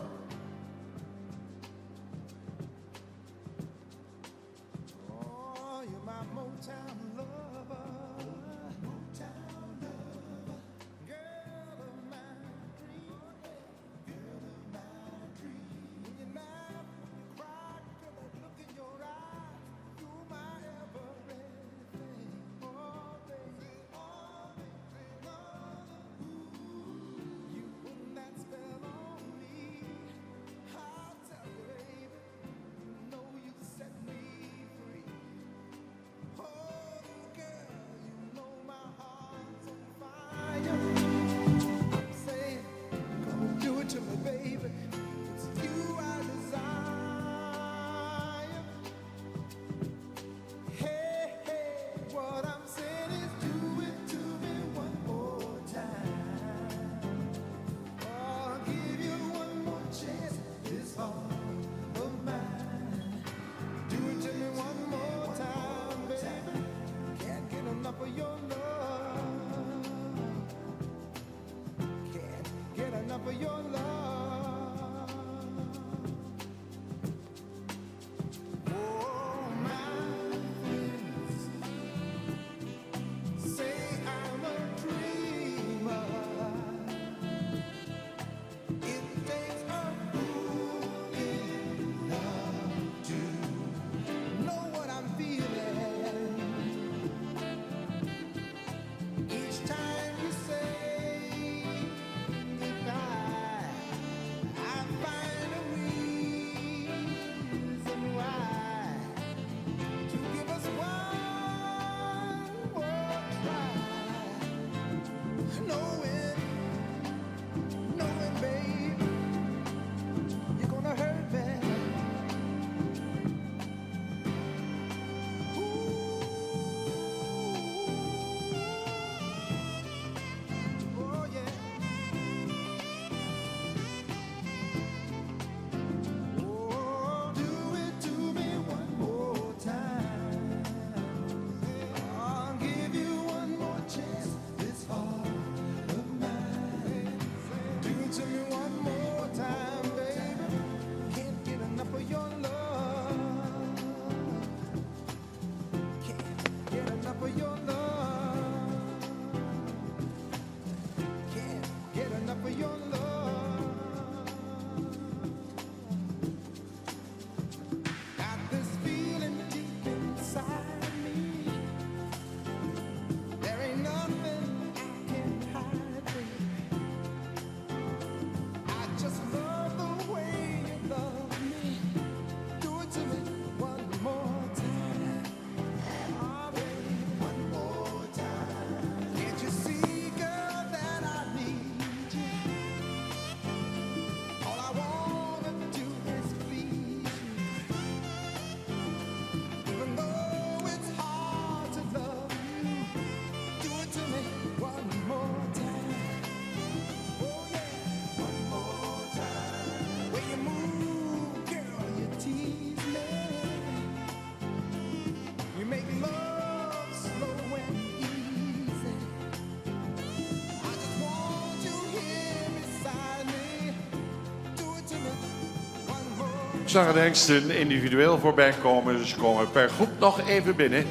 Ik zag de hengsten individueel voorbij komen, dus ze komen per groep nog even binnen.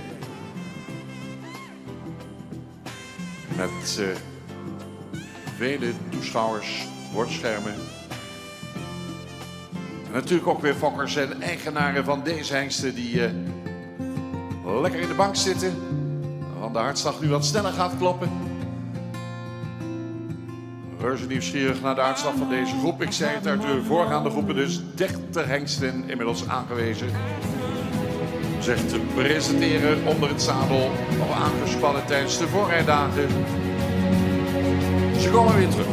Met vele toeschouwers, bordschermen. En natuurlijk ook weer fokkers en eigenaren van deze hengsten die lekker in de bank zitten. waarvan de hartslag nu wat sneller gaat kloppen. Reuze nieuwsgierig naar de uitslag van deze groep. Ik zei het uit de voorgaande groepen, dus 30 hengsten inmiddels aangewezen. Zich te presenteren onder het zadel, al aangespannen tijdens de voorrijdagen. Ze komen weer terug.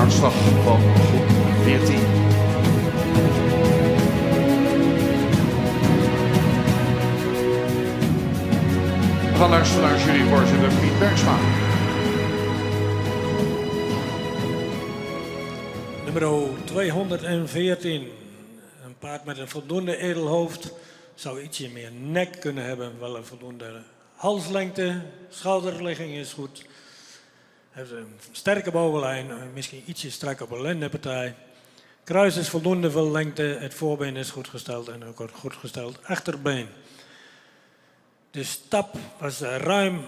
Uitslag van groep 14. We gaan luisteren naar juryvoorzitter Piet Bergsma. Nummer 214. Een paard met een voldoende edelhoofd. Zou ietsje meer nek kunnen hebben. Wel een voldoende halslengte. Schouderligging is goed. Heeft een sterke bovenlijn, misschien ietsje strak op een lendenpartij. Kruis is voldoende veel lengte, het voorbeen is goed gesteld en ook een goed gesteld achterbeen. De stap was ruim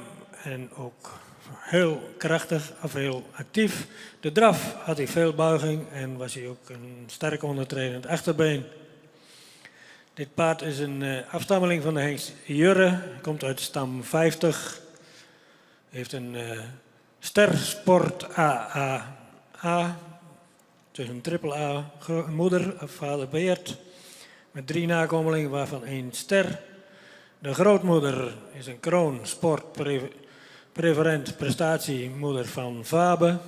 en ook heel krachtig of heel actief. De draf had hij veel buiging en was hij ook een sterk ondertredend achterbeen. Dit paard is een afstammeling van de hengst Jurre, komt uit stam 50. Heeft een Ster Sport AA. Dus een triple A moeder, vader Beert. Met 3 nakomelingen, waarvan 1 ster. De grootmoeder is een Kroon Sport Preferent Prestatiemoeder van Fabe.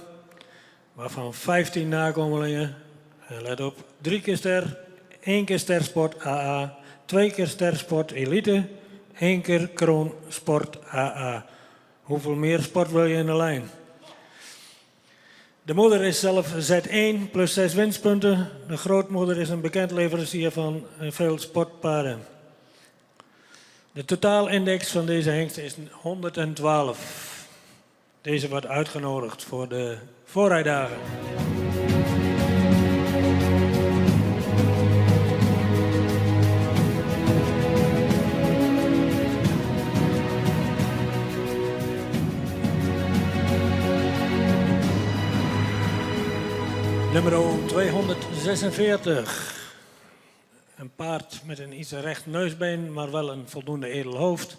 Waarvan 15 nakomelingen. Let op, 3 keer ster, 1 keer Ster Sport AA, 2 keer Ster Sport Elite, 1 keer Kroon Sport AA. Hoeveel meer sport wil je in de lijn? De moeder is zelf Z1 plus 6 winstpunten. De grootmoeder is een bekend leverancier van veel sportpaarden. De totaalindex van deze hengst is 112. Deze wordt uitgenodigd voor de voorrijdagen. Nummer 246. Een paard met een iets recht neusbeen, maar wel een voldoende edel hoofd.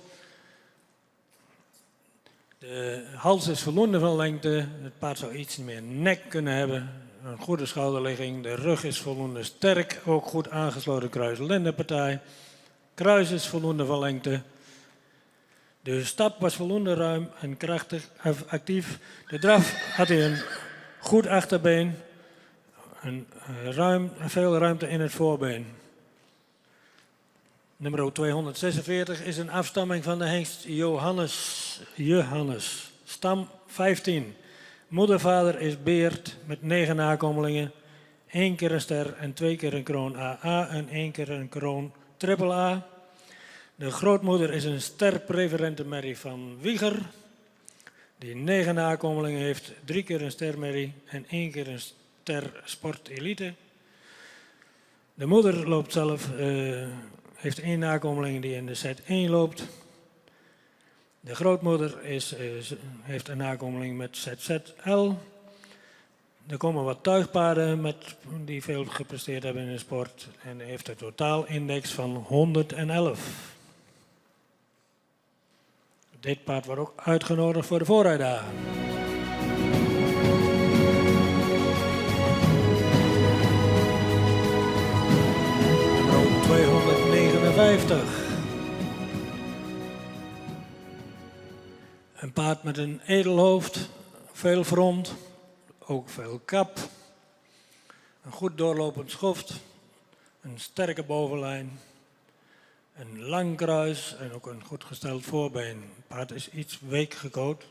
De hals is voldoende van lengte. Het paard zou iets meer nek kunnen hebben. Een goede schouderligging. De rug is voldoende sterk. Ook goed aangesloten kruis-lendenpartij. Kruis is voldoende van lengte. De stap was voldoende ruim en krachtig, actief. De draf had hij een goed achterbeen. Veel ruimte in het voorbeen. Nummer 246 is een afstamming van de hengst Johannes. Stam 15. Moedervader is Beert met 9 nakomelingen. 1 keer een ster en 2 keer een kroon AA en 1 keer een kroon triple A. De grootmoeder is een sterpreferente merrie van Wieger, die 9 nakomelingen heeft, 3 keer een stermerrie en 1 keer een ster sport elite. De moeder loopt zelf, heeft 1 nakomeling die in de set 1 loopt. De grootmoeder heeft een nakomeling met ZZL. Er komen wat tuigpaarden die veel gepresteerd hebben in de sport en heeft een totaalindex van 111. Dit paard wordt ook uitgenodigd voor de voorrijdagen. Nummer 259. Een paard met een edelhoofd, veel front, ook veel kap, een goed doorlopend schoft, een sterke bovenlijn, een lang kruis en ook een goed gesteld voorbeen. Het paard is iets week gekoot.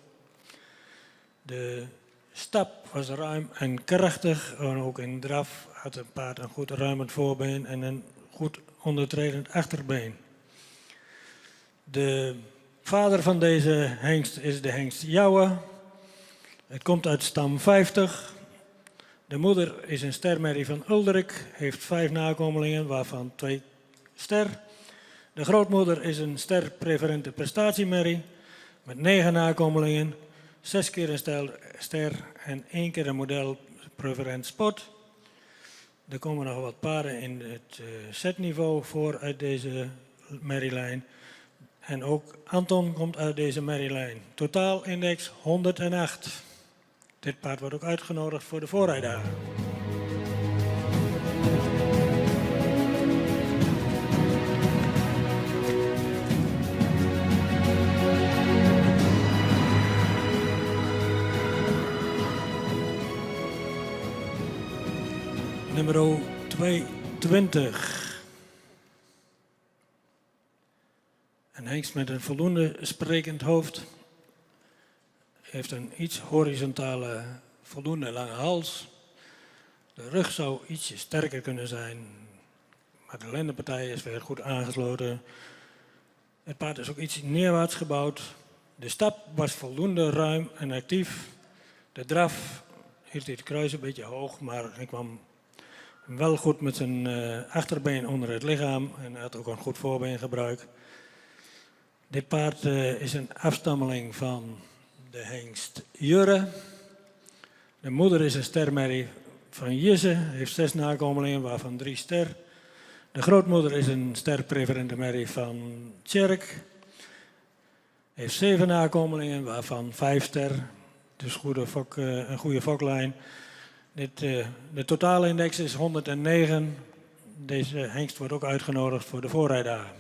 De stap was ruim en krachtig en ook in draf had het paard een goed ruimend voorbeen en een goed ondertredend achterbeen. De vader van deze hengst is de hengst Jouwe. Het komt uit stam 50. De moeder is een stermerrie van Ulderik, heeft 5 nakomelingen, waarvan 2 ster. De grootmoeder is een sterpreferente prestatiemerrie met 9 nakomelingen, 6 keer een ster en 1 keer een model preferent sport. Er komen nog wat paarden in het setniveau voor uit deze merrielijn. En ook Anton komt uit deze merrielijn. Totaal index 108. Dit paard wordt ook uitgenodigd voor de voorrijdagen. Nummer 220. Een hengst met een voldoende sprekend hoofd. Heeft een iets horizontale, voldoende lange hals. De rug zou ietsje sterker kunnen zijn, maar de lendenpartij is weer goed aangesloten. Het paard is ook iets neerwaarts gebouwd. De stap was voldoende ruim en actief. De draf hield hij het kruis een beetje hoog, maar hij kwam wel goed met zijn achterbeen onder het lichaam en had ook een goed voorbeengebruik. Dit paard is een afstammeling van de hengst Jurre. De moeder is een stermerrie van Jisse, heeft 6 nakomelingen, waarvan 3 ster. De grootmoeder is een sterpreferente merrie van Tjerk. Heeft 7 nakomelingen, waarvan 5 ster. Dus een goede foklijn. De totaalindex is 109. Deze hengst wordt ook uitgenodigd voor de voorrijdagen.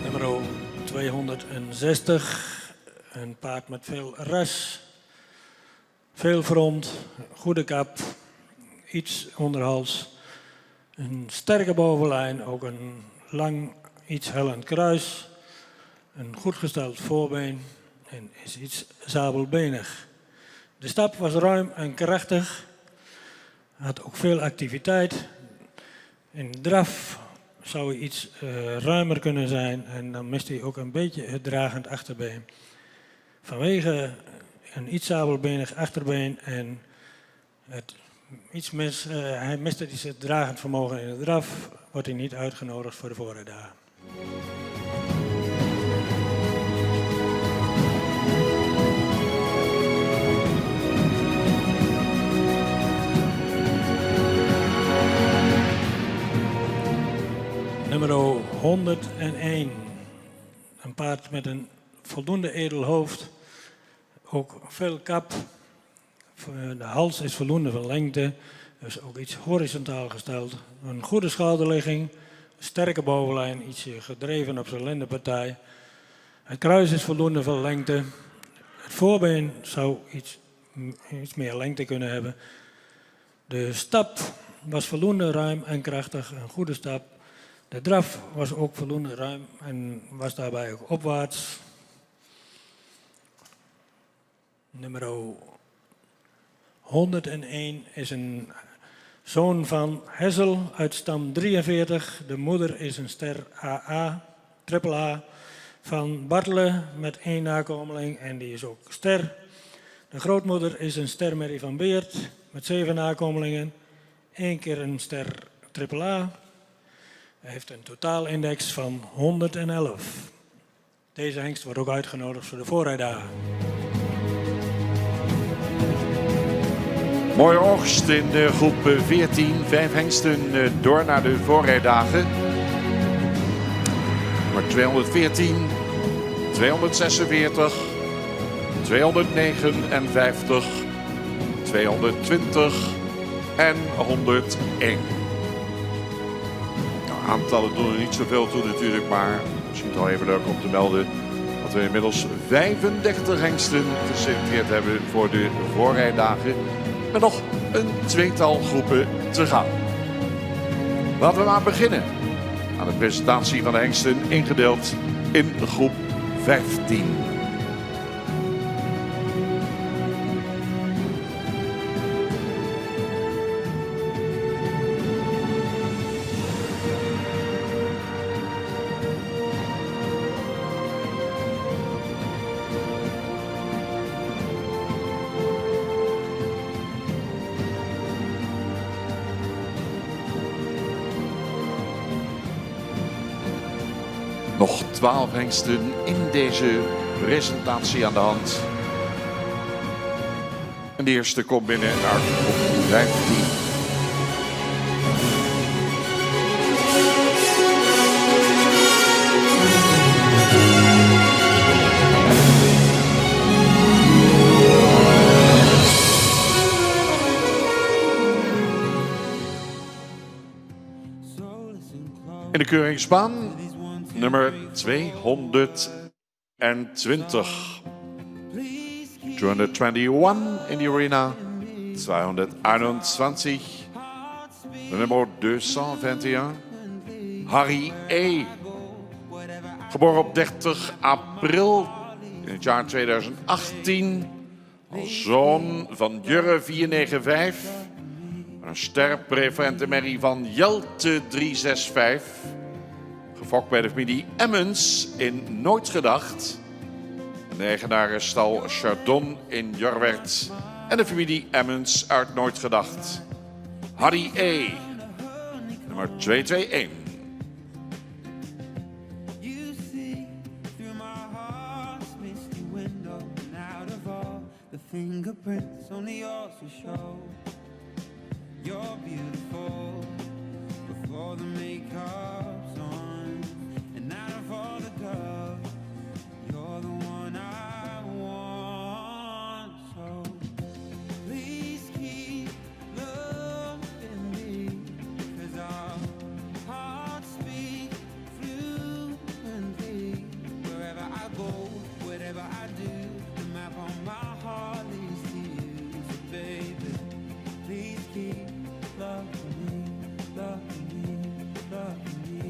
Nummer 260. Een paard met veel ras. Veel front, goede kap, iets onderhals, een sterke bovenlijn, ook een lang, iets hellend kruis, een goed gesteld voorbeen en is iets zabelbenig. De stap was ruim en krachtig, had ook veel activiteit. In draf zou hij iets ruimer kunnen zijn en dan mist hij ook een beetje het dragend achterbeen. Vanwege een iets zabelbenig achterbeen en hij miste het dragend vermogen in de draf, wordt hij niet uitgenodigd voor de voorrijdagen. Nummer 101. Een paard met een voldoende edel hoofd. Ook veel kap. De hals is voldoende van lengte. Dus ook iets horizontaal gesteld. Een goede schouderligging. Sterke bovenlijn. Ietsje gedreven op zijn lendenpartij. Het kruis is voldoende van lengte. Het voorbeen zou iets meer lengte kunnen hebben. De stap was voldoende ruim en krachtig. Een goede stap. De draf was ook voldoende ruim en was daarbij ook opwaarts. Nummer 101 is een zoon van Hessel uit stam 43. De moeder is een ster AA, triple A, van Bartelen met 1 nakomeling en die is ook ster. De grootmoeder is een ster Mary van Beert met 7 nakomelingen. 1 keer een ster triple A. Hij heeft een totaalindex van 111. Deze hengst wordt ook uitgenodigd voor de voorrijdagen. Mooie oogst in de groep 14. 5 hengsten door naar de voorrijdagen. Maar 214, 246, 259, 220 en 101. Nou, aantallen doen er niet zoveel toe natuurlijk, maar misschien wel even leuk om te melden dat we inmiddels 35 hengsten geselecteerd hebben voor de voorrijdagen. Met nog een 2-tal groepen te gaan. Laten we maar beginnen aan de presentatie van de hengsten, ingedeeld in groep 15. Nog 12 hengsten in deze presentatie aan de hand. En de eerste komt binnen uit groep 15. In de keuringsbaan nummer 220. 221 in de arena. 221. De nummer 221. Harry E. Geboren op 30 april in het jaar 2018. Als zoon van Jurre 495. Een sterpreferente merrie van Jelte 365. Gefokt bij de familie Emmens in Nooitgedacht. De eigenarenstal Chardon in Jorwert. En de familie Emmens uit Nooitgedacht. Harry E. Nummer 221. You see through my heart's misty window, and out of all the fingerprints, only yours will show. You're beautiful before the makeup's on, and out of all the girls, you're the one I want. So please keep loving me, 'cause our hearts beat fluently. Wherever I go, whatever I do, the map on my heart leads to you. So baby, please keep loving me, loving me, loving me.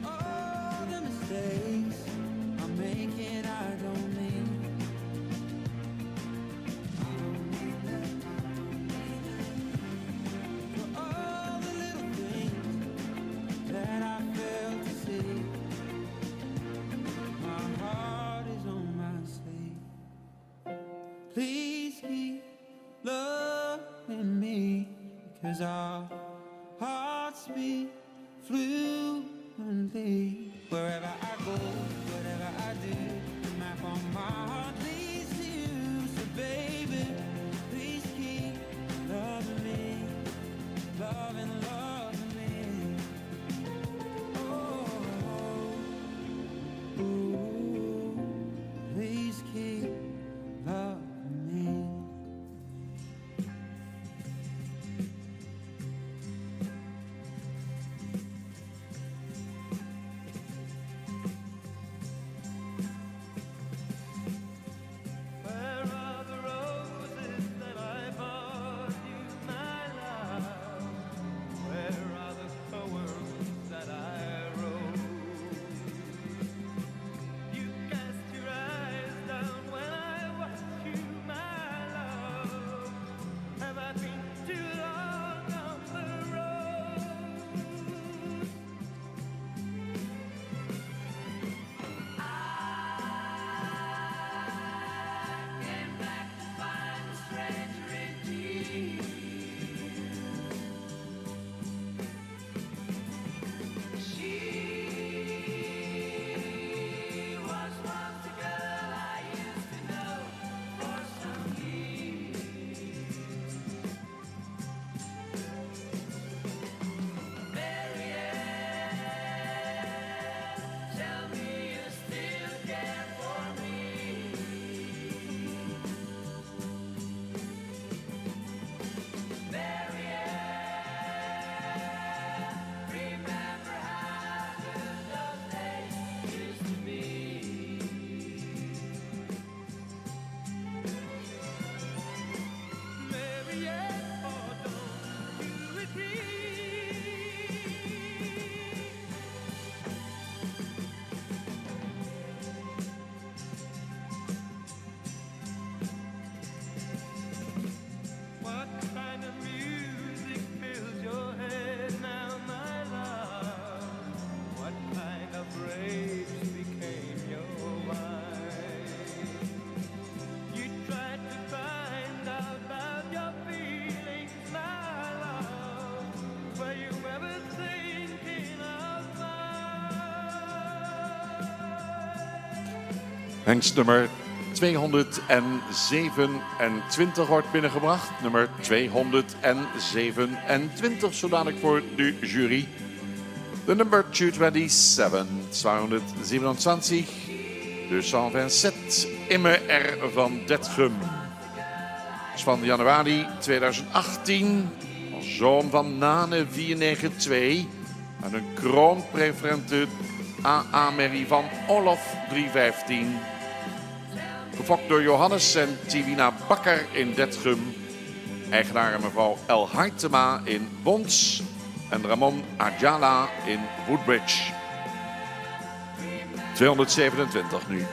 All the mistakes I'm making, I don't mean. For all the little things that I fail to see. My heart is on my sleeve. Please keep loving me, 'cause our hearts beat fluently. Wherever I go, whatever I do, the map on my heart leads to you. So baby, please keep loving me, loving me. Oh, ooh, please keep loving me. Hengst nummer 227 wordt binnengebracht. Nummer 227, zo dadelijk voor de jury. De nummer 227, 227, 227, Immer R van Detgum. Is van januari 2018, als zoon van Nane 492 en een kroonpreferente AA-merrie van Olof 315. Gefokt door Johannes en Tivina Bakker in Detgum. Eigenaar mevrouw El Haitema in Bons. En Ramon Ajala in Woodbridge. 227 nu.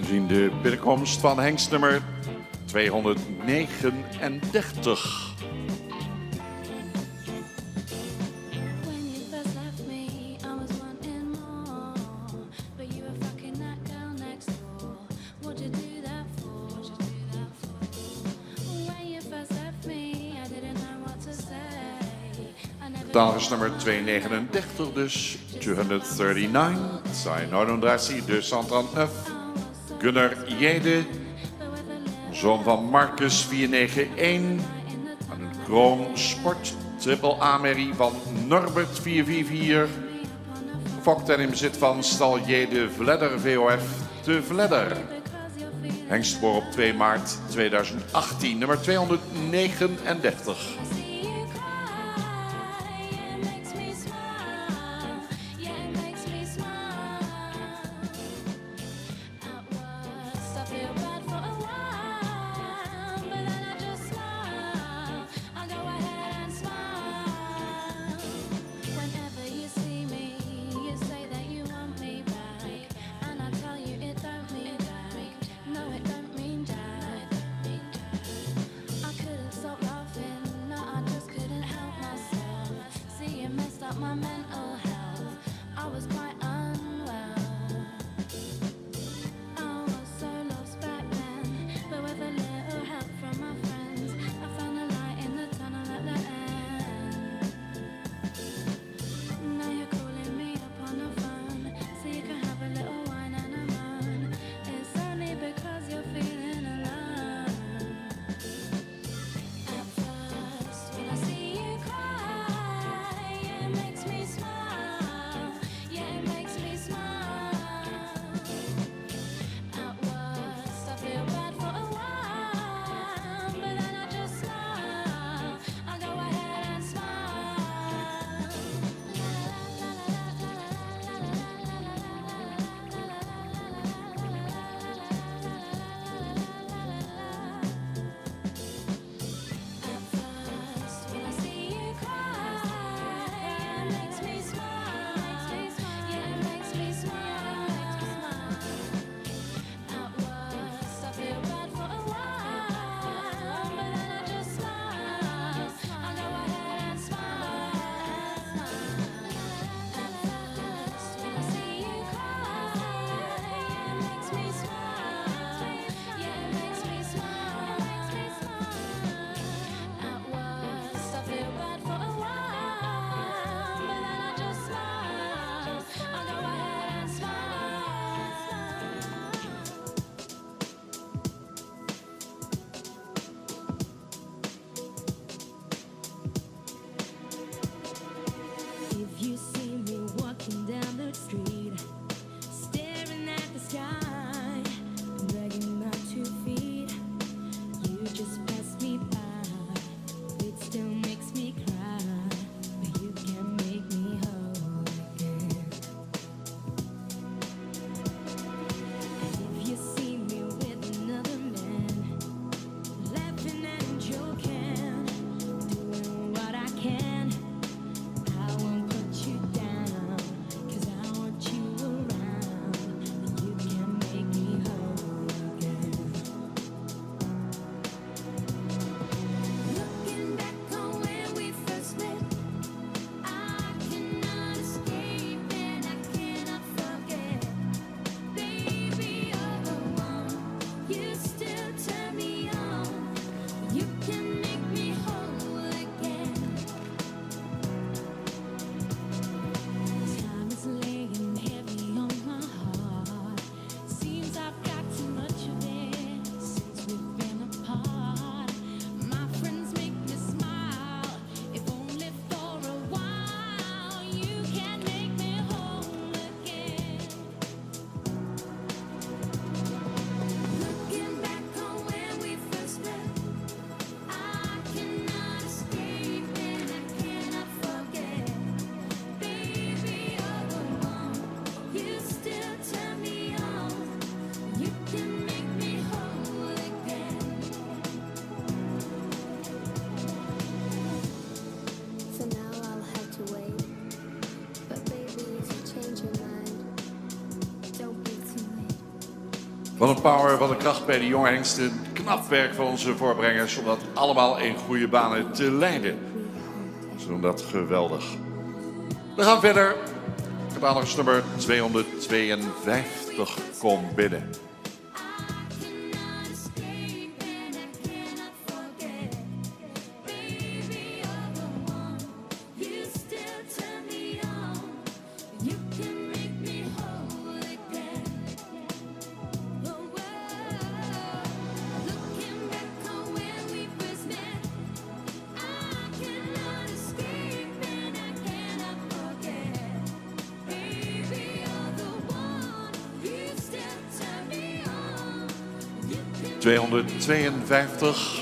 We zien de binnenkomst van Hengst nummer 239. When you first left me, I was wanting more, but you were fucking that girl next door. What'd you do that for? When you first left me, I didn't know what to say. I never Taal is nummer 239, dus 239, Sai 39 de 139, Gunnar Jede, zoon van Marcus 491, aan een Kroon Sport, Triple A-merrie van Norbert 444, fokt en in bezit van stal Jede Vledder VOF te Vledder. Hengstboor op 2 maart 2018, nummer 239. My mental health, I was quite unwell. I was so lost back then, but with a little help from my friends, I found a light in the tunnel at the end. Now you're calling me up on the phone, so you can have a little wine and a moan. It's only because you're feeling alone. At first, when I see you cry, it makes me smile. Yeah, it makes me smile. At worst, I feel bad for a while, but then I just smile. I go ahead and smile. At first, when I see you cry, it makes me smile. Yeah, it makes me smile. At worst, I feel bad for a while, but then I just smile. I go ahead and smile. At first, when I see you cry, it makes me smile. Yeah, it makes me smile. At worst, I feel bad for a while, but then I just smile. I go ahead and smile. If you see me walking down the street, staring at the sky, dragging my 2 feet, you just pass me by. It still makes me cry, but you can make me whole again. And if you see me with another man, laughing and joking, doing what I can, I won't put you down, 'cause I want you around, and you can make me whole again. Looking back on when we first met, I cannot escape and I cannot forget. Baby, you're the one, you still turn me on, you can make me whole again. Time is laying heavy on my heart. Seems I've got too much of it since we've been apart. My friends make me smile, if only for a while. You can make me whole again. Looking back on when we first met, I cannot escape and I cannot forget. Baby, you're the one, you still turn me on, you can make me whole again. For now I'll have to wait. But baby, if you change your mind, don't be too late. Wat een power, wat een kracht bij de jonge hengsten. Knap werk van onze voorbrengers om dat allemaal in goede banen te leiden. Ze doen dat geweldig. We gaan verder. Catalogus-nummer 252 komt binnen. Cannot escape and I cannot forget. Baby, you're the one, you still turn me on, you 252,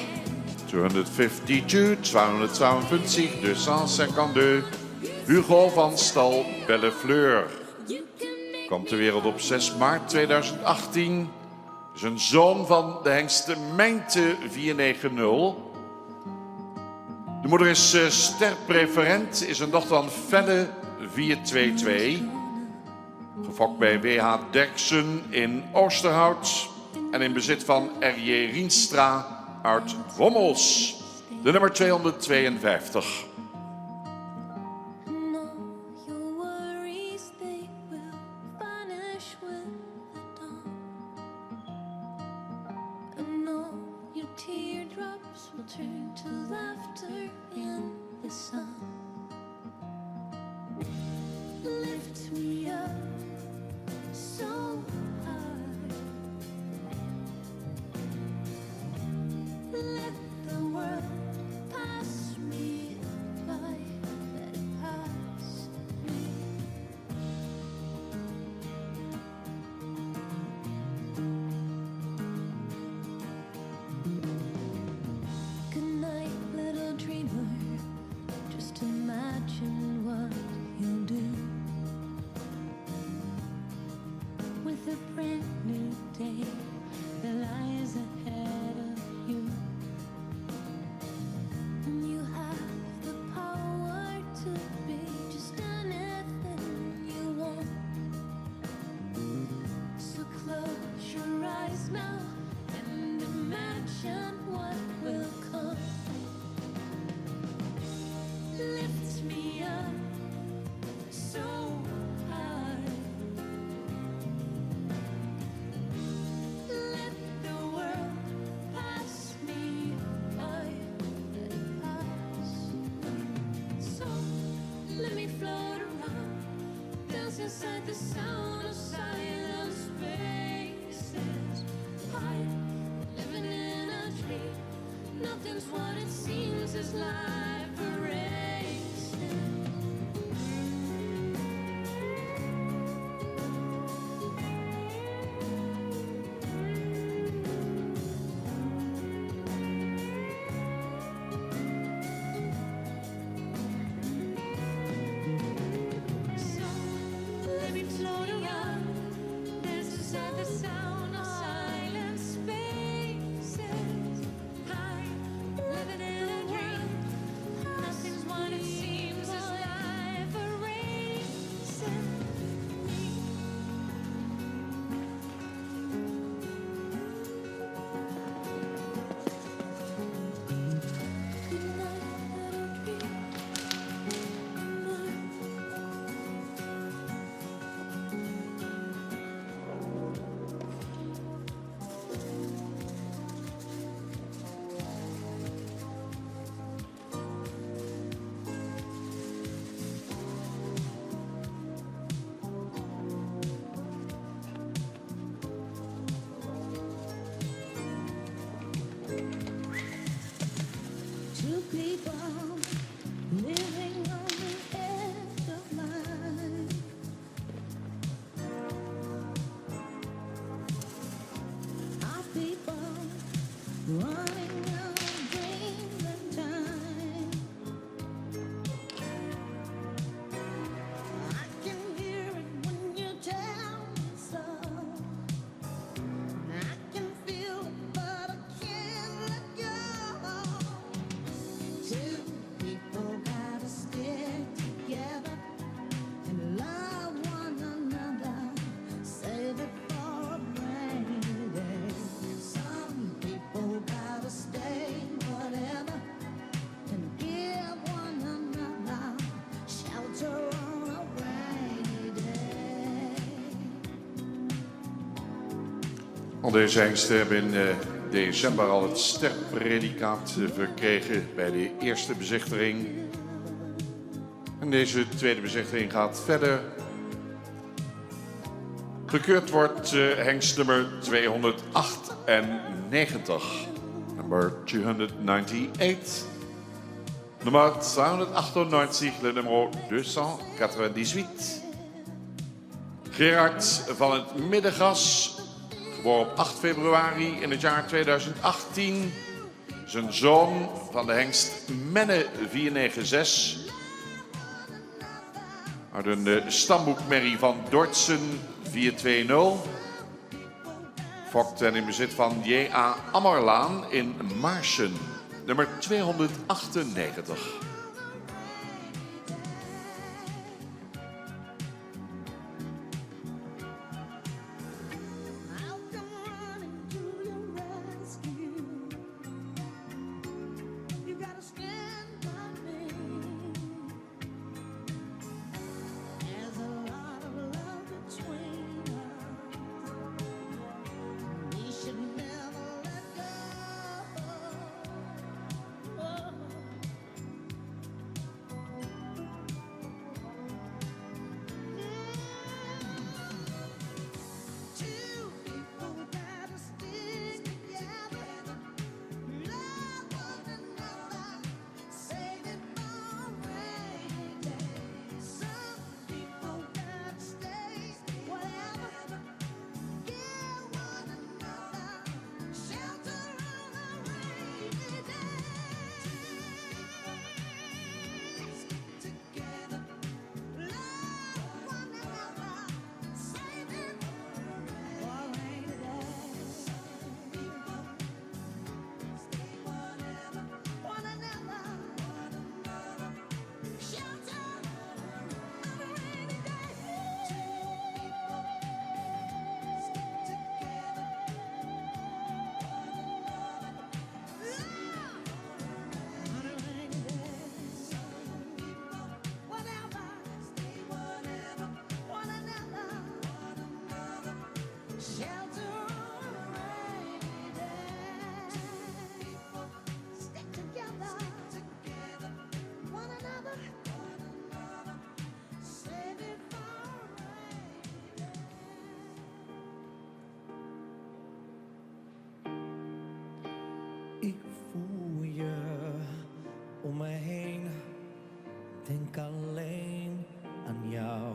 252, 252, 252. Hugo van Stal Bellefleur. Komt ter wereld op 6 maart 2018. Is een zoon van de hengste Mijnte 490. De moeder is sterpreferent, is een dochter van Felle 422. Gefokt bij W.H. Derksen in Oosterhout. En in bezit van R.J. Rienstra uit Wommels. De nummer 252. No, your worries, they will vanish with the dawn. And all your teardrops will turn to laughter in the sun. Lift me up so high. Let the world pass me by. Let it pass me. Good night, little dreamer. Just imagine what you'll do with a brand new day that lies ahead of you. And you have the power to be just anything you want. So close your eyes now and imagine what will come. Lift me up so high. Let the world pass me by. Let it pass me. So let me float around, dance inside the sound of silent spaces. High, living in a dream. Nothing's what it seems as life erasing. So let me float around, dance inside the sound of silent spaces. High, living in a dream. Nothing's what it seems as life erasing me. Good night, little dreamer. Two people living on the edge of life. Our people running out of dreams and time. I can hear it when you tell me so. I can feel it, but I can't let go. Two people gotta stick together and love one another. Save it for a rainy day. Some people gotta stay whatever and give one another shelter on a rainy day. Al deze hengsten hebben in december al het sterpredicaat verkregen bij de eerste bezichtiging. En deze tweede bezichtiging gaat verder. Gekeurd wordt hengst nummer 298. Number 298. Nummer 298, le nummer 298. Gerard van het Middengras, geboren op 8 februari in het jaar 2018. Is een zoon van de hengst Menne 496. Uit een stamboekmerrie van Dordtsen 420. Fokt en in bezit van J.A. Ammerlaan in Maarsen, nummer 298. Ik voel je om me heen, denk alleen aan jou.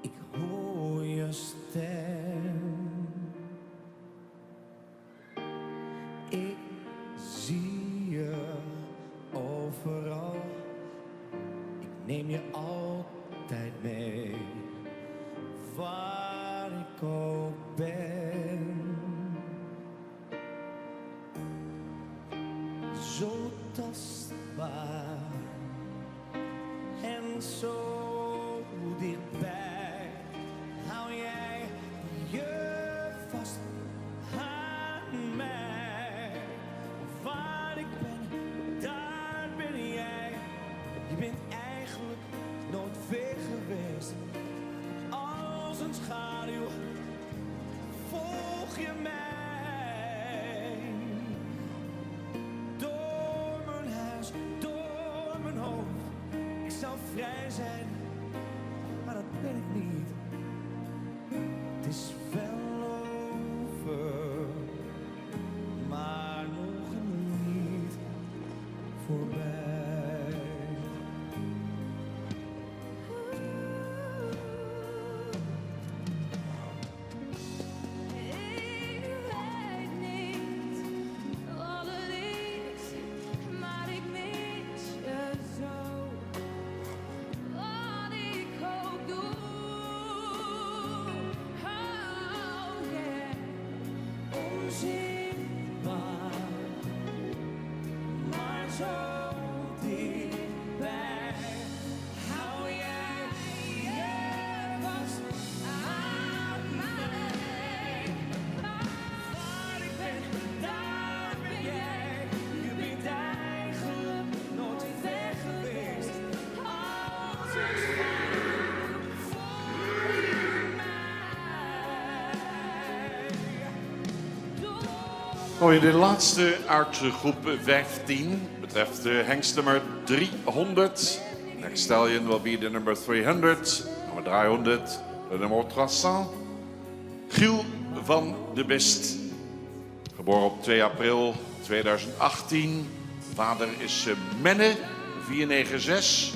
Ik hoor je stem. Ik zie je overal. Ik neem je altijd mee, waar ik ook ben. Zo tastbaar en zo dichtbij. Hou jij je vast aan mij. Waar ik ben, daar ben jij. Je bent eigenlijk nooit ver geweest. Als een schaduw volg je mij. Vrij zijn, maar dat ben ik niet. Het is wel over, maar nog niet voorbij. Oh, de laatste uit groep 15 betreft de hengstnummer 300. Next stallion will be the number 300. Nummer 300, de nummer 300. Giel van de Best. Geboren op 2 april 2018. Vader is Menne 496.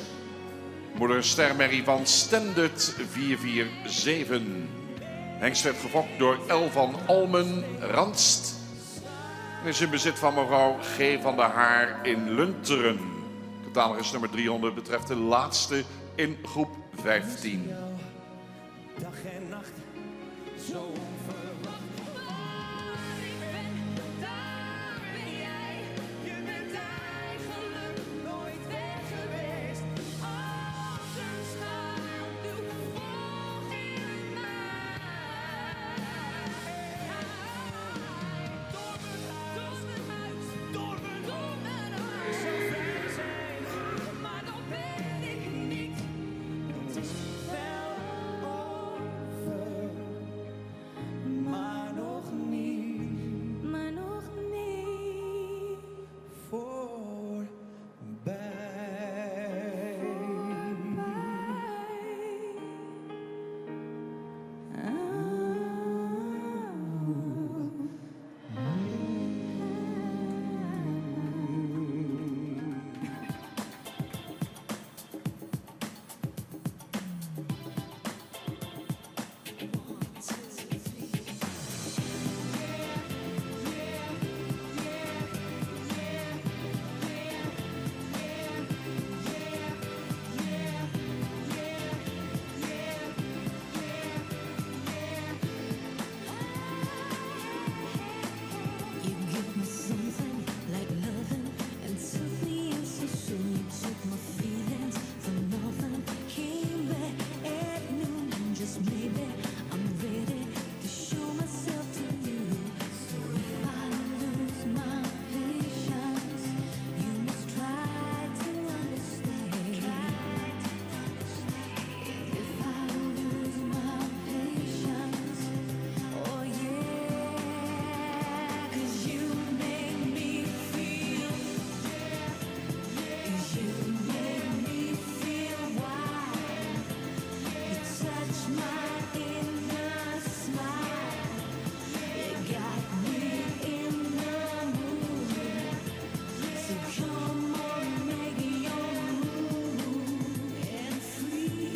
Moeder Stermerrie van Standard 447. Hengst werd gefokt door L. van Almen Randst. En is in bezit van mevrouw G. van der Haar in Lunteren. Catalogus nummer 300 betreft de laatste in groep 15. Dag en nacht, zo onverwacht. Waar ik ben, daar ben jij. Je bent eigenlijk nooit weg geweest. Als een schaduw volg in mij. Door mijn huis, door mijn huis. Ik zou vrij zijn, maar dat ben ik niet. Het is wel over, maar nog niet. Maar nog niet. Voorbij. You give me something like loving and took me in so soon. You took my feelings for nothing. Came back at noon, just maybe I'm ready to show myself to you. So if I lose my patience, you must try to understand. If I lose my patience, oh yeah, 'cause you make me feel, 'cause you make me feel wild. You touch my inner smile. You got me in the mood. So come on, make your move and free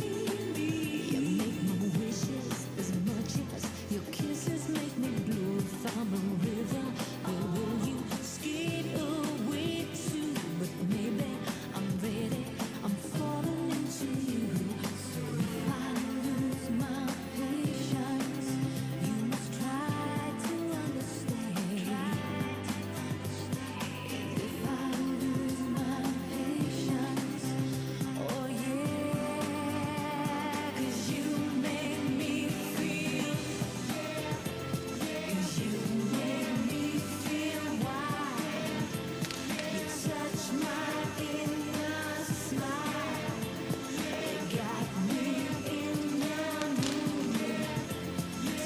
me. You make my wishes as much as your kisses make me blue. If I'm a river, where will you skate away to? But maybe I'm ready, I'm falling into you. So if I lose my patience, you must try to understand. If I lose my patience, oh yeah, 'cause you make me feel, 'cause you make me feel wild. You touch my inner smile. You got me in the mood.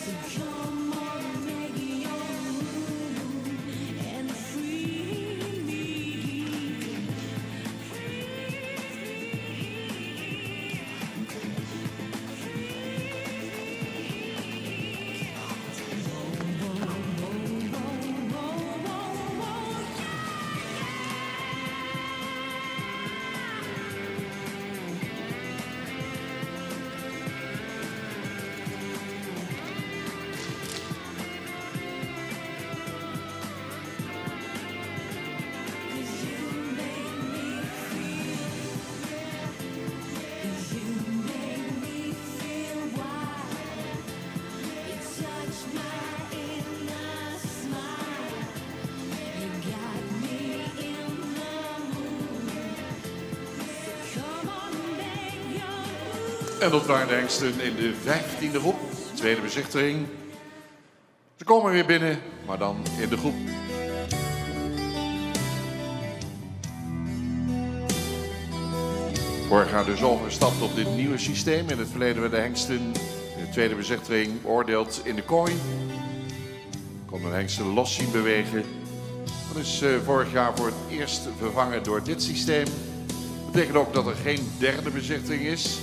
So come on, make your move and free me. En dat waren de hengsten in de 15e groep, tweede bezichtiging. Ze komen weer binnen, maar dan in de groep. Vorig jaar dus overgestapt op dit nieuwe systeem. In het verleden werden de hengsten in de tweede bezichtiging beoordeeld in de kooi. Konden de hengsten los zien bewegen. Dat is vorig jaar voor het eerst vervangen door dit systeem. Dat betekent ook dat er geen derde bezichtiging is.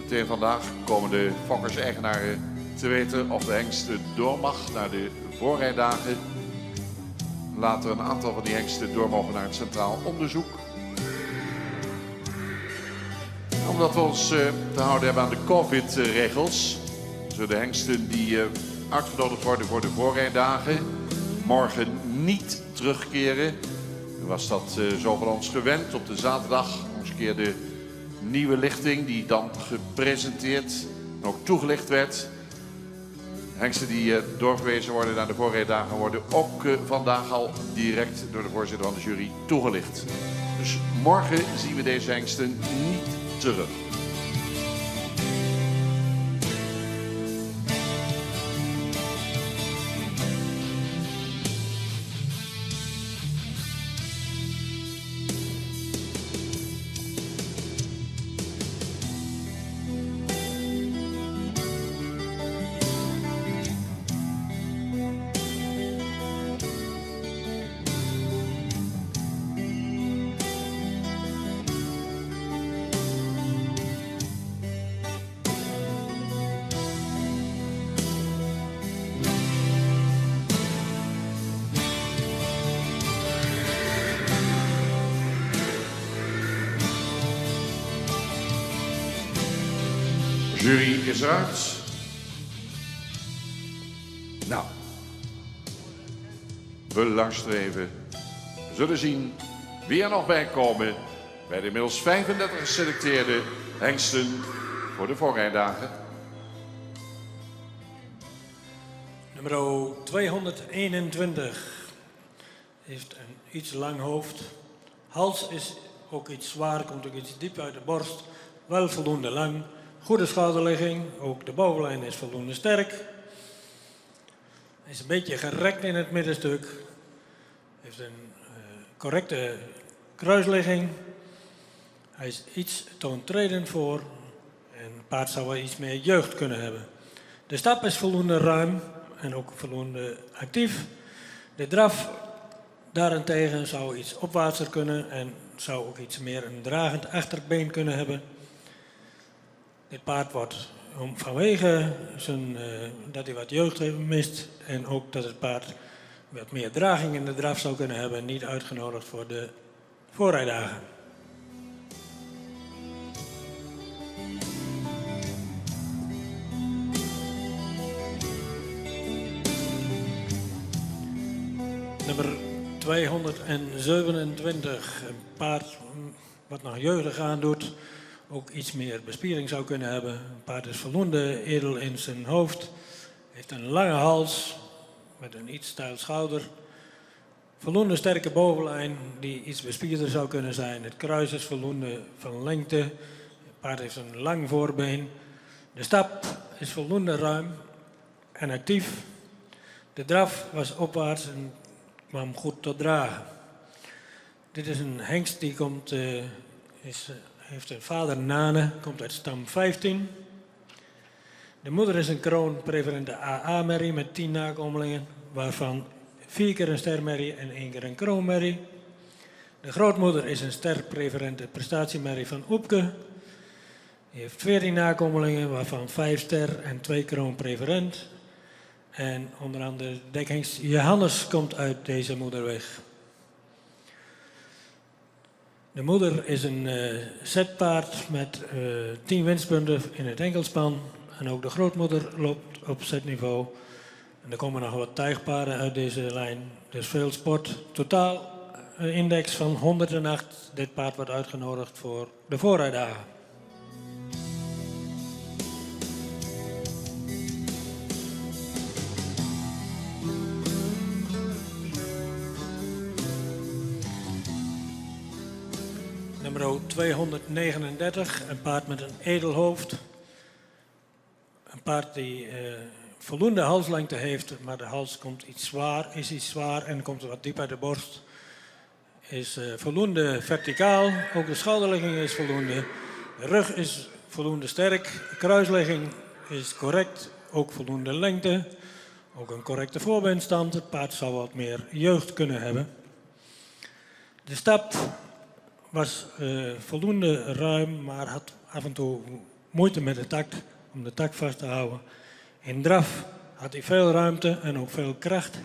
Meteen vandaag komen de fokkers-eigenaren te weten of de hengst door mag naar de voorrijdagen. Later een aantal van die hengsten door mogen naar het centraal onderzoek. Omdat we ons te houden hebben aan de COVID-regels, de hengsten die uitgenodigd worden voor de voorrijdagen morgen niet terugkeren. Nu was dat zo van ons gewend. Op de zaterdag ons keer de nieuwe lichting die dan gepresenteerd en ook toegelicht werd. Hengsten die doorverwezen worden naar de voorrijdagen worden ook vandaag al direct door de voorzitter van de jury toegelicht. Dus morgen zien we deze hengsten niet terug. Jury is eruit. Nou, we luisteren even. We zullen zien wie er nog bij komen bij de inmiddels 35 geselecteerde hengsten voor de voorrijdagen. Nummer 221 heeft een iets lang hoofd. Hals is ook iets zwaar, komt ook iets diep uit de borst. Wel voldoende lang. Goede schouderligging, ook de bovenlijn is voldoende sterk. Hij is een beetje gerekt in het middenstuk. Heeft een correcte kruisligging. Hij is iets toontredend voor. En het paard zou wel iets meer jeugd kunnen hebben. De stap is voldoende ruim en ook voldoende actief. De draf daarentegen zou iets opwaartser kunnen en zou ook iets meer een dragend achterbeen kunnen hebben. Dit paard wordt vanwege dat hij wat jeugd heeft mist en ook dat het paard wat meer draging in de draf zou kunnen hebben, niet uitgenodigd voor de voorrijdagen. Nummer 227, een paard wat nog jeugdig aandoet. Ook iets meer bespiering zou kunnen hebben. Een paard is voldoende edel in zijn hoofd. Heeft een lange hals met een iets steil schouder. Voldoende sterke bovenlijn die iets bespierder zou kunnen zijn. Het kruis is voldoende van lengte. Het paard heeft een lang voorbeen. De stap is voldoende ruim en actief. De draf was opwaarts en kwam goed tot dragen. Dit is een hengst die komt... heeft een vader Nane, komt uit stam 15. De moeder is een kroonpreferente AA-merrie met 10 nakomelingen, waarvan 4 keer een stermerrie en 1 keer een kroonmerrie. De grootmoeder is een sterpreferente prestatiemerrie van Oepke. Die heeft 14 nakomelingen, waarvan 5 ster en 2 kroonpreferent. En onder andere de dekhengst Johannes komt uit deze moeder weg. De moeder is een zetpaard met 10 winstpunten in het enkelspan. En ook de grootmoeder loopt op zetniveau. En er komen nog wat tuigpaarden uit deze lijn. Dus veel sport. Totaal een index van 108. Dit paard wordt uitgenodigd voor de voorrijdagen. Nummer 239, een paard met een edel hoofd. Een paard die voldoende halslengte heeft, maar de hals is iets zwaar en komt wat diep uit de borst. Is voldoende verticaal, ook de schouderligging is voldoende. De rug is voldoende sterk, de kruisligging is correct, ook voldoende lengte. Ook een correcte voorbeenstand, het paard zou wat meer jeugd kunnen hebben. De stap was voldoende ruim, maar had af en toe moeite met de tak, om de tak vast te houden. In draf had hij veel ruimte en ook veel kracht.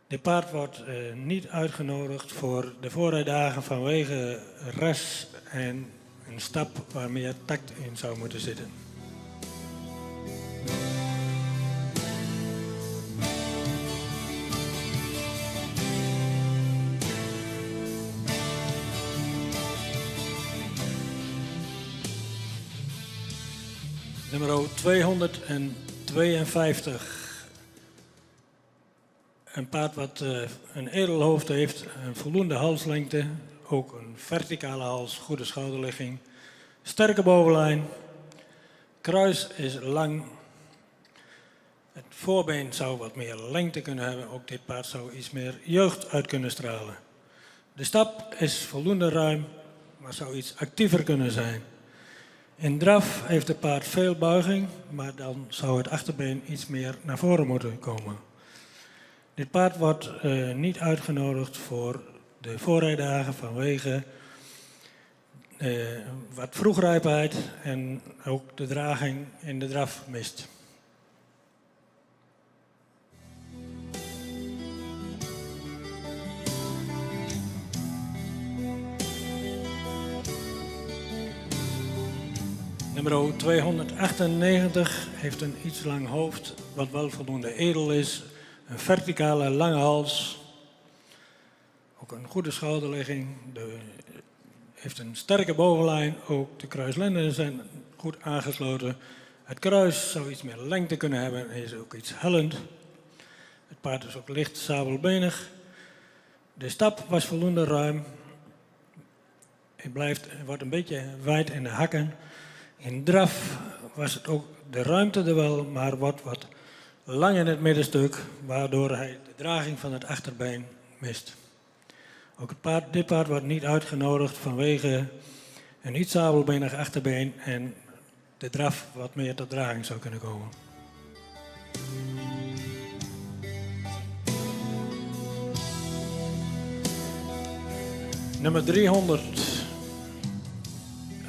Dit paard wordt niet uitgenodigd voor de voorrijdagen vanwege ras en een stap waar meer tact in zou moeten zitten. Nummer 252. Een paard wat een edelhoofd heeft, een voldoende halslengte, ook een verticale hals, goede schouderligging, sterke bovenlijn, kruis is lang, het voorbeen zou wat meer lengte kunnen hebben, ook dit paard zou iets meer jeugd uit kunnen stralen. De stap is voldoende ruim, maar zou iets actiever kunnen zijn. In draf heeft het paard veel buiging, maar dan zou het achterbeen iets meer naar voren moeten komen. Dit paard wordt niet uitgenodigd voor de voorrijdagen vanwege wat vroegrijpheid en ook de draging in de draf mist. Nummer 298 heeft een iets lang hoofd, wat wel voldoende edel is. Een verticale lange hals, ook een goede schouderligging, heeft een sterke bovenlijn, ook de kruislenden zijn goed aangesloten. Het kruis zou iets meer lengte kunnen hebben en is ook iets hellend. Het paard is ook licht sabelbenig. De stap was voldoende ruim. Hij wordt een beetje wijd in de hakken. In draf was het ook de ruimte er wel, maar wordt wat lang in het middenstuk, waardoor hij de draging van het achterbeen mist. Ook dit paard wordt niet uitgenodigd vanwege een iets sabelbenig achterbeen en de draf wat meer tot draging zou kunnen komen. Nummer 300.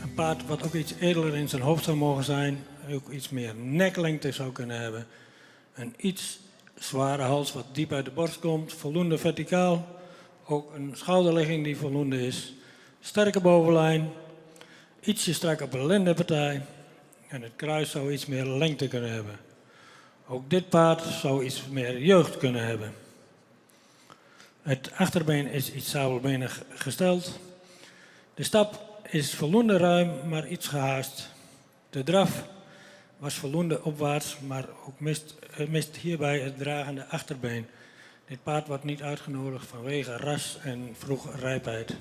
Een paard wat ook iets edeler in zijn hoofd zou mogen zijn, ook iets meer neklengte zou kunnen hebben. Een iets zware hals wat diep uit de borst komt, voldoende verticaal. Ook een schouderligging die voldoende is. Sterke bovenlijn, ietsje strak op de lendenpartij. En het kruis zou iets meer lengte kunnen hebben. Ook dit paard zou iets meer jeugd kunnen hebben. Het achterbeen is iets sabelbenig gesteld. De stap is voldoende ruim, maar iets gehaast. De draf was voldoende opwaarts, maar ook mist hierbij het dragende achterbeen. Dit paard wordt niet uitgenodigd vanwege ras en vroegrijpheid.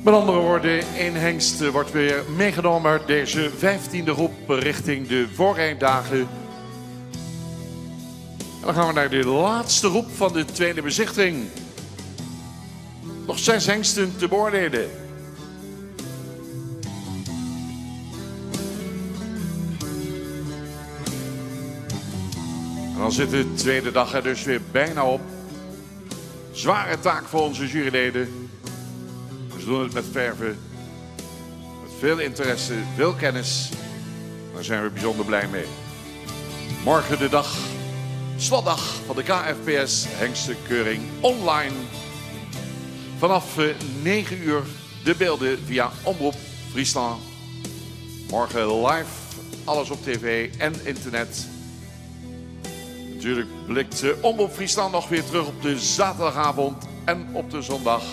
Met andere woorden, één hengst wordt weer meegenomen uit deze 15e groep richting de voorrijdagen. En dan gaan we naar de laatste groep van de tweede bezichting. Nog 6 hengsten te beoordelen. En dan zit de tweede dag er dus weer bijna op. Zware taak voor onze juryleden. Ze doen het met verve, met veel interesse, veel kennis. Daar zijn we bijzonder blij mee. Morgen de dag, slotdag van de KFPS Hengstenkeuring online. Vanaf 9 uur de beelden via Omroep Friesland. Morgen live, alles op tv en internet. Natuurlijk blikt Omroep Friesland nog weer terug op de zaterdagavond en op de zondag.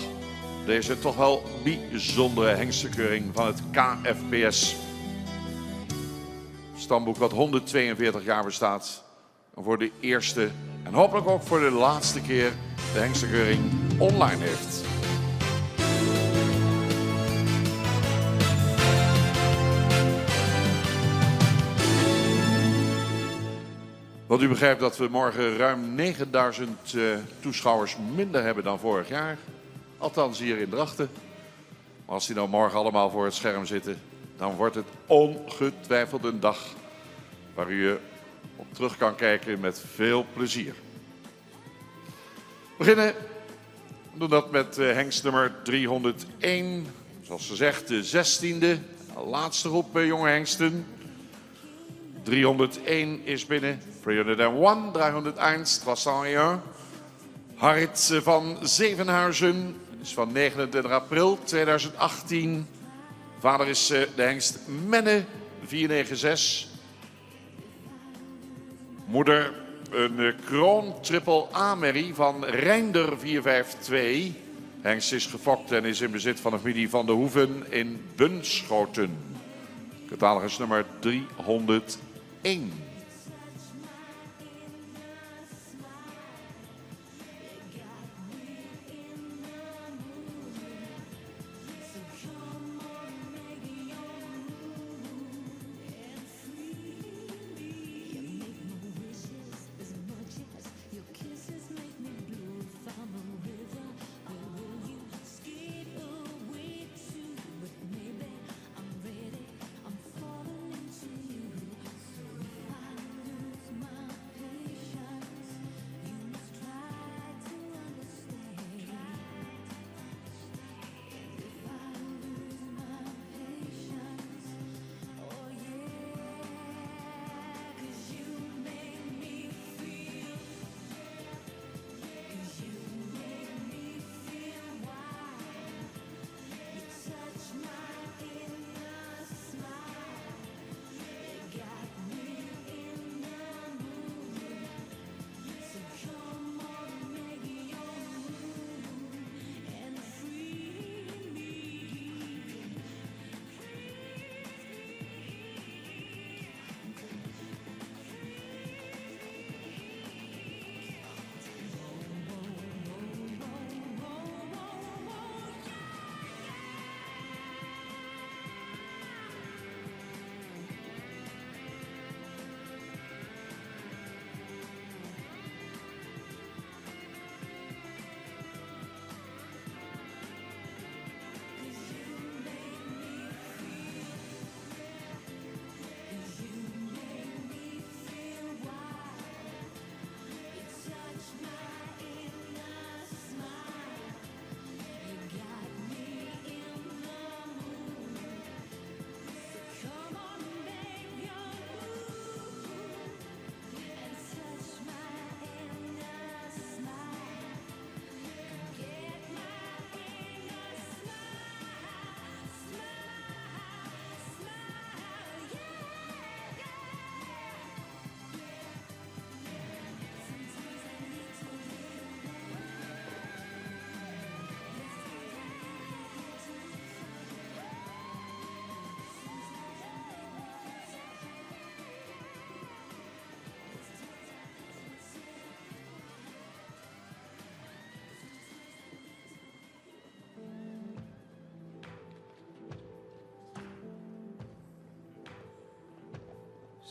Deze toch wel bijzondere hengstenkeuring van het KFPS. Stamboek wat 142 jaar bestaat. En voor de eerste en hopelijk ook voor de laatste keer de hengstenkeuring online heeft. Want u begrijpt dat we morgen ruim 9000 toeschouwers minder hebben dan vorig jaar. Althans hier in Drachten. Maar als die nou morgen allemaal voor het scherm zitten, dan wordt het ongetwijfeld een dag waar u op terug kan kijken met veel plezier. We doen dat met hengst nummer 301. Zoals gezegd de 16e, laatste groep jonge hengsten. 301 is binnen. 301, 301, 301. Harrit van Zevenhuizen is van 29 april 2018. Vader is de hengst Menne 496. Moeder een kroon triple A-merrie van Reinder 452. Hengst is gefokt en is in bezit van de familie Van de Hoeven in Bunschoten. Catalogus nummer 301.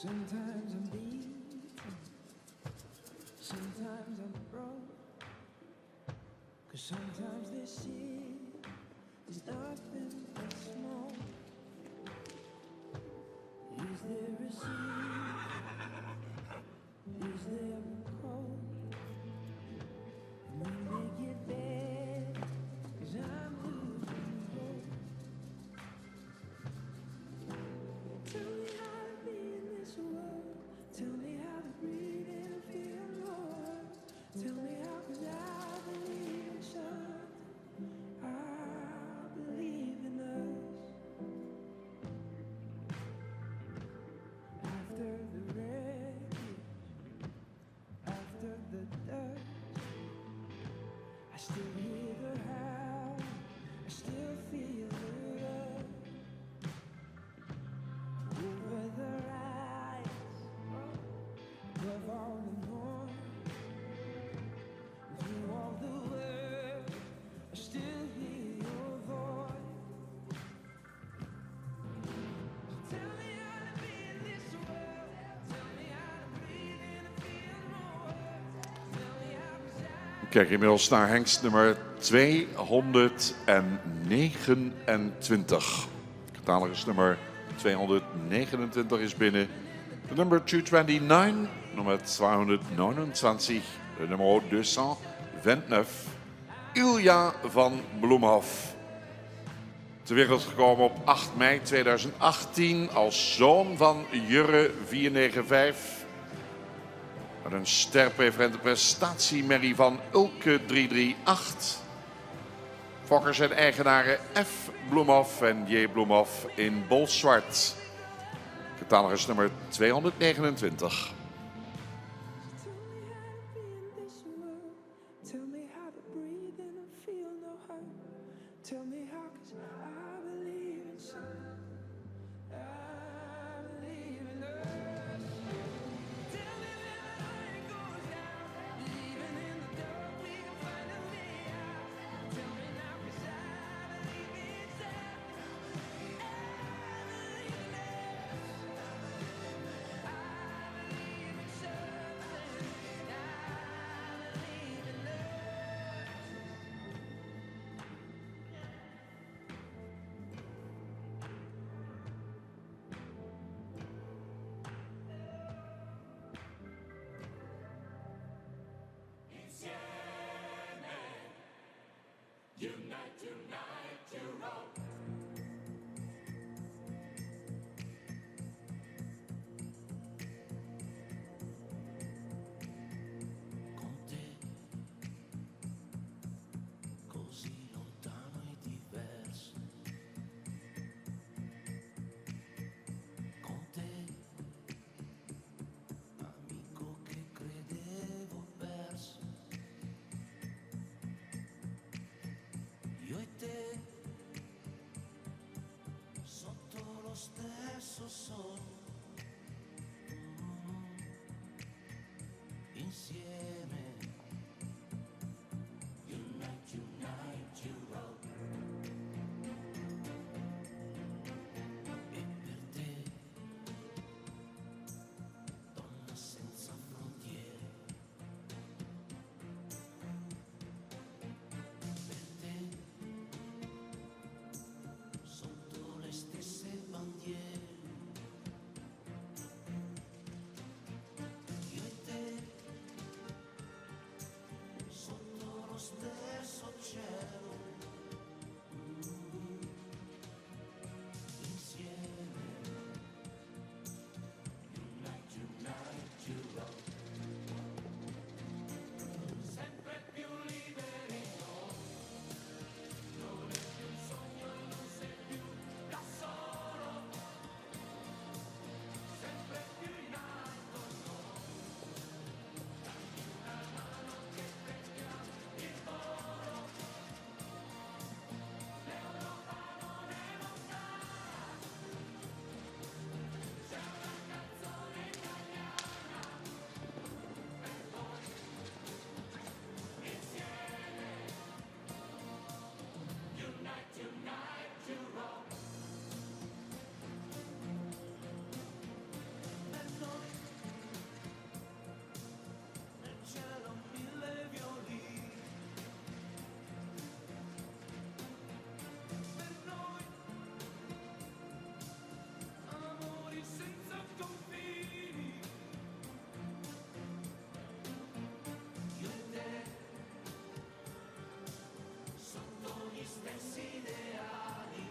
Sometimes I'm beaten, sometimes I'm broke. 'Cause sometimes this shit is nothing but smoke. Is there a sea? Is there a cold? We make it bad, 'cause I'm losing hope. Tell me how to be in this world. Tell me how to breathe and feel more. Tell me how, 'cause I believe in something. I believe in us. After the wreckage, after the dust, I still hear the howl, I still feel the love. Over the rise, above all the noise, through all the world, I still hear your voice. Tell me how to be in this world. Tell me how to breathe and feel more. Tell me how, 'cause I Kijk inmiddels naar hengst nummer 229. Catalogus nummer 229 is binnen. De nummer 229, nummer 229, de nummer 229, Ilja van Bloemhof. Ter wereld gekomen op 8 mei 2018 als zoon van Jurre 495. Met een sterpreferente prestatiemerrie van Ulke 338. Fokkers en eigenaren F. Bloemhof en J. Bloemhof in Bolzwart. Catalogus nummer 229. tell me how to breathe and feel no hurt. Tell me how, 'cause I believe in something. I stesso sole. Insieme. Unite, unite, Europe. E per te, donna senza frontiere. Per te, sotto le stesse bandiere. Io e te, sotto lo stesso cielo. Insieme. Unite, unite, Europe. Sempre più liberi, no. Non è più un sogno, non sei più da solo. Sempre più in alto, no. Dammi una mano che becca il volo. L'Europa non è lontana. C'è una canzone italiana per voi. Insieme. Unite, unite, Europe. E noi nel cielo mille violini. Per noi amori senza confini. Io e te sotto gli stessi ideali.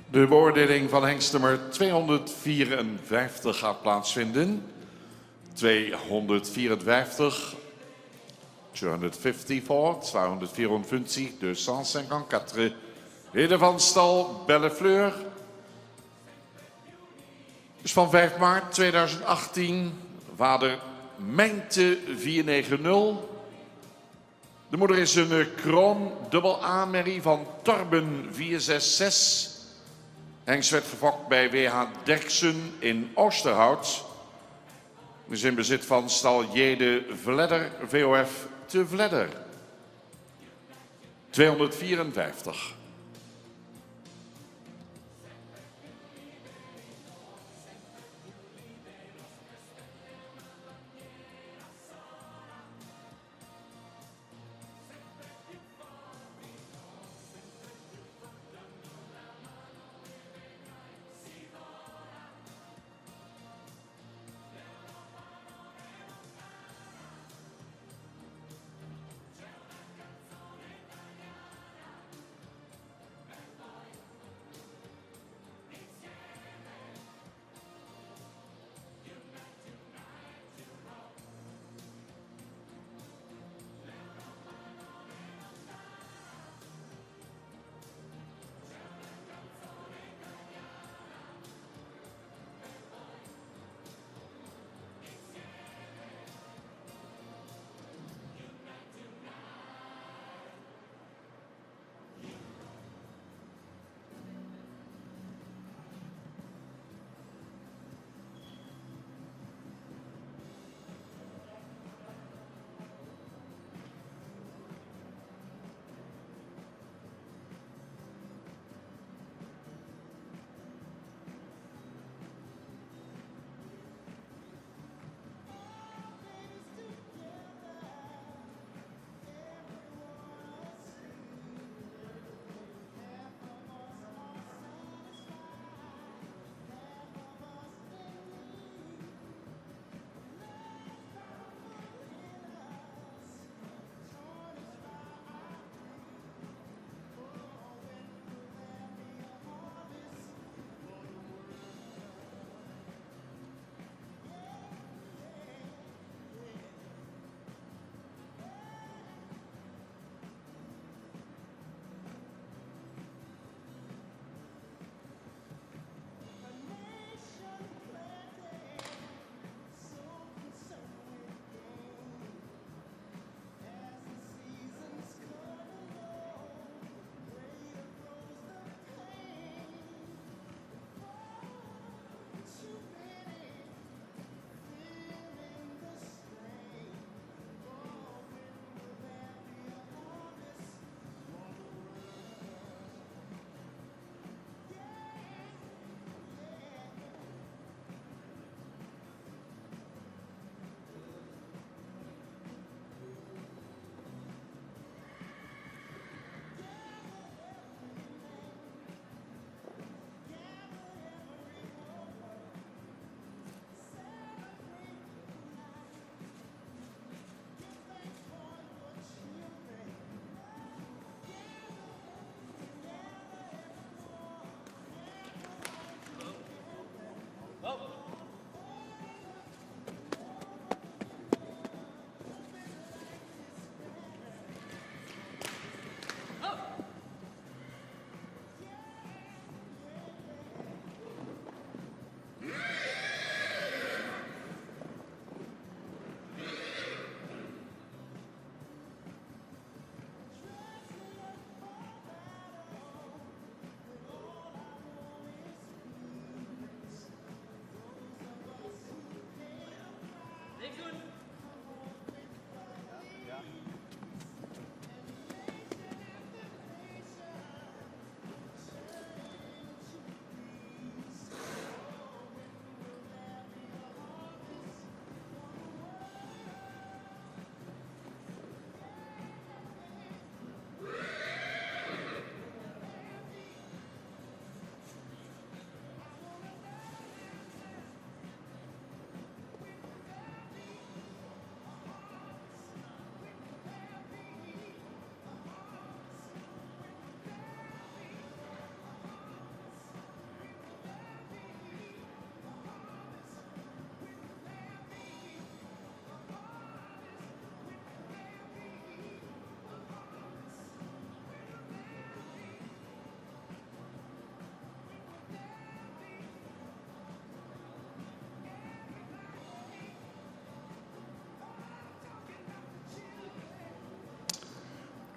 De beoordeling van hengstnummer 254 gaat plaatsvinden. 254, 254, 254, Hidden van Stal, Bellefleur. Is van 5 maart 2018, vader Mijnte 490. De moeder is een kroon dubbel A-merrie van Torben 466. Hengst werd gefokt bij W.H. Derksen in Oosterhout. Is in bezit van stal Jede Vledder, VOF te Vledder. 254.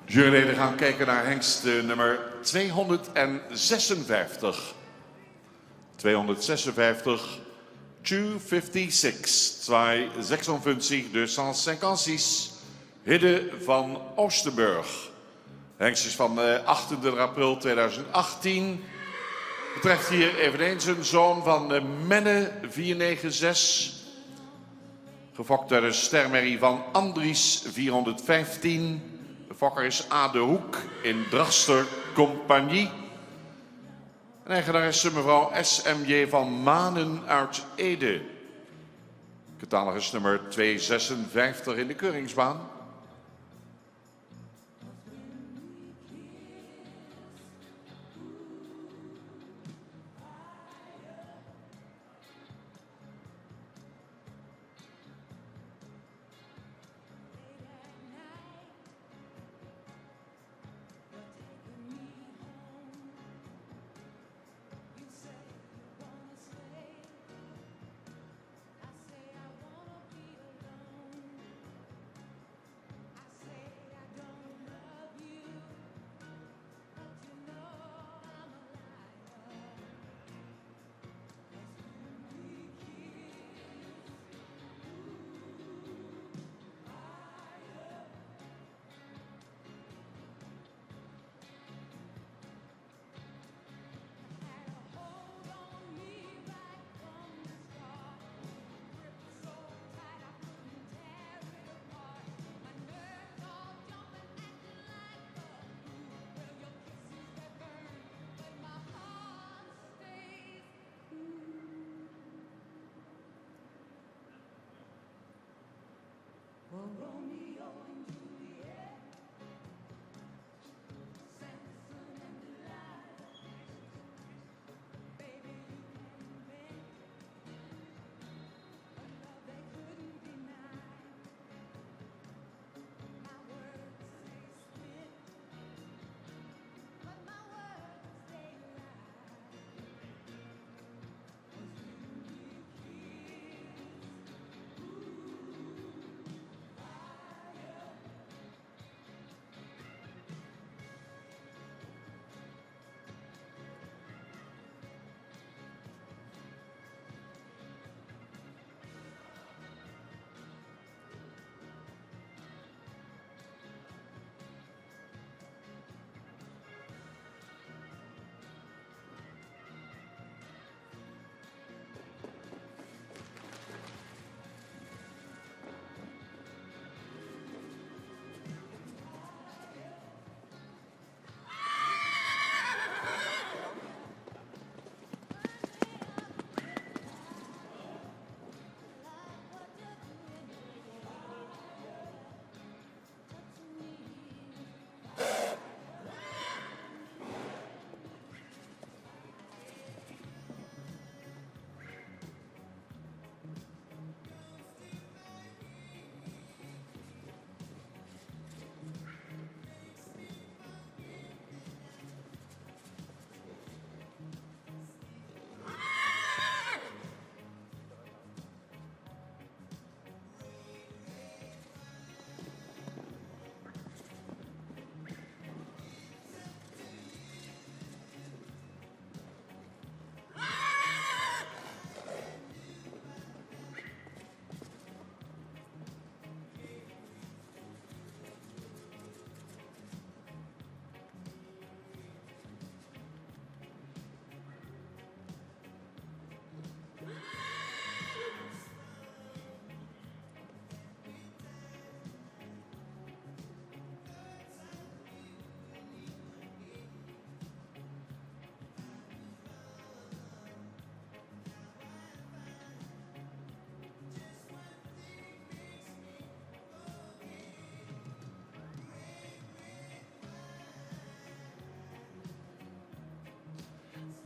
Juryleden gaan kijken naar hengst nummer 256. 256, 256, 256 de 156, Hidde van Oosterburg. Hengst is van 28 april 2018. Betreft hier eveneens een zoon van Menne 496. Gefokt uit de stermerrie van Andries 415. De fokker is A. de Hoek in Draster Compagnie. En eigenaresse mevrouw S.M.J. van Manen uit Ede. Catalogus nummer 256 in de keuringsbaan.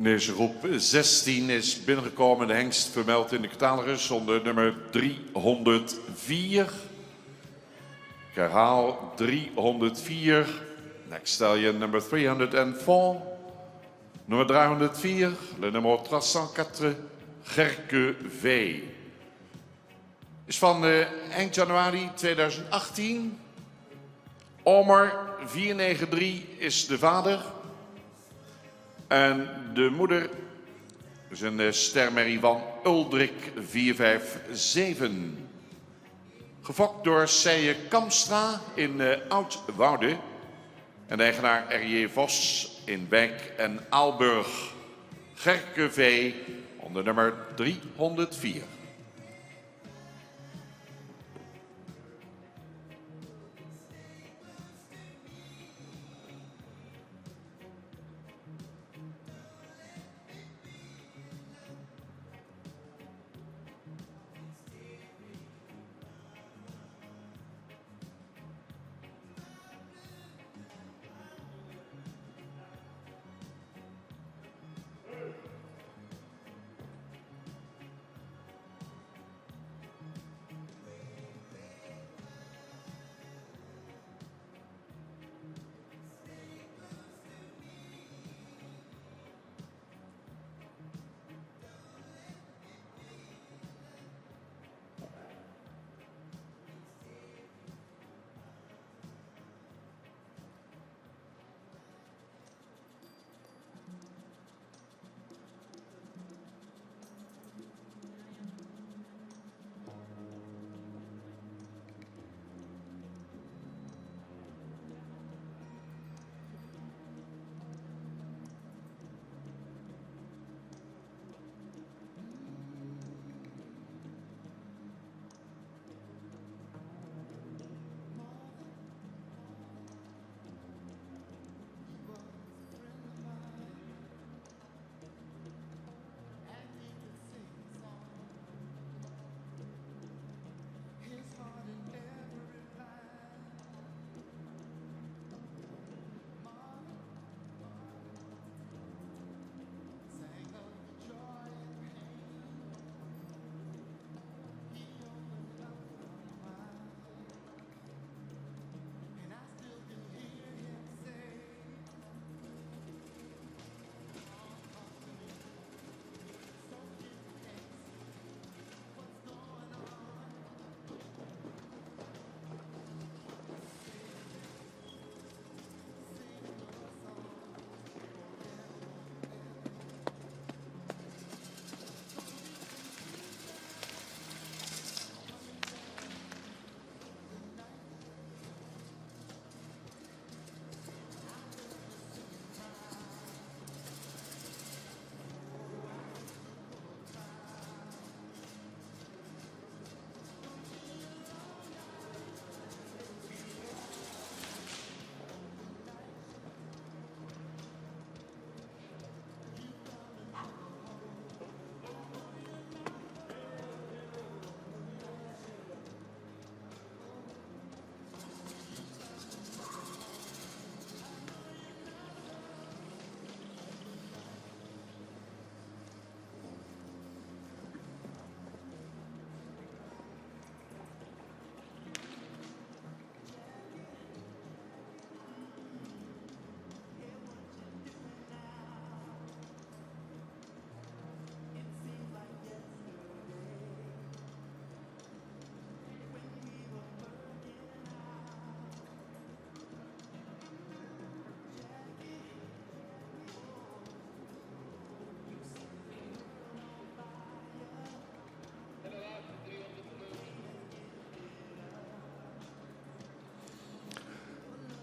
Deze groep 16 is binnengekomen. De hengst vermeld in de catalogus onder nummer 304. Ik herhaal 304. Next stallion number 304. Nummer 304, le nummer 304, Gerke V. Is van eind januari 2018. Omer 493 is de vader. En de moeder is een stermerrie van Uldrik 457. Gefokt door Seije Kamstra in Oud-Woude. En de eigenaar R.J. Vos in Wijk en Aalburg. Gerke onder nummer 304.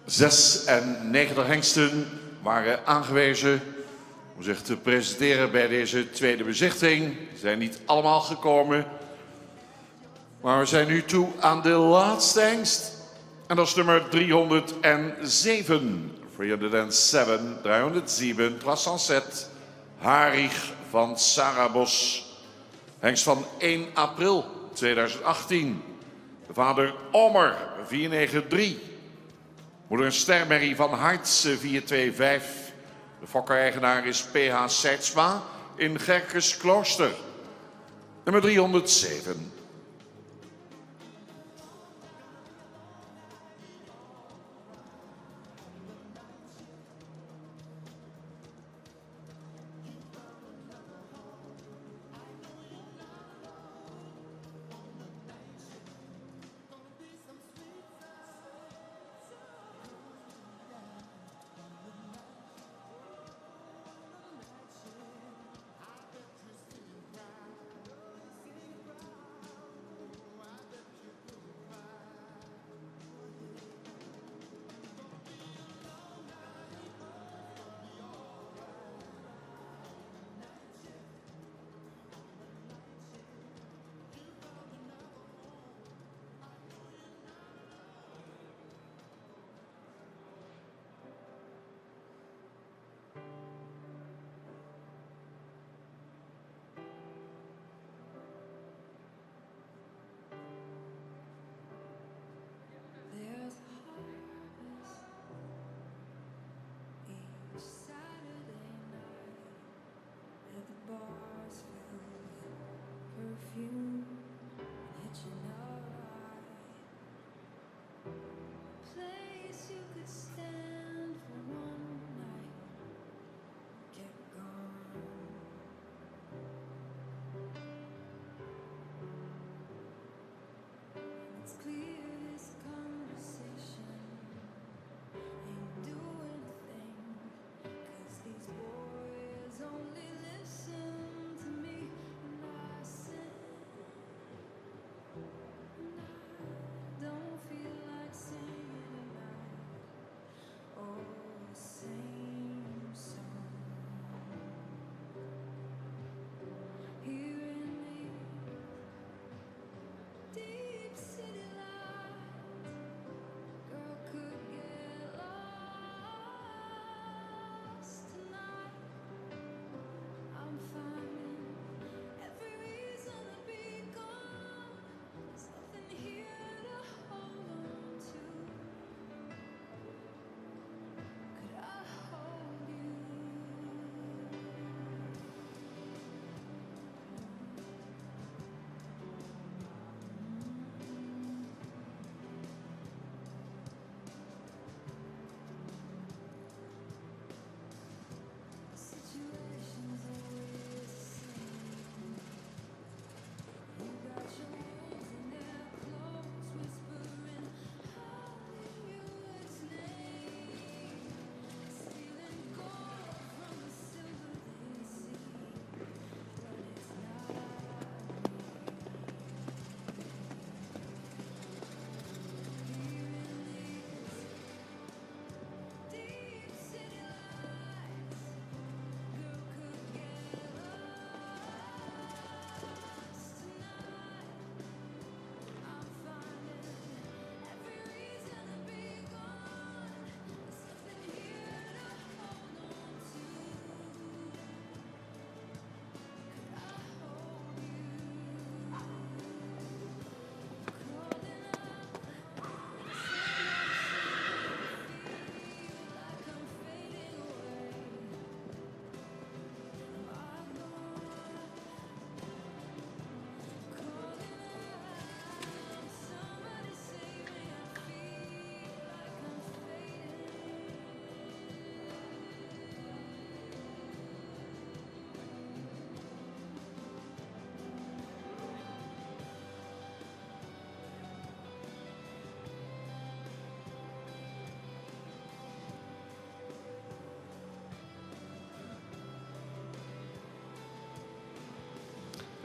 Zes en 90 hengsten waren aangewezen om zich te presenteren bij deze tweede bezichting. Ze zijn niet allemaal gekomen. Maar we zijn nu toe aan de laatste hengst. En dat is nummer 307. 307, Harig van Sarabos. Hengst van 1 april 2018. De vader Omer 493. Moeder een stermerrie van Hartse 425. De fokker-eigenaar is P.H. Seidsma in Gerkes Klooster. Nummer 307.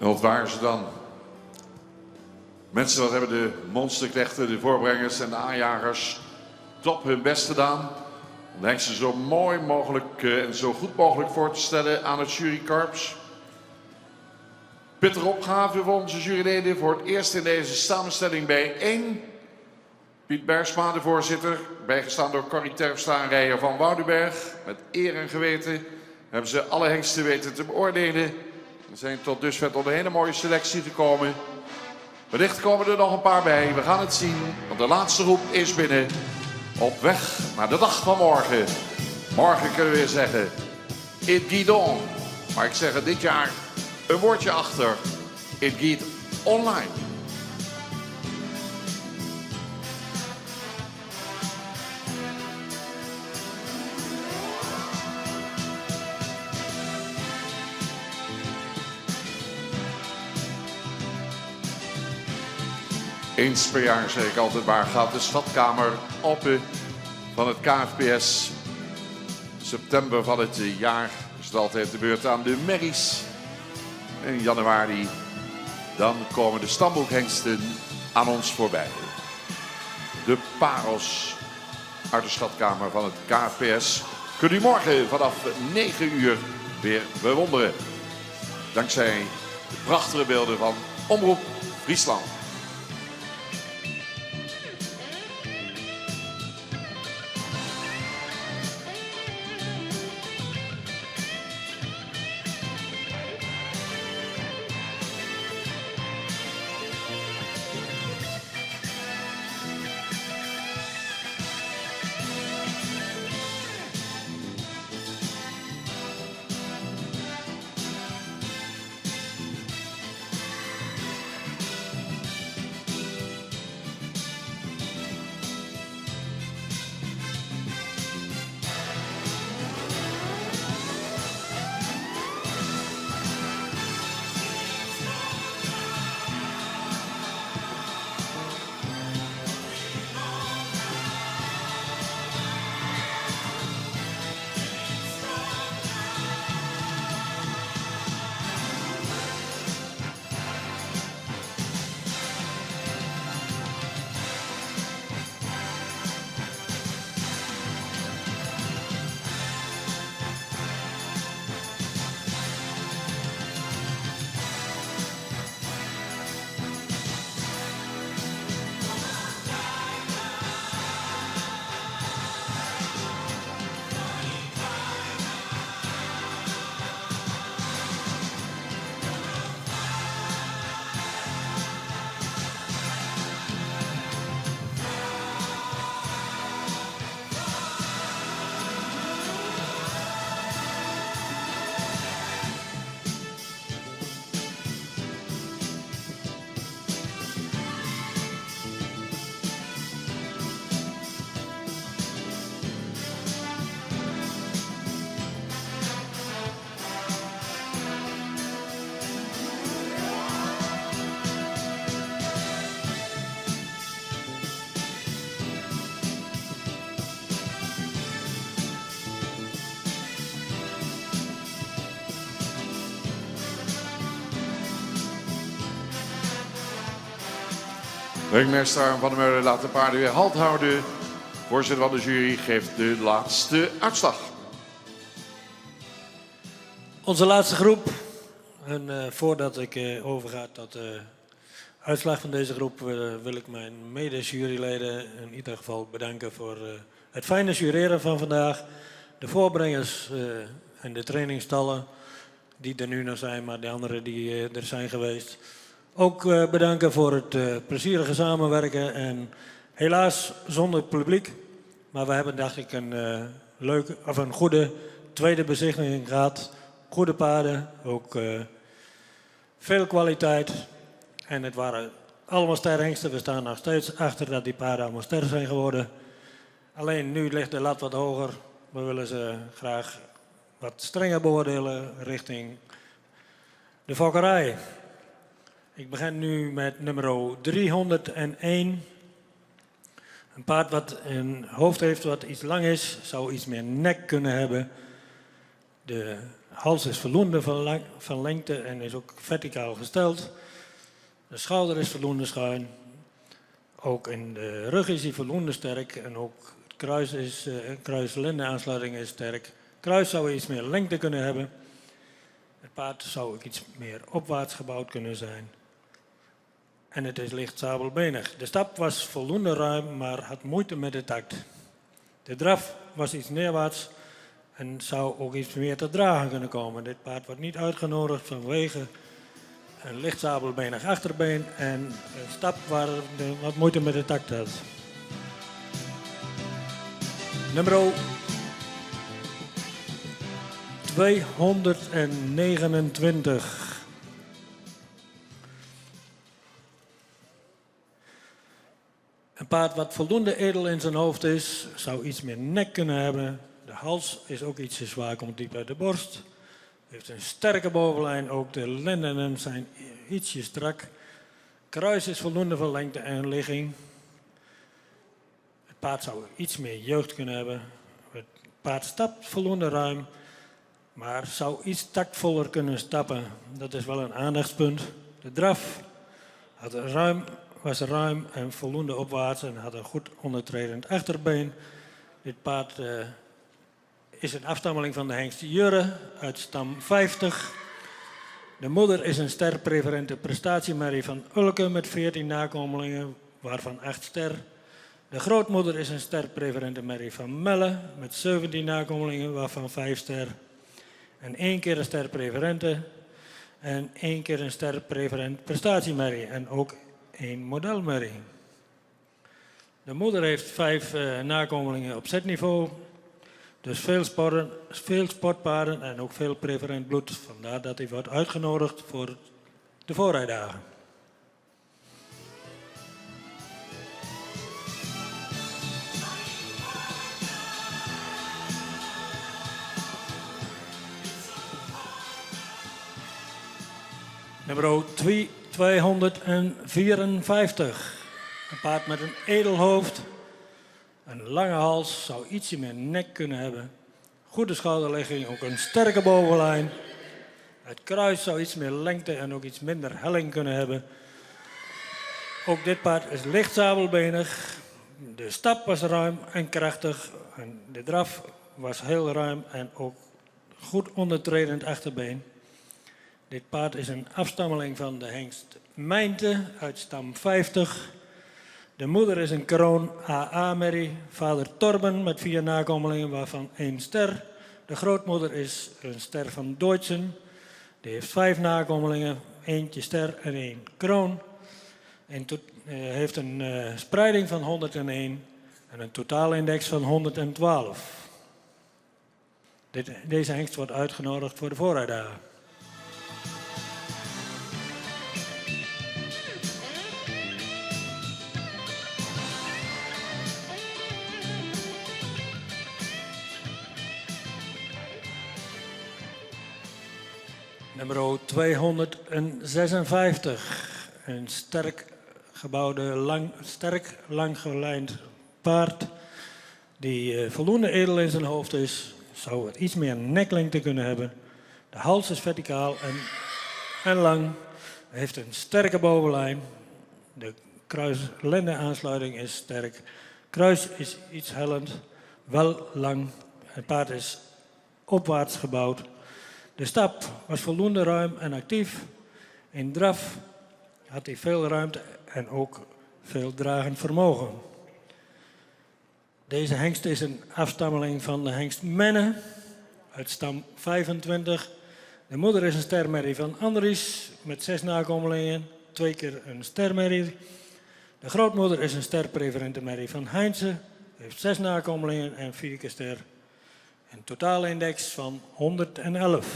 En wat waren ze dan? Mensen, wat hebben de monsterknechten, de voorbrengers en de aanjagers top hun best gedaan om de hengsten zo mooi mogelijk en zo goed mogelijk voor te stellen aan het jurykorps. Pittige opgave voor onze juryleden, voor het eerst in deze samenstelling bijeen. Piet Bergsma, de voorzitter, bijgestaan door Corrie Terpstra en Rijer van Woudenberg. Met eer en geweten hebben ze alle hengsten weten te beoordelen. We zijn tot dusver tot een hele mooie selectie gekomen. Wellicht komen er nog een paar bij, we gaan het zien. Want de laatste groep is binnen. Op weg naar de dag van morgen. Morgen kunnen we weer zeggen, it geht on. Maar ik zeg er dit jaar een woordje achter. It geht online. Eens per jaar zeg ik altijd, waar gaat de schatkamer open van het KFPS. September van het jaar is het altijd de beurt aan de merries. En in januari, dan komen de stamboekhengsten aan ons voorbij. De parels uit de schatkamer van het KFPS kunt u morgen vanaf 9 uur weer bewonderen. Dankzij de prachtige beelden van Omroep Friesland. Ringmeester Van der Meulen laat de paarden weer halt houden. Voorzitter van de jury geeft de laatste uitslag. Onze laatste groep. En voordat ik overga tot de uitslag van deze groep, wil ik mijn mede-juryleden in ieder geval bedanken voor het fijne jureren van vandaag. De voorbrengers en de trainingstallen die er nu nog zijn, maar de anderen die er zijn geweest. Ook bedanken voor het plezierige samenwerken en helaas zonder publiek. Maar we hebben, dacht ik, een goede tweede bezichtiging gehad. Goede paarden, ook veel kwaliteit. En het waren allemaal sterhengsten. We staan nog steeds achter dat die paarden allemaal ster zijn geworden. Alleen nu ligt de lat wat hoger. We willen ze graag wat strenger beoordelen richting de fokkerij. Ik begin nu met nummer 301. Een paard wat een hoofd heeft wat iets lang is, zou iets meer nek kunnen hebben. De hals is voldoende van lengte en is ook verticaal gesteld. De schouder is voldoende schuin. Ook in de rug is hij voldoende sterk en ook het kruis-lende-aansluiting is sterk. Kruis zou iets meer lengte kunnen hebben. Het paard zou ook iets meer opwaarts gebouwd kunnen zijn. En het is licht sabelbenig. De stap was voldoende ruim, maar had moeite met de takt. De draf was iets neerwaarts en zou ook iets meer te dragen kunnen komen. Dit paard wordt niet uitgenodigd vanwege een licht sabelbenig achterbeen en een stap waar de wat moeite met de takt had. Nummer 229. Een paard wat voldoende edel in zijn hoofd is, zou iets meer nek kunnen hebben. De hals is ook ietsje zwaar, komt diep uit de borst. Heeft een sterke bovenlijn, ook de lendenen zijn ietsje strak. Kruis is voldoende van lengte en ligging. Het paard zou iets meer jeugd kunnen hebben. Het paard stapt voldoende ruim, maar zou iets tactvoller kunnen stappen. Dat is wel een aandachtspunt. De draf was ruim en voldoende opwaarts en had een goed ondertredend achterbeen. Dit paard is een afstammeling van de hengst Jurre uit stam 50. De moeder is een sterpreferente prestatiemerrie van Ulke met 14 nakomelingen, waarvan 8 ster. De grootmoeder is een sterpreferente merrie van Melle met 17 nakomelingen, waarvan 5 ster. En 1 keer een sterpreferente en 1 keer een sterpreferent prestatiemerrie en ook 1 modelmerrie. De moeder heeft 5 nakomelingen op zetniveau. Dus veel sportpaarden en ook veel preferent bloed. Vandaar dat hij wordt uitgenodigd voor de voorrijdagen. Nummer 254. Een paard met een edel hoofd. Een lange hals, zou ietsje meer nek kunnen hebben. Goede schouderligging, ook een sterke bovenlijn. Het kruis zou iets meer lengte en ook iets minder helling kunnen hebben. Ook dit paard is licht sabelbenig. De stap was ruim en krachtig. En de draf was heel ruim en ook goed ondertredend achterbeen. Dit paard is een afstammeling van de hengst Mijnte uit stam 50. De moeder is een kroon AA-merrie, vader Torben met 4 nakomelingen, waarvan 1 ster. De grootmoeder is een ster van Deutschen, die heeft 5 nakomelingen, 1 ster en 1 kroon. En heeft een spreiding van 101 en een totaalindex van 112. Deze hengst wordt uitgenodigd voor de voorrijdagen. Nummer 256. Een sterk gebouwde, sterk lang gelijnd paard die voldoende edel in zijn hoofd is. Zou het iets meer neklengte kunnen hebben. De hals is verticaal en lang. Hij heeft een sterke bovenlijn. De kruis-lende-aansluiting is sterk. Kruis is iets hellend, wel lang. Het paard is opwaarts gebouwd. De stap was voldoende ruim en actief. In draf had hij veel ruimte en ook veel dragend vermogen. Deze hengst is een afstammeling van de hengst Menne uit stam 25. De moeder is een stermerrie van Andries met 6 nakomelingen, 2 keer een stermerrie. De grootmoeder is een sterpreferente merrie van Heinze, heeft 6 nakomelingen en 4 keer ster. Een totaalindex van 111.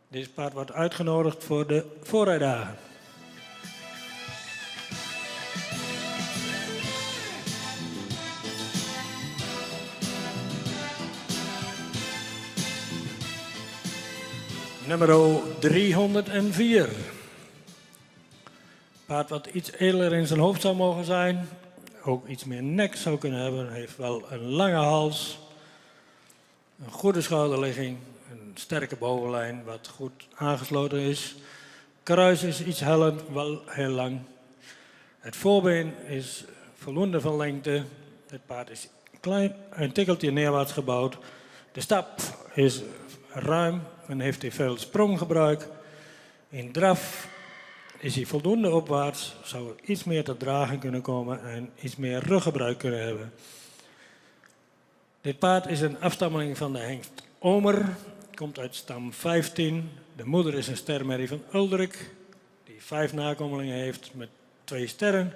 Dit paard wordt uitgenodigd voor de voorrijdagen. Nummer 304. Paard wat iets edeler in zijn hoofd zou mogen zijn. Ook iets meer nek zou kunnen hebben. Heeft wel een lange hals. Een goede schouderligging, een sterke bovenlijn wat goed aangesloten is. Kruis is iets hellend, wel heel lang. Het voorbeen is voldoende van lengte. Het paard is klein, een tikkeltje neerwaarts gebouwd. De stap is ruim en heeft hij veel spronggebruik. In draf is hij voldoende opwaarts, zou er iets meer te dragen kunnen komen en iets meer ruggebruik kunnen hebben. Dit paard is een afstammeling van de hengst Omer, komt uit stam 15. De moeder is een stermerrie van Uldrik, die 5 nakomelingen heeft met 2 sterren.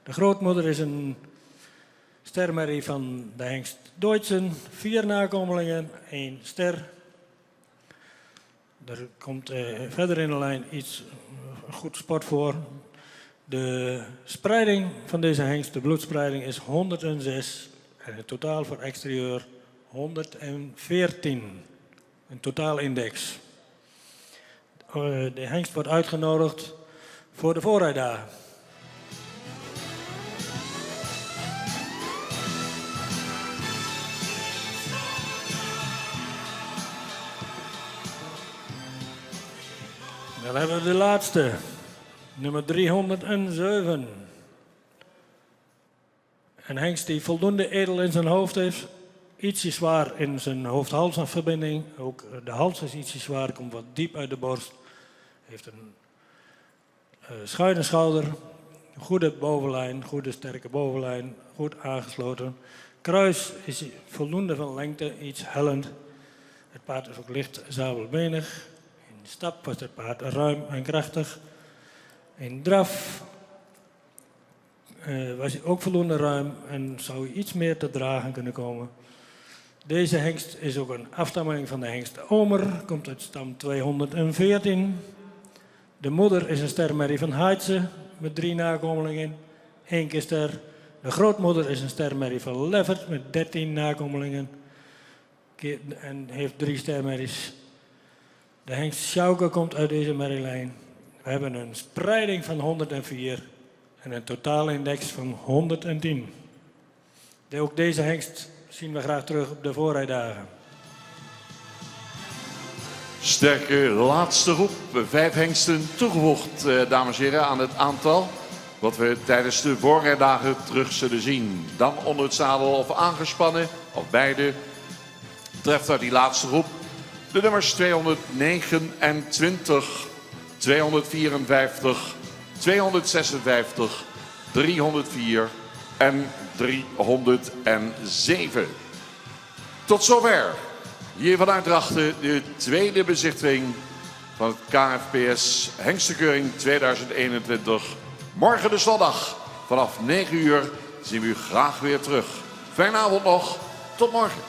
De grootmoeder is een stermerrie van de hengst Deutschen, 4 nakomelingen, 1 ster. Er komt verder in de lijn iets goed sport voor. De spreiding van deze hengst, de bloedspreiding, is 106 en het totaal voor exterieur 114. Een totaalindex. De hengst wordt uitgenodigd voor de voorrijdagen. Dan hebben we de laatste, nummer 307. Een hengst die voldoende edel in zijn hoofd heeft, ietsje zwaar in zijn hoofd-halsverbinding. Ook de hals is ietsje zwaar, komt wat diep uit de borst. Heeft een schuine schouder, een goede bovenlijn, goede sterke bovenlijn, goed aangesloten. Kruis is voldoende van lengte, iets hellend. Het paard is ook licht zabelbenig. In stap was het paard ruim en krachtig. In draf was hij ook voldoende ruim en zou iets meer te dragen kunnen komen. Deze hengst is ook een afstammeling van de hengst Omer, komt uit stam 214. De moeder is een stermerrie van Heidse met 3 nakomelingen, 1 keer ster. De grootmoeder is een stermerrie van Leffert met 13 nakomelingen en heeft 3 stermerries. De hengst Schauke komt uit deze merrielijn. We hebben een spreiding van 104 en een totaalindex van 110. Ook deze hengst zien we graag terug op de voorrijdagen. Sterke laatste groep. 5 hengsten toegevoegd, dames en heren, aan het aantal wat we tijdens de voorrijdagen terug zullen zien. Dan onder het zadel of aangespannen, of beide, treft uit die laatste groep de nummers 229, 254, 256, 304 en 307. Tot zover. Hier vanuit Drachten de tweede bezichtiging van het KFPS Hengstenkeuring 2021. Morgen de zondag vanaf 9 uur zien we u graag weer terug. Fijne avond nog. Tot morgen.